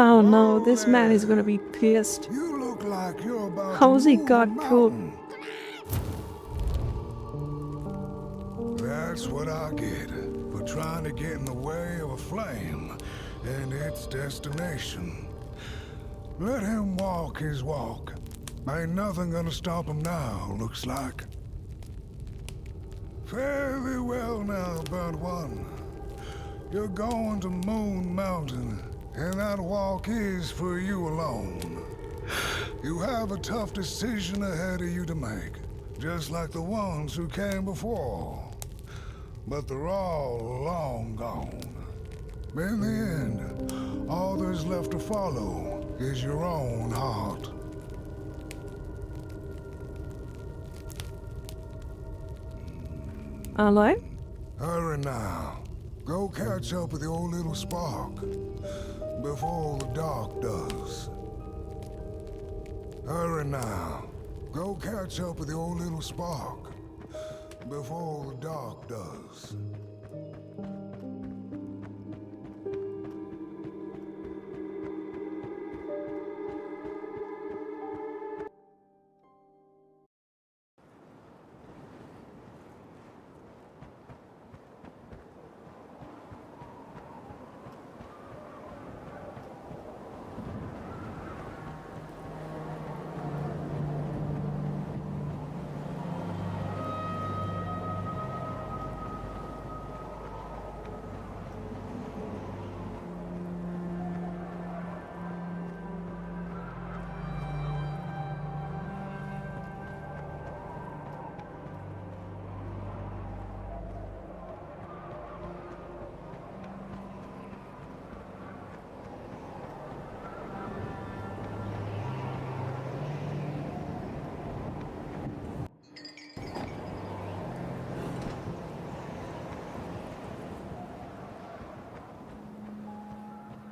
Oh no, this man is gonna be pissed.
You look like you're about
How's
to
he
move
got
a
cooked?
mountain. That's what I get for trying to get in the way of a flame and its destination. Let him walk his walk. Ain't nothing gonna stop him now, looks like. Fare thee well now, burnt one. You're going to Moon Mountain, and that walk is for you alone. You have a tough decision ahead of you to make, just like the ones who came before. but they're all long gone. In the end, all there's left to follow is your own heart.
Hello?
Hurry now. Go catch up with the old little spark before the dark does. Hurry now. Go catch up with the old little spark before the dark does.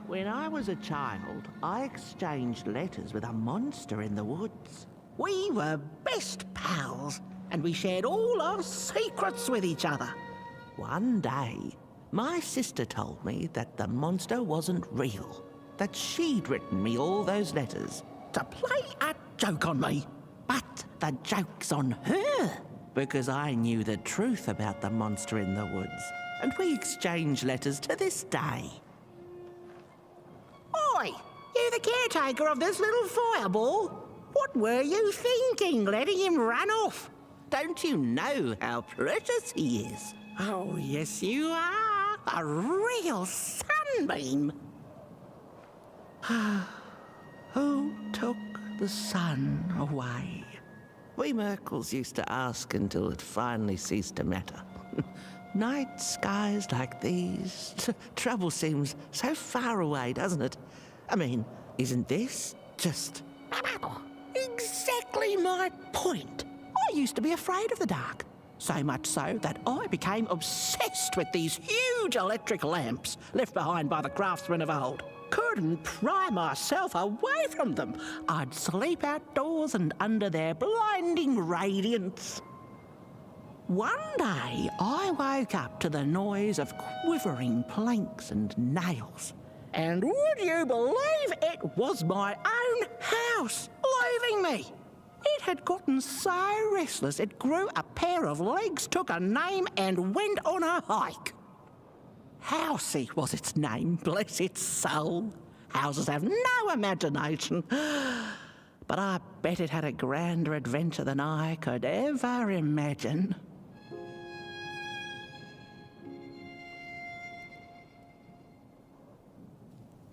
When I was a child, I exchanged letters with a monster in the woods. We were best pals, and we shared all our secrets with each other. One day, my sister told me that the monster wasn't real, that she'd written me all those letters to play a joke on me. But the joke's on her, because I knew the truth about the monster in the woods, and we exchange letters to this day. Oi! You the caretaker of this little fireball? What were you thinking, letting him run off? Don't you know how precious he is? Oh, yes you are. A real sunbeam. Who took the sun away? We Merkles used to ask until it finally ceased to matter. Night skies like these, trouble seems so far away, doesn't it? I mean, isn't this just exactly my point? I used to be afraid of the dark, so much so that I became obsessed with these huge electric lamps left behind by the craftsmen of old. Couldn't pry myself away from them. I'd sleep outdoors and under their blinding radiance. One day, I woke up to the noise of quivering planks and nails. And would you believe it was my own house leaving me? It had gotten so restless it grew a pair of legs, took a name and went on a hike. Housey was its name, bless its soul. Houses have no imagination. But I bet it had a grander adventure than I could ever imagine.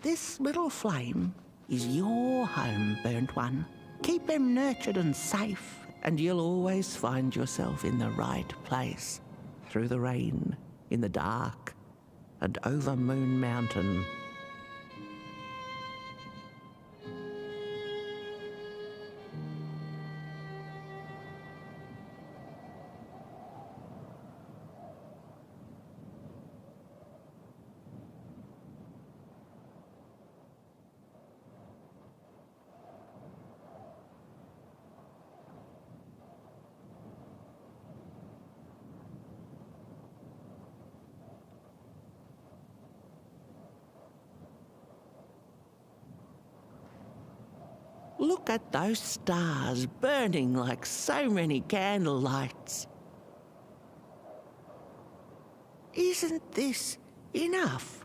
This little flame is your home, burnt one. Keep him nurtured and safe, and you'll always find yourself in the right place. Through the rain, in the dark, and over Moon Mountain. Look at those stars burning like so many candle lights. Isn't this enough?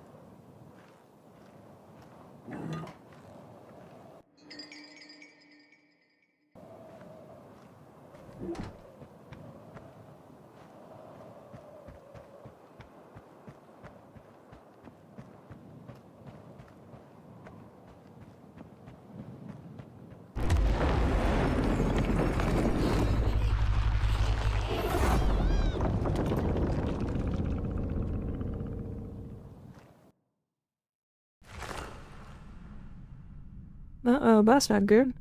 Uh-oh, that's not good.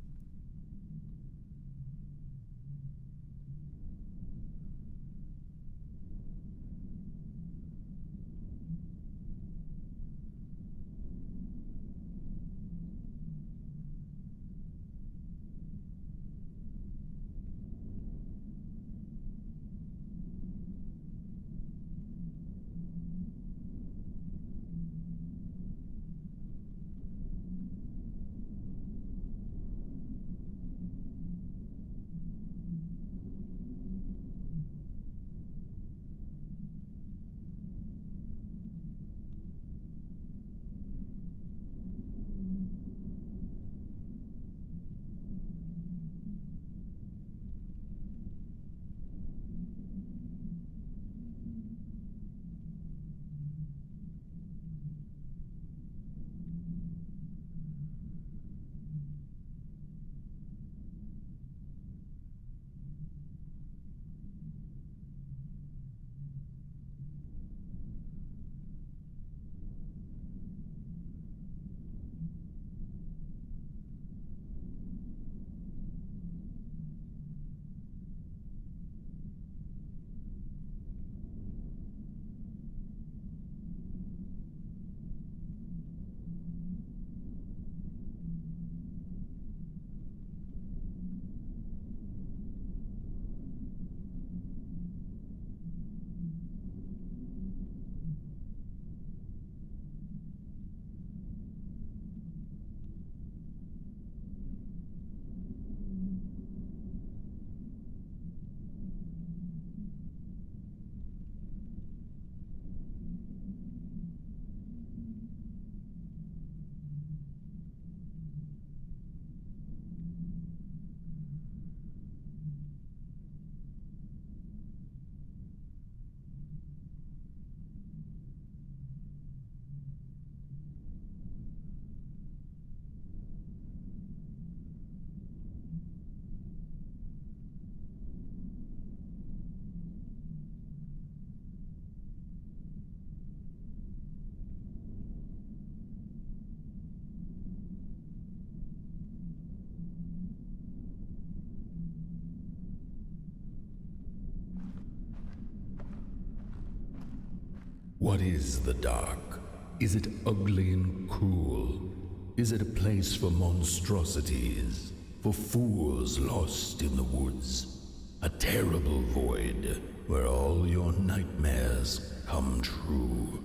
What is the dark? Is it ugly and cruel? Is it a place for monstrosities, for fools lost in the woods? A terrible void where all your nightmares come true.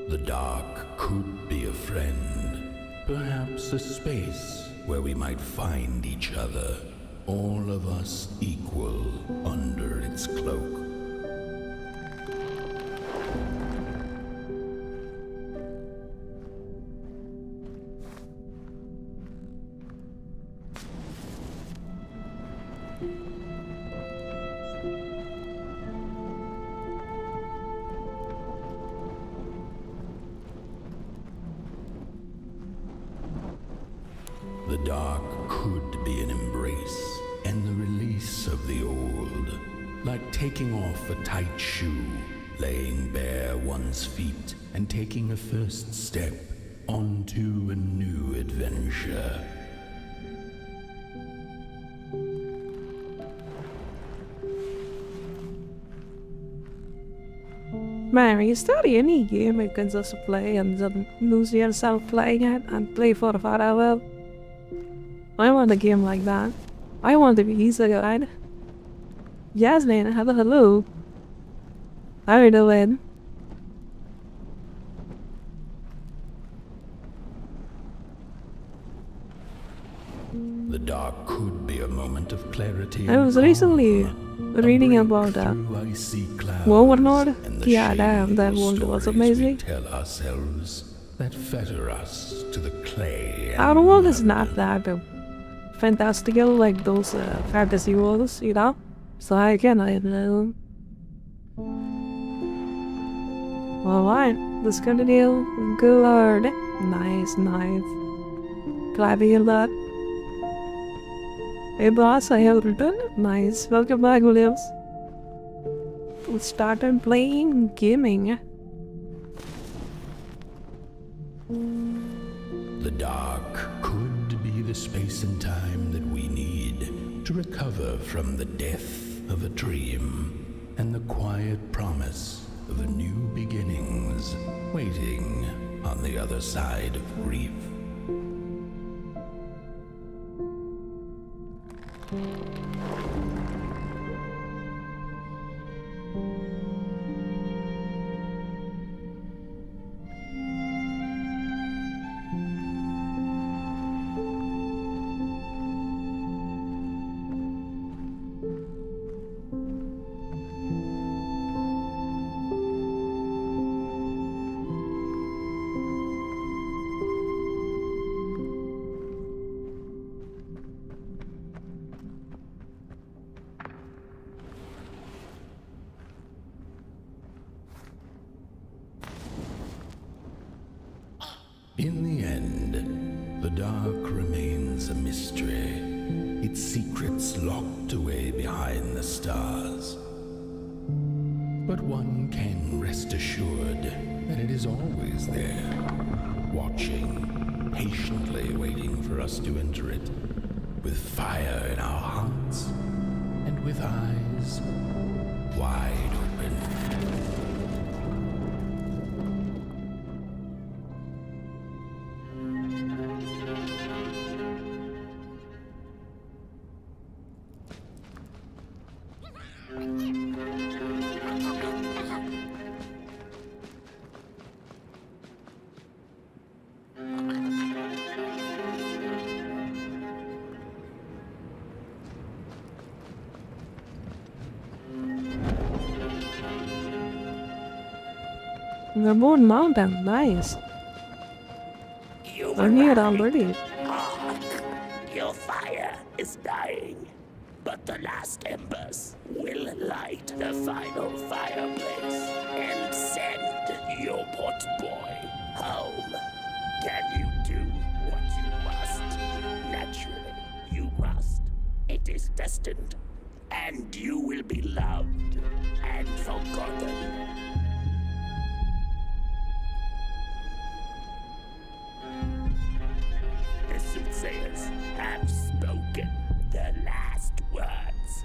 The dark could be a friend, perhaps a space where we might find each other, all of us equal under its cloak. The dark could be an embrace and the release of the old, like taking off a tight shoe, laying bare one's feet, and taking a first step onto a new adventure.
Man, is there any game you can just play and then lose yourself playing it and play for forever? I want a game like that. I want to be easy, right? Jasmine, hello. How are you doing?
The dark could be a moment of clarity.
I was recently reading about Overlord. Yeah, damn, that world was amazing.
Tell ourselves that fetter us to the clay.
Our world is not that fantastical like those fantasy worlds, you know? So I don't know. Alright. Let's continue. Good. Nice. Glad to hear that. Hey boss, I have returned. Nice. Welcome back, Williams. Let's start on playing gaming.
The dark could be the space and time that we need to recover from the death of a dream and the quiet promise of new beginnings waiting on the other side of grief. In the end, the dark remains a mystery, its secrets locked away behind the stars. But one can rest assured that it is always there, watching, patiently waiting for us to enter it, with fire in our hearts and with eyes wide open.
The Moon Mountain, nice. I'm here already.
Your fire is dying, but the last embers will light the final fireplace and send your pot boy home. Can you do what you must? Naturally, you must. It is destined, and you will be loved and forgotten. The soothsayers have spoken the last words.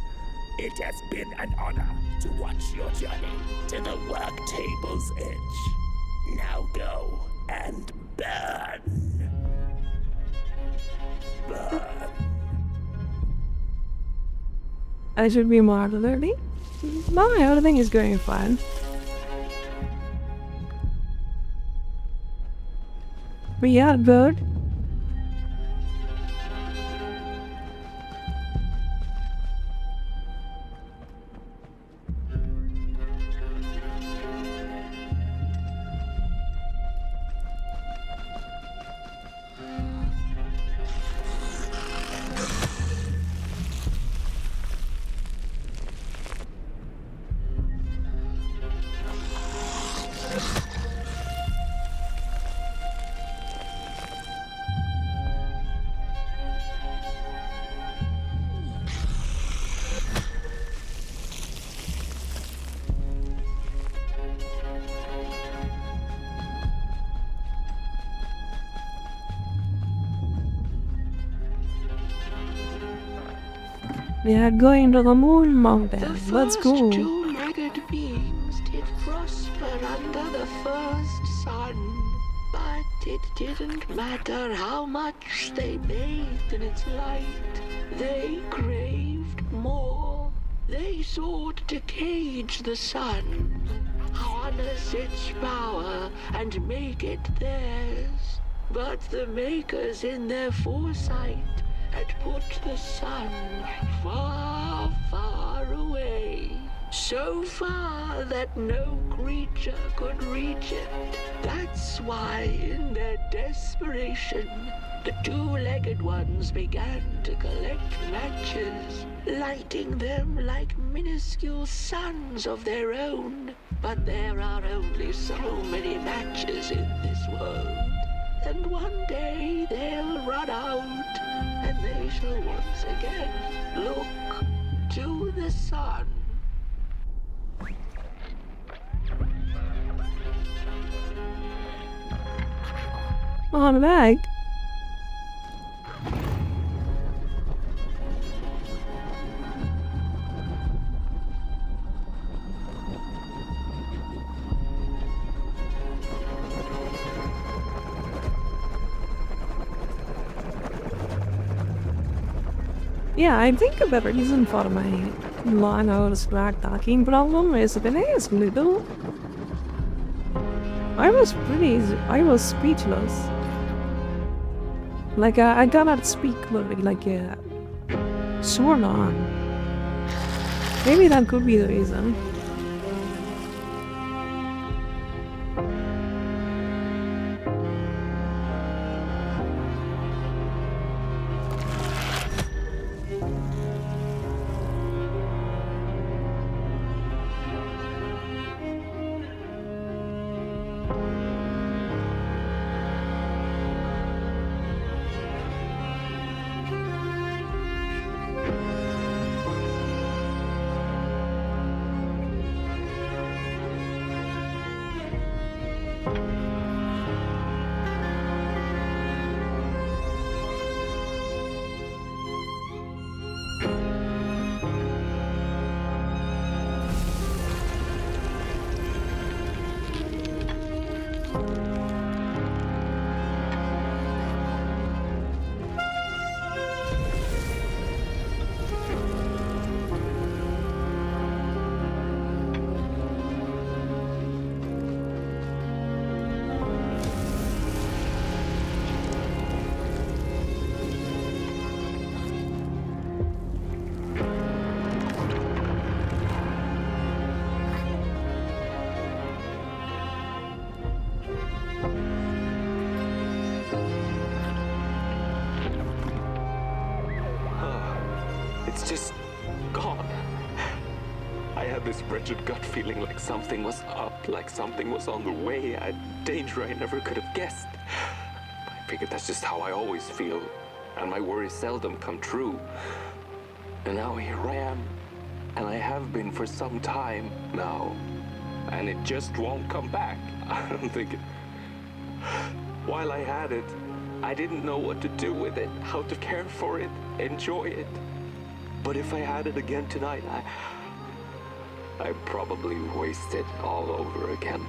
It has been an honor to watch your journey to the work table's edge. Now go and burn. Burn.
I should be more alert. No, everything is going fine. But yeah, bird. We are going to the Moon Mountain. Let's go.
The first two-legged beings did prosper under the first sun, but it didn't matter how much they bathed in its light. They craved more. They sought to cage the sun, harness its power, and make it theirs. But the makers in their foresight had put the sun far, far away, so far that no creature could reach it. That's why, in their desperation, the two-legged ones began to collect matches, lighting them like minuscule suns of their own. But there are only so many matches in this world, and one day they'll run out, and they shall once again look to the sun.
On back. Yeah, I think a better reason for my long hours back talking problem is when I was little, I was speechless. Like, I cannot speak clearly, like, sworn on. Maybe that could be the reason.
It's just gone. I had this wretched gut feeling like something was up, like something was on the way, a danger I never could have guessed. I figured that's just how I always feel, and my worries seldom come true. And now here I am, and I have been for some time now, and it just won't come back. I'm thinking, while I had it, I didn't know what to do with it, how to care for it, enjoy it. But if I had it again tonight, I'd probably waste it all over again.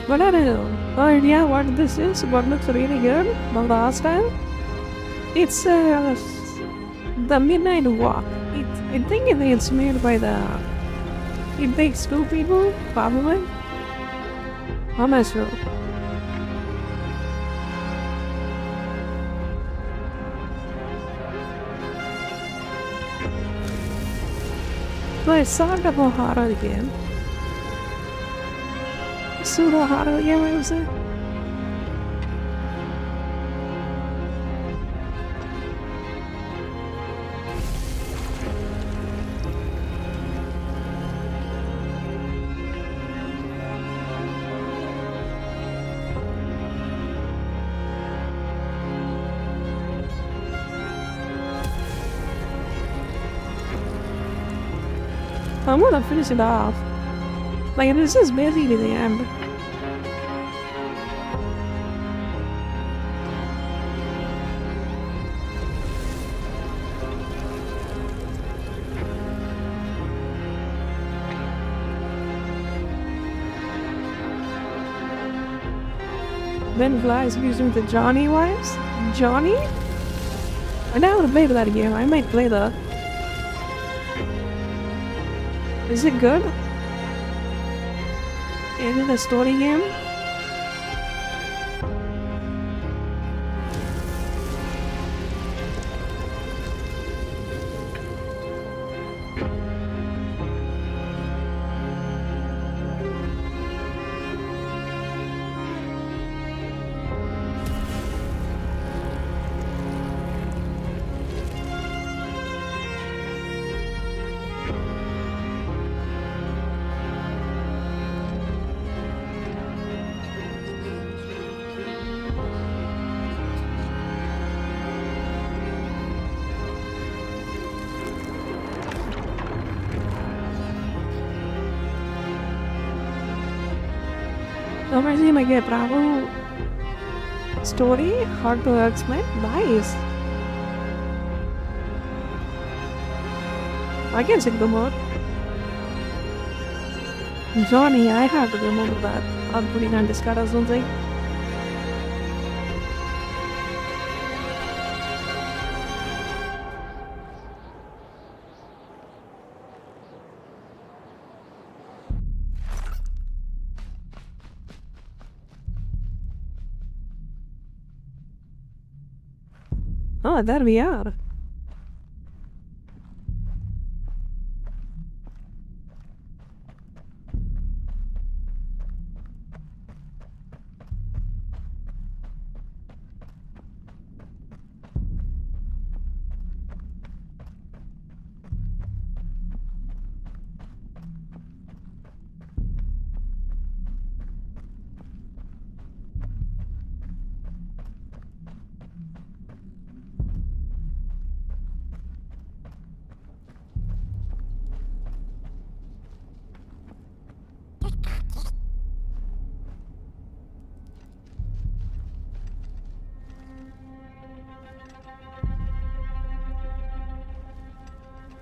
But I don't know. Oh yeah, what this is, what looks really good the last time? It's the Midnight Walk. I think it's made by the It takes 2 people, probably. I'm not sure. But it's sort of a horror game. Pseudo horror game, I would say. I'm gonna finish it off. Like, this is basically the end. Ben Flies using the Johnny wives? Johnny? I never played that game. I might play that. Is it good? Is it a story game? Nomor sih kayak Bravo story hard to explain. Nice. I can check them out. Johnny, I have to remember that. I'll put it on Discord or something. Oh, there we are.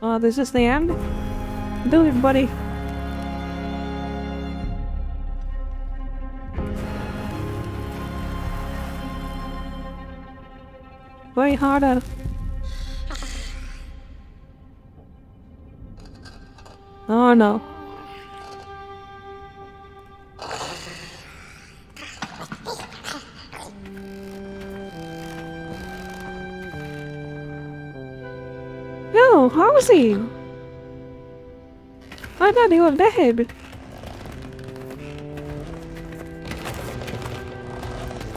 Oh, this is the end? Do it, buddy. Way harder. Oh no. Yo, how is he? I thought he was dead.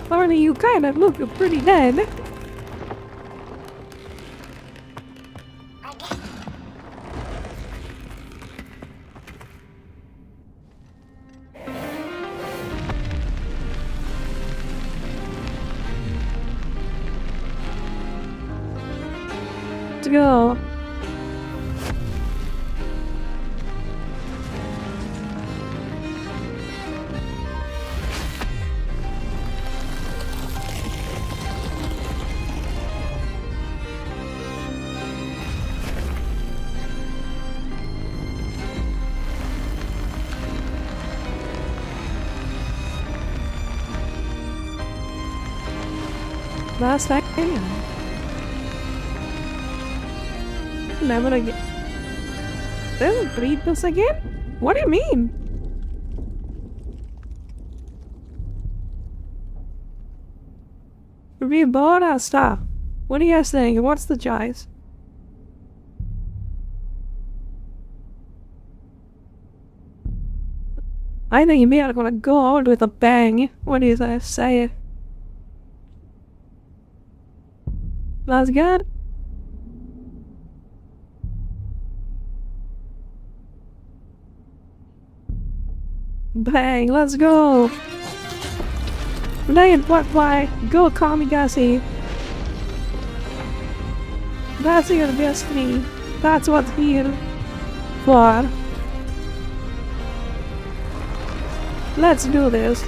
Barney, you kind of look pretty dead. Let's go. Last time. Never again. They'll breed this again? What do you mean? Are we bored or stuff? What are you guys saying? What's the jive? I think we are gonna go out with a bang. What do you guys say? That's good. Bang, let's go. Then what? Why? Go, Kamigasi. That's your destiny. That's what's here for. Let's do this.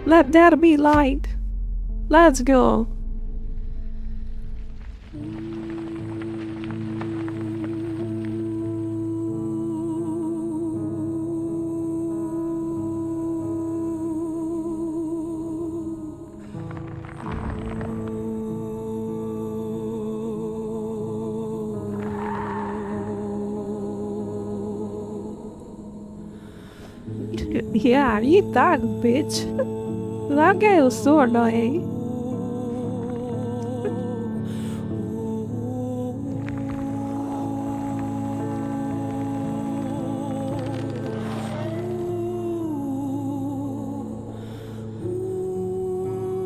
Let there be light. Let's go. Yeah, eat that, bitch. That guy was so annoying.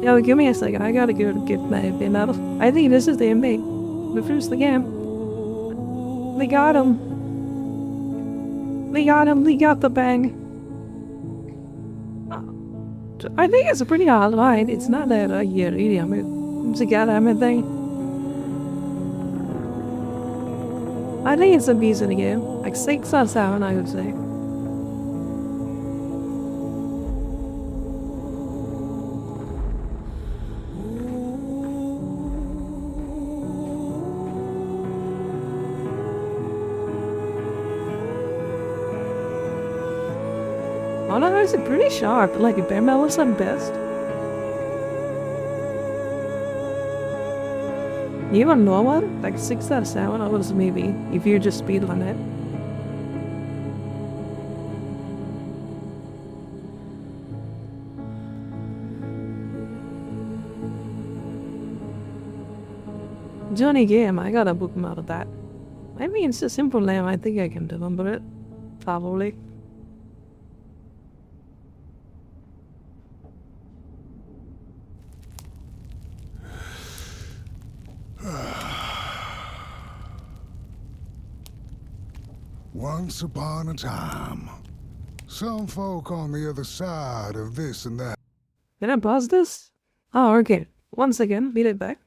Yo, give me a second. I gotta go get my bin out. I think this is the ending. The first again. They got him. They got him. They got the bang. I think it's a pretty hard line. It's not that yeah, really. I mean, it's a goddamn thing. I think it's a decent game. Like 6 or 7, I would say. Oh no, it's pretty sharp. Like, bare metal's at best. Even lower, like 6 or 7 hours maybe, if you just speedrun it. Johnny game, I gotta book him out of that. I mean, it's a simple name, I think I can remember it. Probably.
Once upon a time, some folk on the other side of this and that.
Did I pause this? Oh, okay. Once again, be right back.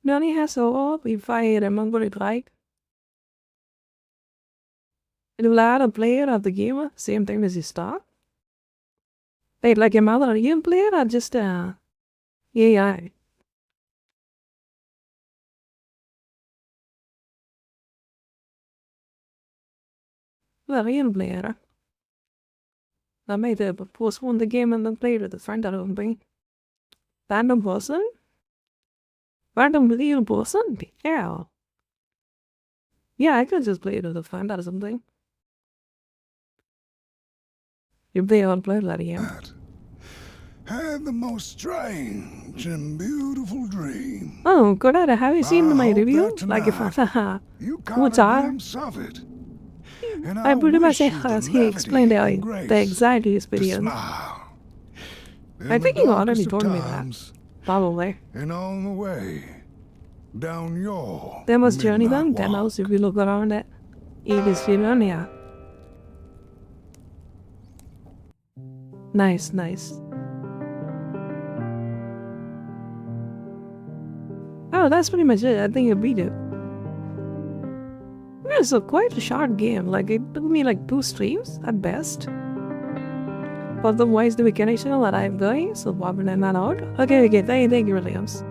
Når I har så op i fejret, man går it right. And you let a player of the game, same thing as you start. Wait, like your mother, are you a player or just AI? Well, are you a player? I made a postpone the game and then played with a friend or something. Random person? Random real person? Yeah. Yeah, I could just play it with a friend or something. You play on play that game.
Had the most strange and beautiful dream.
Oh, good. Have you seen my
hope
review?
that
Like if
you caught
what's
a
our?
glimpse of it. And
I pretty much
wish you the
he explained
levity
the,
and
the anxiety experience.
smile.
I
In
think
the
you already
darkest
told
of
me that.
times,
Probably.
And on the way down your
There was journey
midnight
then. Then
walk.
also if you look around it, it is yeah. Nice, nice. Oh, that's pretty much it. I think you beat it. It's quite a short game. Like, it took me like 2 streams at best. But otherwise, the mechanics that I'm doing, so popping in and out. Okay, thank you, Williams.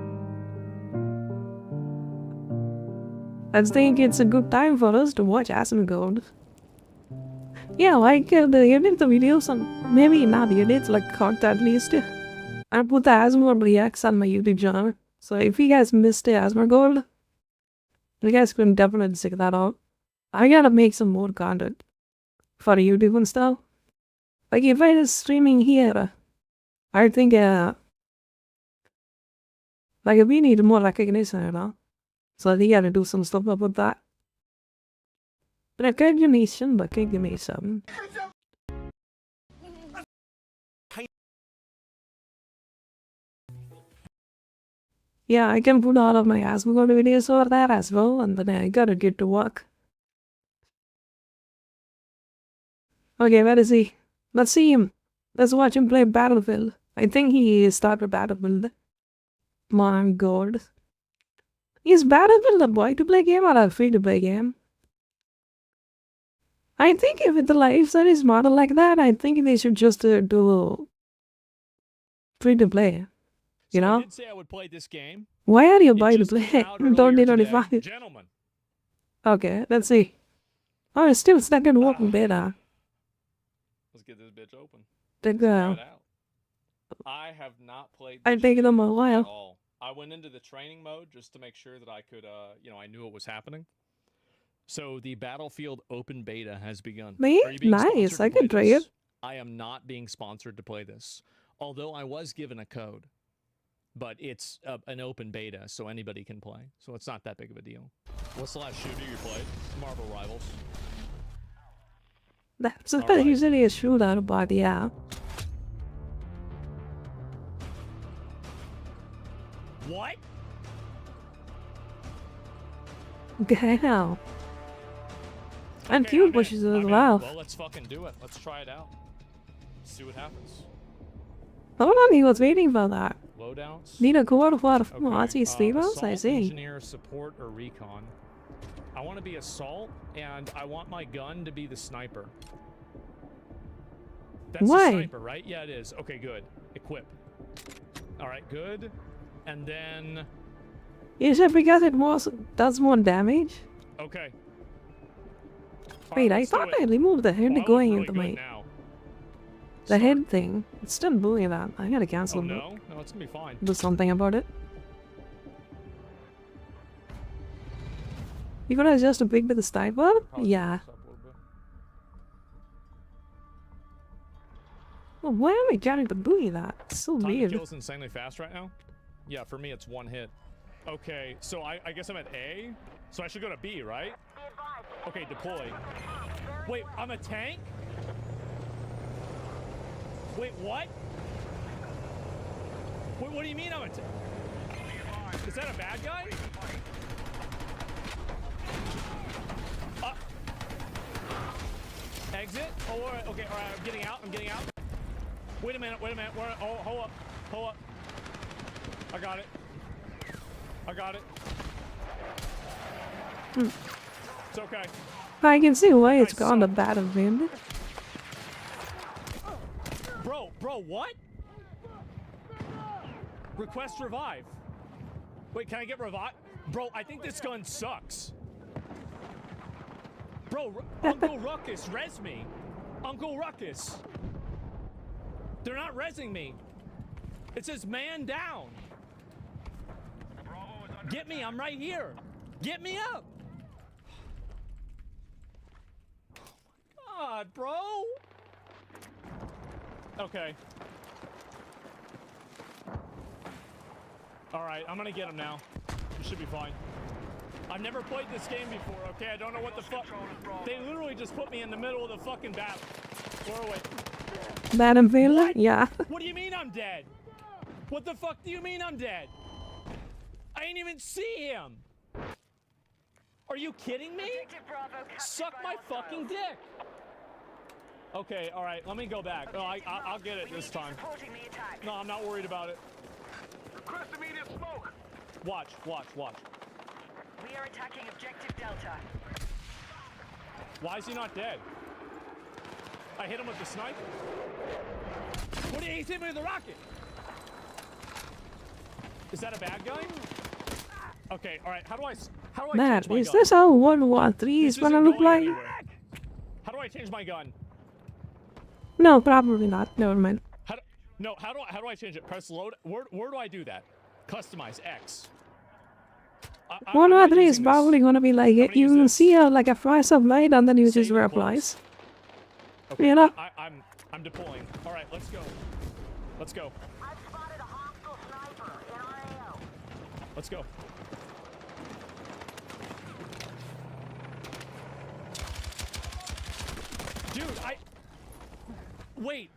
I think it's a good time for us to watch Asmongold. Yeah, like the edit the videos on maybe not the edits, like cut at least. I put the Asmongold reacts on my YouTube channel. So if you guys missed the Asmongold, you guys can definitely check that out. I gotta make some more content for YouTube and stuff. Like if I was streaming here, I think like we need more recognition, you know. So they gotta do some stuff about that. Recognition, but can give me some. Yeah, I can put all of my Asmongold videos over there as well, and then I gotta get to work. Okay, where is he? Let's see him. Let's watch him play Battlefield. I think he started Battlefield. My god. Is Battlefield a buy-to-play game or a free-to-play game? I think if the live service model like that, I think they should just do free-to-play. You know?
I did say I would play this game.
Why are you
It
buy to
just
play?
came out
Don't
earlier
need
today.
25.
Gentlemen.
Okay, let's see. Oh, it's still stuck in open beta.
Let's get this bitch open.
Take
Try it out. I have not played
I
this
take
shit
them a
at
while.
all. I went into the training mode just to make sure that I could, I knew what was happening. So the Battlefield open beta has begun.
Me?
Are you being
Nice,
sponsored
I
to play
can try
this?
it.
I am not being sponsored to play this, although I was given a code. But it's an open beta, so anybody can play. So it's not that big of a deal. What's the last shooter you played? Marvel Rivals.
That's usually a shootout, but yeah.
What?
Okay, now. And
Okay,
cube
I'm in.
bushes as
I'm in.
well.
Well, let's fucking do it. Let's try it out. See what happens.
Hold on, he was waiting for that.
Loadouts.
Need a code for
Okay,
Nazi Stevens, I
assault,
see.
engineer, support, or recon. I want to be assault, and I want my gun to be the sniper. That's
Why?
the sniper, right? Yeah, it is. Okay, good. Equip. All right, good. And then...
Is it because it does more damage?
Okay.
Wait, I thought I removed the head going into my... The head thing. It's still doing that. I gotta cancel
Oh,
it.
no? No, it's gonna be fine.
Do something about it. You gonna adjust a big bit of sniper? Yeah. Well, why am I trying to do that? It's so
Time to
weird.
kill is insanely fast right now? Yeah, for me, it's 1 hit. Okay, so I guess I'm at A? So I should go to B, right? Okay, deploy. Wait, I'm a tank? Wait, what? Wait, what do you mean I'm a tank? Is that a bad guy? Exit? Oh, all right, okay, all right, I'm getting out, Wait a minute, oh, hold up. I got it. It's okay.
I can see why it's gone to battlefield.
Bro, what? Request revive. Wait, can I get revive? Bro, I think this gun sucks. Bro, Uncle Ruckus, res me. Uncle Ruckus. They're not resing me. It says man down. Get me, I'm right here. Get me up. Oh my god, bro. Okay. Alright, I'm gonna get him now. You should be fine. I've never played this game before, okay? I don't know what the fuck. They literally just put me in the middle of the fucking battle. Where are we?
Battlefield? Yeah.
What do you mean I'm dead? What the fuck do you mean I'm dead? I ain't even see him. Are you kidding me? Suck my fucking dick. Okay, all right, let me go back. Oh, I'll get it this time. No, I'm not worried about it.
Request immediate smoke.
Watch.
We are attacking objective Delta.
Why is he not dead? I hit him with the sniper. What did he hit me with the rocket? Is that a bad guy? Okay, all right. How do I
Man,
change my
is
gun?
this how 113 is gonna look like?
How do I change my gun?
No, probably not. Never mind.
How do I change it? Press load. Where do I do that? Customize X.
113 is probably gonna be like it. You will see like a flash of light and then you just replies.
Okay,
You know?
I'm deploying. All right, let's go. Let's go. Let's go. Dude, wait.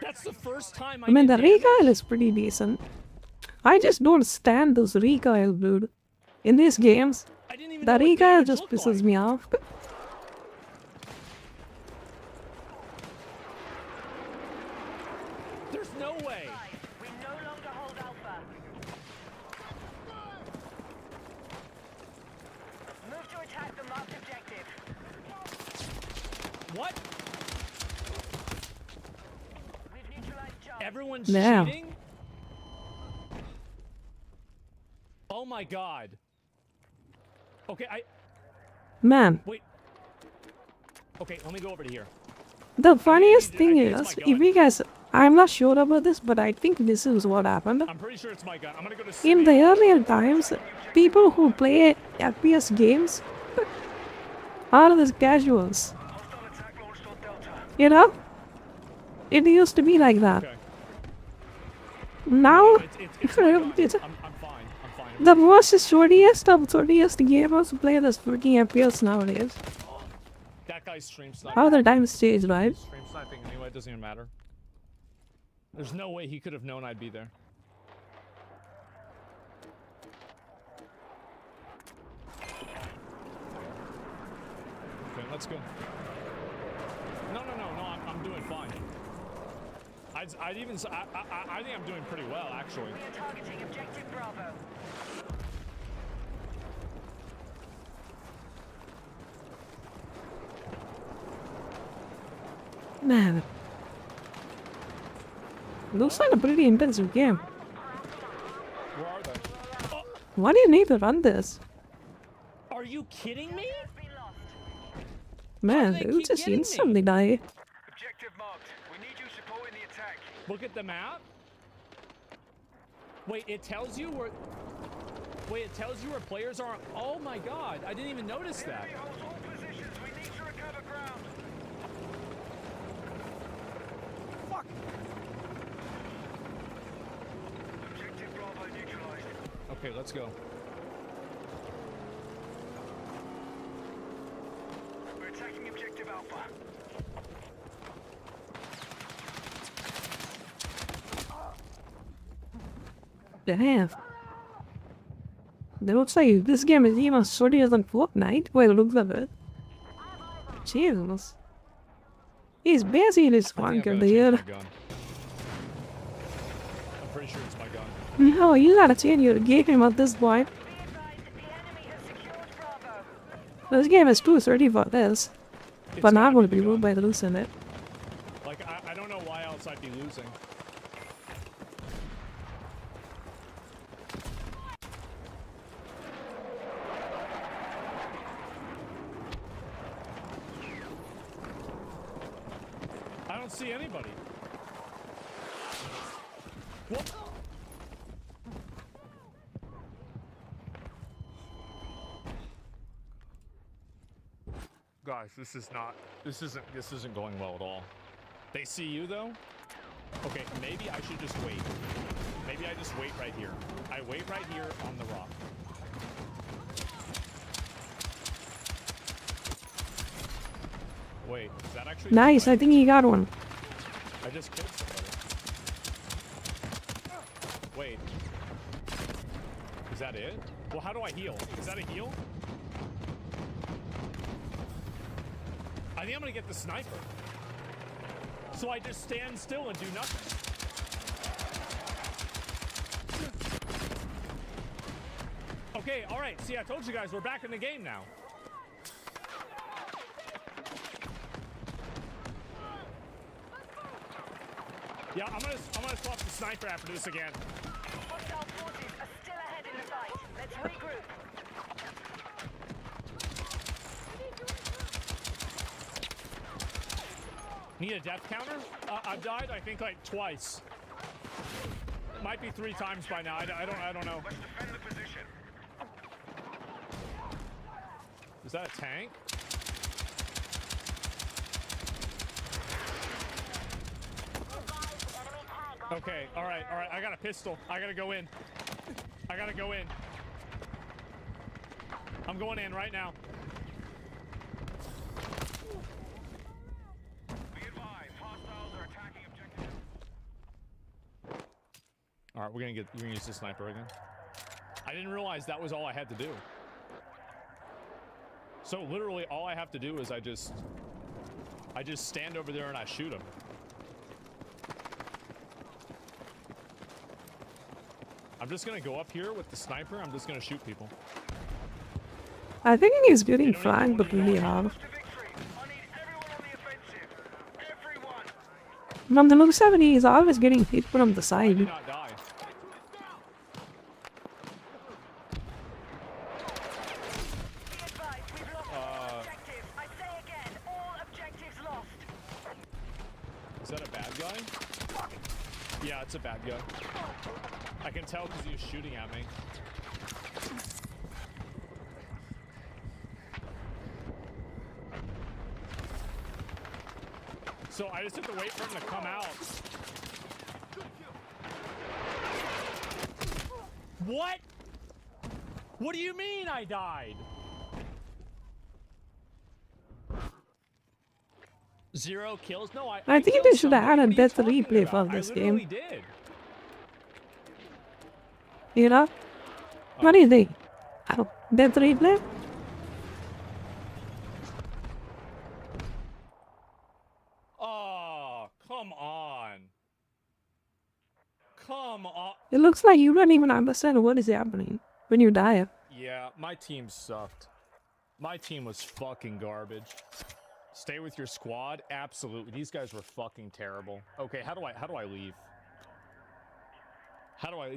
That's the first time
I mean, the recoil is pretty decent. I just don't stand those recoil, dude. In these games, the recoil just pisses me off.
There's no way.
We no longer hold Alpha. Move to attack the marked objective.
What?
We've neutralized Charlie.
Everyone's
Damn.
cheating? Oh my god. Okay,
Man,
wait. Okay, let me go over to here.
the funniest thing is, if you guys, I'm not sure about this, but I think this is what happened.
I'm pretty sure it's my gun. I'm gonna go to
In the earlier times, people who play FPS games are the casuals. You know? It used to be like that.
Okay.
Now,
It's I'm fine.
the most shortest of shortest gamers play this freaking FPS nowadays.
That guy's stream sniping.
How the times change, right?
Stream sniping anyway, it doesn't even matter. There's no way he could have known I'd be there. Okay, let's go. No, I'm doing fine. I think I'm doing pretty well, actually.
We are targeting objective Bravo.
Man. Looks like a pretty intensive game.
Where are they? Oh,
Why do you need to run this?
are you kidding me?
Man,
they
dude
keep
just
getting me?
instantly die.
Objective marked. We need you supporting the attack.
Look at the map. Wait, it tells you where... Wait, it tells you where players are... Oh my god, I didn't even notice that.
Enemy holds all positions. We need to recover ground.
Fuck.
Objective Bravo neutralized.
Okay, let's go.
We're attacking objective Alpha.
Damn. It looks like this game is even shorter than Fortnite, by the looks of it. Jesus. He's busy this fucker, dude.
I'm pretty sure it's my gun.
No, you gotta change your game at this point. This game is too 30 for this. But not going to be ruled by losing it.
Like, I don't know why else I'd be losing. I don't see anybody. What? Guys, this isn't going well at all. They see you though? Okay, maybe I should just wait. Maybe I just wait right here. I wait right here on the rock. Wait, is that actually
Nice, I think he got one.
I just killed somebody. Wait. Is that it? Well, how do I heal? Is that a heal? I think I'm gonna get the sniper. So I just stand still and do nothing. Okay, alright. See, I told you guys we're back in the game now. Yeah, I'm gonna swap the sniper after this again.
Hostile forces are still ahead in the fight. Let's regroup.
Need a death counter? I've died, I think, like twice. It might be 3 times by now. I don't know.
Let's defend the position.
Is that a tank? Okay, alright. I got a pistol. I gotta go in. I'm going in right now. Alright, we're gonna use the sniper again. I didn't realize that was all I had to do. So literally all I have to do is I just stand over there and I shoot him. I'm just gonna go up here with the sniper. I'm just gonna shoot people.
I think he's getting flanked, but really hard. From the looks of it, he's always getting hit from the side.
Not die. Is that a bad guy? Yeah, it's a bad guy. I can tell because he was shooting at me. So I just have to wait for him to come out. What? What do you mean I died? 0 kills? No,
I think they should have had a death replay for this game.
Did.
You know? What do you think? Death replay?
Oh, come on. Come on.
It looks like you don't even understand what is happening when you die.
Yeah, my team sucked. My team was fucking garbage. Stay with your squad? Absolutely. These guys were fucking terrible. Okay, how do I leave?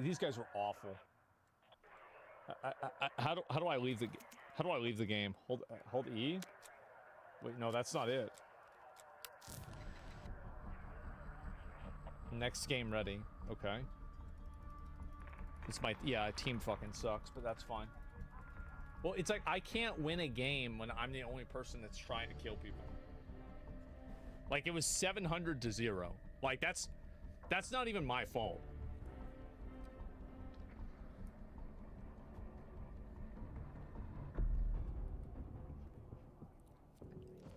These guys were awful. How do I leave the game? Hold E? Wait, no, that's not it. Next game ready. Okay. Team fucking sucks, but that's fine. Well, it's like I can't win a game when I'm the only person that's trying to kill people. Like, it was 700 to 0. Like, that's not even my fault.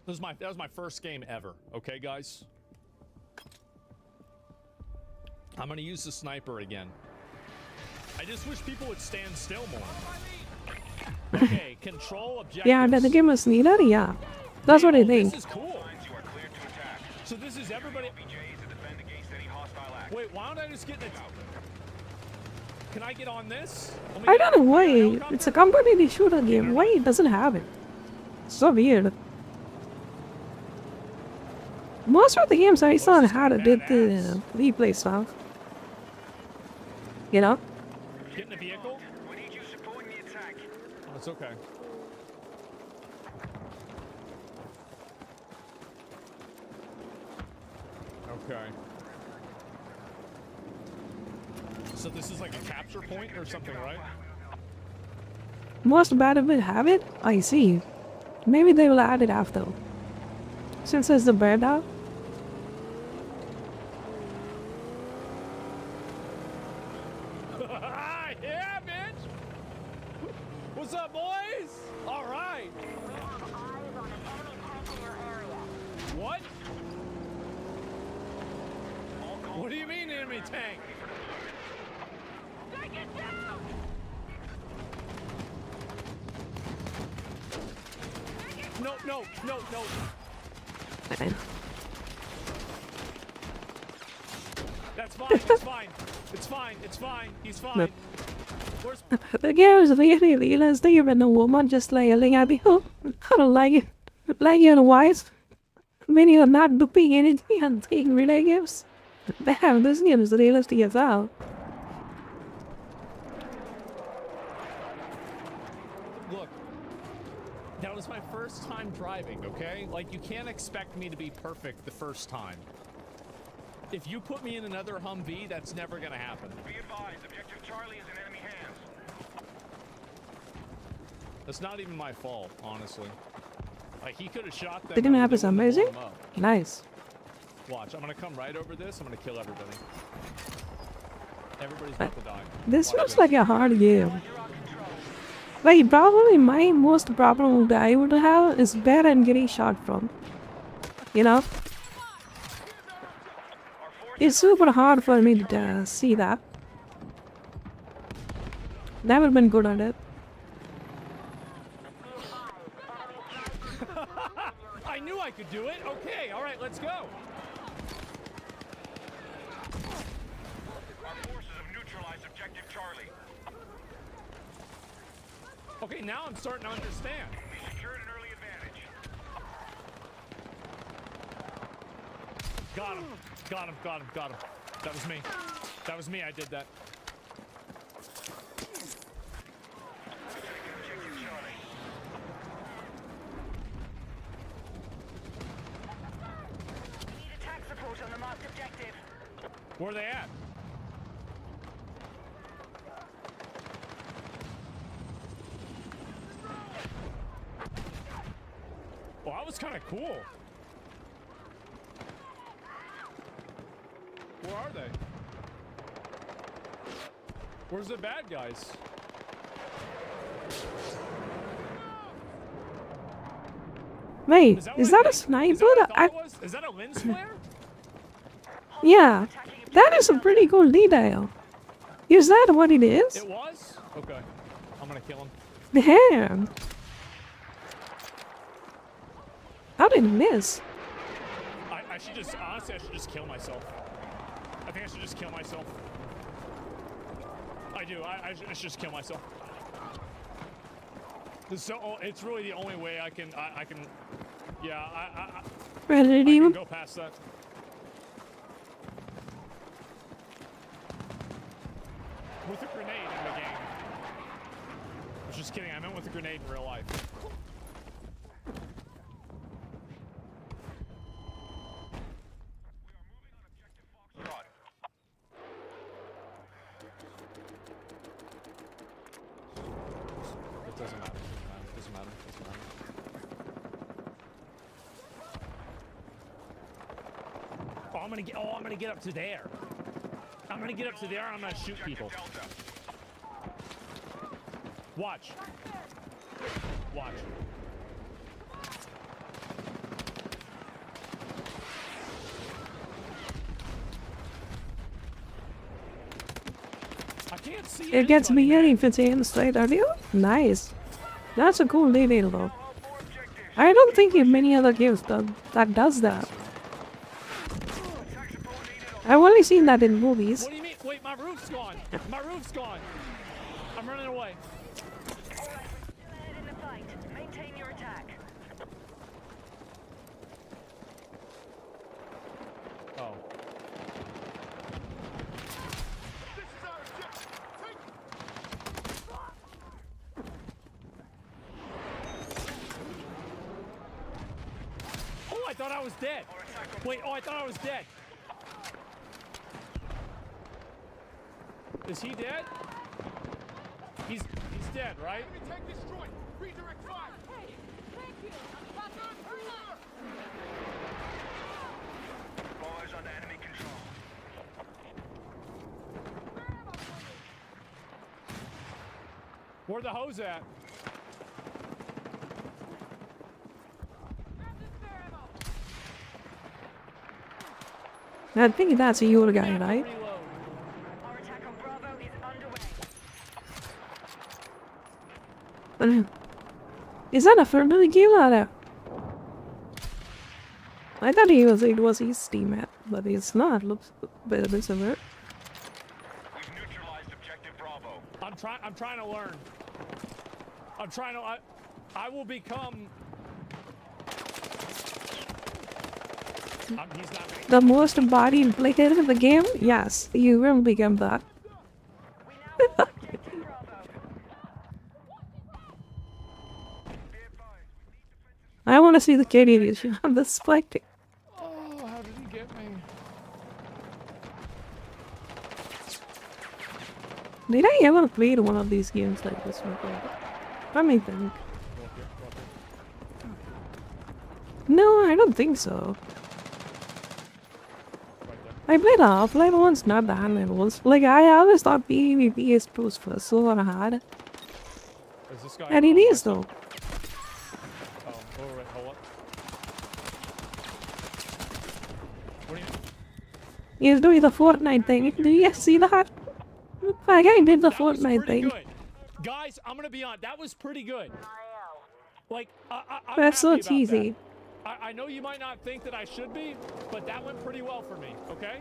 That was my first game ever. Okay, guys? I'm gonna use the sniper again. I just wish people would stand still more. Okay, control objectives.
Yeah, the game was needed, yeah. That's what I think.
This is cool. So this is everybody. Wait, why don't I just get the... Can I get on this?
I don't know why. It's a competitive shooter game. Why it doesn't have it? So weird. Most of the games I saw how to do the replay stuff. You know?
Get in the vehicle? We need you supporting the attack. Oh, it's okay. Okay. So this is like a capture point or something, right?
Most Battlefield have it? I see. Maybe they will add it after. Since it's the beta.
Yeah, bitch! What's up, boys? All right. What? What do you mean, enemy tank?
Take it down!
No, no, no, no. That's fine, it's fine. It's fine, it's fine. He's fine. Where's...
The girls really realized they even a woman just laying at the hook. I don't like it. Like you're wise. When you're not doing anything and taking relatives. They have this news realistic as well.
Look, that was my first time driving, okay? Like, you can't expect me to be perfect the first time. If you put me in another Humvee, that's never gonna happen.
Be advised, objective Charlie is in enemy hands.
That's not even my fault, honestly. Like, he could have shot them.
Didn't happen amazing? Nice.
Watch, I'm gonna come right over this. I'm gonna kill everybody. Everybody's about to die.
This looks like a hard game. Like, probably my most problem that I would have is where I'm getting shot from. You know? It's super hard for me to see that. Never been good at it.
I knew I could do it. Okay, all right, let's go.
Our forces have neutralized objective Charlie.
Okay, now I'm starting to understand.
We secured an early advantage.
Got him. Got him, got him, got him. That was me. That was me, I did that. Where are they at? Well, that was kind of cool. Where are they? Where's the bad guys?
Wait, is that a sniper?
Is that a lens flare?
Yeah, that is a pretty cool detail. Is that what it is?
It was? Okay. I'm gonna kill him.
Damn. How did it miss?
I should just, honestly, I should just kill myself. I think I should just kill myself. I do, I should just kill myself. So, it's really the only way I can, yeah, I can go past that. With a grenade in the game. I was just kidding, I meant with a grenade in real life. It doesn't matter, it doesn't matter, it doesn't matter. Oh, I'm gonna get up to there. I'm gonna get up to there and I'm gonna shoot people. Watch. Watch. I can't see
It gets me getting 15 straight audio? Nice. That's a cool detail though. I don't think in many other games that does that. I've only seen that in movies.
What do you mean? Wait, my roof's gone. My roof's gone. I'm running away.
Maintain your attack.
thought I was dead. Wait, oh, I thought I was dead. Is he dead? He's dead, right?
Redirect fire!
Hey, thank you. I'm about to return.
Boys under enemy control.
Where the hose at?
I think that's a your guy, right? Is that a further game ladder? I thought it was his teammate, but it's not. Looks better than somewhere.
I'm trying to learn. I will become. He's not
The most embodied player in the game? Yes, you will become that. I want to see the KD on the spectator.
Oh, how did he get me?
Did I ever play one of these games like this before? Let me think. No, I don't think so. I played offline once, not the handheld ones. Like, I always thought PvP is was so hard. And it is though.
Oh, wait, hold up. What do you mean?
He's doing the Fortnite thing. Do you see that? Like, I did the Fortnite thing.
Good. Guys, I'm gonna be honest. That was pretty good. Like, I'm
That's so
happy about
cheesy.
that. I know you might not think that I should be, but that went pretty well for me, okay?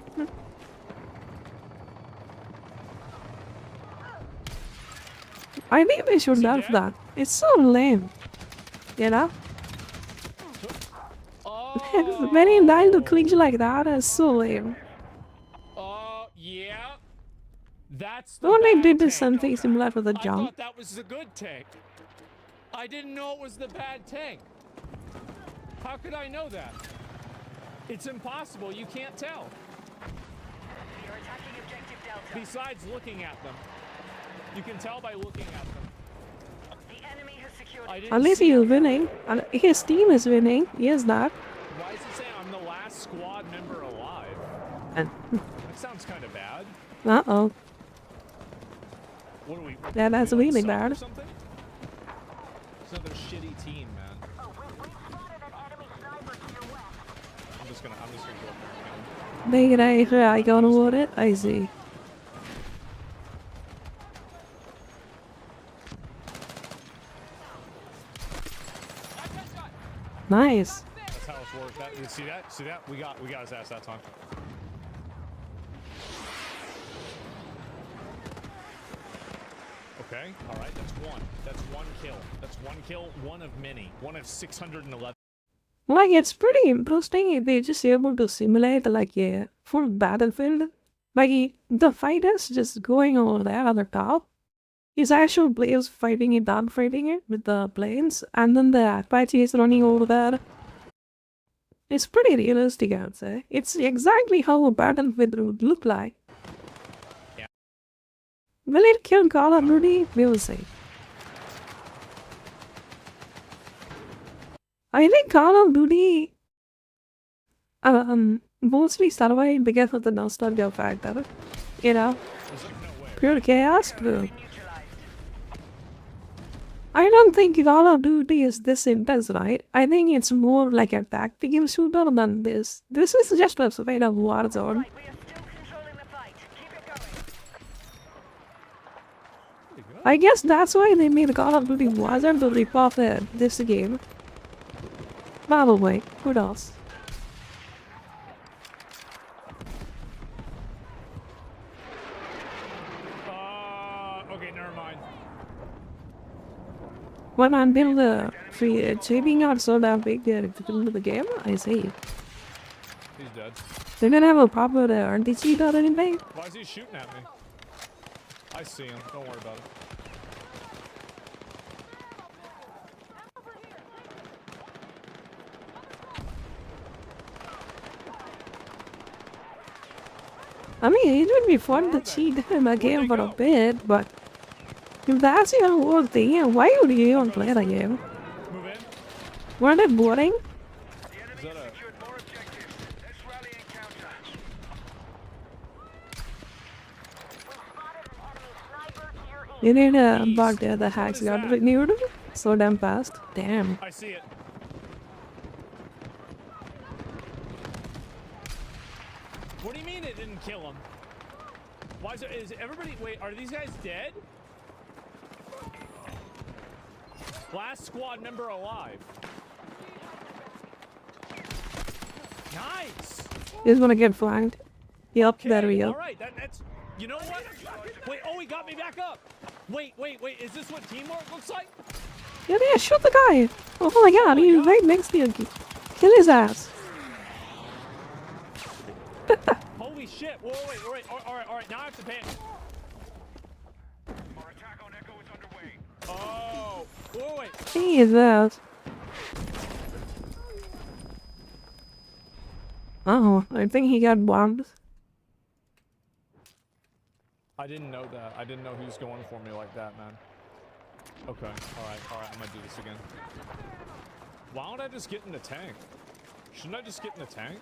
I think they should have that. It's so lame. You know? When you die to clinch like that is so lame.
Yeah. That's
The one they did is something similar to the
I
jump.
thought that was the good tank. I didn't know it was the bad tank. How could I know that? It's impossible. You can't tell. Besides looking at them. You can tell by looking at them.
At least he is winning. And his team is winning. He is not.
Why is it saying I'm the last squad member alive?
And
That sounds kind of bad.
uh-oh.
What are we?
Yeah, that's
we
really
suck
bad.
Or something? It's another shitty team, man. I'm just gonna go up there again.
Big I gonna word it? I see. Nice.
That's how it's worked. You see that? See that? We got his ass that time. Okay. All right. That's one. That's one kill. That's one kill. One of many. One of 611.
Like, it's pretty interesting if they're just able to simulate, like, a full battlefield. Like, the fighters just going over there on the top. His actual players fighting it, down fighting it with the planes, and then the Apaches running over there. It's pretty realistic, I would say. It's exactly how a battlefield would look like.
Yeah.
Will it kill Call of Duty? We will see. I think Call of Duty mostly survived because of the nostalgia factor. You know? Pure chaos too. I don't think Call of Duty is this intense, right? I think it's more like a tactical shooter than this. This is just a straight up Warzone. I guess that's why they made Call of Duty Warzone to rip off this game. Probably. Who knows?
Okay, never mind.
When until the shaping out so damn big into the game, I see.
He's dead.
They didn't have a proper RNG or anything.
Why is he shooting at me? I see him. Don't worry about it.
I mean, it would be fun to cheat in the game for a bit, but if that's your whole thing, why would you even play the game? Weren't it boring? You need a bug there, the hacks got renewed so damn fast. Damn.
I see it. What do you mean it didn't kill him? Why is it? Is everybody? Wait, are these guys dead? Last squad member alive. Nice.
He's gonna get flanked. Yep,
Okay,
there we go.
All right, that's. You know what? Wait. Oh, he got me back up. Wait. Is this what teamwork looks like?
Yeah, shoot the guy. Oh my god, he's right next to you. Kill his ass.
Holy shit! Wait. All right. Now I have to panic. Oh. Wait.
Jesus. Oh, I think he got bombed.
I didn't know that. I didn't know he was going for me like that, man. Okay. All right. I'm gonna do this again. Why don't I just get in the tank? Shouldn't I just get in the tank?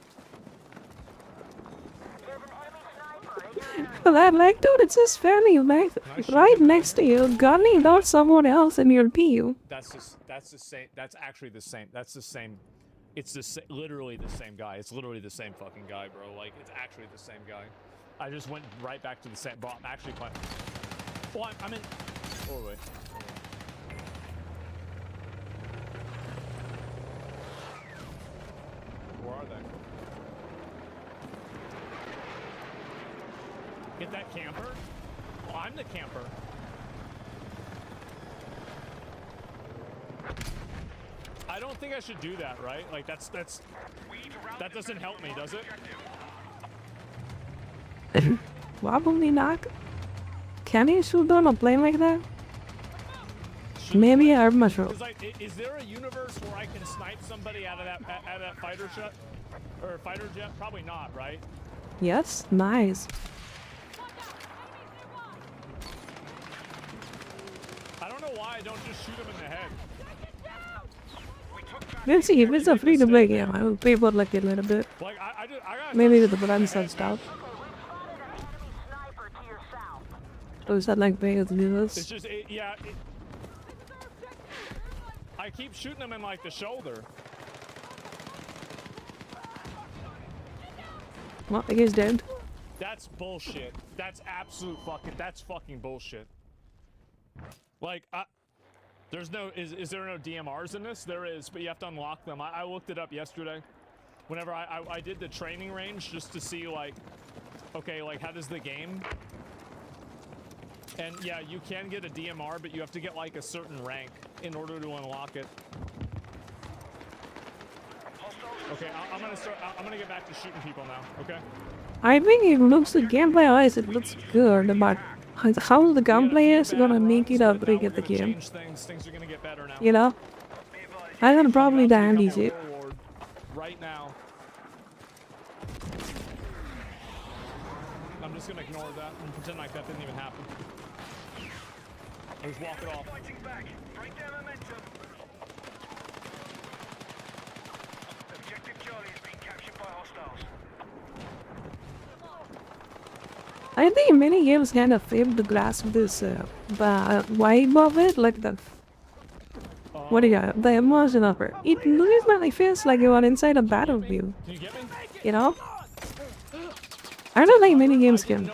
For that, like, dude, it's just fairly like right next to you, gunning out someone else in your PU.
That's the same. That's actually the same. That's the same. It's literally the same guy. It's literally the same fucking guy, bro. Like, it's actually the same guy. I just went right back to the same. Bro, I'm actually playing. Oh, I'm in. Oh, wait. Where are they? Get that camper? Oh, I'm the camper. I don't think I should do that, right? Like, that doesn't help me, does it?
Probably not. Can he shoot down a plane like that? Maybe I'm not sure.
Like, is there a universe where I can snipe somebody out of that fighter jet? Or fighter jet? Probably not, right?
Yes, nice.
I don't know why I don't just shoot him in the head.
We'll see, if it's a free-to-play game, I will pay for like a little bit.
Like, I
Maybe with the brands and stuff. So is that like pay with viewers?
It's just, I keep shooting him in like the shoulder.
Well, I guess dead.
That's bullshit. That's absolute fucking bullshit. Like, there's no, is there no DMRs in this? There is, but you have to unlock them. I looked it up yesterday. Whenever I did the training range just to see, like, okay, like, how does the game? And yeah, you can get a DMR, but you have to get like a certain rank in order to unlock it. Okay, I'm gonna get back to shooting people now, okay?
I think it looks, the gameplay wise, it looks good, but how the gunplay is gonna make it or break at the game.
Things are gonna get better now.
You know? I'm gonna probably die and easy.
Right now. I'm just gonna ignore that and pretend like that didn't even happen. I'll just walk it off.
I think many games kind of fail to grasp this vibe of it, like the what do you got? The immersion of it. It really feels like you are inside a battlefield. You know? I don't think many games can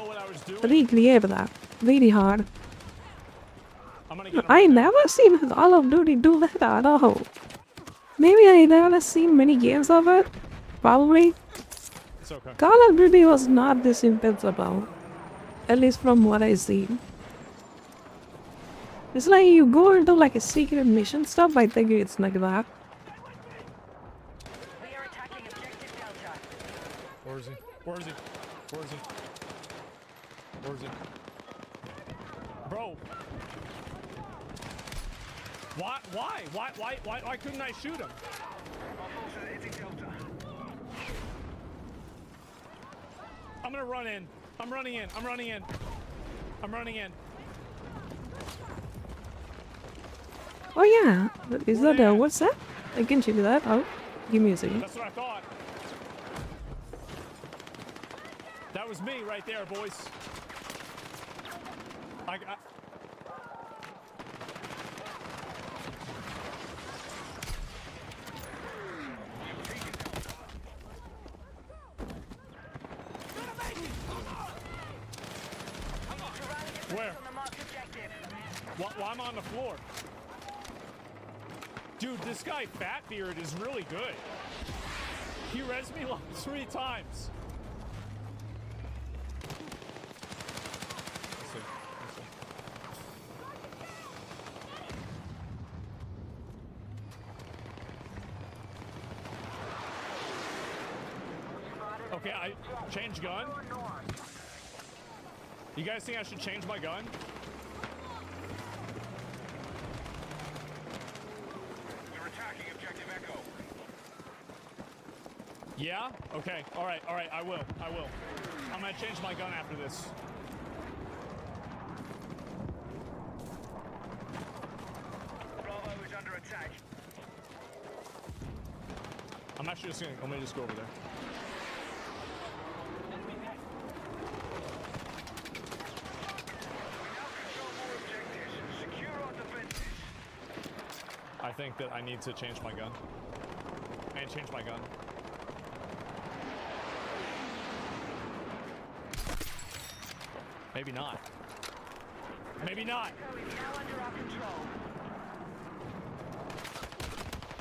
recreate that. Really hard. I never seen Call of Duty do that at all. Maybe I never seen many games of it. Probably.
It's okay.
Call of Duty was not this invincible. At least from what I seen. It's like you go into like a secret mission stuff, I think it's like that.
Where is he? Where is he? Where is he? Where is he? Bro. Why couldn't I shoot him? I'm gonna run in. I'm running in. I'm running in. I'm running in.
Oh yeah, is that what's that? I can check that out. Give me a second.
That's what I thought. That was me right there, boys. Where? Well, I'm on the floor. Dude, this guy Fatbeard is really good. He rezzed me like 3 times. Let's see. Okay, I change gun. You guys think I should change my gun?
They're attacking objective Echo.
Yeah? Okay. Alright, I will. I'm gonna change my gun after this.
Bravo is under attack.
I'm actually just gonna, let me just go over there. I think that I need to change my gun. I need to change my gun. Maybe not. Maybe not.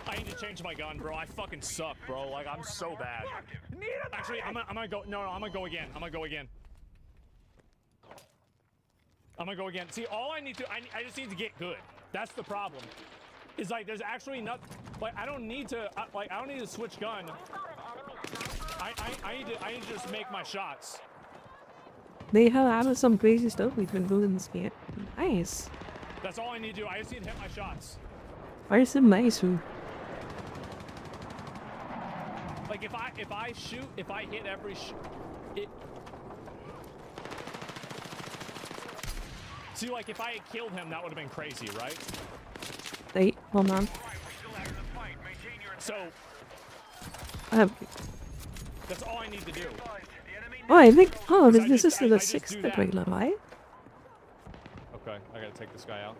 I need to change my gun, bro. I fucking suck, bro. Like, I'm so bad. Actually, I'm gonna go. No, I'm gonna go again. I'm gonna go again. See, all I need to, I just need to get good. That's the problem. Is like, there's actually not, like, I don't need to, I don't need to switch gun. I need to just make my shots.
They have added some crazy stuff we've been doing this game. Nice.
That's all I need to do. I just need to hit my shots.
Why is it nice?
Like, if I shoot, if I hit every see, like, if I had killed him, that would have been crazy, right?
Wait, hold on.
So, that's all I need to do.
Oh, I think. Oh, this is the 6th trailer, right?
Okay, I gotta take this guy out.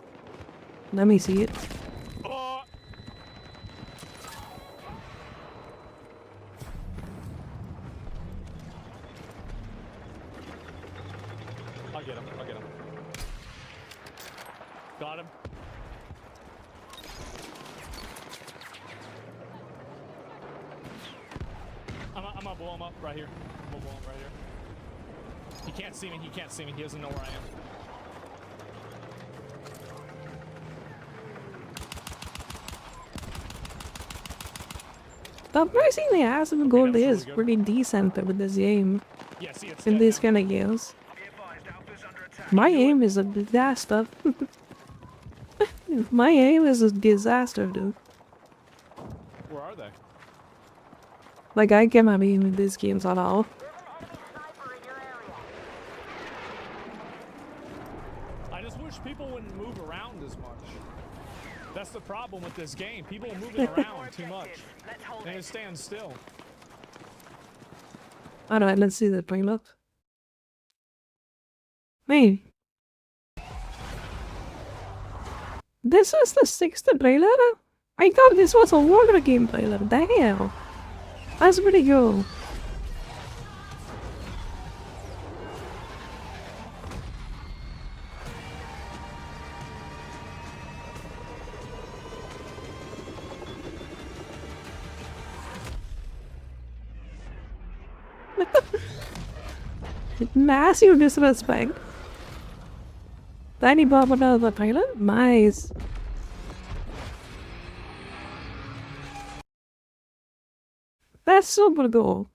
Let me see it.
Oh! I'll get him. Got him. I'm gonna blow him up right here. I'm gonna blow him right here. He can't see me. He doesn't know where I am.
Surprisingly, Aspen Gold is pretty decent with this game.
Yeah, see, it's
in these kind of games. My aim is a disaster. My aim is a disaster, dude.
Where are they?
Like, I can't aim in these games at all.
I just wish people wouldn't move around as much. That's the problem with this game. People are moving around too much. They just stand still.
Alright, let's see the trailer. Wait. This is the 6th trailer? I thought this was a water game trailer. Damn. That's pretty cool. Massive disrespect. Tiny Bob another trailer? Nice. That's super cool.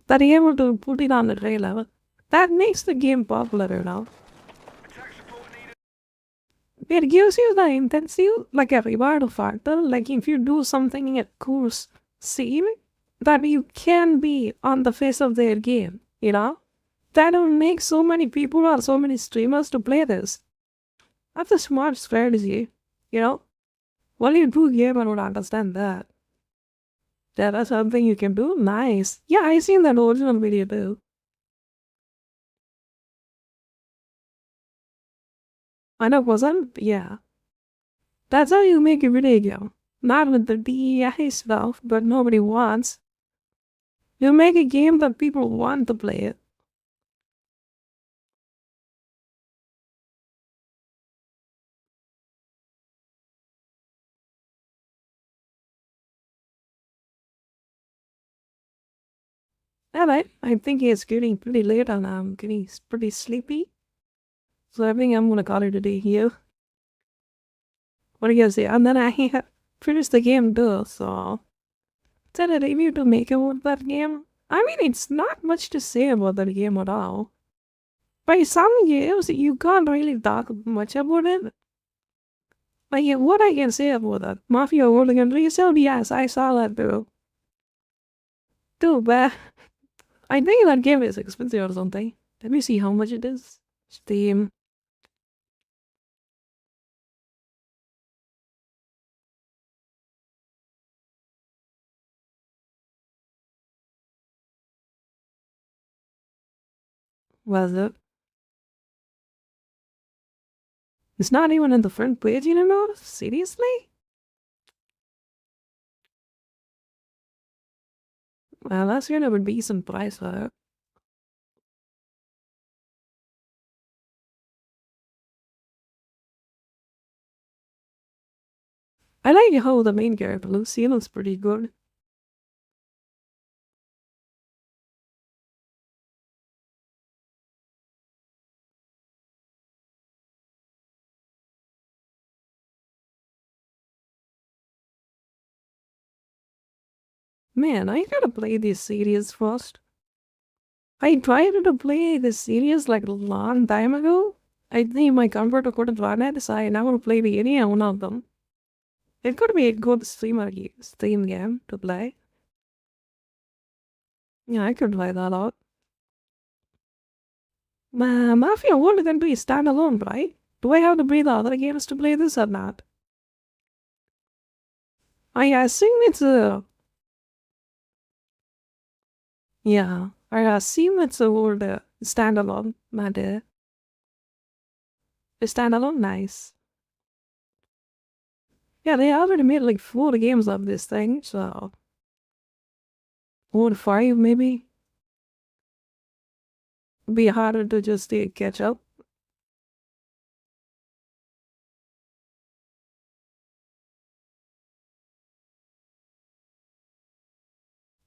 That he able to put it on the trailer. That makes the game popular, you know. It gives you the intensity, like every battle factor, like if you do something at course scene, that you can be on the face of their game, you know? That would make so many people or so many streamers to play this. That's a smart strategy, you know? Only a true gamer would understand that. That is something you can do? Nice. Yeah, I seen that original video too. I know, wasn't? Yeah. That's how you make a video. Not with the DEI stuff, but nobody wants. You make a game that people want to play it. Alright, I think it's getting pretty late and I'm getting pretty sleepy. So I think I'm gonna call it a day here. What do you guys say? And then I have finished the game too, so... Is that a review to make about that game? I mean, it's not much to say about that game at all. By some games, you can't really talk much about it. Like, what I can say about that? Mafia World Again Resale? Yes, I saw that too. Too bad. I think that game is expensive or something. Let me see how much it is. Steam. Was it? It's not even in the front page anymore? Seriously? Well, that's kind of a decent price for it. I like how the main character, Lucille, is pretty good. Man, I gotta play this series first. I tried to play this series like a long time ago. I think my computer couldn't run it, so I never played any one of them. It could be a good Steam game to play. Yeah, I could try that out. Mafia World can be standalone, right? Do I have to play the other games to play this or not? I assume it's a... Yeah, I assume it's a world standalone, not a standalone, nice. Yeah, they already made like 4 games of this thing, so... Or 5 maybe? Be harder to just catch up.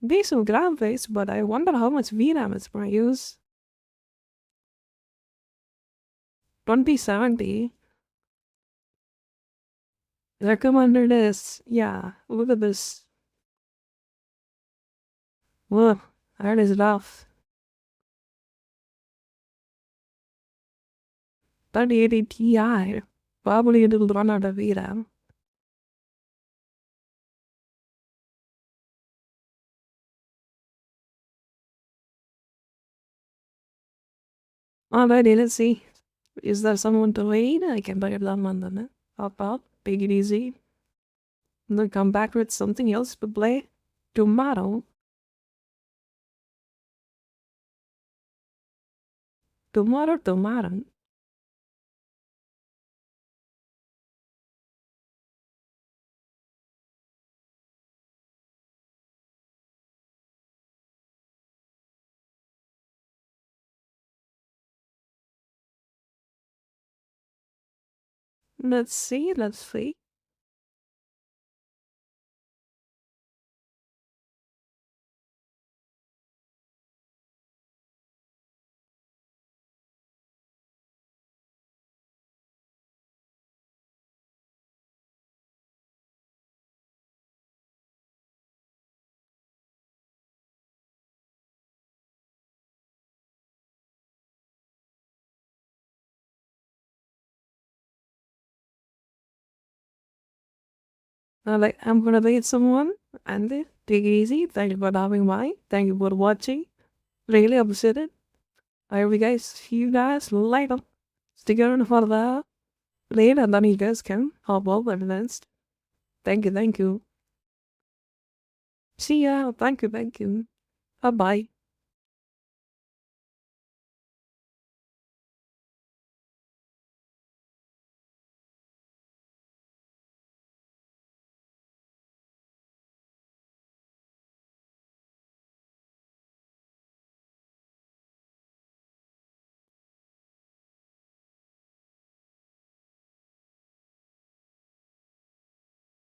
Decent graphics, but I wonder how much VRAM it's gonna use. 2070. Recommended is, yeah, look at this. Whoa, that is rough. 3080 Ti. Probably it'll run out of VRAM. Alrighty, let's see. Is there someone to wait? I can buy them on the hop out, take it easy. And then come back with something else to play tomorrow. Tomorrow. Let's see. Alright, I'm gonna wait someone and take it easy. Thank you for having me. Thank you for watching. Really appreciate it. I will guys see you guys later. Stick around for that. Later, then you guys can hop over the next. Thank you. See ya. Thank you. Bye-bye.